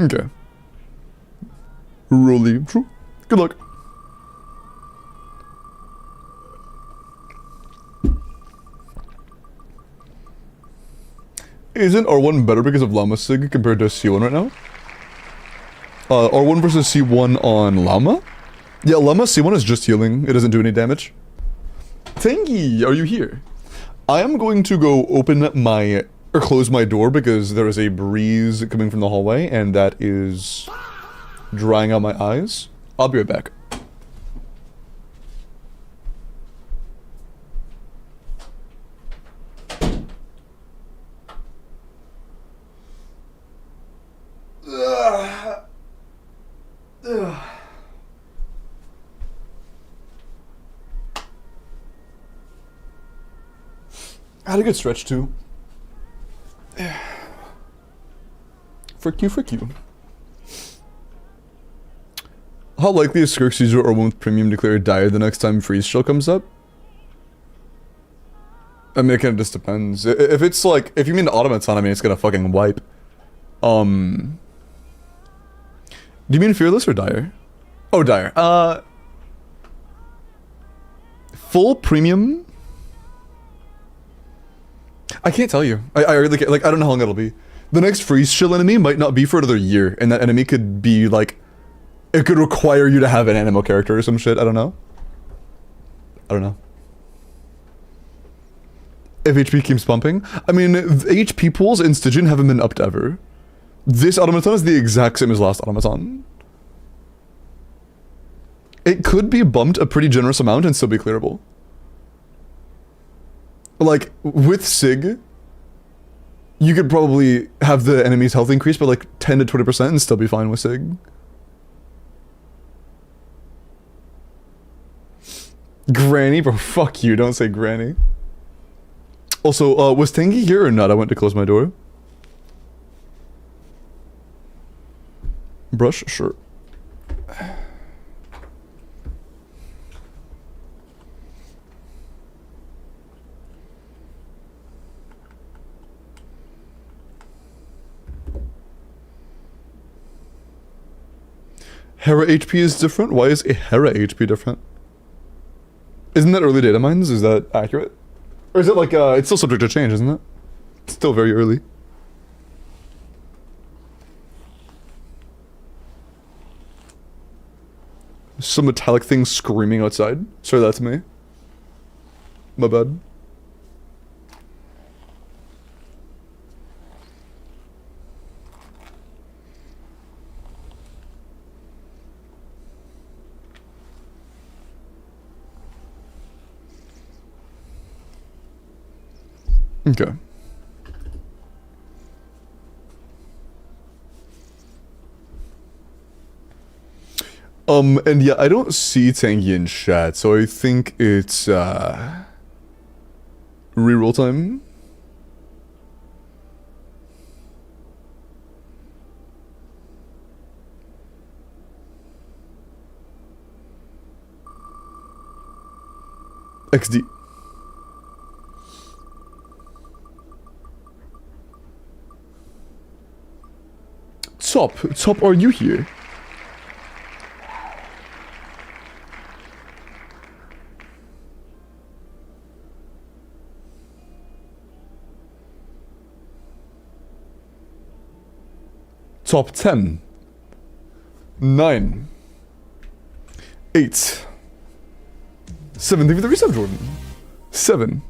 Okay. Rolly. Good luck. Isn't R1 better because of Llama Sig compared to C1 right now? R1 versus C1 on Llama? Yeah, Llama C1 is just healing. It doesn't do any damage. Tengi, are you here? I am going to go open my... or close my door because there is a breeze coming from the hallway and that is drying out my eyes. I'll be right back. I had a good stretch too. Frick you. How likely is Skirk Caesar or one with premium declare dire the next time Freeze Shell comes up? I mean, it kind of just depends. If it's like, if you mean Automaton, I mean, it's gonna fucking wipe. Do you mean Fearless or Dire? Oh, Dire. Full premium? I can't tell you. I really can't, like, I don't know how long it'll be. The next Freeze Chill enemy might not be for another year, and that enemy could be, like, it could require you to have an animal character or some shit, I don't know. I don't know. If HP keeps pumping? I mean, the HP pools in Stygian haven't been upped ever. This automaton is the exact same as last automaton. It could be bumped a pretty generous amount and still be clearable. Like, with Sig, you could probably have the enemy's health increase by like 10 to 20% and still be fine with Sig. Granny? Bro, fuck you, don't say granny. Also, was Tengi here or not? I went to close my door. Brush? Sure. Hera HP is different? Why is a Hera HP different? Isn't that early data mines? Is that accurate? Or is it like, it's still subject to change, isn't it? It's still very early. Some metallic thing screaming outside. Sorry, that's me. My bad. Okay. And yeah, I don't see Tangy in chat, so I think it's, reroll time. XD. Top, are you here? Top 10. 9. 8. 7. Thank you for the reset, Jordan. 7.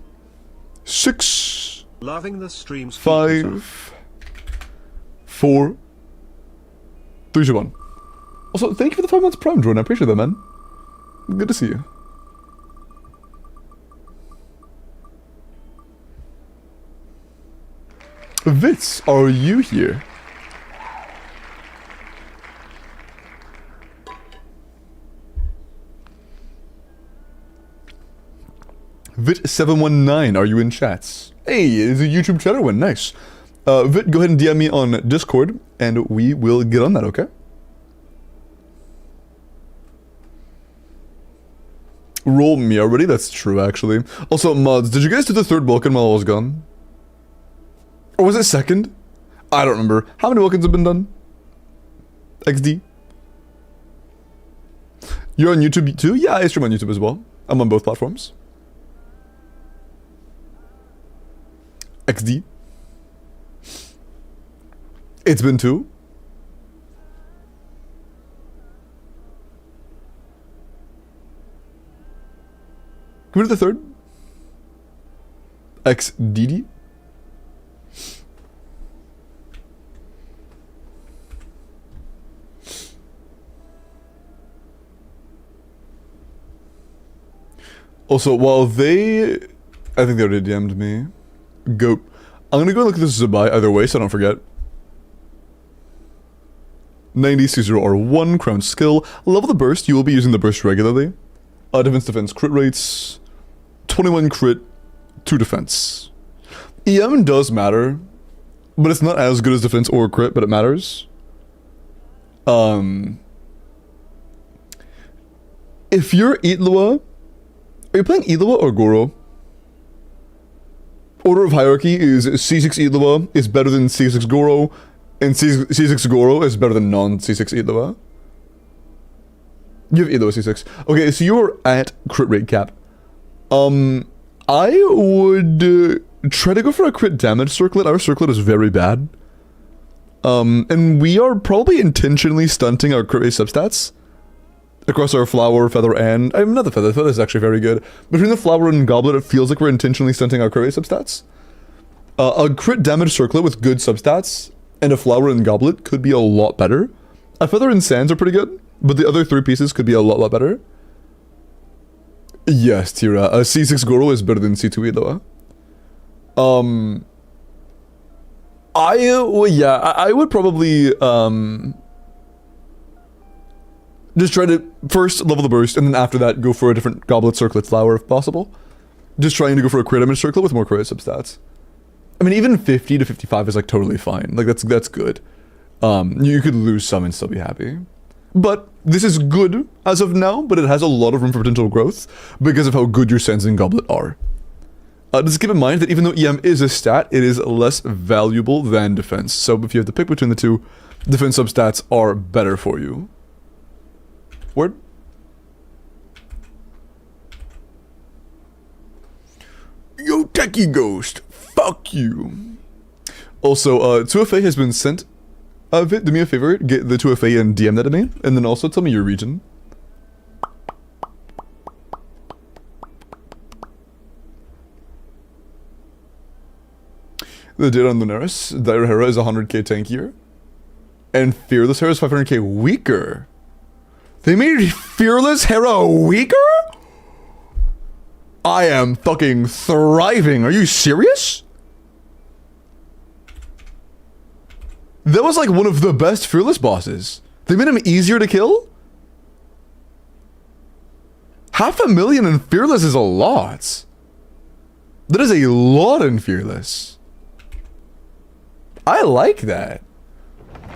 6. Loving the streams. 5. 4. 3, 2, 1. Also, thank you for the 5 months Prime, Jordan. I appreciate that, man. Good to see you. Vitz, are you here? Vit719, are you in chats? Hey, it's a YouTube chatter one, nice. Vit, go ahead and DM me on Discord, and we will get on that, okay? Roll me already? That's true, actually. Also, mods, did you guys do the third Welkin while I was gone? Or was it second? I don't remember. How many Welkins have been done? XD? You're on YouTube too? Yeah, I stream on YouTube as well. I'm on both platforms. XD? It's been 2. Come to the third. XDD? Also, while they... I think they already DM'd me. Goat. I'm gonna go look at this Zabai either way so I don't forget. 90 C0R1, crown skill. Level the burst, you will be using the burst regularly. Defense crit rates. 21 crit, 2 defense. EM does matter, but it's not as good as defense or crit, but it matters. If you're Itlua, are you playing Itlua or Goro? Order of hierarchy is C6 Itlua is better than C6 Goro, and C6 Goro is better than non-C6 Itlua. You have Itlua C6. Okay, so you're at crit rate cap. I would try to go for a crit damage circlet. Our circlet is very bad. And we are probably intentionally stunting our crit rate substats. across our flower, feather, and not the feather. The feather is actually very good. Between the flower and goblet, it feels like we're intentionally stunting our crit substats. A crit damage circlet with good substats and a flower and goblet could be a lot better. A feather and sands are pretty good, but the other 3 pieces could be a lot better. Yes, Tira. A C6 Goro is better than C2 Eloa. I would probably just try to first level the burst, and then after that go for a different goblet circlet flower if possible. Just trying to go for a crit damage circlet with more crit substats. I mean, even 50 to 55 is like totally fine. Like that's good. You could lose some and still be happy. But this is good as of now, but it has a lot of room for potential growth because of how good your sands and goblet are. Just keep in mind that even though EM is a stat, it is less valuable than defense. So if you have to pick between the two, defense substats are better for you. Word? Yo, Techie Ghost, fuck you. Also, 2FA has been sent. Do me a favor, get the 2FA and DM that to me, and then also tell me your region. The data on Lunaris, Dire Hera is 100k tankier, and Fearless Hera is 500k weaker. They made Fearless Hera weaker? I am fucking thriving. Are you serious? That was like one of the best Fearless bosses. They made him easier to kill? 500,000 in Fearless is a lot. That is a lot in Fearless. I like that.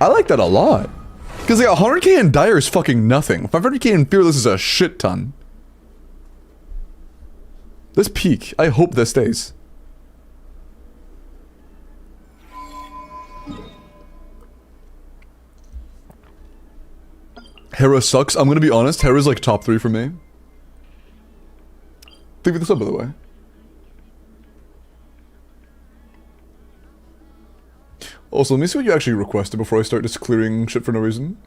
I like that a lot. Because like 100k in Dire is fucking nothing. 500k in Fearless is a shit ton. This peak. I hope this stays. Hera sucks. I'm gonna be honest. Hera's like top 3 for me. Think of this up, by the way. Also, let me see what you actually requested before I start just clearing shit for no reason.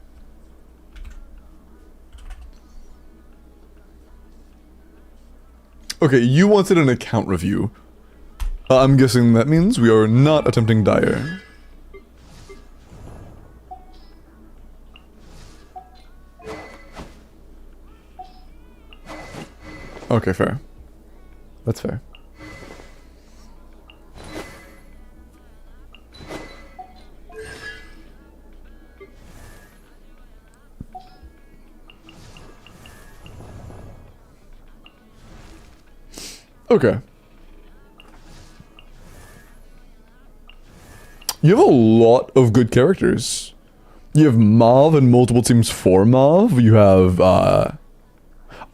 Okay, you wanted an account review. I'm guessing that means we are not attempting Dire. Okay, fair. That's fair. Okay. You have a lot of good characters. You have Mav and multiple teams for Mav. You have,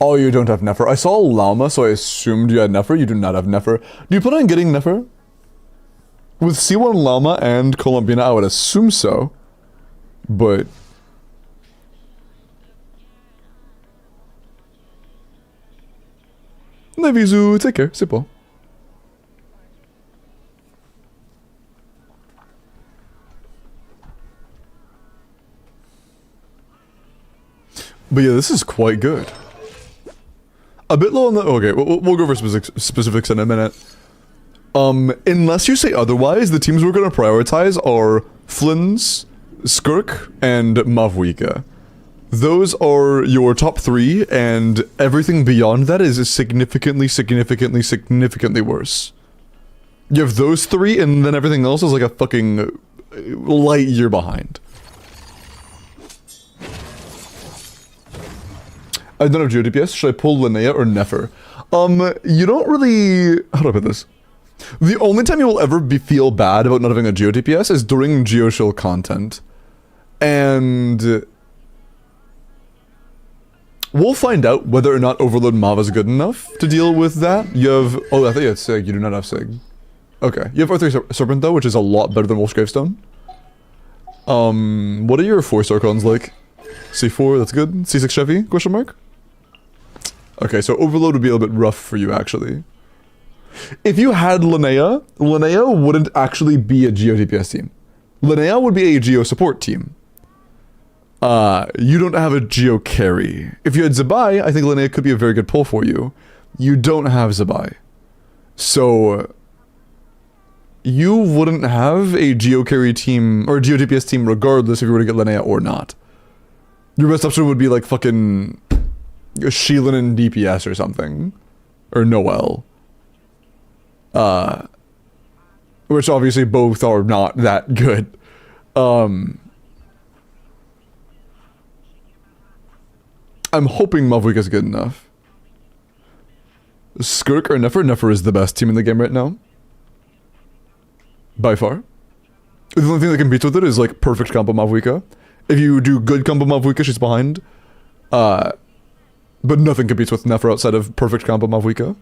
oh, you don't have Nefer. I saw Llama, so I assumed you had Nefer. You do not have Nefer. Do you plan on getting Nefer? With C1 Llama and Columbina, I would assume so. But... Nevizu, take care. Simple. But yeah, this is quite good. A bit low on the... Okay, we'll go for specifics in a minute. Unless you say otherwise, the teams we're going to prioritize are Flynn's, Skirk, and Mavwika. Those are your top 3, and everything beyond that is significantly worse. You have those 3, and then everything else is like a fucking light year behind. I don't have GeoDPS. Should I pull Linnea or Nefer? You don't really... How do I put this? The only time you will ever feel bad about not having a GeoDPS is during GeoShill content. And... we'll find out whether or not Overload Mav is good enough to deal with that. You have... Oh, I thought you had Sig. You do not have Sig. Okay. You have R3 Serpent, though, which is a lot better than Wolf's Gravestone. What are your 4-star cons like? C4, that's good. C6 Chevy, question mark? Okay, so Overload would be a little bit rough for you, actually. If you had Linnea, Linnea wouldn't actually be a Geo DPS team. Linnea would be a Geo support team. You don't have a Geo carry. If you had Zabai, I think Linnea could be a very good pull for you. You don't have Zabai. So you wouldn't have a Geo carry team or Geo DPS team regardless if you were to get Linnea or not. Your best option would be like fucking Sheelan and DPS or something. Or Noel. Which obviously both are not that good. I'm hoping Mavwika's good enough. Skirk or Nefer? Nefer is the best team in the game right now. By far. The only thing that competes with it is like perfect combo Mavwika. If you do good combo Mavwika, she's behind. But nothing competes with Nefer outside of perfect combo Mavwika.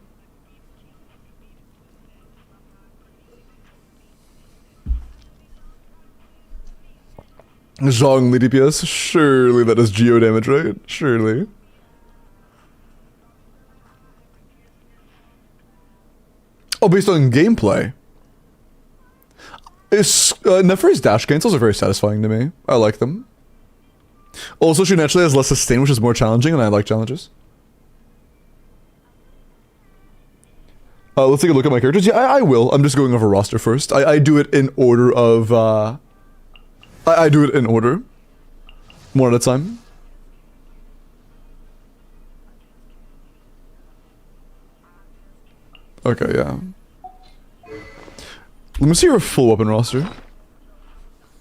Zhongli DPS? Surely that is geo damage, right? Surely. Oh, based on gameplay. Nefer's dash cancels are very satisfying to me. I like them. Also, she naturally has less sustain, which is more challenging, and I like challenges. Let's take a look at my characters. Yeah, I will. I'm just going over roster first. I do it in order of... I do it in order. One at a time. Okay, yeah. Let me see your full weapon roster.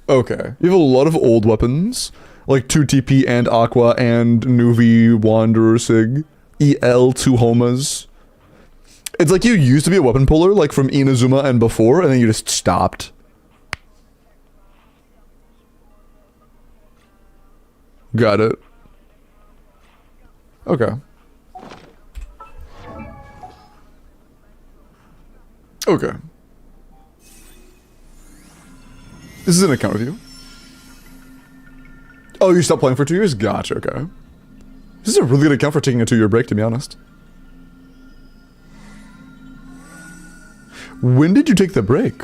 Okay. You have a lot of old weapons. Like 2 TP and Aqua and Nuvi, Wanderer, Sig. EL, 2 Homas. It's like you used to be a weapon puller, like from Inazuma and before, and then you just stopped. Got it. Okay. Okay. This is an account review. Oh, you stopped playing for 2 years? Gotcha, okay. This is a really good account for taking a 2-year break, to be honest. When did you take the break?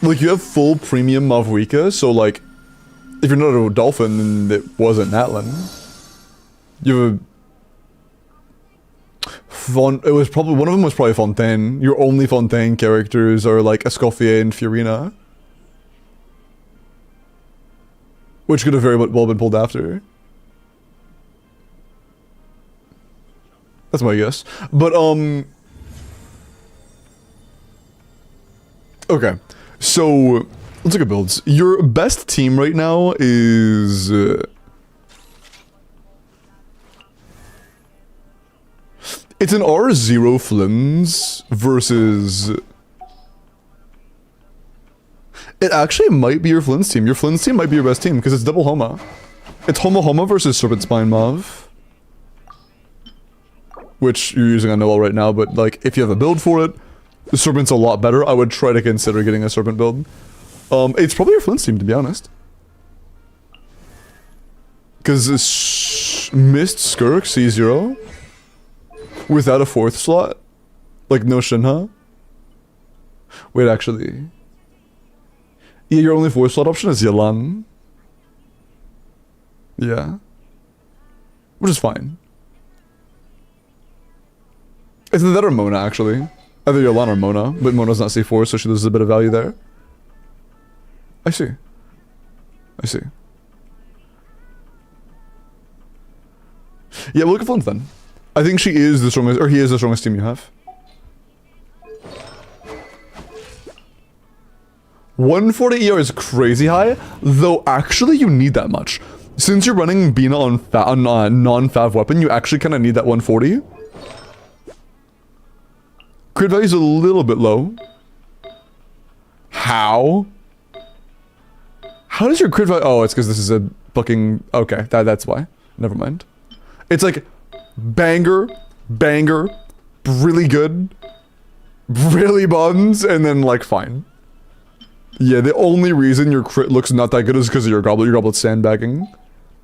Like, you have full premium Mavwika, so like, if you're not a dolphin, then it wasn't Natlan. You have a... it was probably... one of them was probably Fontaine. Your only Fontaine characters are like Escoffier and Fiorina. Which could have very well been pulled after. That's my guess. But, okay. So... let's look at builds. Your best team right now is... it's an R0 Flynn's versus... it actually might be your Flynn's team. Your Flynn's team might be your best team, because it's double Homa. It's Homa versus Serpent Spine Mav. Which you're using on Noel right now, but like, if you have a build for it, the Serpent's a lot better. I would try to consider getting a Serpent build. It's probably your Flynn's team, to be honest. Because Mist Skirk C0 without a 4th slot? Like no Shinha? Wait, actually. Yeah, your only 4th slot option is Yelan. Yeah. Which is fine. It's either that or Mona, actually. Either Yelan or Mona, but Mona's not C4, so she loses a bit of value there. I see. I see. Yeah, we'll look at Flynn's then. I think she is the strongest, or he is the strongest team you have. 140 ER is crazy high, though actually you need that much. Since you're running Bina on non-Fav weapon, you actually kind of need that 140. Crit value is a little bit low. How? How does your crit value... oh, it's because this is a fucking... okay, that's why. Never mind. It's like... banger, banger, really good, really buns, and then like fine. Yeah, the only reason your crit looks not that good is because of your goblet. Your goblet's sandbagging.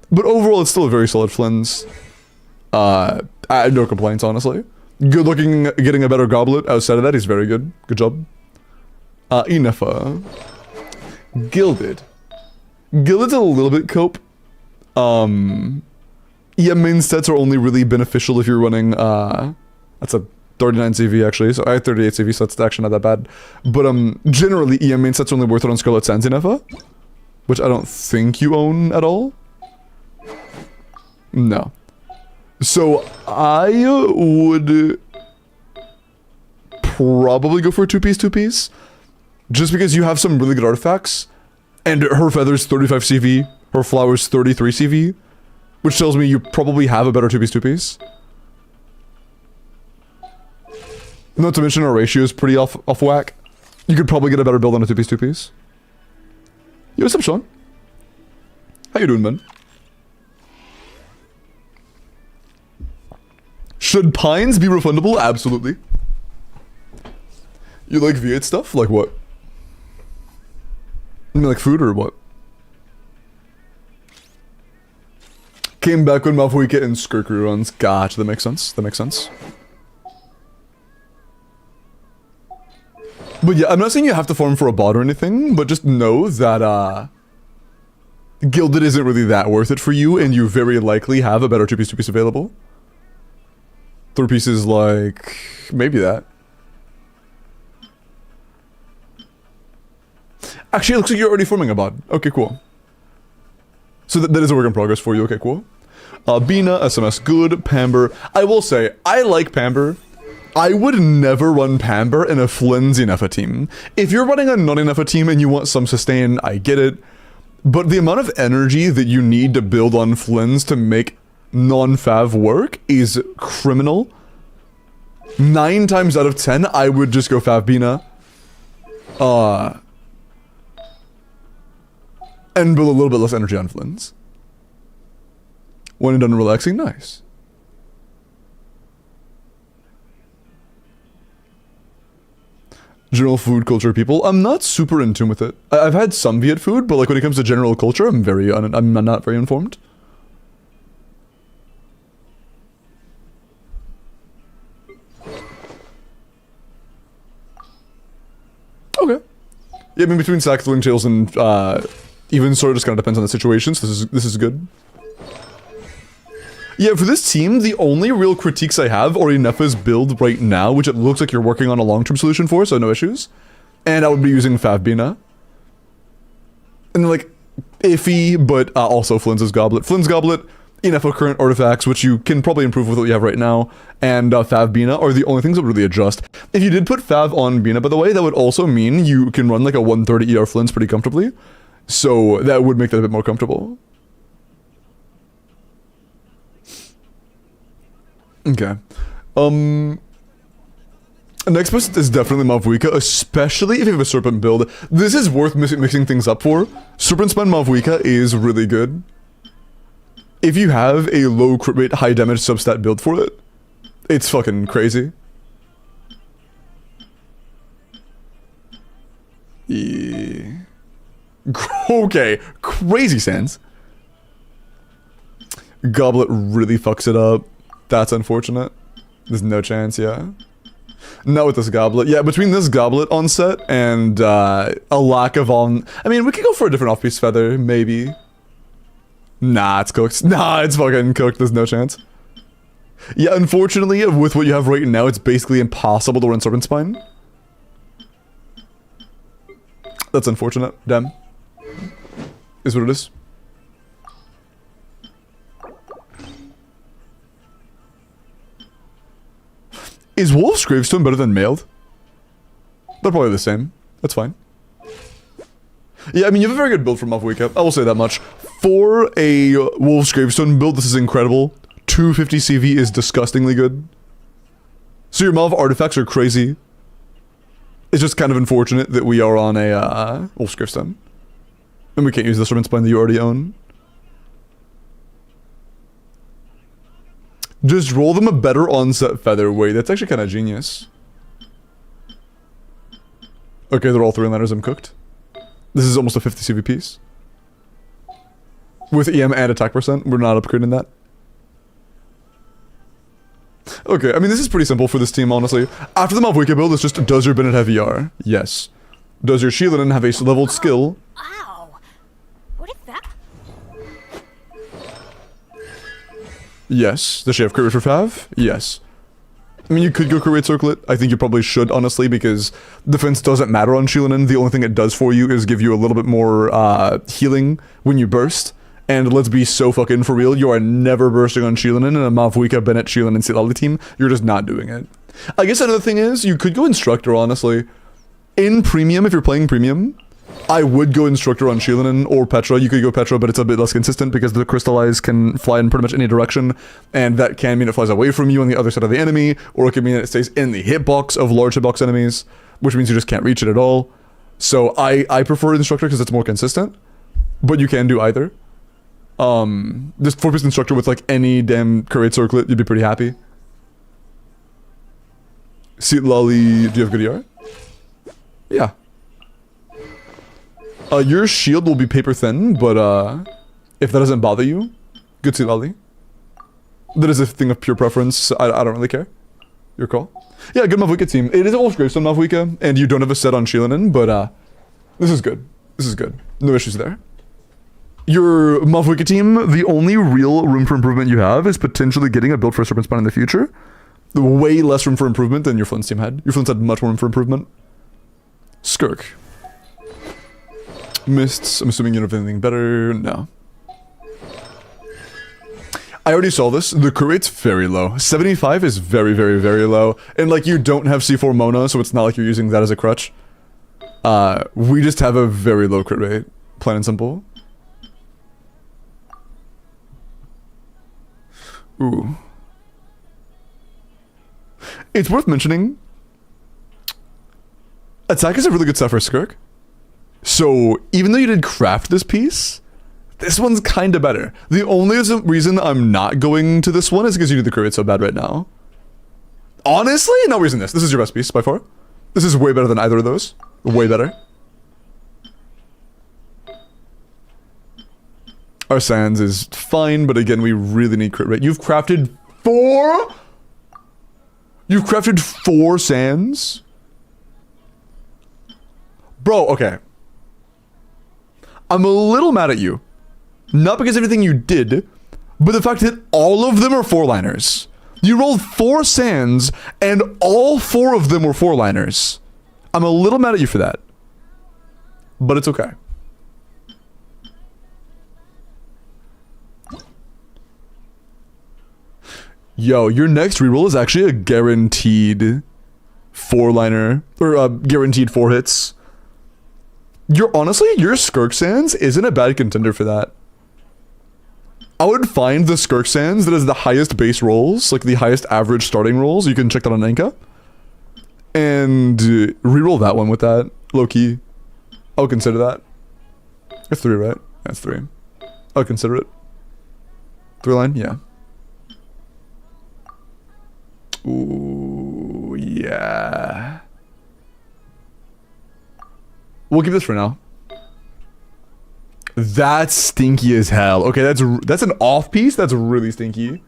But overall, it's still a very solid Flynn's. I have no complaints, honestly. Good looking, getting a better goblet. Outside of that, he's very good. Good job. Inefa. Gilded. Gilded's a little bit cope. EM main stats are only really beneficial if you're running, that's a 39 CV actually, so I had 38 CV, so that's actually not that bad. But generally EM main stats are only worth it on Scarlet Sands in FA, which I don't think you own at all. No. So I would probably go for a two-piece, just because you have some really good artifacts, and her feather's 35 CV, her flower's 33 CV, which tells me you probably have a better two-piece. Not to mention our ratio is pretty off whack. You could probably get a better build on a two-piece. Yo, what's up, Sean? How you doing, man? Should pines be refundable? Absolutely. You like V8 stuff? Like what? You mean like food or what? Came back when Malfoika and Skirker runs. Gotcha, that makes sense. That makes sense. But yeah, I'm not saying you have to farm for a bot or anything, but just know that, Gilded isn't really that worth it for you, and you very likely have a better two-piece available. 3 pieces like... maybe that. Actually, it looks like you're already forming a bot. Okay, cool. So that is a work in progress for you. Okay, cool. Bina, SMS, good. Pamber. I will say, I like Pamber. I would never run Pamber in a flimsy enough team. If you're running a not enough team and you want some sustain, I get it. But the amount of energy that you need to build on Flins to make non-fav work is criminal. 9 times out of 10, I would just go Fav Bina. And build a little bit less energy on Flins. When you're done relaxing, nice. General food culture people, I'm not super in tune with it. I've had some Viet food, but like when it comes to general culture, I'm not very informed. Okay. Yeah, I mean between sack throwing tails and even sort of just kind of depends on the situation. So this is good. Yeah, for this team, the only real critiques I have are Inefa's build right now, which it looks like you're working on a long-term solution for, so no issues. And I would be using Favbina. And like, iffy, but also Flynn's Goblet. Flynn's Goblet, Inefa current artifacts, which you can probably improve with what you have right now, and Favbina are the only things that would really adjust. If you did put Fav on Bina, by the way, that would also mean you can run like a 130 ER Flynn's pretty comfortably. So that would make that a bit more comfortable. Okay. Next best is definitely Malvuika, especially if you have a Serpent build. This is worth mixing things up for. Serpent Spine Malvuika is really good. If you have a low crit rate, high damage substat build for it, it's fucking crazy. Yeah. Okay, crazy sense. Goblet really fucks it up. That's unfortunate. There's no chance, yeah. Not with this Goblet. Yeah, between this Goblet on set and a lack of on... I mean, we could go for a different off-piece feather, maybe. Nah, it's cooked. Nah, it's fucking cooked. There's no chance. Yeah, unfortunately, with what you have right now, it's basically impossible to run Serpent Spine. That's unfortunate. Damn. Is what it is. Is Wolf's Gravestone better than Mailed? They're probably the same. That's fine. Yeah, I mean, you have a very good build from Malvuika. I will say that much. For a Wolf's Gravestone build, this is incredible. 250 CV is disgustingly good. So your Malv artifacts are crazy. It's just kind of unfortunate that we are on a Wolf's Gravestone. And we can't use the Serpent Spine that you already own. Just roll them a better onset featherweight. That's actually kind of genius. Okay, they're all 3-liners. I'm cooked. This is almost a 50 CV piece. With EM and attack percent, we're not upgrading that. Okay, I mean, this is pretty simple for this team, honestly. After the Malvuika build, it's just, does your Bennett have ER? Yes. Does your Sheelan have a leveled skill? Ow! What if Yes. Does she have crit rate for Fav? Yes. I mean, you could go crit rate circlet. I think you probably should, honestly, because defense doesn't matter on Shieldin'. The only thing it does for you is give you a little bit more healing when you burst. And let's be so fucking for real, you are never bursting on Shieldin' in a Mavwika, Bennett, Shieldin', and Silali team. You're just not doing it. I guess another thing is, you could go Instructor, honestly. In Premium, if you're playing Premium, I would go Instructor on Shieldin' or Petra. You could go Petra, but it's a bit less consistent because the Crystallize can fly in pretty much any direction, and that can mean it flies away from you on the other side of the enemy, or it could mean it stays in the hitbox of large hitbox enemies, which means you just can't reach it at all. So I prefer Instructor because it's more consistent, but you can do either. Just 4-piece Instructor with like any damn crit rate circlet, you'd be pretty happy. Seat Lolly, do you have good ER? Yeah. Your shield will be paper thin, but if that doesn't bother you, good Seat Lolly. That is a thing of pure preference. I don't really care. Your call. Yeah, good Mavwika team. It is a Wolf's Gravestone Mavwika, and you don't have a set on Shieldin', but this is good. This is good. No issues there. Your Mavwika team, the only real room for improvement you have is potentially getting a build for a Serpent Spawn in the future. Way less room for improvement than your Flint's team had. Your Flint's had much more room for improvement. Skirk. Mists, I'm assuming you don't have anything better. No. I already saw this. The crit rate's very low. 75 is very, very, very low. And like, you don't have C4 Mona, so it's not like you're using that as a crutch. We just have a very low crit rate. Plain and simple. Ooh. It's worth mentioning, attack is a really good set for Skirk. So, even though you did craft this piece, this one's kinda better. The only reason I'm not going to this one is because you do the crit rate so bad right now. Honestly, no reason this. This is your best piece by far. This is way better than either of those. Way better. Our Sands is fine, but again, we really need crit rate. You've crafted 4? You've crafted 4 Sands? Bro, okay. I'm a little mad at you. Not because of everything you did, but the fact that all of them are 4-liners. You rolled 4 Sands, and all 4 of them were 4-liners. I'm a little mad at you for that. But it's okay. Yo, your next reroll is actually a guaranteed 4-liner, or guaranteed 4 hits. Honestly, your Skirk Sands isn't a bad contender for that. I would find the Skirk Sands that is the highest base rolls, like the highest average starting rolls. You can check that on Enka. And reroll that one with that, low key. I'll consider that. It's 3, right? That's 3. I'll consider it. 3-line? Yeah. Ooh, yeah. We'll keep this for now. That's stinky as hell. Okay, that's an off piece. That's really stinky.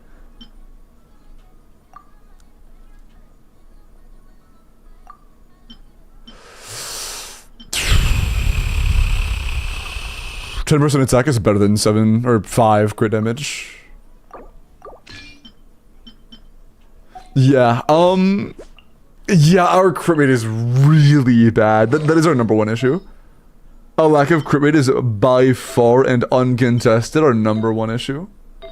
%10 attack is better than 7 or 5 crit damage. Yeah, yeah, our crit rate is really bad. That is our #1 issue. A lack of crit rate is by far and uncontested our #1 issue.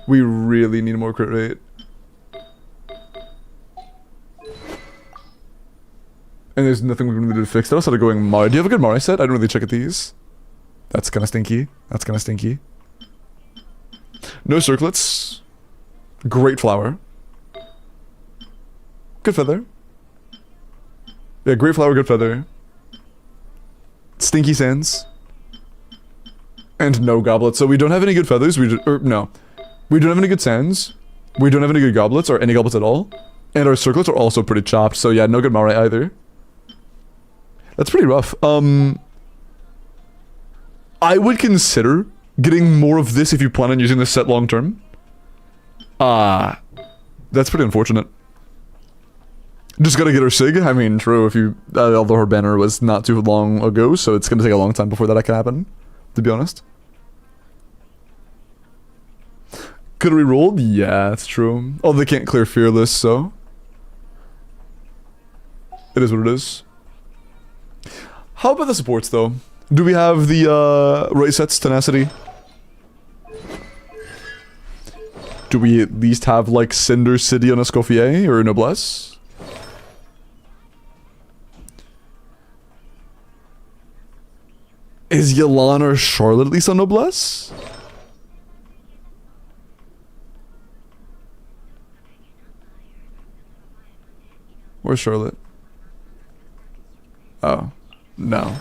We really need more crit rate. And there's nothing we can really do to fix that. Outside of going Mari. Do you have a good Mari set? I didn't really check at these. That's kind of stinky. That's kind of stinky. No circlets. Great flower. Good feather. Yeah, great flower, good feather. Stinky Sands. And no goblets. So we don't have any good feathers. No. We don't have any good sands. We don't have any good goblets or any goblets at all. And our circlets are also pretty chopped. So yeah, no good Mare either. That's pretty rough. I would consider getting more of this if you plan on using this set long term. That's pretty unfortunate. Just gotta get her Sig. I mean, true, if you... although her banner was not too long ago, so it's gonna take a long time before that can happen, to be honest. Could we roll? Yeah, that's true. Oh, they can't clear Fearless, so... It is what it is. How about the supports, though? Do we have the, right sets, Tenacity? Do we at least have, like, Cinder City on Escoffier or Noblesse? Is Yelan or Charlotte at least on Noblesse? Where's Charlotte? Oh. No.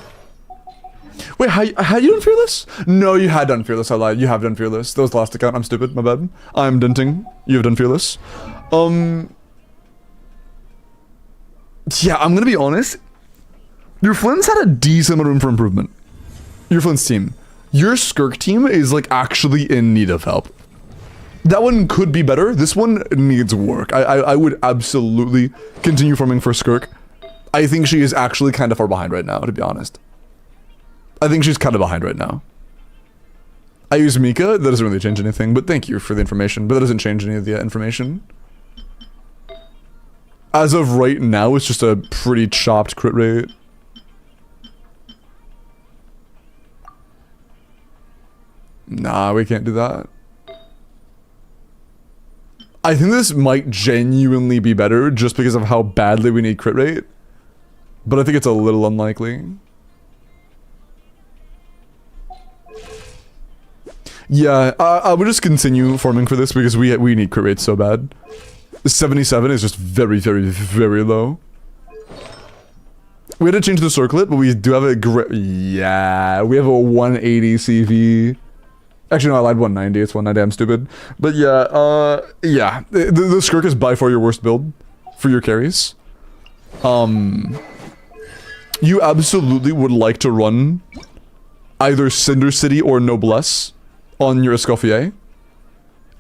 Wait, had you done Fearless? No, you had done Fearless. I lied. You have done Fearless. That was the last account. I'm stupid. My bad. I'm denting. You have done Fearless. Yeah, I'm gonna be honest. Your Flynn's had a decent amount of room for improvement. Your Flynn's team. Your Skirk team is, like, actually in need of help. That one could be better. This one needs work. I would absolutely continue farming for Skirk. I think she is actually kind of far behind right now, to be honest. I think she's kind of behind right now. I use Mika. That doesn't really change anything, but thank you for the information. But that doesn't change any of the information. As of right now, it's just a pretty chopped crit rate. Nah, we can't do that. I think this might genuinely be better just because of how badly we need crit rate. But I think it's a little unlikely. Yeah, I would just continue farming for this because we need crit rate so bad. 77 is just very, very, very low. We had to change the circlet, but we do have a great... Yeah, we have a 180 CV. Actually, no, I lied, 190. It's 190. I'm stupid. But yeah, yeah. The Skirk is by far your worst build for your carries. You absolutely would like to run either Cinder City or Noblesse on your Escoffier.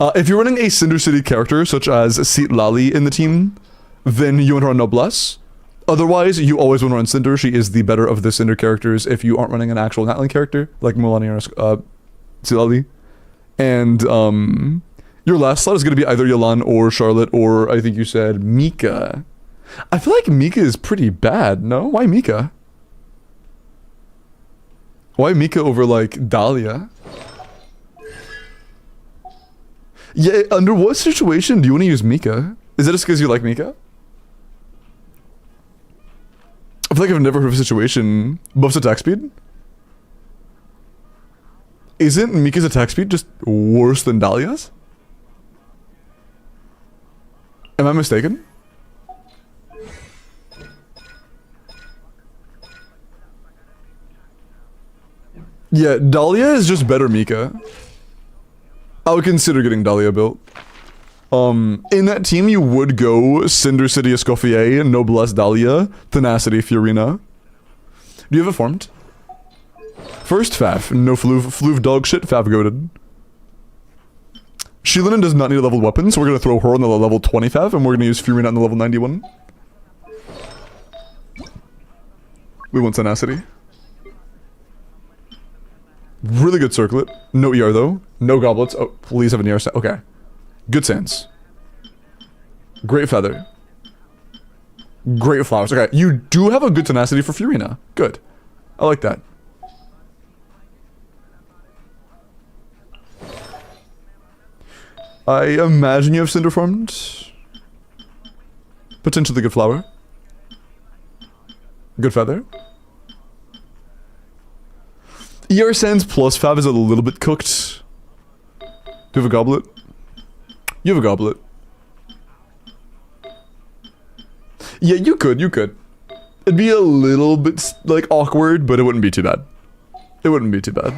If you're running a Cinder City character, such as Seat Lali in the team, then you want to run Noblesse. Otherwise, you always want to run Cinder. She is the better of the Cinder characters if you aren't running an actual Natlan character, like Mulani or Silali. And your last slot is going to be either Yelan or Charlotte, or I think you said Mika. I feel like Mika is pretty bad, no? Why Mika? Why Mika over, like, Dahlia? Yeah, under what situation do you want to use Mika? Is it just because you like Mika? I feel like I've never heard of a situation. Buffs attack speed? Isn't Mika's attack speed just worse than Dahlia's? Am I mistaken? Yeah, Dahlia is just better Mika. I would consider getting Dahlia built. In that team, you would go Cinder City Escoffier, Noblesse Dahlia, Tenacity Fiorina. Do you have it formed? First, Faf. No Floof dog shit, Faf goated. Sheilinen does not need a leveled weapon, so we're going to throw her on the level 20 Faf, and we're going to use Fiorina on the level 91. We want Tenacity. Really good circlet. No ER though. No goblets. Oh, please have an ER set. Okay. Good sands. Great feather. Great flowers. Okay, you do have a good tenacity for Fiorina. Good. I like that. I imagine you have Cinder formed. Potentially good flower. Good feather. ER Sands plus Fav is a little bit cooked. Do you have a goblet? You have a goblet. Yeah, you could. It'd be a little bit, like, awkward, but it wouldn't be too bad. It wouldn't be too bad.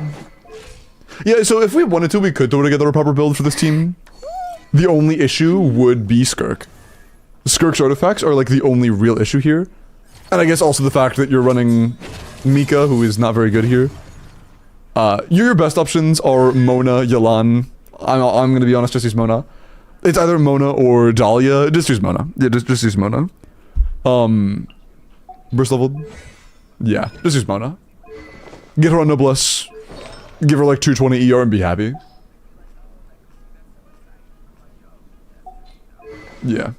Yeah, so if we wanted to, we could throw together a proper build for this team. The only issue would be Skirk. Skirk's artifacts are, like, the only real issue here. And I guess also the fact that you're running Mika, who is not very good here. Your best options are Mona, Yelan. I'm gonna be honest, just use Mona. It's either Mona or Dahlia. Just use Mona. Yeah, just use Mona. Burst leveled? Yeah, just use Mona. Get her on Noblesse. Give her like 220 ER and be happy. Yeah.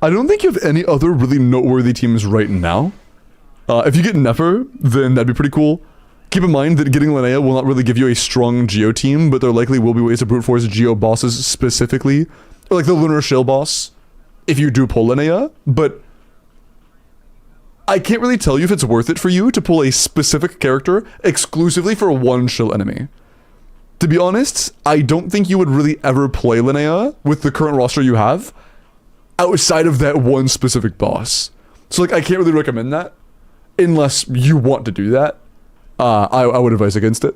I don't think you have any other really noteworthy teams right now. If you get Nefer, then that'd be pretty cool. Keep in mind that getting Linnea will not really give you a strong Geo team, but there likely will be ways to brute force Geo bosses specifically. Or like the Lunar Shield boss, if you do pull Linnea, but I can't really tell you if it's worth it for you to pull a specific character exclusively for one shill enemy. To be honest, I don't think you would really ever play Linnea with the current roster you have outside of that one specific boss. So like, I can't really recommend that unless you want to do that. I would advise against it.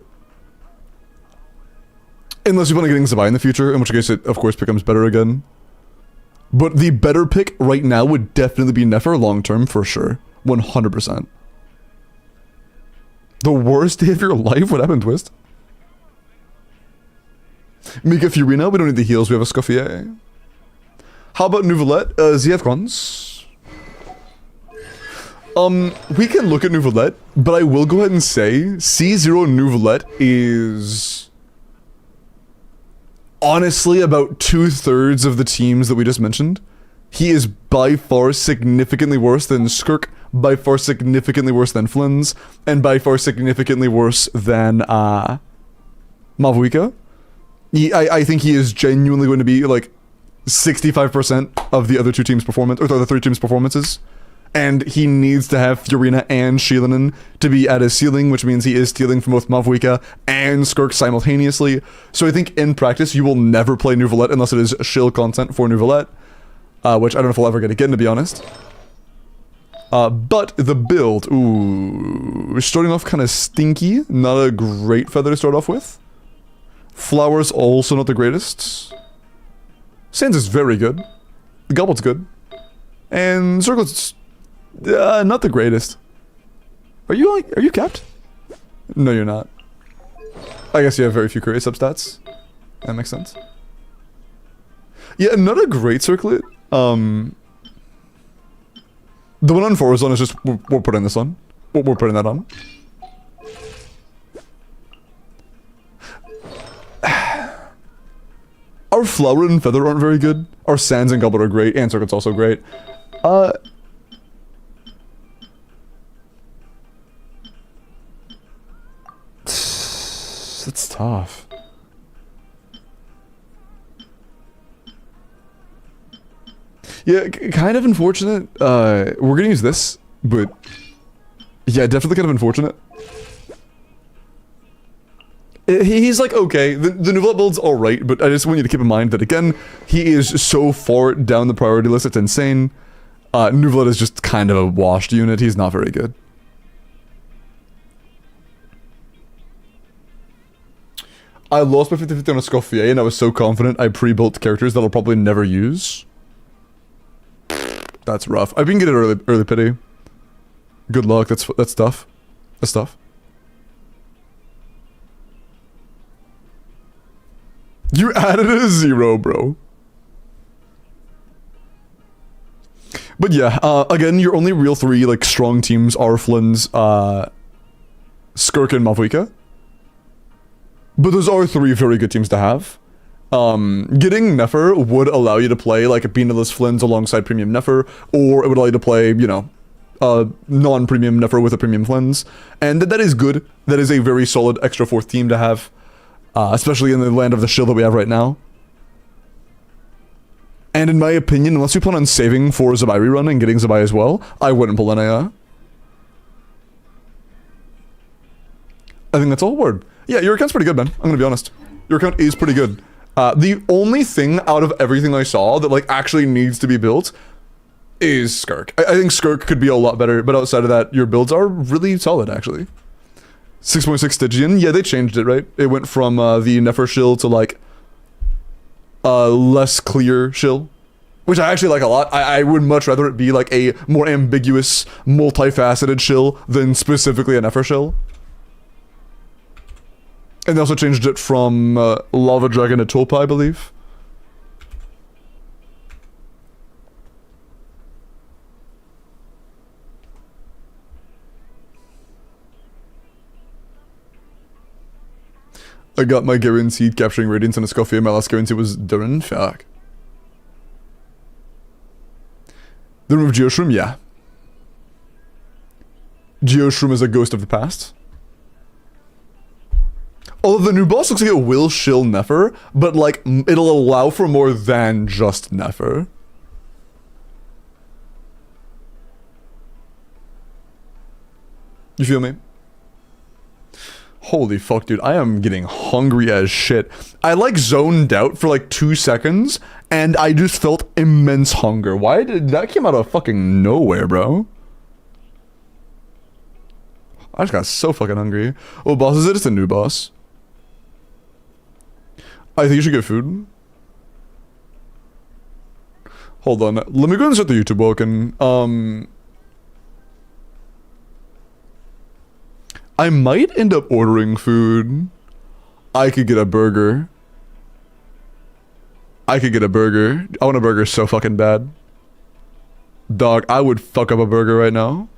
Unless you plan on getting Zabai in the future, in which case it of course becomes better again. But the better pick right now would definitely be Nefer long term for sure. 100%. The worst day of your life? What happened, Twist? Mika Furina, we don't need the heals, we have a Scoffier. How about Nouvelette? ZF Cons? We can look at Nouvelette, but I will go ahead and say C0 Nouvelette is honestly about 2/3 of the teams that we just mentioned. He is by far significantly worse than Skirk, by far significantly worse than Flynn's, and by far significantly worse than Mavuika. I think he is genuinely going to be like 65% of the other two teams' performance, or the other three teams' performances. And he needs to have Furina and Sheelanen to be at his ceiling, which means he is stealing from both Mavuika and Skirk simultaneously. So I think in practice, you will never play Nouvelette unless it is shill content for Nouvelette, which I don't know if we'll ever get again, to be honest. But the build, ooh, we're starting off kind of stinky. Not a great feather to start off with. Flowers also not the greatest. Sands is very good. The Goblet's good. And Circle's not the greatest. Are you capped? No, you're not. I guess you have very few career substats. That makes sense. Yeah, not a great circlet. The one on Forest is just, we're putting this on. We're putting that on. Our Flower and Feather aren't very good. Our Sands and Goblet are great, and Circuit's also great. That's tough. Yeah, kind of unfortunate. We're gonna use this, but yeah, definitely kind of unfortunate. He's like, okay, the Nouvelette build's alright, but I just want you to keep in mind that, again, he is so far down the priority list, it's insane. Nouvelette is just kind of a washed unit, he's not very good. I lost my 50-50 on a Scoffier, and I was so confident I pre-built characters that I'll probably never use. That's rough. I can get it early pity. Good luck, that's tough. That's tough. You added a 0, bro. But yeah, again, your only real three, like, strong teams are Flynn's, Skirk and Mavuika. But those are three very good teams to have. Getting Nefer would allow you to play, like, Beanaless Flynn's alongside Premium Nefer, or it would allow you to play, you know, non-Premium Nefer with a Premium Flynn's. And that is good. That is a very solid extra fourth team to have. Especially in the land of the shield that we have right now. And in my opinion, unless you plan on saving for Zabai rerun and getting Zabai as well, I wouldn't pull Linnea. I think that's all word. Yeah, your account's pretty good, man. I'm gonna be honest. Your account is pretty good. The only thing out of everything I saw that like actually needs to be built is Skirk. I think Skirk could be a lot better, but outside of that, your builds are really solid, actually. 6.6 Stygian, yeah, they changed it, right? It went from the Nefer shill to like less clear shill, which I actually like a lot. I would much rather it be like a more ambiguous, multifaceted shill than specifically a Nefer shill. And they also changed it from Lava Dragon to Topa, I believe. I got my guaranteed capturing radiance on a Scoffier. My last guarantee was Durin. Fuck. The remove Geoshroom, yeah. Geoshroom is a ghost of the past. Although the new boss looks like it will shill Nefer, but like, it'll allow for more than just Nefer. You feel me? Holy fuck, dude. I am getting hungry as shit. I like zoned out for like 2 seconds, and I just felt immense hunger. Why did that came out of fucking nowhere, bro? I just got so fucking hungry. What boss is it? It's a new boss. I think you should get food. Hold on. Let me go and start the YouTube Welkin. I might end up ordering food. I could get a burger. I could get a burger. I want a burger so fucking bad. Dog, I would fuck up a burger right now.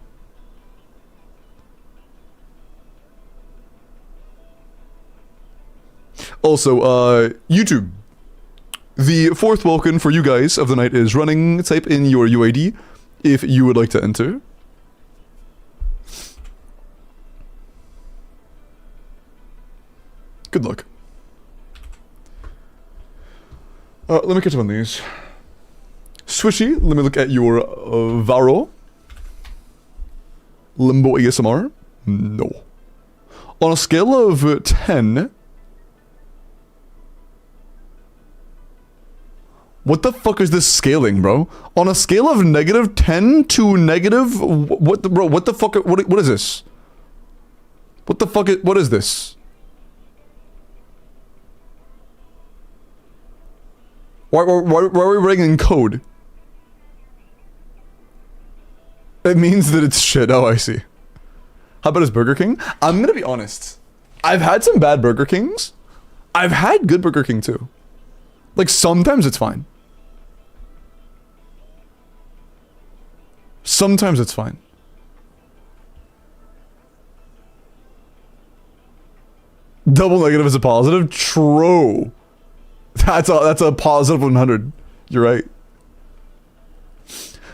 Also, YouTube. The 4th Welkin for you guys of the night is running. Type in your UID if you would like to enter. Good luck. Let me catch up on these. Swishy, let me look at your Varo. Limbo ASMR. No. On a scale of 10... What the fuck is this scaling, bro? On a scale of -10 to negative... What the... Bro, what the fuck... What is this? What the fuck is... What is this? Why are we writing in code? It means that it's shit. Oh, I see. How about his Burger King? I'm gonna be honest. I've had some bad Burger Kings. I've had good Burger King too. Like, sometimes it's fine. Sometimes it's fine. Double negative is a positive? True. That's a positive 100. You're right.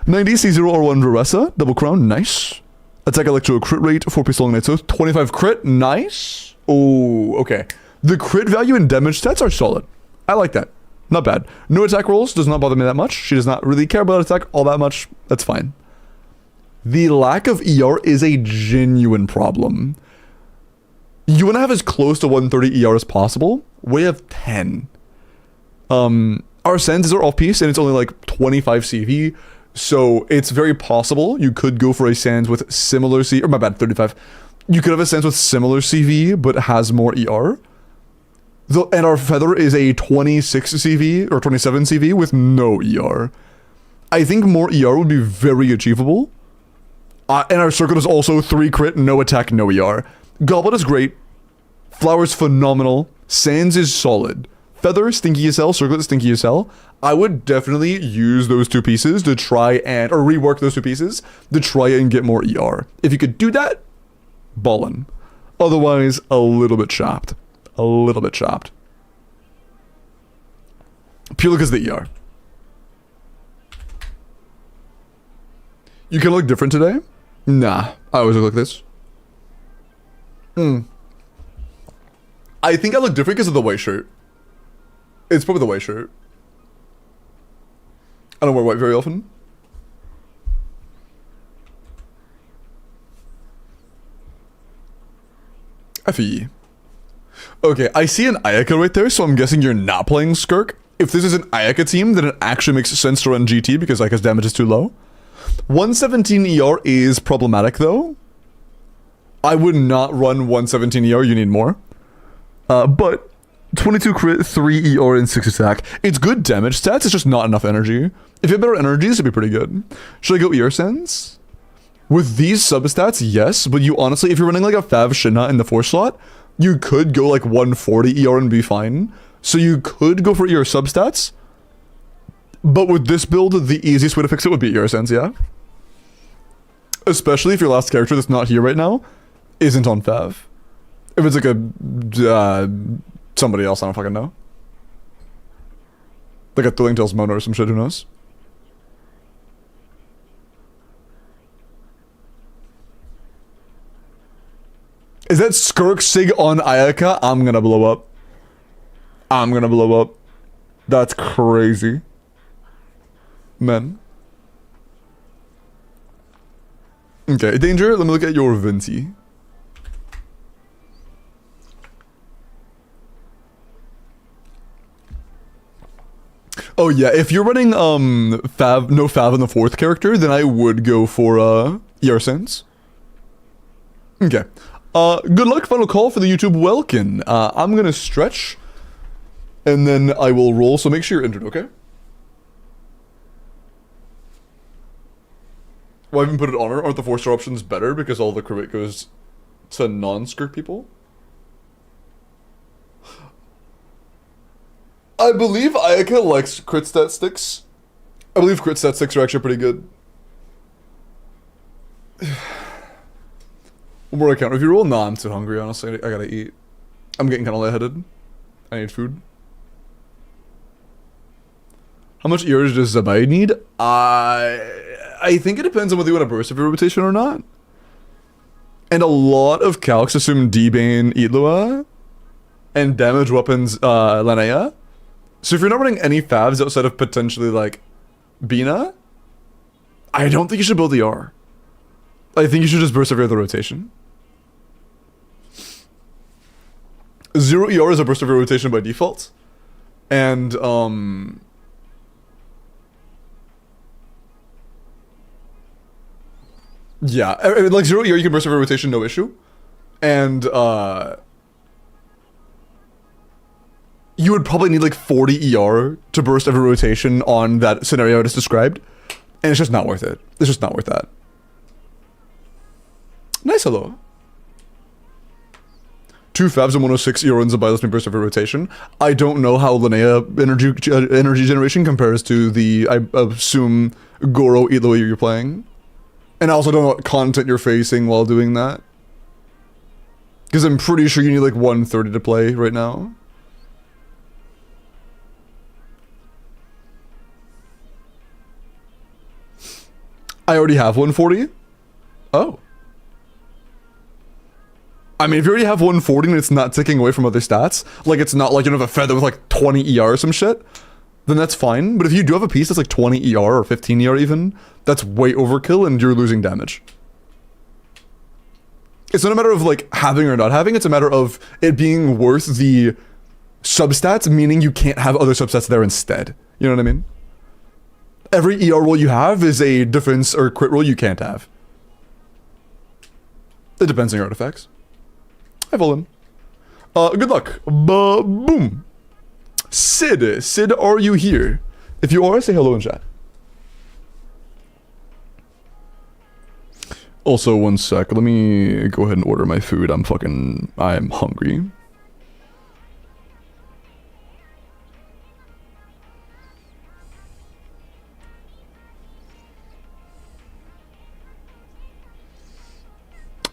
90 C0R1 Veresa. Double crown. Nice. Attack electro crit rate. 4-piece long night oath. 25 crit. Nice. Oh, okay. The crit value and damage stats are solid. I like that. Not bad. No attack rolls. Does not bother me that much. She does not really care about attack all that much. That's fine. The lack of ER is a genuine problem. You want to have as close to 130 ER as possible. We have 10. Our Senses are off-piece and it's only like 25 CV. So it's very possible you could go for a Sans with similar CV. Or my bad, 35. You could have a Sans with similar CV but has more ER. And our Feather is a 26 CV or 27 CV with no ER. I think more ER would be very achievable. And our Circuit is also 3 crit, no attack, no ER. Goblet is great. Flower's phenomenal. Sans is solid. Feather, stinky as hell. Circlet, stinky as hell. I would definitely use those 2 pieces to try and... Or rework those 2 pieces to try and get more ER. If you could do that, ballin'. Otherwise, a little bit chopped. A little bit chopped. Purely because of the ER. You can look different today? Nah, I always look like this. I think I look different because of the white shirt. It's probably the white shirt. I don't wear white very often. FE. Okay, I see an Ayaka right there, so I'm guessing you're not playing Skirk. If this is an Ayaka team, then it actually makes sense to run GT because Ayaka's damage is too low. 117 ER is problematic though. I would not run 117 ER, you need more. But 22 crit, 3 ER, and 6 attack. It's good damage stats, it's just not enough energy. If you have better energies, it'd be pretty good. Should I go ER Sense? With these substats, yes, but you honestly, if you're running like a Fav Shinna in the 4 slot, you could go like 140 ER and be fine. So you could go for ER substats. But with this build, the easiest way to fix it would be ER Sense, yeah? Especially if your last character that's not here right now isn't on Fav. If it's like a, somebody else, I don't fucking know. Like a Thrilling Tales Mona or some shit, who knows? Is that Skirk Sig on Ayaka? I'm gonna blow up. I'm gonna blow up. That's crazy. Man. Okay, Danger, let me look at your Venti. Oh yeah, if you're running no Fav on the 4th character, then I would go for Yarsense. Okay. Good luck, final call for the YouTube Welkin. I'm gonna stretch, and then I will roll, so make sure you're entered, okay? Well, I haven't put it on her. Aren't the 4-star options better because all the crit goes to non-skirt people? I believe Ayaka likes crit stat sticks. I believe crit stat sticks are actually pretty good. One more account. If you roll, nah, I'm too hungry, honestly. I gotta eat. I'm getting kind of lightheaded. I need food. How much ears does Zabai need? I think it depends on whether you want to burst of your rotation or not. And a lot of calcs assume D-Bane Itlua and damage weapons Lanea. So if you're not running any favs outside of potentially like Bina, I don't think you should build the R. I think you should just burst every other rotation. 0 ER is a burst of your rotation by default. And yeah, like 0 ER you can burst every rotation, no issue. And you would probably need like 40 ER to burst every rotation on that scenario I just described. And it's just not worth it. It's just not worth that. Nice hello. 2 Favs and 106 ER and Zabai lets me burst every rotation. I don't know how Linnea energy generation compares to the, I assume, Goro Elo you're playing. And I also don't know what content you're facing while doing that. Because I'm pretty sure you need like 130 to play right now. I already have 140? Oh. I mean, if you already have 140 and it's not ticking away from other stats, like it's not like you don't have a feather with like 20 ER or some shit, then that's fine. But if you do have a piece that's like 20 ER or 15 ER even, that's way overkill and you're losing damage. It's not a matter of like having or not having, it's a matter of it being worth the substats, meaning you can't have other substats there instead. You know what I mean? Every ER roll you have is a defense or crit roll you can't have. It depends on your artifacts. Hi, Volin. Good luck. Boom. Sid, are you here? If you are, say hello in chat. Also, one sec. Let me go ahead and order my food. I'm hungry.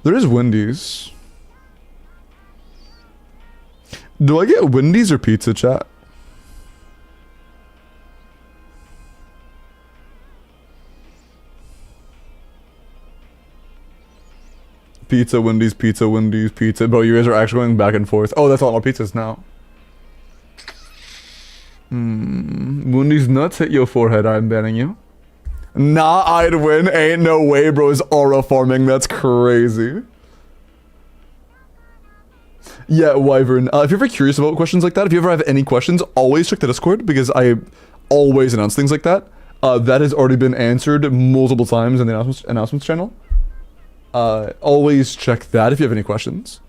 There is Wendy's. Do I get Wendy's or pizza, chat? Pizza, Wendy's, pizza, Wendy's, pizza. Bro, you guys are actually going back and forth. Oh, that's a lot more pizzas now. Wendy's nuts hit your forehead, I'm banning you. Nah, I'd win. Ain't no way, bro. Is aura farming. That's crazy. Yeah, Wyvern. If you're ever curious about questions like that, if you ever have any questions, always check the Discord because I always announce things like that. That has already been answered multiple times in the announcements channel. Always check that if you have any questions.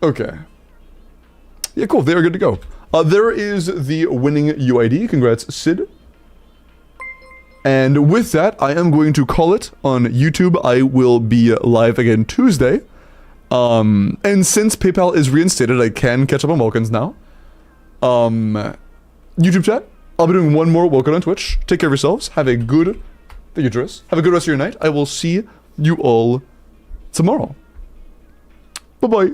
Okay. Yeah, cool. They are good to go. There is the winning UID. Congrats, Sid. And with that, I am going to call it on YouTube. I will be live again Tuesday. And since PayPal is reinstated, I can catch up on Welkins now. YouTube chat, I'll be doing one more Welkin on Twitch. Take care of yourselves. Have a good... Thank you, Tris. Have a good rest of your night. I will see you all tomorrow. Bye-bye.